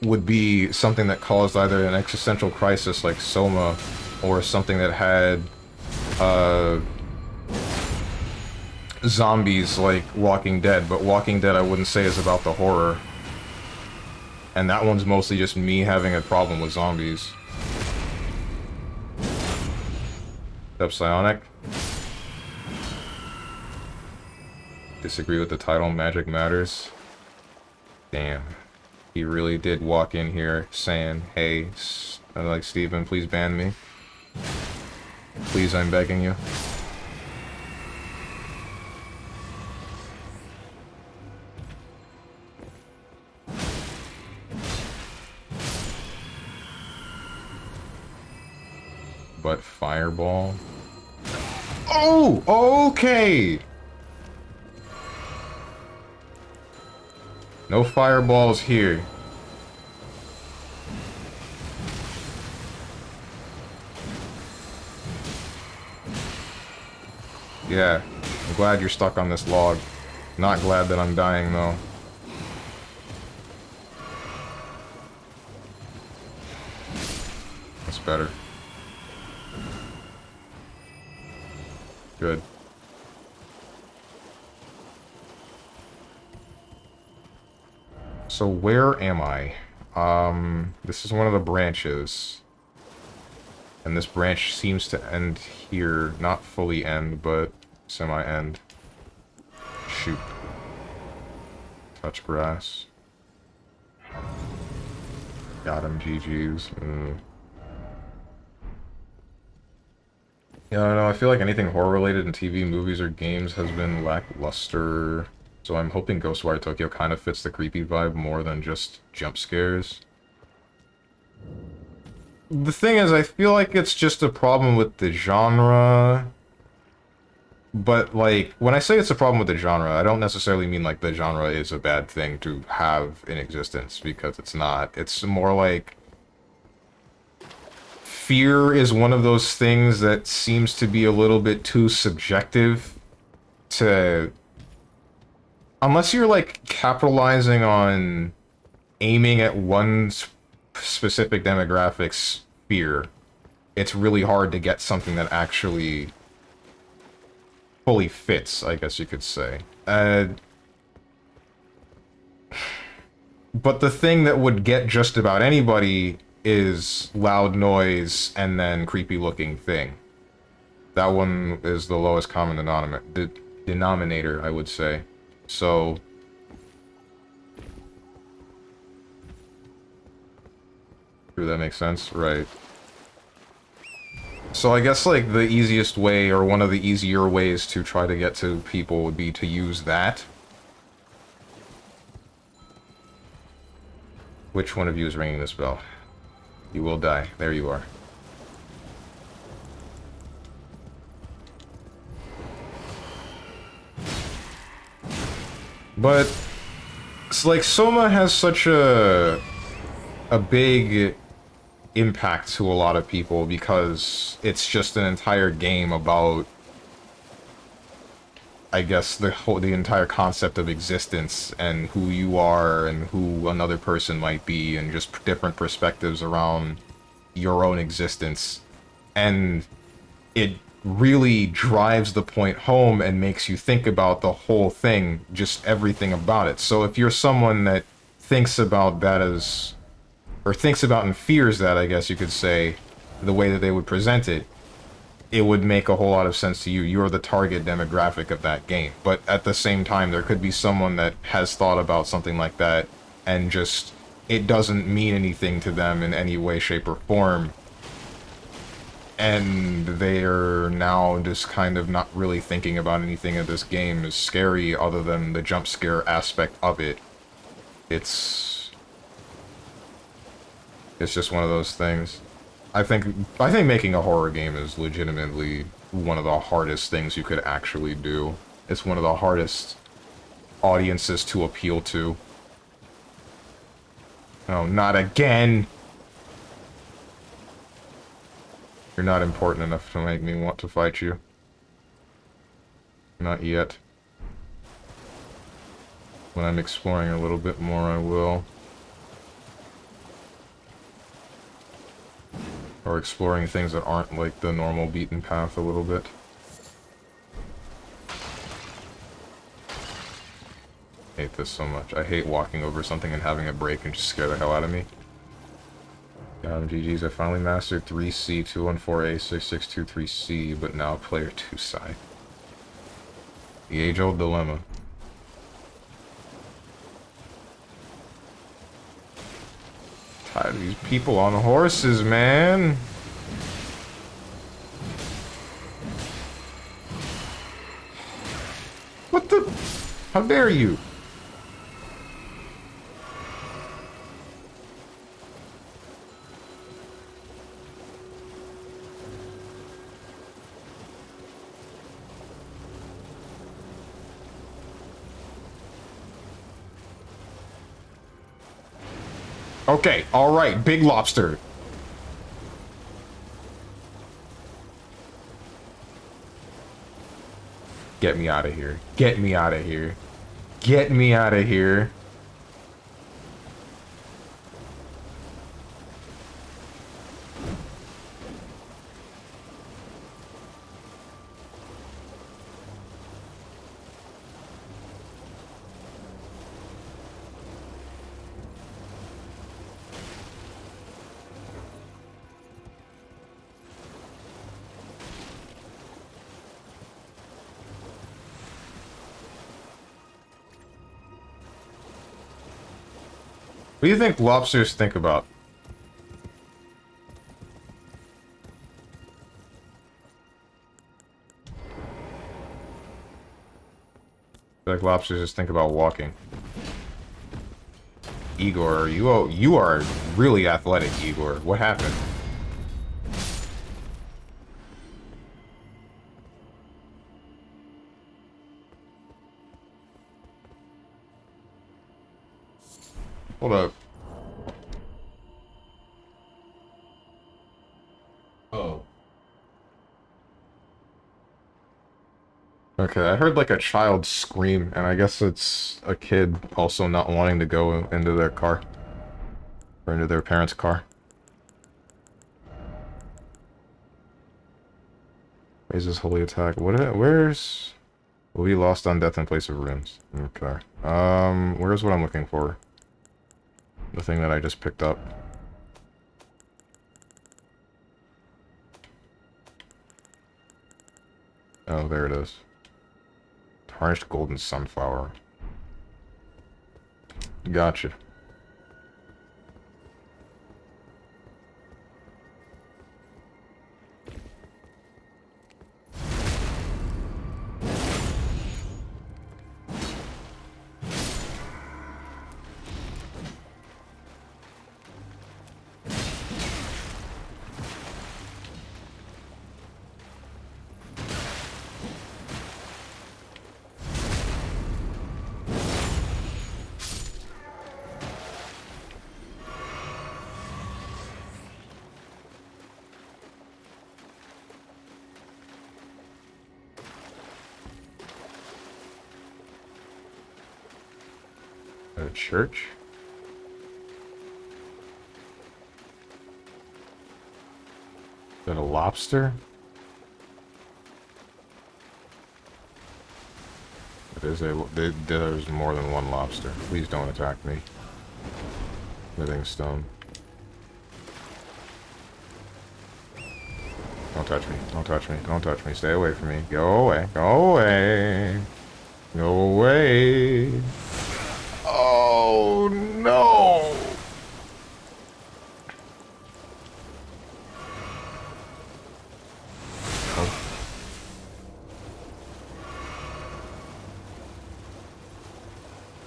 would be something that caused either an existential crisis like Soma, or something that had, zombies like Walking Dead, but Walking Dead I wouldn't say is about the horror. And that one's mostly just me having a problem with zombies. Up Psionic? Disagree with the title, Magic Matters? Damn. He really did walk in here saying, hey, like, Steven, please ban me. Please, I'm begging you. But Fireball? Oh, okay! No fireballs here. Yeah, I'm glad you're stuck on this log. Not glad that I'm dying, though. That's better. Good. So where am I? This is one of the branches. And this branch seems to end here. Not fully end, but semi-end. Shoot. Touch grass. Got him, GG's. Yeah, I don't know, I feel like anything horror-related in TV, movies, or games has been lackluster. So I'm hoping Ghostwire Tokyo kind of fits the creepy vibe more than just jump scares. The thing is, I feel like it's just a problem with the genre. But, like, when I say it's a problem with the genre, I don't necessarily mean, like, the genre is a bad thing to have in existence, because it's not. It's more like... Fear is one of those things that seems to be a little bit too subjective to unless you're like capitalizing on aiming at one specific demographic sphere, it's really hard to get something that actually fully fits, I guess you could say. But the thing that would get just about anybody is loud noise and then creepy looking thing. That one is the lowest common denominator, I would say. So... Does that make sense? Right. So I guess, like, the easiest way, or one of the easier ways to try to get to people would be to use that. Which one of you is ringing this bell? You will die. There you are. But it's like Soma has such a big impact to a lot of people because it's just an entire game about, I guess, the entire concept of existence and who you are and who another person might be and just different perspectives around your own existence. And it really drives the point home and makes you think about the whole thing, just everything about it. So if you're someone that thinks about that as, or thinks about and fears that, I guess you could say, the way that they would present it, it would make a whole lot of sense to you. You're the target demographic of that game. But at the same time, there could be someone that has thought about something like that and just, it doesn't mean anything to them in any way, shape, or form. And they're now just kind of not really thinking about anything in this game is scary other than the jump scare aspect of it. It's just one of those things. I think making a horror game is legitimately one of the hardest things you could actually do. It's one of the hardest audiences to appeal to. Oh, not again! You're not important enough to make me want to fight you. Not yet. When I'm exploring a little bit more, I will. Or exploring things that aren't like the normal beaten path a little bit. I hate this so much. I hate walking over something and having it break and just scare the hell out of me. GG's, I finally mastered 3C, 214A, 6623C, but now player 2 side. The age-old dilemma. Tired of these people on horses, man. What the? How dare you? Okay, alright, Big Lobster. Get me out of here. Get me out of here. Get me out of here. What do you think lobsters think about? Like lobsters just think about walking. Igor, you are really athletic, Igor. What happened? Hold up. Oh. Okay, I heard like a child scream, and I guess it's a kid also not wanting to go into their car. Or into their parents' car. Raises holy attack. Where's... Will be lost on death in place of runes. Okay. Where's what I'm looking for? The thing that I just picked up. Oh, there it is. Tarnished golden sunflower. Gotcha. A church? Is that a lobster? There's more than one lobster. Please don't attack me. Living stone. Don't touch me. Don't touch me. Don't touch me. Stay away from me. Go away. Go away. Go away. Oh, no.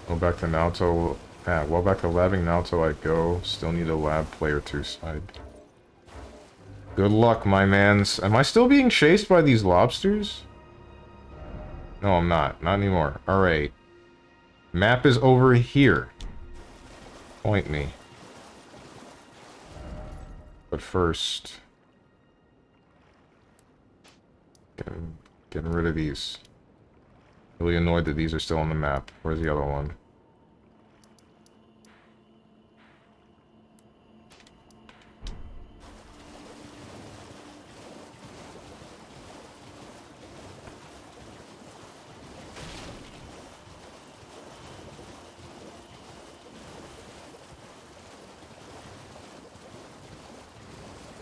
Go back to Naruto. Yeah, well, back to labbing Naruto I go. Still need a lab player 2 side. Good luck, my mans. Am I still being chased by these lobsters? No, I'm not. Not anymore. Alright. Map is over here. Point me. But first... Getting rid of these. Really annoyed that these are still on the map. Where's the other one?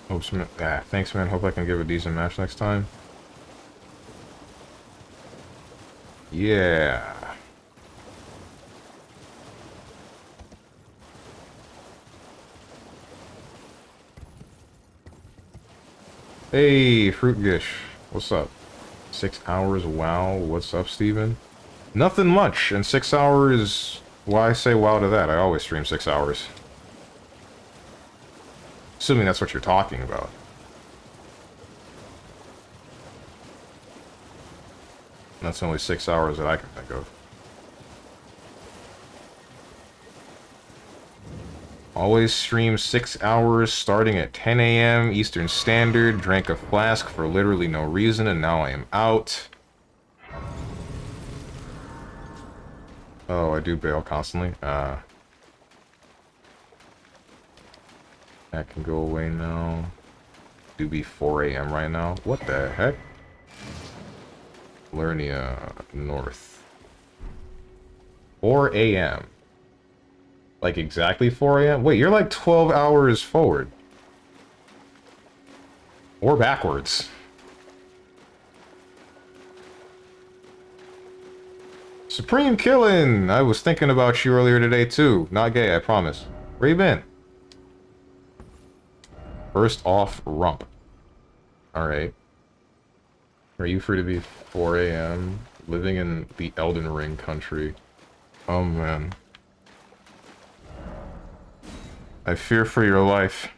Hopes, man. Ah, thanks, man. Hope I can give a decent match next time. Yeah. Hey, Fruit Gish. What's up? 6 hours, wow. What's up, Steven? Nothing much. And 6 hours... Why say wow to that? I always stream 6 hours. Assuming that's what you're talking about. That's only 6 hours that I can think of. Always stream 6 hours starting at 10 a.m. Eastern Standard. Drank a flask for literally no reason and now I am out. Oh, I do bail constantly. That can go away now. Do be 4 a.m. right now. What the heck? Lernia North. 4 a.m. Like exactly 4 a.m.? Wait, you're like 12 hours forward. Or backwards. Supreme Killin'! I was thinking about you earlier today too. Not gay, I promise. Where you been? First off, rump. Alright. Are you free to be 4 a.m.? Living in the Elden Ring country. Oh man. I fear for your life.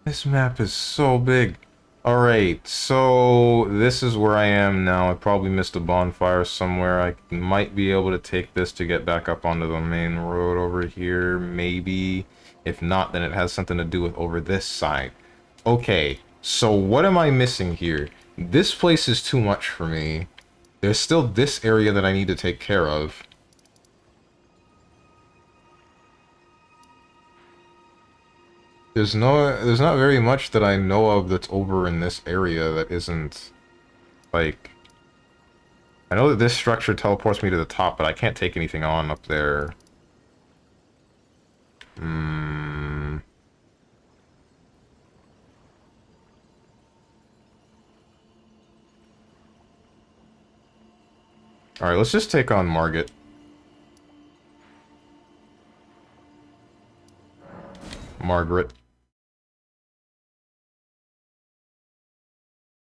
This map is so big. Alright, so this is where I am now. I probably missed a bonfire somewhere. I might be able to take this to get back up onto the main road over here, maybe. If not, then it has something to do with over this side. Okay, So what am I missing here? This place is too much for me. There's still this area that I need to take care of. There's not very much that I know of that's over in this area that isn't, like... I know that this structure teleports me to the top, but I can't take anything on up there. Alright, let's just take on Margit. Margaret.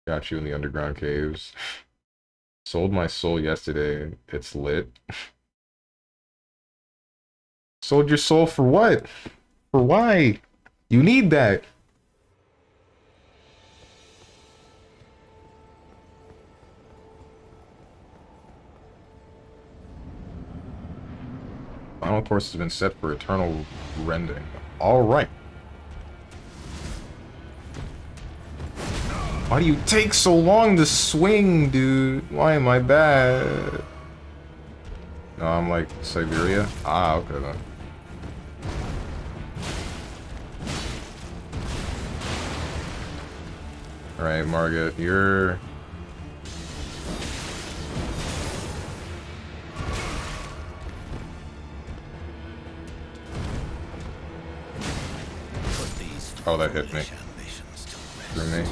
Got you in the underground caves. Sold my soul yesterday. It's lit. Sold your soul for what? For why? You need that. Final course has been set for eternal rending. Alright. Why do you take so long to swing, dude? Why am I bad? No, I'm like Siberia. Ah, okay then. Alright, Margit, you're... Oh, that hit me. Through me.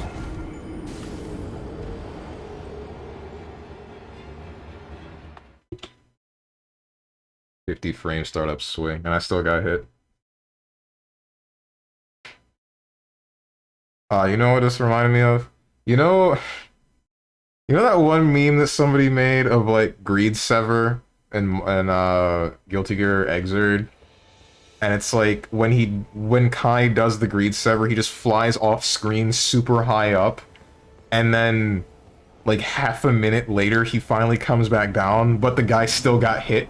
.50 frame startup swing, and I still got hit. You know what this reminded me of? You know that one meme that somebody made of like Greed Sever and Guilty Gear Exerd? And it's like when Kai does the Greed Sever, he just flies off screen super high up, and then like half a minute later he finally comes back down, but the guy still got hit.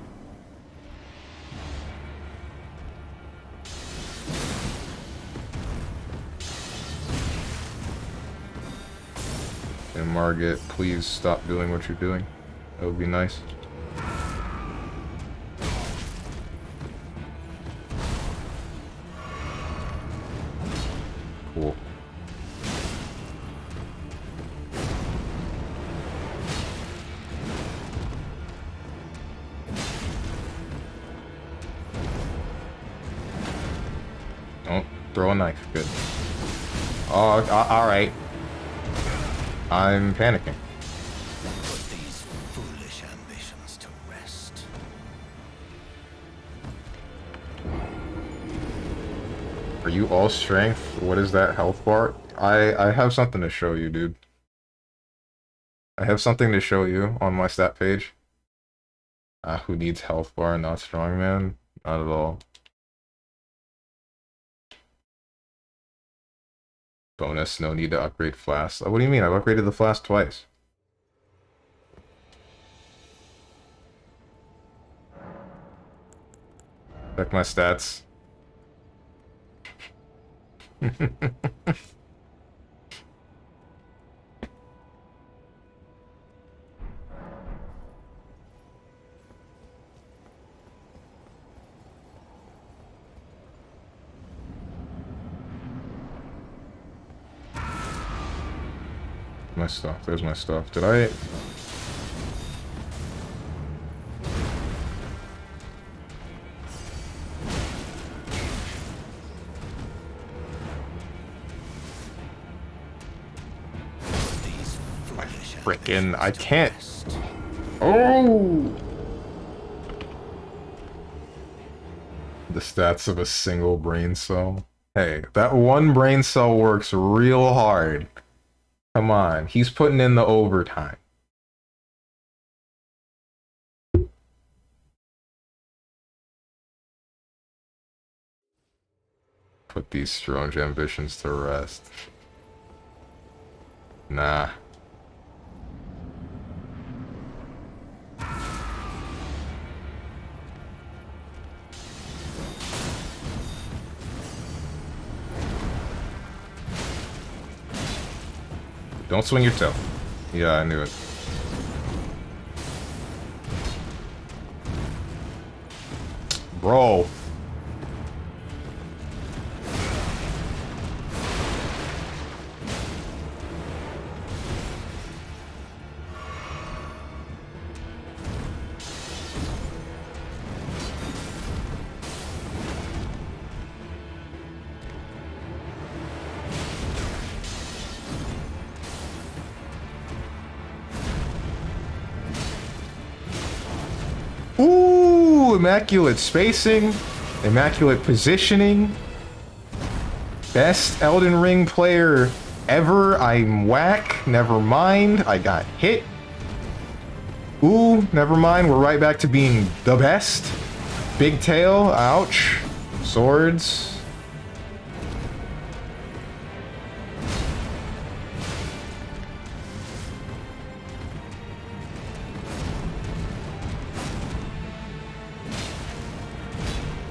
And Margit, please stop doing what you're doing. That would be nice. Cool. Don't throw a knife. Good. Oh, alright. I'm panicking. Put these foolish ambitions to rest. Are you all strength? What is that health bar? I have something to show you, dude. I have something to show you on my stat page. Who needs health bar? Not strongman? Not at all. Bonus, no need to upgrade flask. What do you mean? I've upgraded the flask twice. Check my stats. My stuff. There's my stuff. Did I... Frickin', I can't... Oh! The stats of a single brain cell. Hey, that one brain cell works real hard. Come on, he's putting in the overtime. Put these strange ambitions to rest. Nah. Don't swing your toe. Yeah, I knew it. Bro. Ooh, immaculate spacing, immaculate positioning. Best Elden Ring player ever. I'm whack. Never mind. I got hit. Ooh, never mind. We're right back to being the best. Big tail. Ouch. Swords.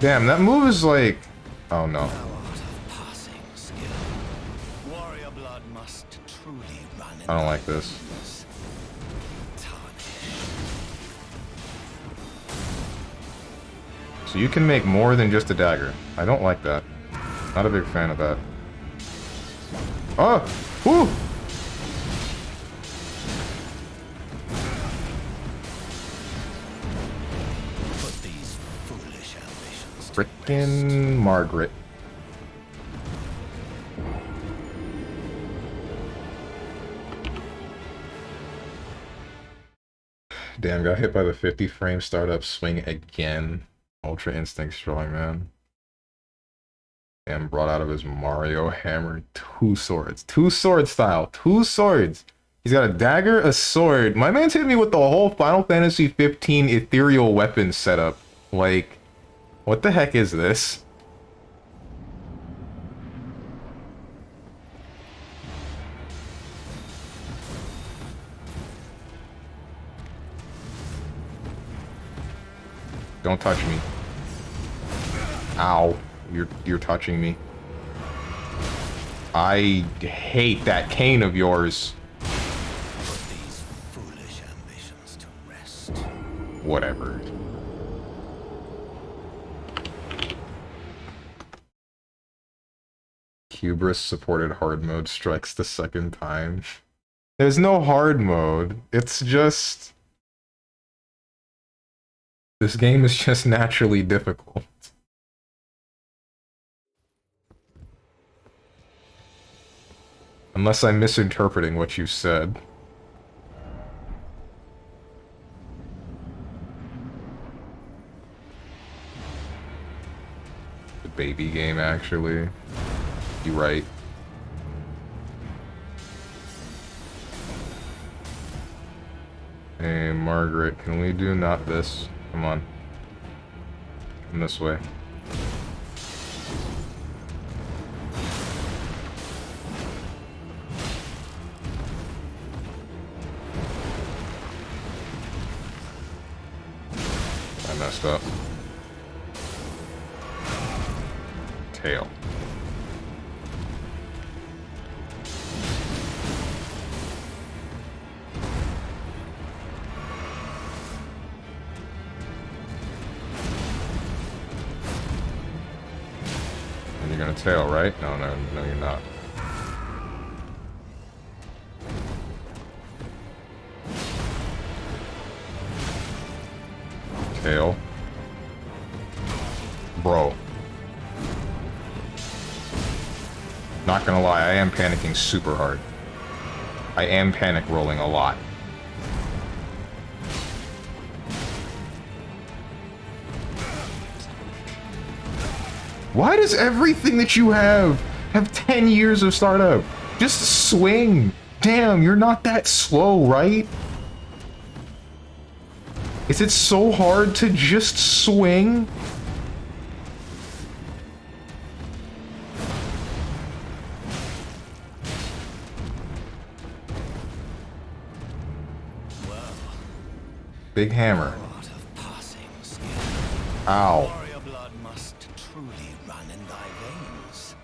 Damn, that move is like... Oh no. I don't like this. So you can make more than just a dagger. I don't like that. Not a big fan of that. Oh! Woo! Frickin' Margaret. Damn, got hit by the 50 frame startup swing again. Ultra Instinct Strongman. And brought out of his Mario hammer 2 swords. 2 sword style. 2 swords. He's got a dagger, a sword. My man's hit me with the whole Final Fantasy 15 ethereal weapon setup. Like, what the heck is this? Don't touch me. Ow. You're touching me. I hate that cane of yours. Put these foolish ambitions to rest. Whatever. Hubris supported hard mode strikes the second time. There's no hard mode. It's just... This game is just naturally difficult. Unless I'm misinterpreting what you said. The baby game, actually. You're right. Hey, Margaret, can we do not this? Come on. Come this way. I messed up. Tail. And you're gonna tail, right? No, you're not. Tail. Bro. Not gonna lie, I am panicking super hard. I am panic rolling a lot. Why does everything that you have 10 years of startup? Just swing. Damn, you're not that slow, right? Is it so hard to just swing? Big hammer. Ow. Warrior blood must truly run in thy veins.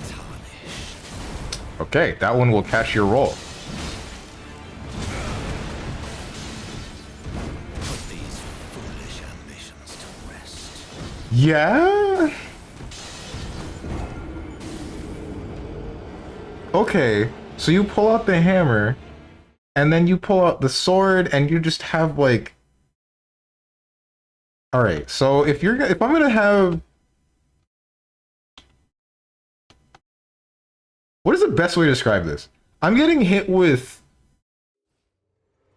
Tarnished. Okay, that one will catch your roll. Put these foolish ambitions to rest. Yeah? Okay, so you pull out the hammer, and then you pull out the sword, and you just have, like... Alright, so if I'm gonna have... What is the best way to describe this? I'm getting hit with...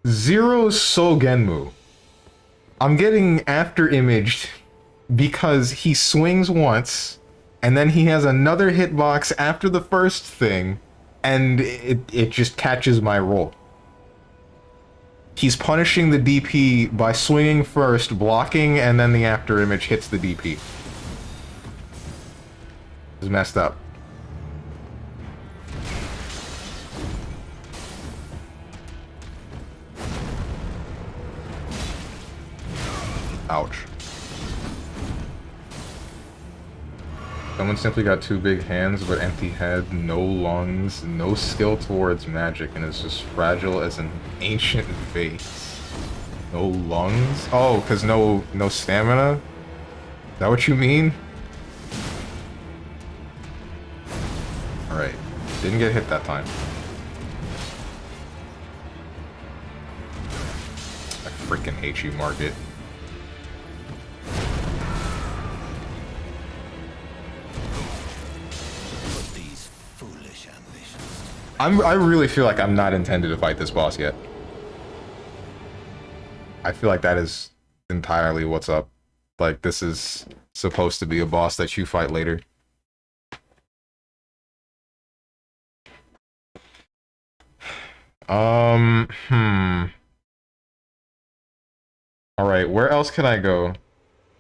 Zero Sogenmu. I'm getting after-imaged because he swings once, and then he has another hitbox after the first thing, and it just catches my roll. He's punishing the DP by swinging first, blocking, and then the after-image hits the DP. It's messed up. Ouch. Someone simply got two big hands but empty head, no lungs, no skill towards magic, and is just fragile as an ancient vase. No lungs? Oh, because no stamina? Is that what you mean? Alright. Didn't get hit that time. I freaking hate you, Market. I really feel like I'm not intended to fight this boss yet. I feel like that is entirely what's up. Like, this is supposed to be a boss that you fight later. Alright, where else can I go?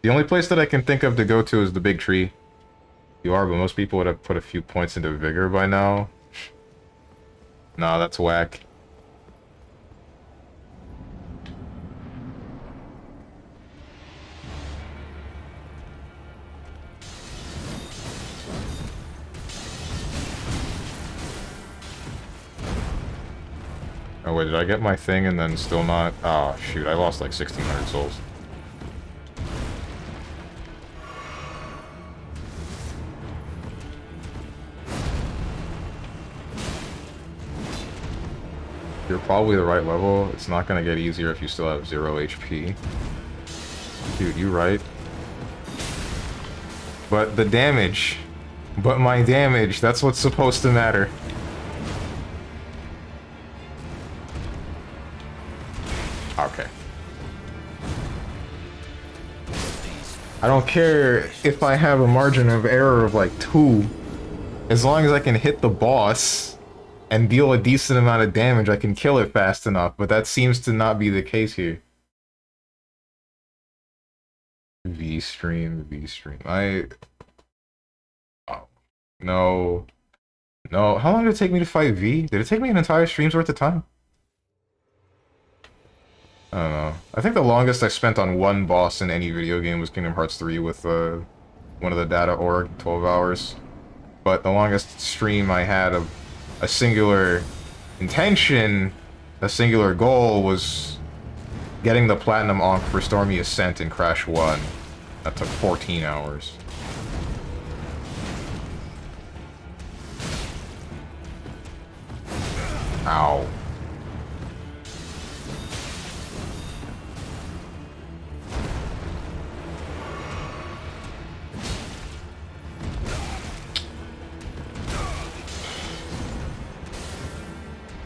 The only place that I can think of to go to is the big tree. You are, but most people would have put a few points into vigor by now. Nah, that's whack. Oh wait, did I get my thing and then still not? Oh shoot, I lost like 1,600 souls. You're probably the right level. It's not gonna get easier if you still have 0 HP. Dude, you right. But the damage. But my damage, that's what's supposed to matter. Okay. I don't care if I have a margin of error of like 2. As long as I can hit the boss and deal a decent amount of damage, I can kill it fast enough, but that seems to not be the case here. V-stream. Oh. No. No. How long did it take me to fight V? Did it take me an entire stream's worth of time? I don't know. I think the longest I spent on one boss in any video game was Kingdom Hearts 3 with one of the data org, 12 hours. But the longest stream I had of a singular intention, a singular goal, was getting the Platinum Ankh for Stormy Ascent in Crash 1. That took 14 hours. Ow.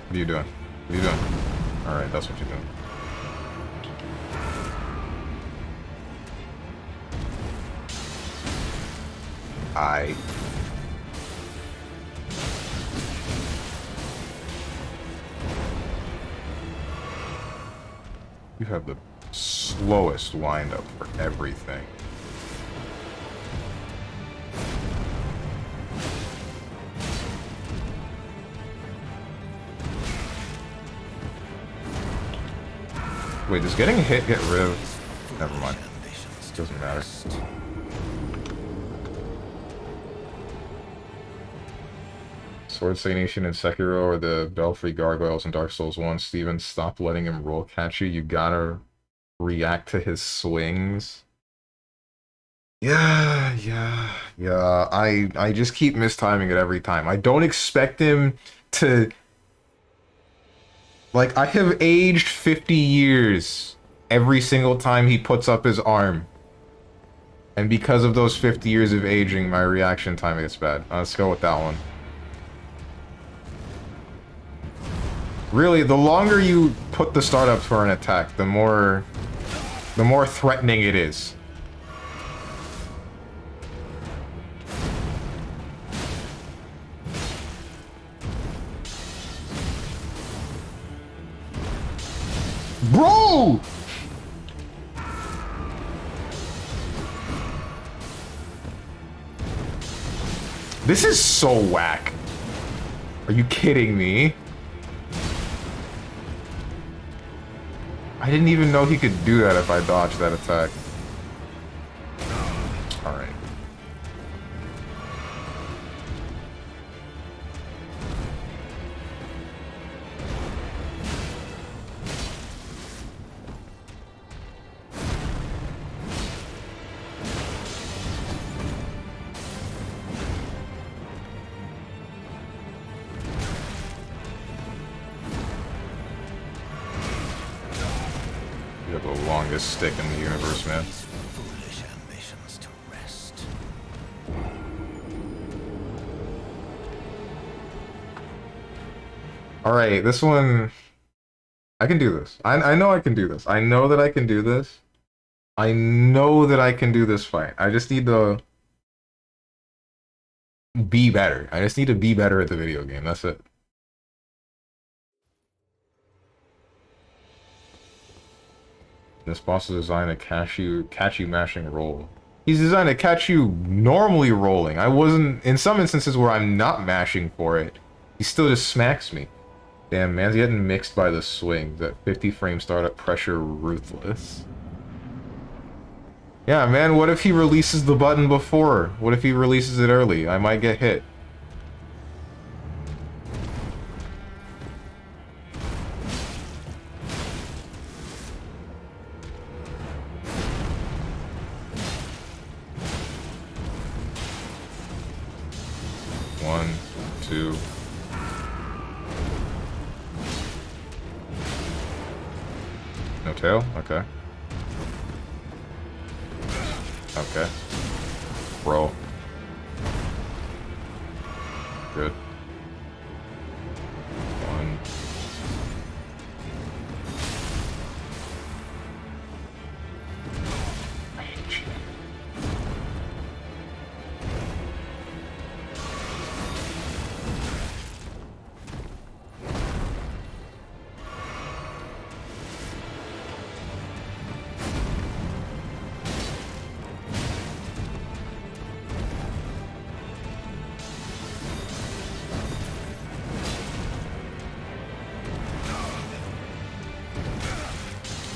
What are you doing? What are you doing? Alright, that's what you're doing. You have the slowest wind-up for everything. Wait, does getting hit get rid of... Never mind. Doesn't matter. Sword Stagnation in Sekiro or the Belfry Gargoyles in Dark Souls 1. Steven, stop letting him roll catch you. You gotta react to his swings. Yeah. I just keep mistiming it every time. I don't expect him to... Like, I have aged 50 years every single time he puts up his arm. And because of those 50 years of aging, my reaction time gets bad. Let's go with that one. Really, the longer you put the start up for an attack, the more threatening it is. Bro! This is so whack. Are you kidding me? I didn't even know he could do that if I dodged that attack. Alright. You have the longest stick in the universe, man. Foolish ambitions to rest. Alright, this one... I can do this. I know I can do this. I know that I can do this. I know that I can do this fight. I just need to... be better. I just need to be better at the video game. That's it. This boss is designed to catch you mashing roll. He's designed to catch you normally rolling. I wasn't... In some instances where I'm not mashing for it, he still just smacks me. Damn, man's getting mixed by the swings. That 50 frame startup pressure ruthless. Yeah, man, what if he releases the button before? What if he releases it early? I might get hit. One, two. No tail? Okay. Okay. Roll. Good. One. I hate you.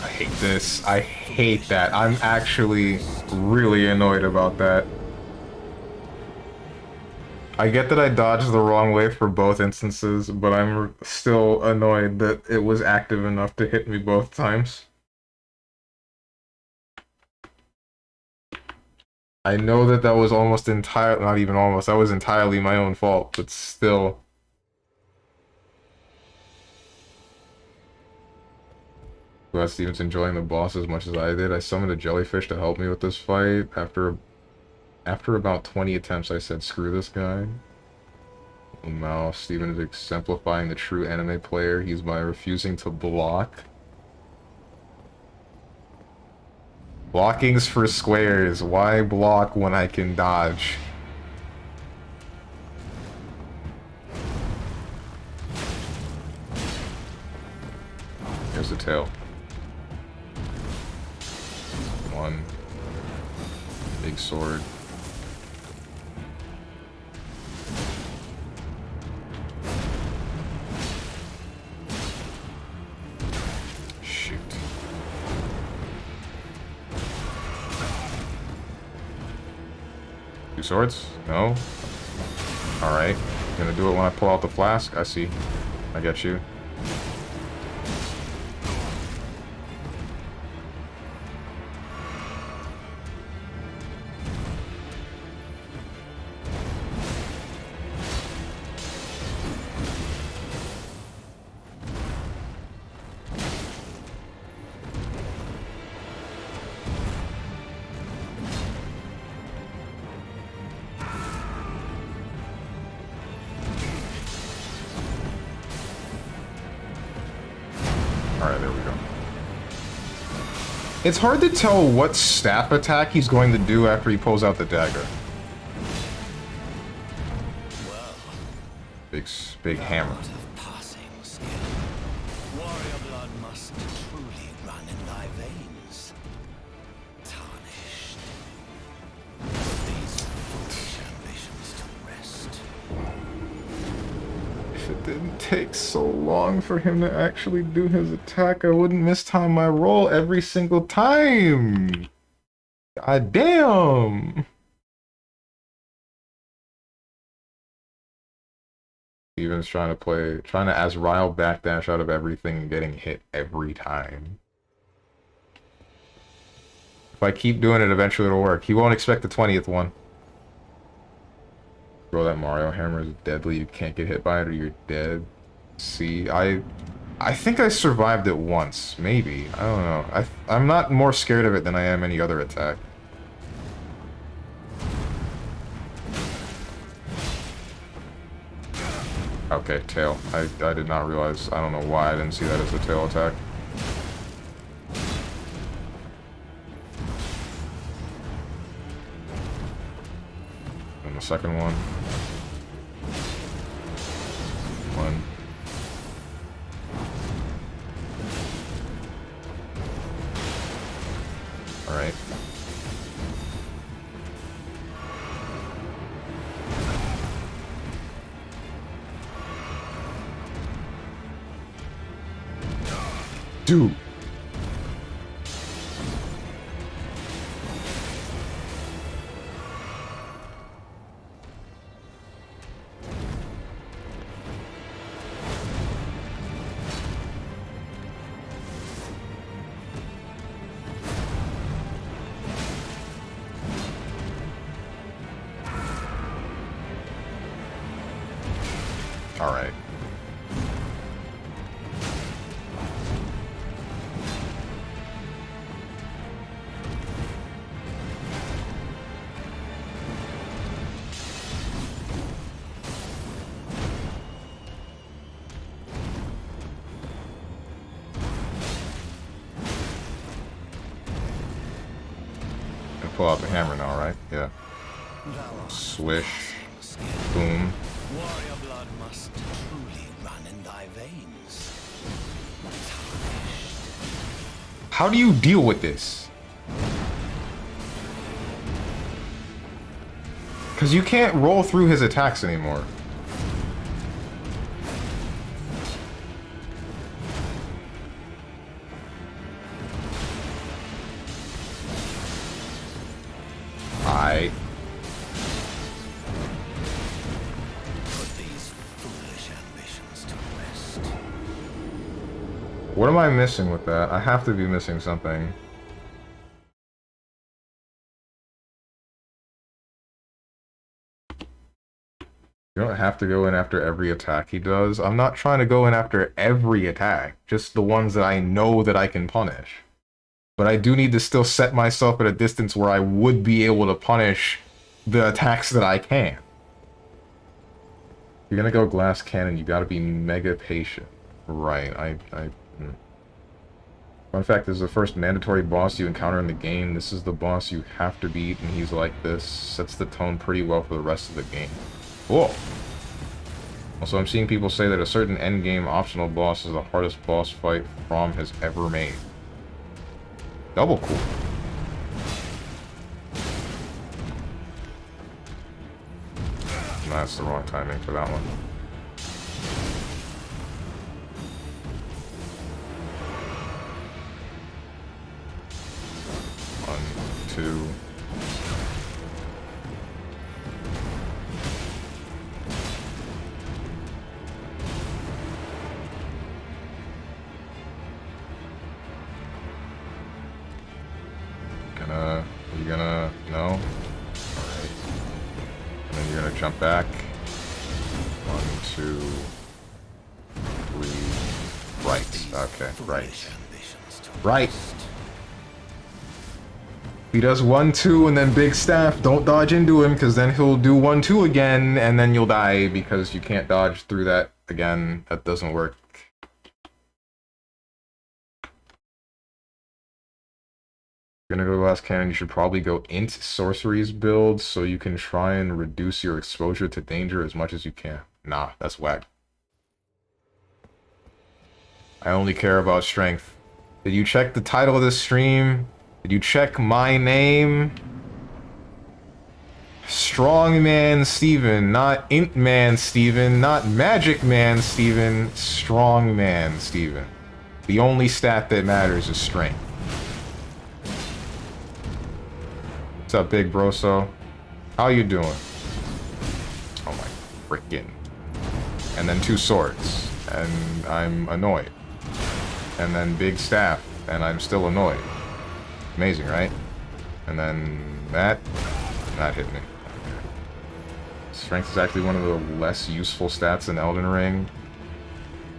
I hate this. I hate that. I'm actually really annoyed about that. I get that I dodged the wrong way for both instances, but I'm still annoyed that it was active enough to hit me both times. I know that that was almost entirely, not even almost, that was entirely my own fault, but still. Glad Steven's enjoying the boss as much as I did. I summoned a jellyfish to help me with this fight. After about 20 attempts, I said, screw this guy. Mouse. Steven is exemplifying the true anime player. He's by refusing to block. Blocking's for squares. Why block when I can dodge? Here's the tail. One. Big sword. Shoot. Two swords? No. Alright. Gonna do it when I pull out the flask. I see. I get you. Alright, there we go. It's hard to tell what staff attack he's going to do after he pulls out the dagger. Big hammer. Warrior blood must truly run in thy veins. Tarnished. Put these foolish ambitions to rest. If it didn't take so long for him to actually do his attack, I wouldn't mistime my roll every single time. God damn. Steven's trying to Azrael backdash out of everything and getting hit every time. If I keep doing it, eventually it'll work. He won't expect the 20th one. Bro, that Mario hammer is deadly. You can't get hit by it or you're dead. See, I think I survived it once. Maybe. I don't know. I'm not more scared of it than I am any other attack. Okay, tail. I did not realize. I don't know why I didn't see that as a tail attack. And the second one. One. Alright. Dude. All right. Pull out the hammer now, right? Yeah. Swish. Boom. Warrior blood must truly run in thy veins. How do you deal with this? Because you can't roll through his attacks anymore. What am I missing with that? I have to be missing something. You don't have to go in after every attack he does. I'm not trying to go in after every attack, just the ones that I know that I can punish. But I do need to still set myself at a distance where I would be able to punish the attacks that I can. If you're gonna go glass cannon, you gotta be mega patient. Right, Fun fact, this is the first mandatory boss you encounter in the game. This is the boss you have to beat, and he's like this. Sets the tone pretty well for the rest of the game. Cool. Also, I'm seeing people say that a certain endgame optional boss is the hardest boss fight From has ever made. Double cool. That's the wrong timing for that one. One, two. jump back. 1, 2, 3. Right. Okay, right. Right. He does 1, 2, and then big staff. Don't dodge into him, because then he'll do 1, 2 again, and then you'll die because you can't dodge through that again. That doesn't work. If you're gonna go glass cannon, you should probably go int sorceries build so you can try and reduce your exposure to danger as much as you can. Nah, that's whack. I only care about strength. Did you check the title of this stream? Did you check my name? StrongmanSteven, not IntManSteven, not MagicManSteven, StrongmanSteven. The only stat that matters is strength. What's up, big broso? How you doing? Oh my frickin'. And then 2 swords, and I'm annoyed. And then big staff, and I'm still annoyed. Amazing, right? And then that hit me. Strength is actually one of the less useful stats in Elden Ring.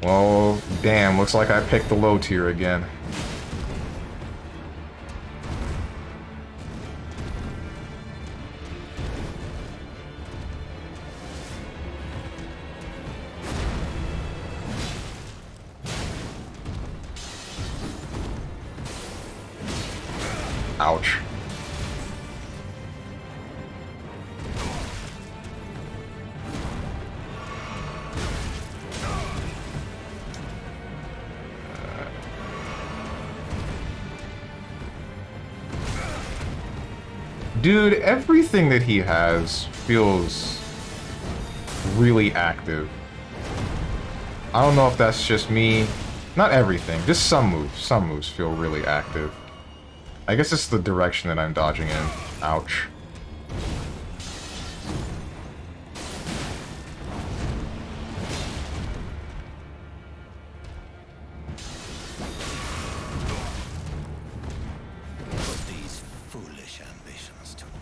Well, damn, looks like I picked the low tier again. Ouch. Dude, everything that he has feels really active. I don't know if that's just me. Not everything, just some moves. Some moves feel really active. I guess it's the direction that I'm dodging in. Ouch.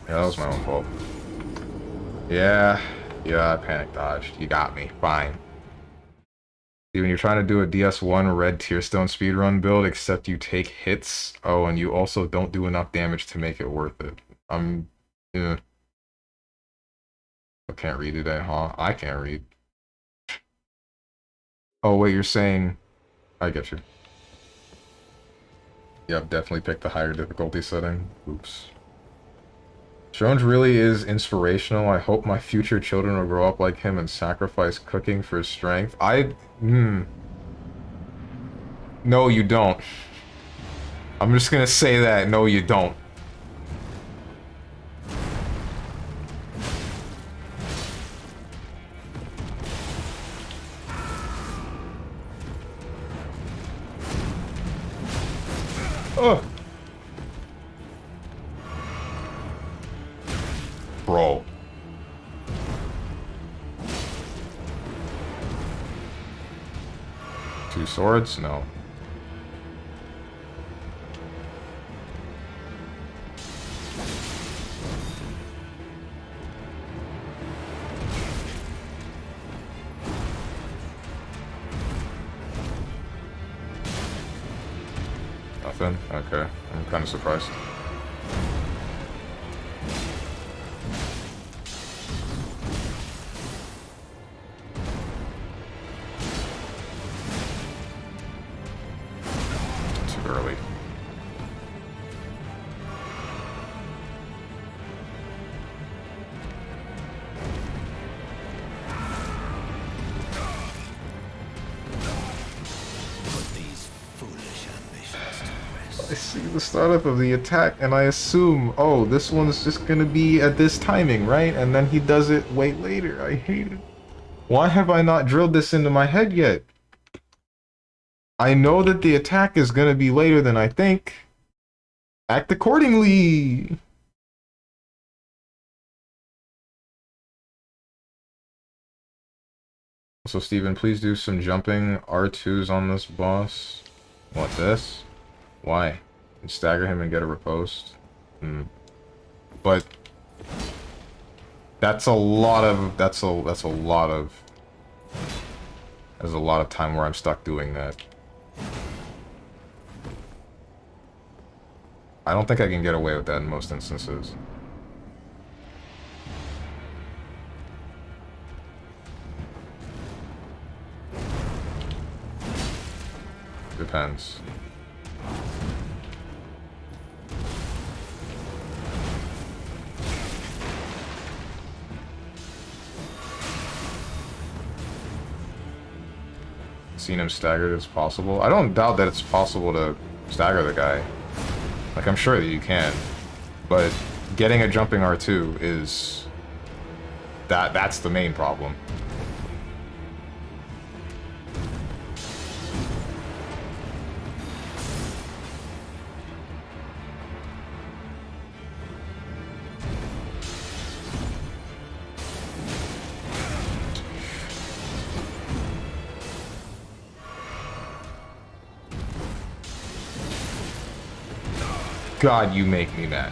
Yeah, that was my own fault. Yeah, I panic dodged. You got me. Fine. See, when you're trying to do a DS1 red Tearstone speedrun build, except you take hits. Oh, and you also don't do enough damage to make it worth it. Yeah. I can't read today, huh? I can't read. Oh, wait, you're saying... I get you. Yep, definitely picked the higher difficulty setting. Oops. Jones really is inspirational. I hope my future children will grow up like him and sacrifice cooking for strength. No, you don't. I'm just gonna say that. No, you don't. Ugh. Bro. Two swords? No. Nothing? Okay. I'm kind of surprised. Too early. I see the startup of the attack and I assume, oh, this one's just gonna be at this timing, right? And then he does it way later. I hate it. Why have I not drilled this into my head yet? I know that the attack is gonna be later than I think. Act accordingly! So Steven, please do some jumping R2s on this boss. What, this? Why? And stagger him and get a riposte? But That's a lot of that's a lot of there's a lot of time where I'm stuck doing that. I don't think I can get away with that in most instances. Depends. Seen him staggered as possible. I don't doubt that it's possible to stagger the guy. Like, I'm sure that you can. But getting a jumping R2 is... That's the main problem. God, you make me mad.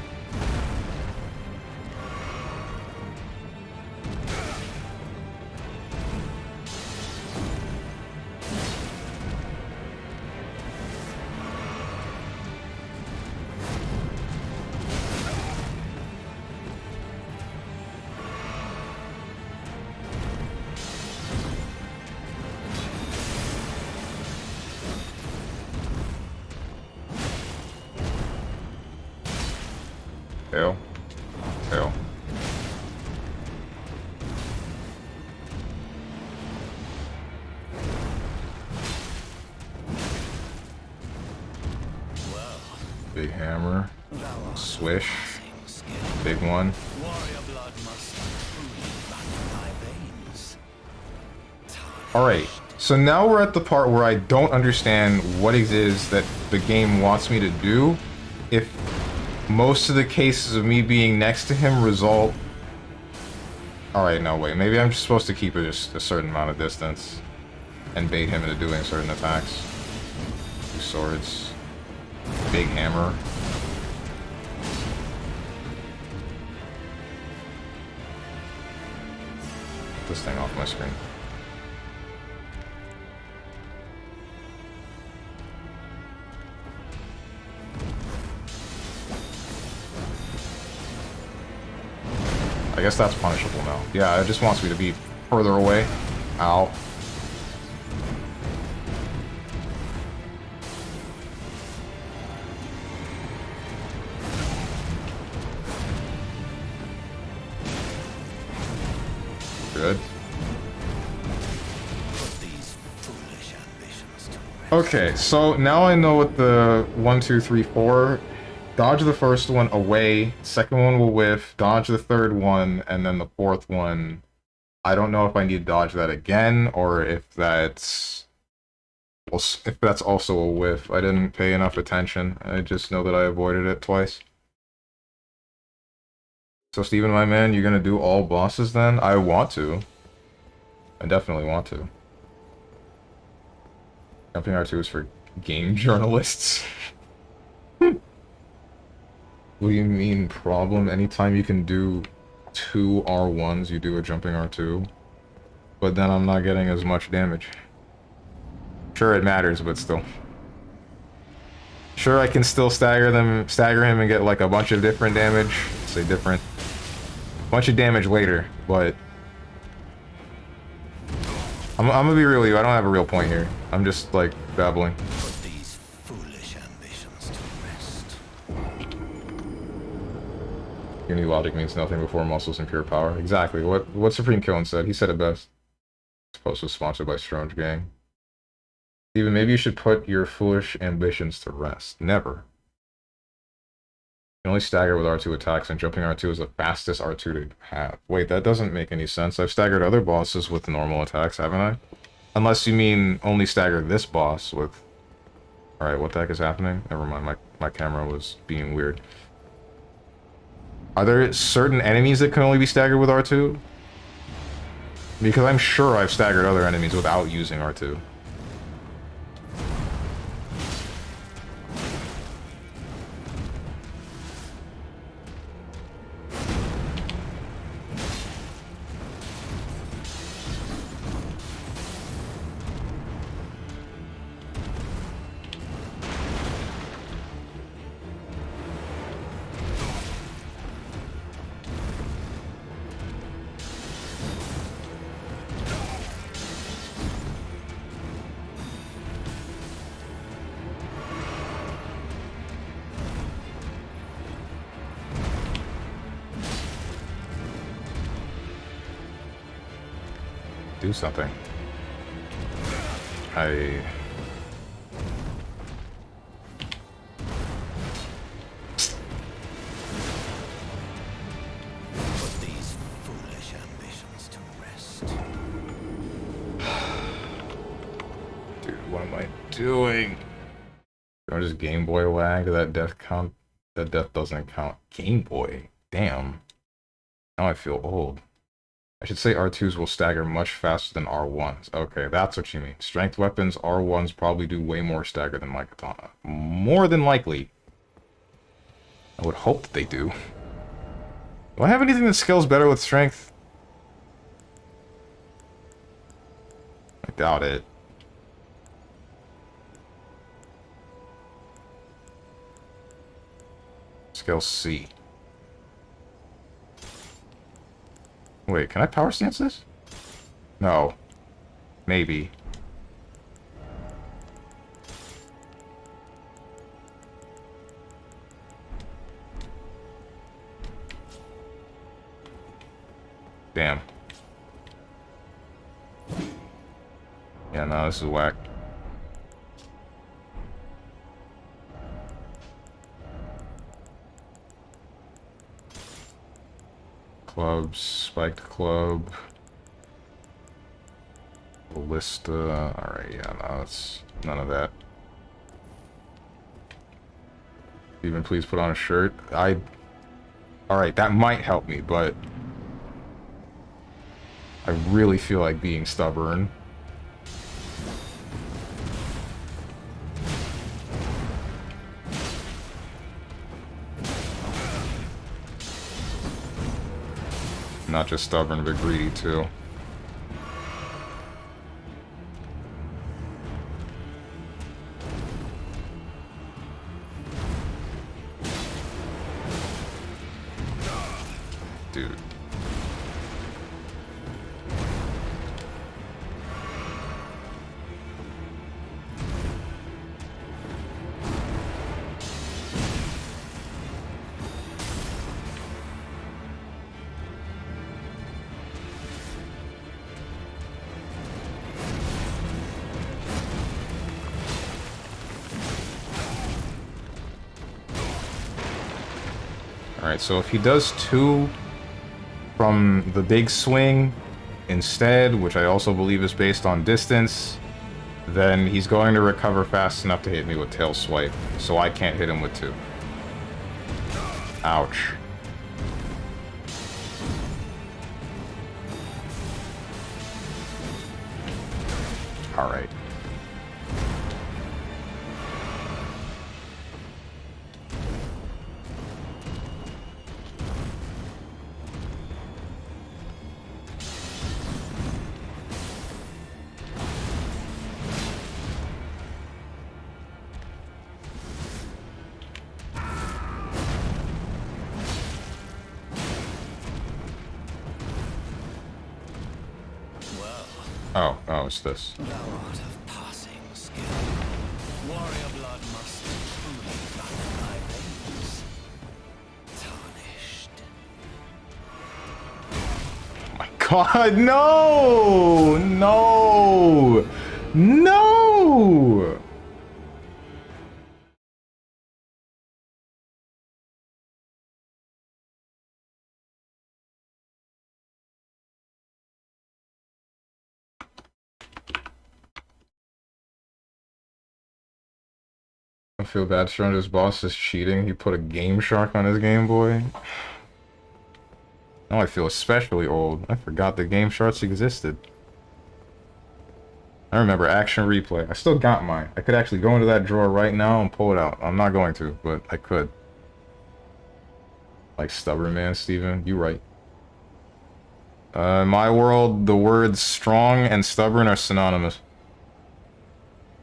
Fail. Fail. Big hammer. Swish. Big one. Alright, so now we're at the part where I don't understand what it is that the game wants me to do. If most of the cases of me being next to him result... Alright, no, wait. Maybe I'm just supposed to keep it just a certain amount of distance and bait him into doing certain attacks. 2 swords. Big hammer. Get this thing off my screen. I guess that's punishable now. Yeah, it just wants me to be further away. Ow. Good. Okay, so now I know what the 1, 2, 3, 4... Dodge the first one away, second one will whiff, dodge the third one, and then the fourth one, I don't know if I need to dodge that again, or if that's also a whiff. I didn't pay enough attention. I just know that I avoided it twice. So Steven, my man, you're gonna do all bosses then? I want to. I definitely want to. Jumping R2 is for game journalists. What do you mean problem? Anytime you can do 2 R1s, you do a jumping R2. But then I'm not getting as much damage. Sure, it matters, but still. Sure, I can still stagger him and get like a bunch of different damage. Say different. Bunch of damage later, but... I'm gonna be real with you, I don't have a real point here. I'm just like babbling. Unity logic means nothing before muscles and pure power. Exactly. What Supreme Killen said. He said it best. This post was sponsored by Strange Gang. Steven, maybe you should put your foolish ambitions to rest. Never. You can only stagger with R2 attacks, and jumping R2 is the fastest R2 to have. Wait, that doesn't make any sense. I've staggered other bosses with normal attacks, haven't I? Unless you mean only stagger this boss with... Alright, what the heck is happening? Never mind, my camera was being weird. Are there certain enemies that can only be staggered with R2? Because I'm sure I've staggered other enemies without using R2. do something. I... Put these foolish ambitions to rest. Dude, what am I doing? Do I just Game Boy lag? Did that death count? That death doesn't count. Game Boy? Damn. Now I feel old. I should say R2s will stagger much faster than R1s. Okay, that's what you mean. Strength weapons, R1s probably do way more stagger than my katana. More than likely. I would hope that they do. Do I have anything that scales better with strength? I doubt it. Scale C. Wait, can I power stance this? No. Maybe. Damn. Yeah, no, this is whack. Clubs, spiked club. Ballista. Alright, yeah, no, it's none of that. Steven, please put on a shirt. Alright, that might help me, but I really feel like being stubborn. Not just stubborn, but greedy too. Dude. Alright, so if he does 2 from the big swing instead, which I also believe is based on distance, then he's going to recover fast enough to hit me with tail swipe, so I can't hit him with 2. Ouch. Alright. Oh, it's this. Thou art of passing skill. Warrior blood must truly run thy veins. Tarnished. Oh my god, no! No! No! I feel bad. Stranger's boss is cheating. He put a Game Shark on his Game Boy. Now I feel especially old. I forgot the Game Sharks existed. I remember Action Replay. I still got mine. I could actually go into that drawer right now and pull it out. I'm not going to, but I could. Like stubborn man, Steven. You right. In my world, the words strong and stubborn are synonymous.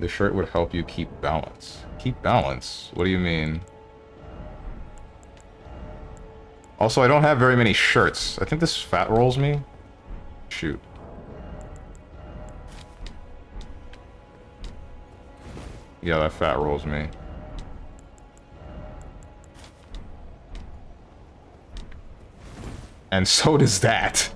The shirt would help you keep balance. Keep balance? What do you mean? Also, I don't have very many shirts. I think this fat rolls me. Shoot. Yeah, that fat rolls me. And so does that.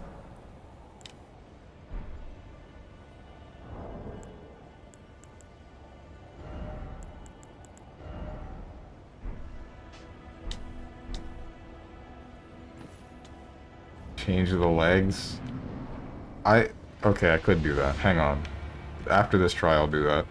Change the legs. Okay, I could do that. Hang on. After this try, I'll do that.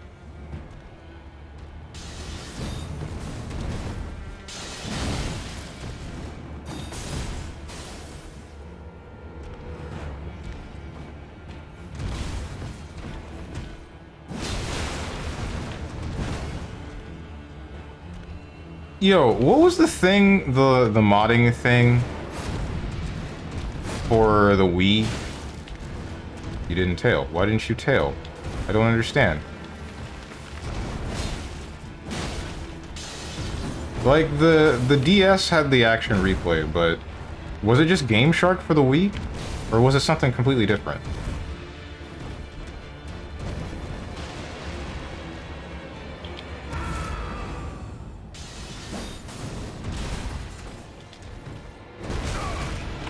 Yo, what was the thing, the modding thing for the Wii? You didn't tail. Why didn't you tail? I don't understand. Like, the DS had the action replay, but was it just Game Shark for the Wii? Or was it something completely different?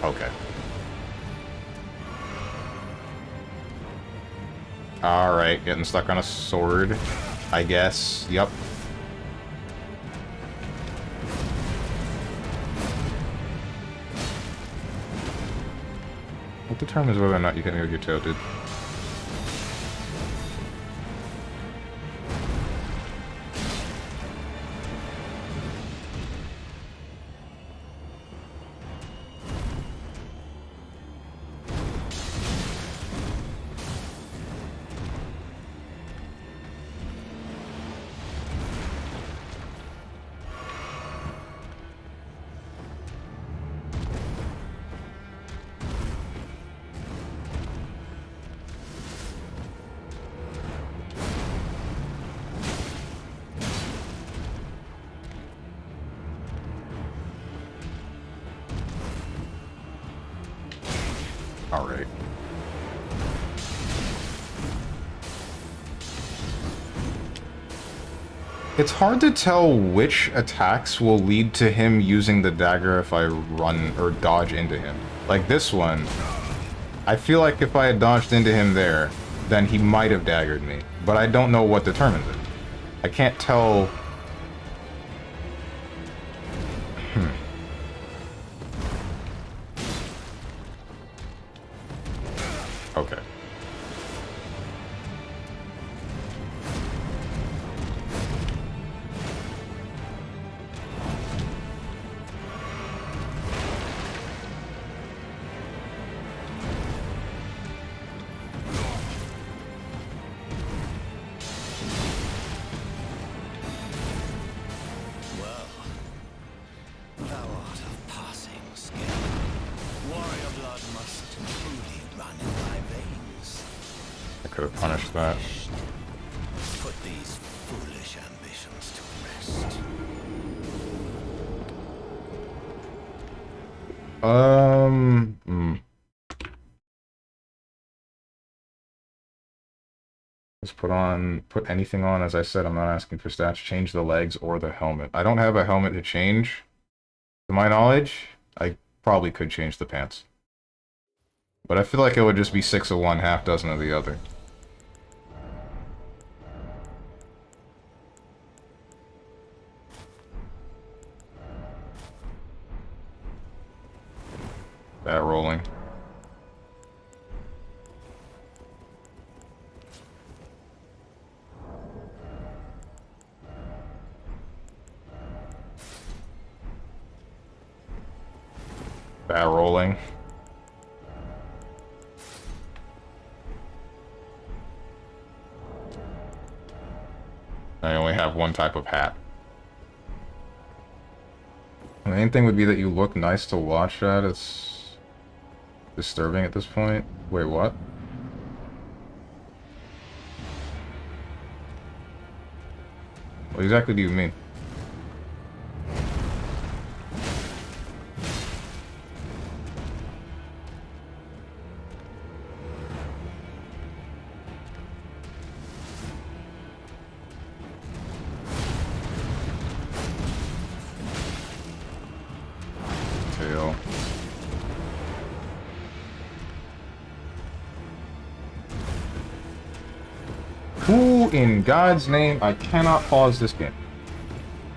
Okay. Alright, getting stuck on a sword, I guess. Yup. What determines whether or not you can get tilted? Alright. It's hard to tell which attacks will lead to him using the dagger if I run or dodge into him. Like this one, I feel like if I had dodged into him there, then he might have daggered me. But I don't know what determines it. I can't tell... Okay. I could have punished that. Put these foolish ambitions to rest. Let's put anything on. As I said, I'm not asking for stats. Change the legs or the helmet. I don't have a helmet to change. To my knowledge, I probably could change the pants. But I feel like it would just be 6 of one, half dozen of the other. That rolling. That rolling. I only have one type of hat. The main thing would be that you look nice to watch at. It's disturbing at this point. Wait, what? What exactly do you mean? Tail. Who in God's name? I cannot pause this game.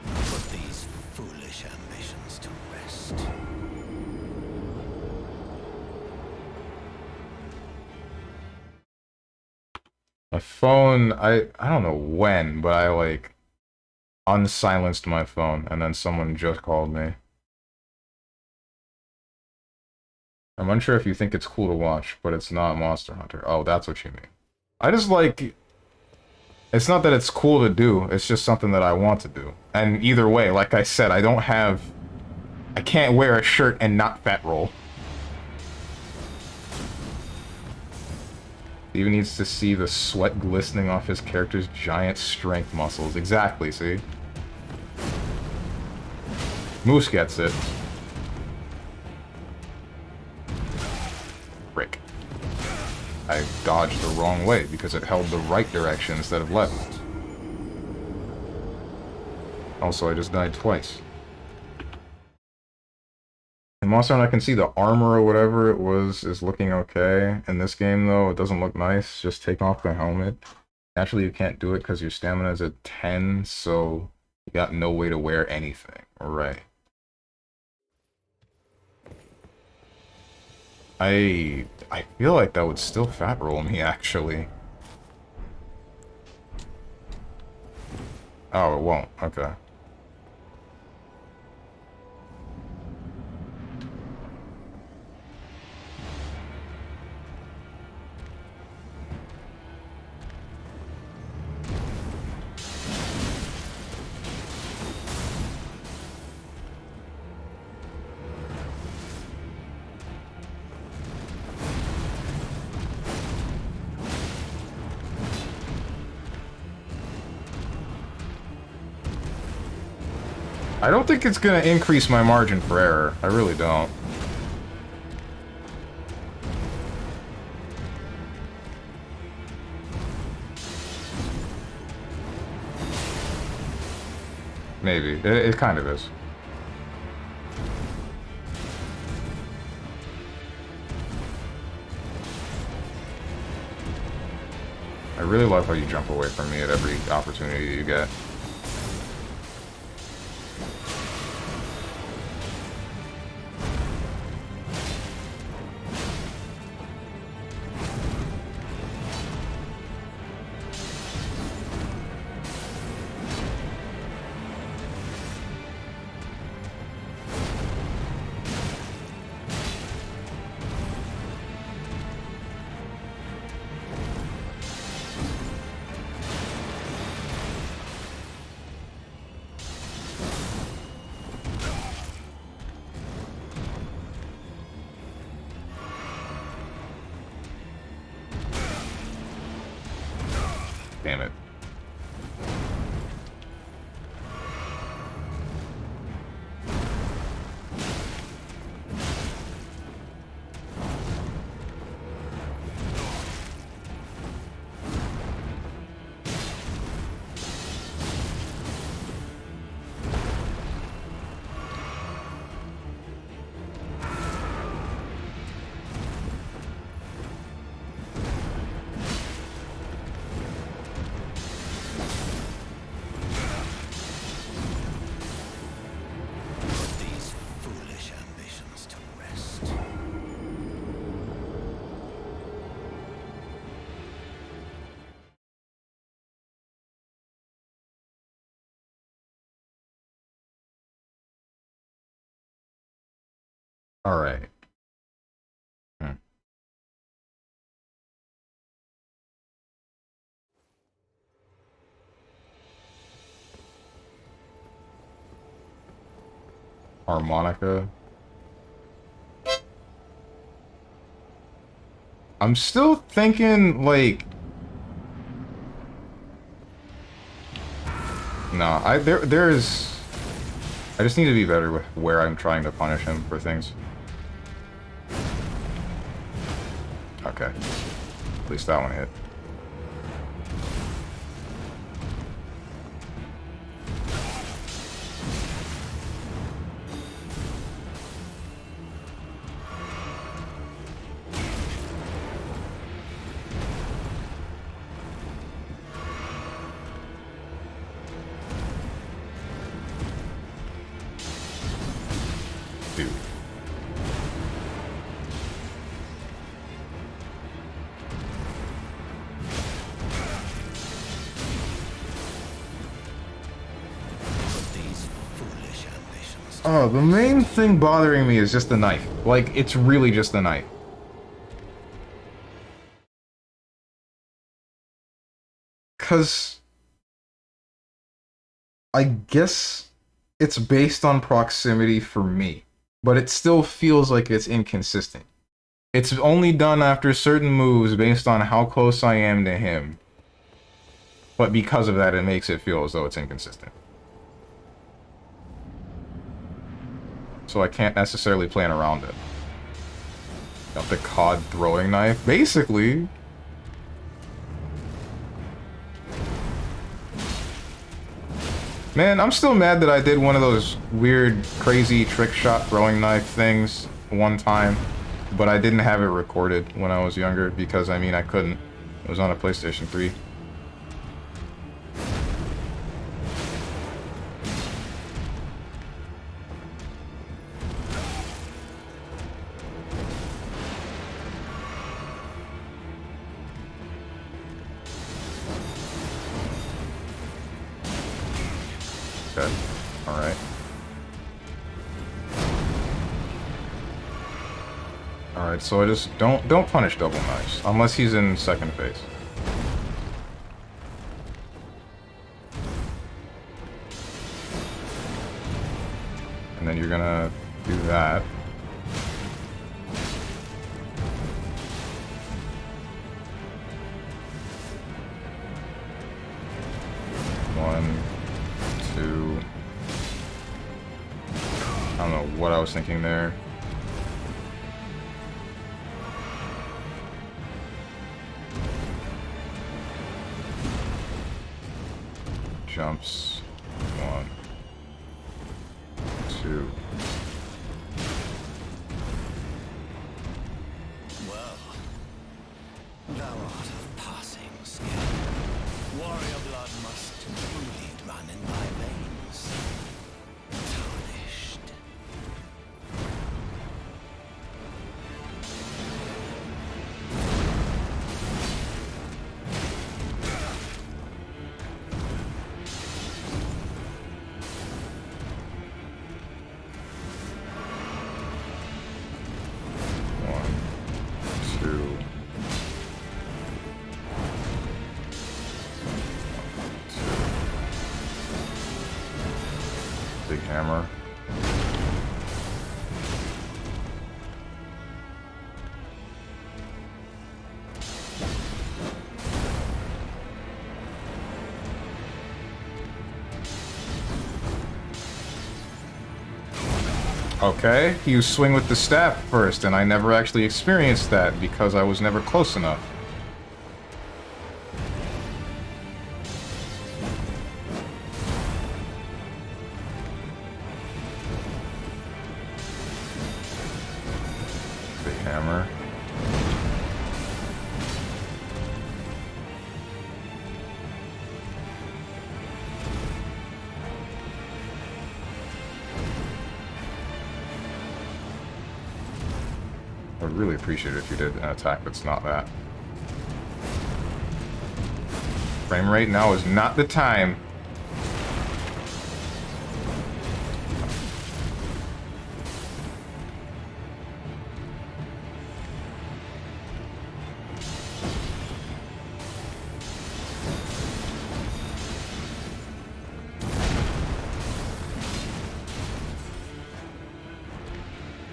Put these foolish ambitions to rest. My phone, I don't know when, but I like unsilenced my phone and then someone just called me. I'm unsure if you think it's cool to watch, but it's not Monster Hunter. Oh, that's what you mean. I just like... It's not that it's cool to do, it's just something that I want to do. And either way, like I said, I don't have... I can't wear a shirt and not fat roll. Steven needs to see the sweat glistening off his character's giant strength muscles. Exactly, see? Moose gets it. Frick. I dodged the wrong way because it held the right direction instead of left. Also, I just died twice. In Monster Hunter, I can see the armor or whatever it was is looking okay. In this game, though, it doesn't look nice. Just take off the helmet. Naturally, you can't do it because your stamina is at 10, so you got no way to wear anything. Right. I feel like that would still fat roll me, actually. Oh, it won't. Okay. I don't think it's gonna increase my margin for error. I really don't. Maybe. It kind of is. I really love how you jump away from me at every opportunity you get. Damn it. These foolish ambitions to rest. Alright. Harmonica. I'm still thinking, like... No, there's... I just need to be better with where I'm trying to punish him for things. Okay. At least that one hit. Dude. Oh, the main thing bothering me is just the knife. Like, it's really just the knife. Because I guess it's based on proximity for me, but it still feels like it's inconsistent. It's only done after certain moves based on how close I am to him. But because of that, it makes it feel as though it's inconsistent. So I can't necessarily plan around it. Got the COD throwing knife. Basically. Man, I'm still mad that I did one of those weird, crazy trick shot throwing knife things one time. But I didn't have it recorded when I was younger because, I mean, I couldn't. It was on a PlayStation 3. Okay. Alright. Alright, so I just don't punish double knives unless he's in second phase. And then you're gonna do that. One, two. I don't know what I was thinking there. Jumps. One, two. Well, thou art of passing skill. Warrior blood must truly run in thy veins. Tarnished. One, two. Big hammer. Okay, you swing with the staff first, and I never actually experienced that because I was never close enough. Big hammer. I would really appreciate it if you did an attack that's not that. Frame rate now is not the time.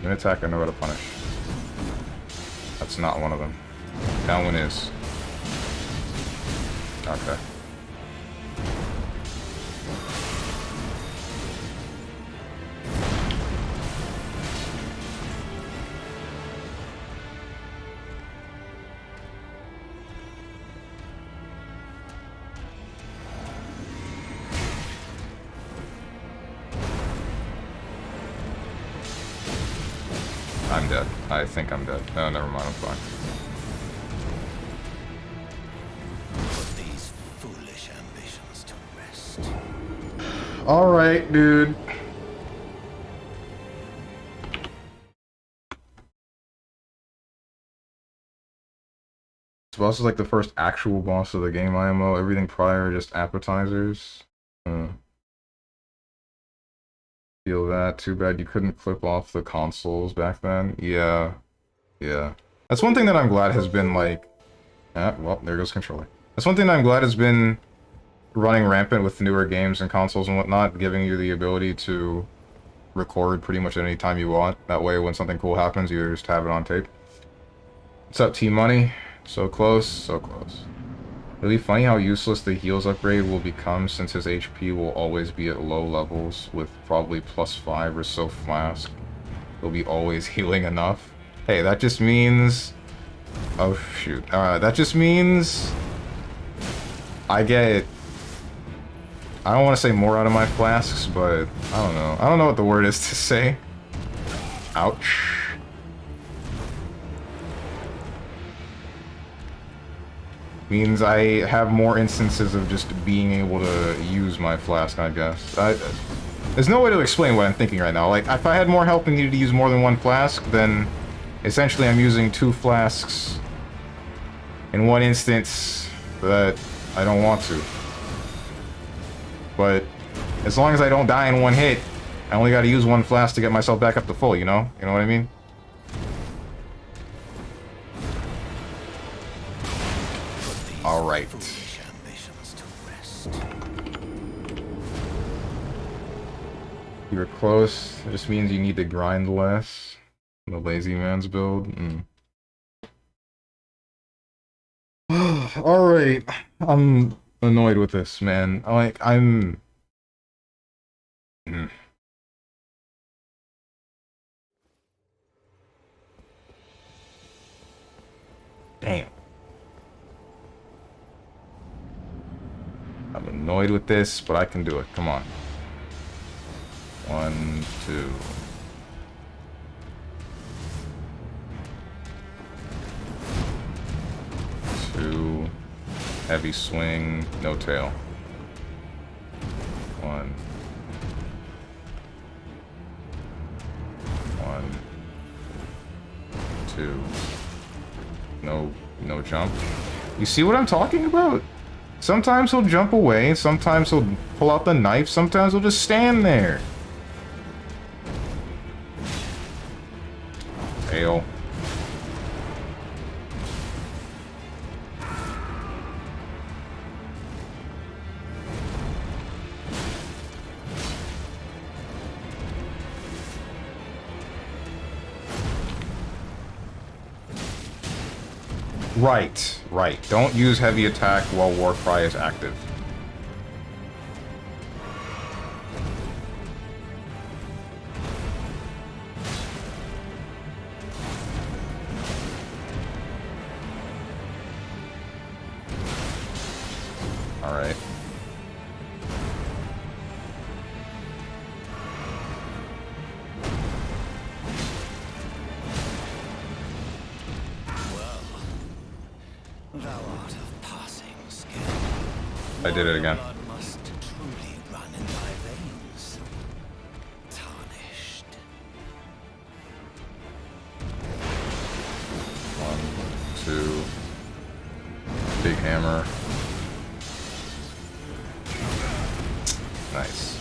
An attack I know how to punish. That's not one of them. That one is. Okay. I'm dead. I think I'm dead. No, never mind, I'm fine. Put these foolish ambitions to rest. Alright, dude. This boss is like the first actual boss of the game IMO. Everything prior are just appetizers. Feel that. Too bad you couldn't clip off the consoles back then. Yeah. Yeah. That's one thing that I'm glad has been, like... well, there goes controller. That's one thing that I'm glad has been running rampant with newer games and consoles and whatnot, giving you the ability to record pretty much any time you want. That way, when something cool happens, you just have it on tape. What's up, T-Money? So close, so close. Really funny how useless the heals upgrade will become since his HP will always be at low levels with probably +5 or so flask. He'll be always healing enough. Hey, that just means... Oh, shoot. That just means... I get... I don't want to say more out of my flasks, but I don't know. I don't know what the word is to say. Ouch. Means I have more instances of just being able to use my flask, I guess. There's no way to explain what I'm thinking right now. Like, if I had more health and needed to use more than one flask, then essentially I'm using 2 flasks in one instance that I don't want to. But as long as I don't die in one hit, I only gotta use 1 flask to get myself back up to full, you know? You know what I mean? Alright. You were close. It just means you need to grind less. The lazy man's build. Alright. I'm annoyed with this, man. I'm... Damn. I'm annoyed with this, but I can do it. Come on. 1, 2. Two. Heavy swing, no tail. 1. 1. 2. No jump. You see what I'm talking about? Sometimes he'll jump away, sometimes he'll pull out the knife, sometimes he'll just stand there. Tail. Right, right. Don't use heavy attack while Warcry is active. Alright. Thou art of passing skill. I did it again. Blood must truly run in thy veins. Tarnished. 1, 2. Big hammer. Nice.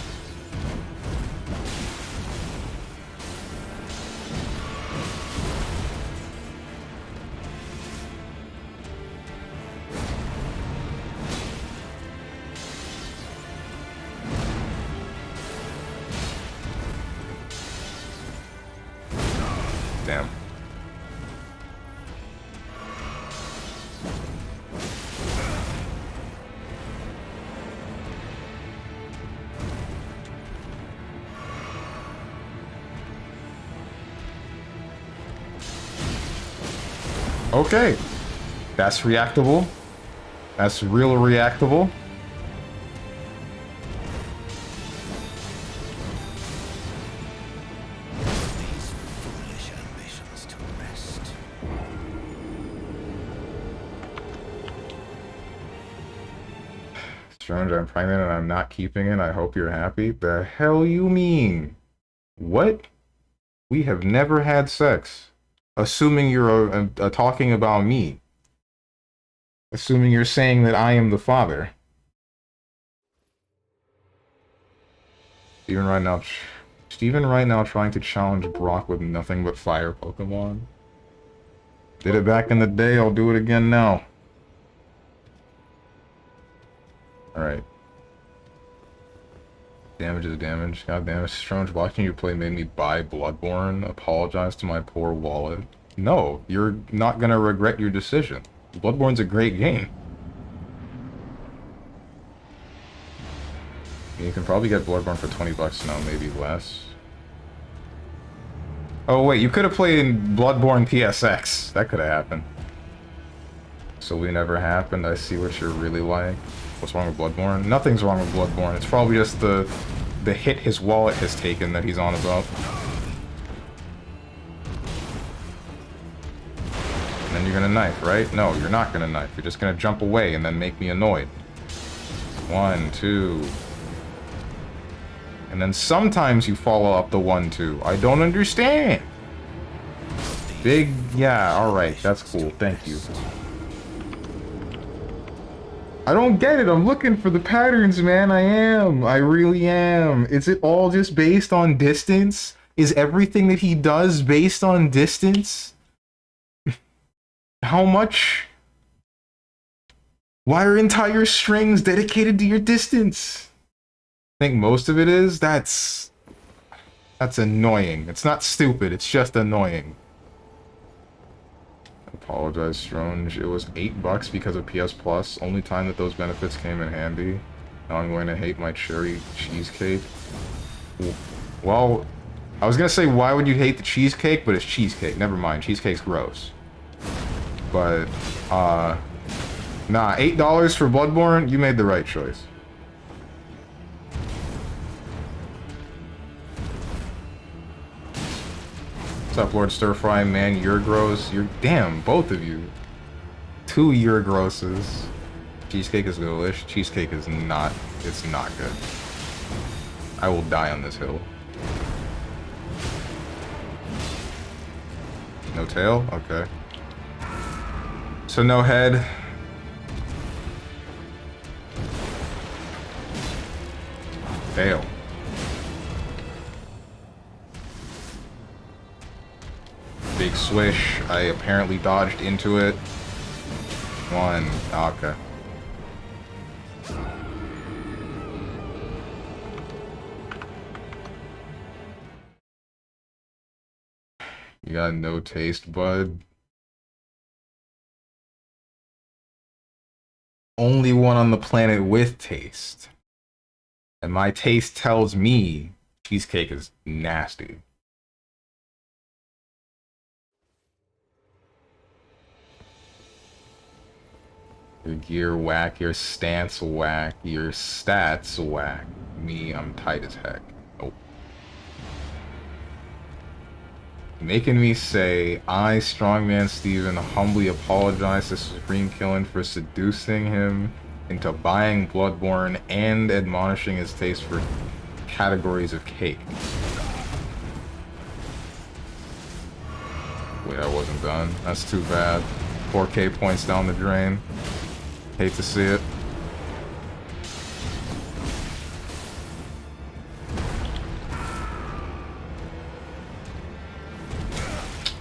Damn. Okay. That's reactable. That's real reactable. These foolish ambitions to rest. Stranger, I'm pregnant and I'm not keeping it. I hope you're happy. The hell you mean? What? We have never had sex. Assuming you're talking about me. Assuming you're saying that I am the father. Even right now, Steven right now trying to challenge Brock with nothing but fire Pokemon. Did it back in the day, I'll do it again now. Alright. Damage is damage. God damn it. Strange, watching you play made me buy Bloodborne. Apologize to my poor wallet. No, you're not gonna regret your decision. Bloodborne's a great game. You can probably get Bloodborne for 20 bucks now, maybe less. Oh wait, you could have played Bloodborne PSX. That could have happened. So we never happened. I see what you're really like. What's wrong with Bloodborne? Nothing's wrong with Bloodborne. It's probably just the hit his wallet has taken that he's on about. And then you're gonna knife, right? No, you're not gonna knife. You're just gonna jump away and then make me annoyed. 1, 2... And then sometimes you follow up the 1, 2. I don't understand. Big, yeah, alright, that's cool, thank you. I don't get it, I'm looking for the patterns, man, I really am. Is it all just based on distance? Is everything that he does based on distance? How much? Why are entire strings dedicated to your distance? I think most of it is. That's annoying. It's not stupid, it's just annoying. I apologize, Strange. It was $8 because of PS Plus. Only time that those benefits came in handy. Now I'm going to hate my cherry cheesecake. Well, I was gonna say, why would you hate the cheesecake? But it's cheesecake. Never mind. Cheesecake's gross. But, nah, $8 for Bloodborne? You made the right choice. What's up, Lord Stir-Fry? Man, you're gross. You're... Damn, both of you. 2 you're grosses. Cheesecake is delish. Cheesecake is not... It's not good. I will die on this hill. No tail? Okay. So no head. Tail. Big swish. I apparently dodged into it. 1. Okay. You got no taste, bud. Only one on the planet with taste. And my taste tells me cheesecake is nasty. Your gear whack, your stance whack, your stats whack. Me, I'm tight as heck. Nope. Making me say, I, StrongmanSteven, humbly apologize to Supreme Killin for seducing him into buying Bloodborne and admonishing his taste for categories of cake. Wait, I wasn't done. That's too bad. 4K points down the drain. Hate to see it.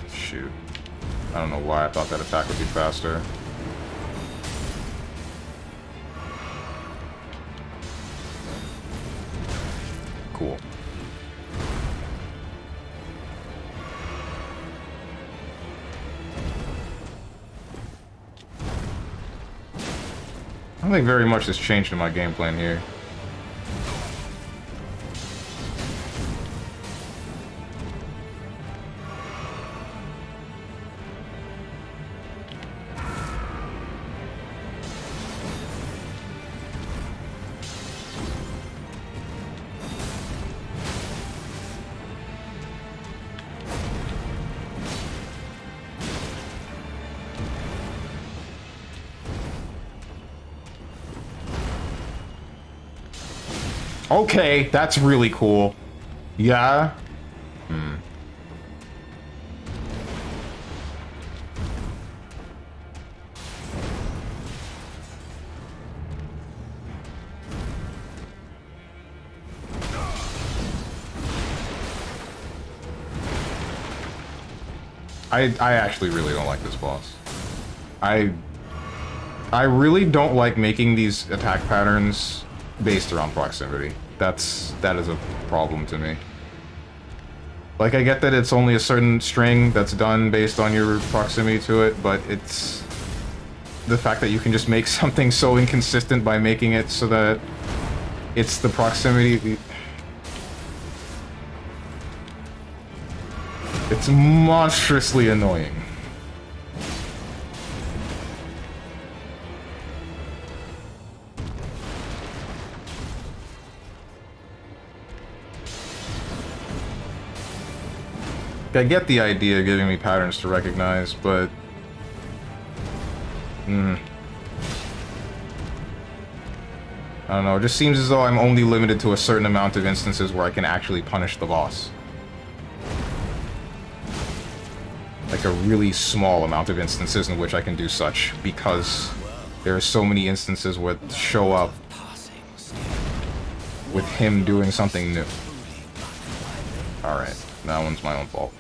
Shoot. I don't know why I thought that attack would be faster. Cool. I don't think very much has changed in my game plan here. Okay, that's really cool. Yeah? Hmm. I actually really don't like this boss. I really don't like making these attack patterns based around proximity. That is a problem to me. Like, I get that it's only a certain string that's done based on your proximity to it, but it's the fact that you can just make something so inconsistent by making it so that it's the proximity. It's monstrously annoying. I get the idea of giving me patterns to recognize, but... I don't know, it just seems as though I'm only limited to a certain amount of instances where I can actually punish the boss. Like a really small amount of instances in which I can do such, because there are so many instances where it show up with him doing something new. Alright, that one's my own fault.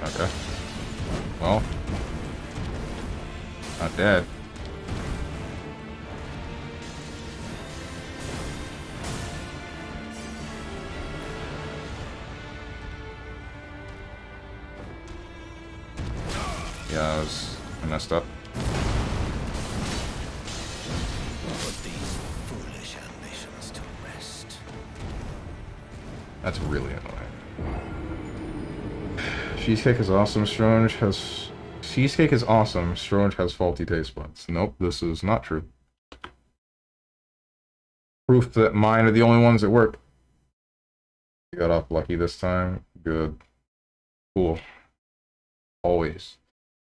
Okay. Well. Not dead. Yeah, I messed up. Put these foolish ambitions to rest. That's really annoying. Cheesecake is awesome, Strange has... Cheesecake is awesome, Strange has faulty taste buds. Nope, this is not true. Proof that mine are the only ones that work. You got off lucky this time. Good. Cool. Always.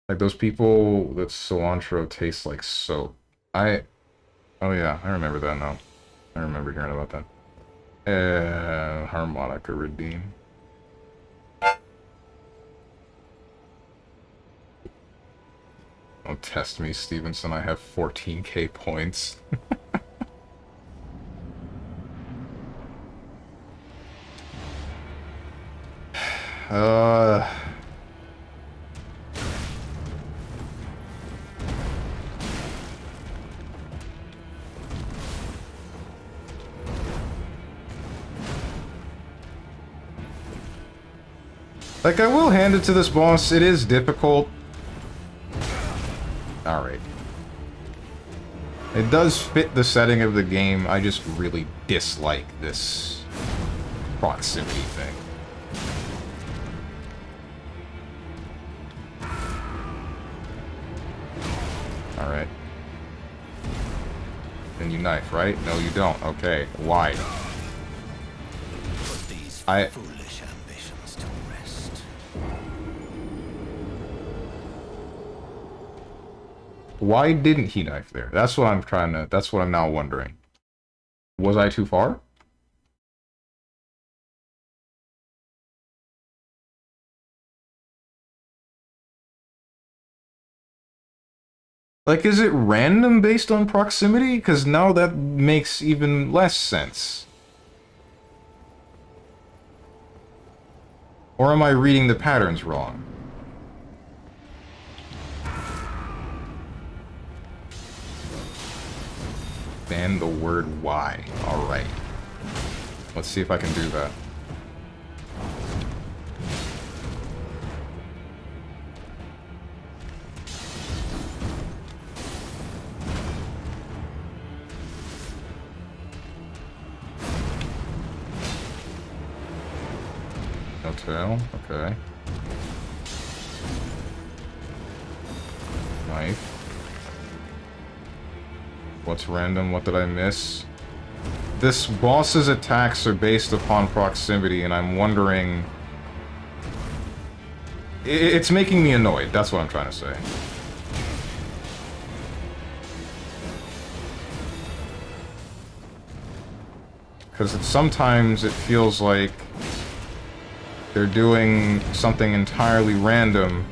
Like those people that cilantro tastes like soap. Oh yeah, I remember that now. I remember hearing about that. Harmonica redeem. Don't test me, Stevenson. I have 14k points. Like, I will hand it to this boss. It is difficult. Alright. It does fit the setting of the game. I just really dislike this proximity thing. Alright. Then you knife, right? No, you don't. Okay. Why? Put these foolish ambitions to rest. Why didn't he knife there? That's what I'm trying to... That's what I'm now wondering. Was I too far? Like, is it random based on proximity? Because now that makes even less sense. Or am I reading the patterns wrong? Ban the word why. Alright. Let's see if I can do that. No tail? Okay. Knife. What's random? What did I miss? This boss's attacks are based upon proximity, and I'm wondering... It's making me annoyed, that's what I'm trying to say. Because sometimes it feels like... they're doing something entirely random,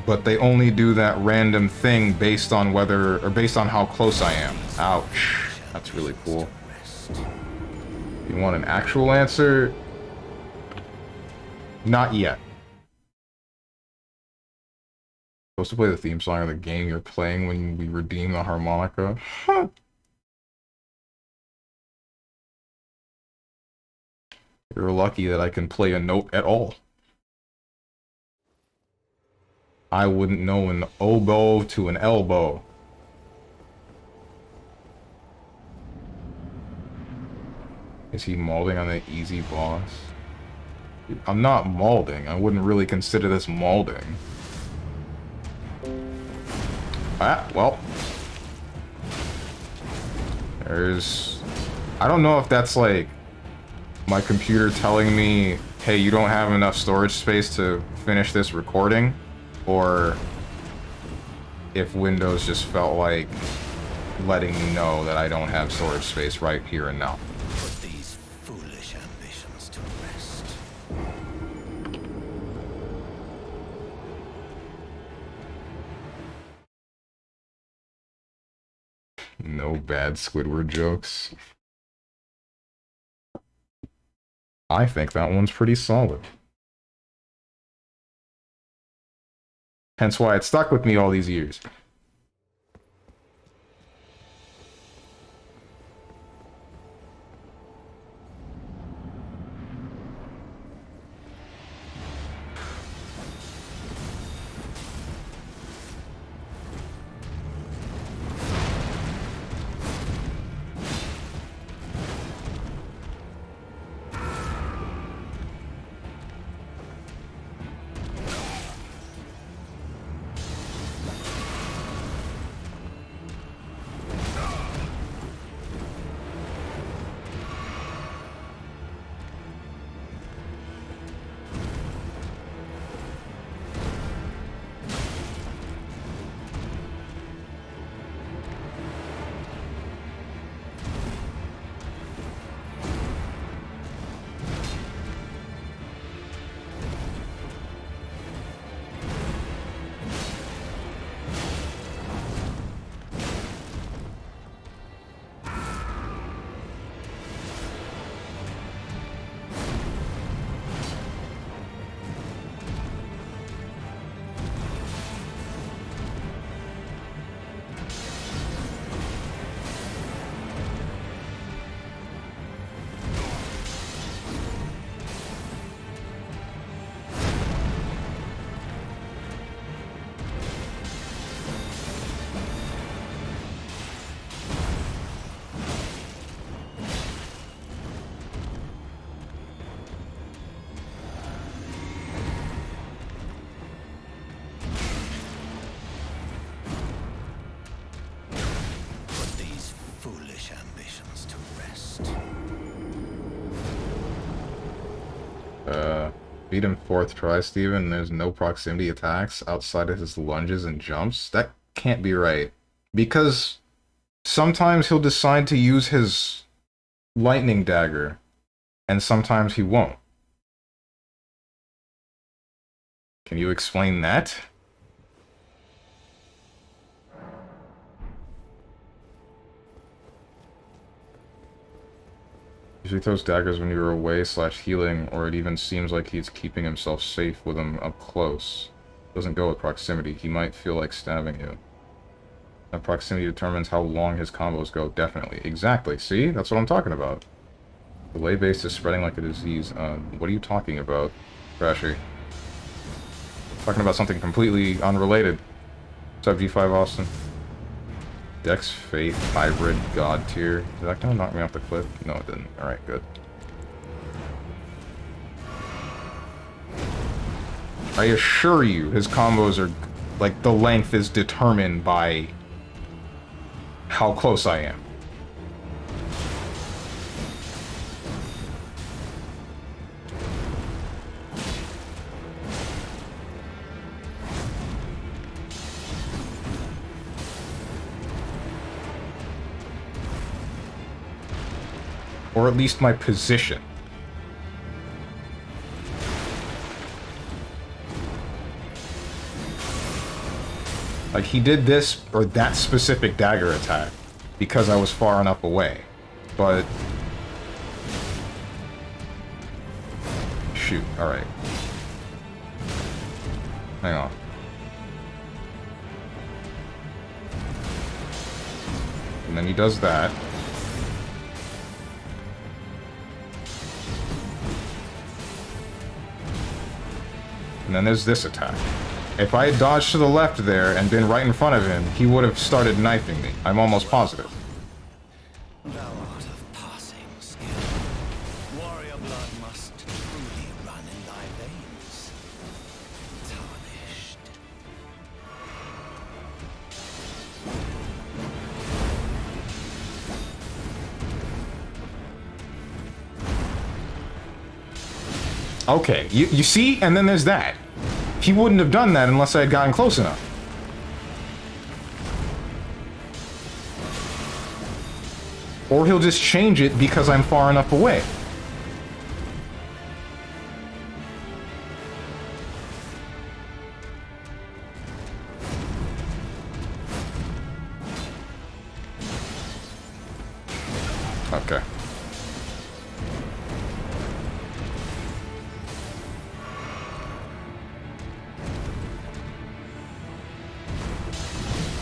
but they only do that random thing based on whether, or based on how close I am. Ouch. That's really cool. You want an actual answer? Not yet. Supposed to play the theme song of the game you're playing when we redeem the harmonica? Huh. You're lucky that I can play a note at all. I wouldn't know an oboe to an elbow. Is he mauling on the easy boss? I'm not mauling. I wouldn't really consider this mauling. Ah, well. There's... I don't know if that's like my computer telling me, hey, you don't have enough storage space to finish this recording, or if Windows just felt like letting me know that I don't have storage space right here and now. Put these foolish ambitions to rest. No bad Squidward jokes. I think that one's pretty solid. Hence why it stuck with me all these years. Beat him 4th try, Steven. There's no proximity attacks outside of his lunges and jumps. That can't be right. Because sometimes he'll decide to use his lightning dagger, and sometimes he won't. Can you explain that? Usually throws daggers when you're away / healing, or it even seems like he's keeping himself safe with them up close. Doesn't go with proximity. He might feel like stabbing you. That proximity determines how long his combos go. Definitely. Exactly. See? That's what I'm talking about. Delay base is spreading like a disease. What are you talking about, Crashy? Talking about something completely unrelated. What's up, G5 Austin? Dex Fate Hybrid God Tier. Did that kind of knock me off the cliff? No, it didn't. Alright, good. I assure you, his combos are... like, the length is determined by how close I am. Or at least my position. Like, he did this, or that specific dagger attack, because I was far enough away. But... shoot, alright. Hang on. And then he does that. And then there's this attack. If I had dodged to the left there and been right in front of him, he would have started knifing me. I'm almost positive. Thou art of passing skill. Warrior blood must truly run in thy veins. Tarnished. Okay, you see? And then there's that. He wouldn't have done that unless I had gotten close enough. Or he'll just change it because I'm far enough away. Okay.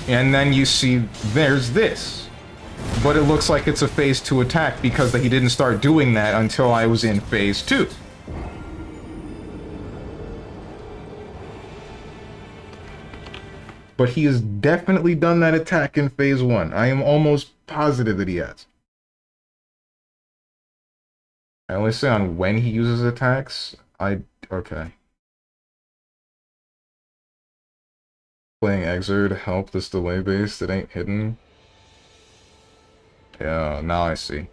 And then you see, there's this. But it looks like it's a phase 2 attack because he didn't start doing that until I was in phase 2. But he has definitely done that attack in phase 1. I am almost positive that he has. I only say on when he uses attacks. Okay. Playing Exerd help this delay base that ain't hidden. Yeah, now I see.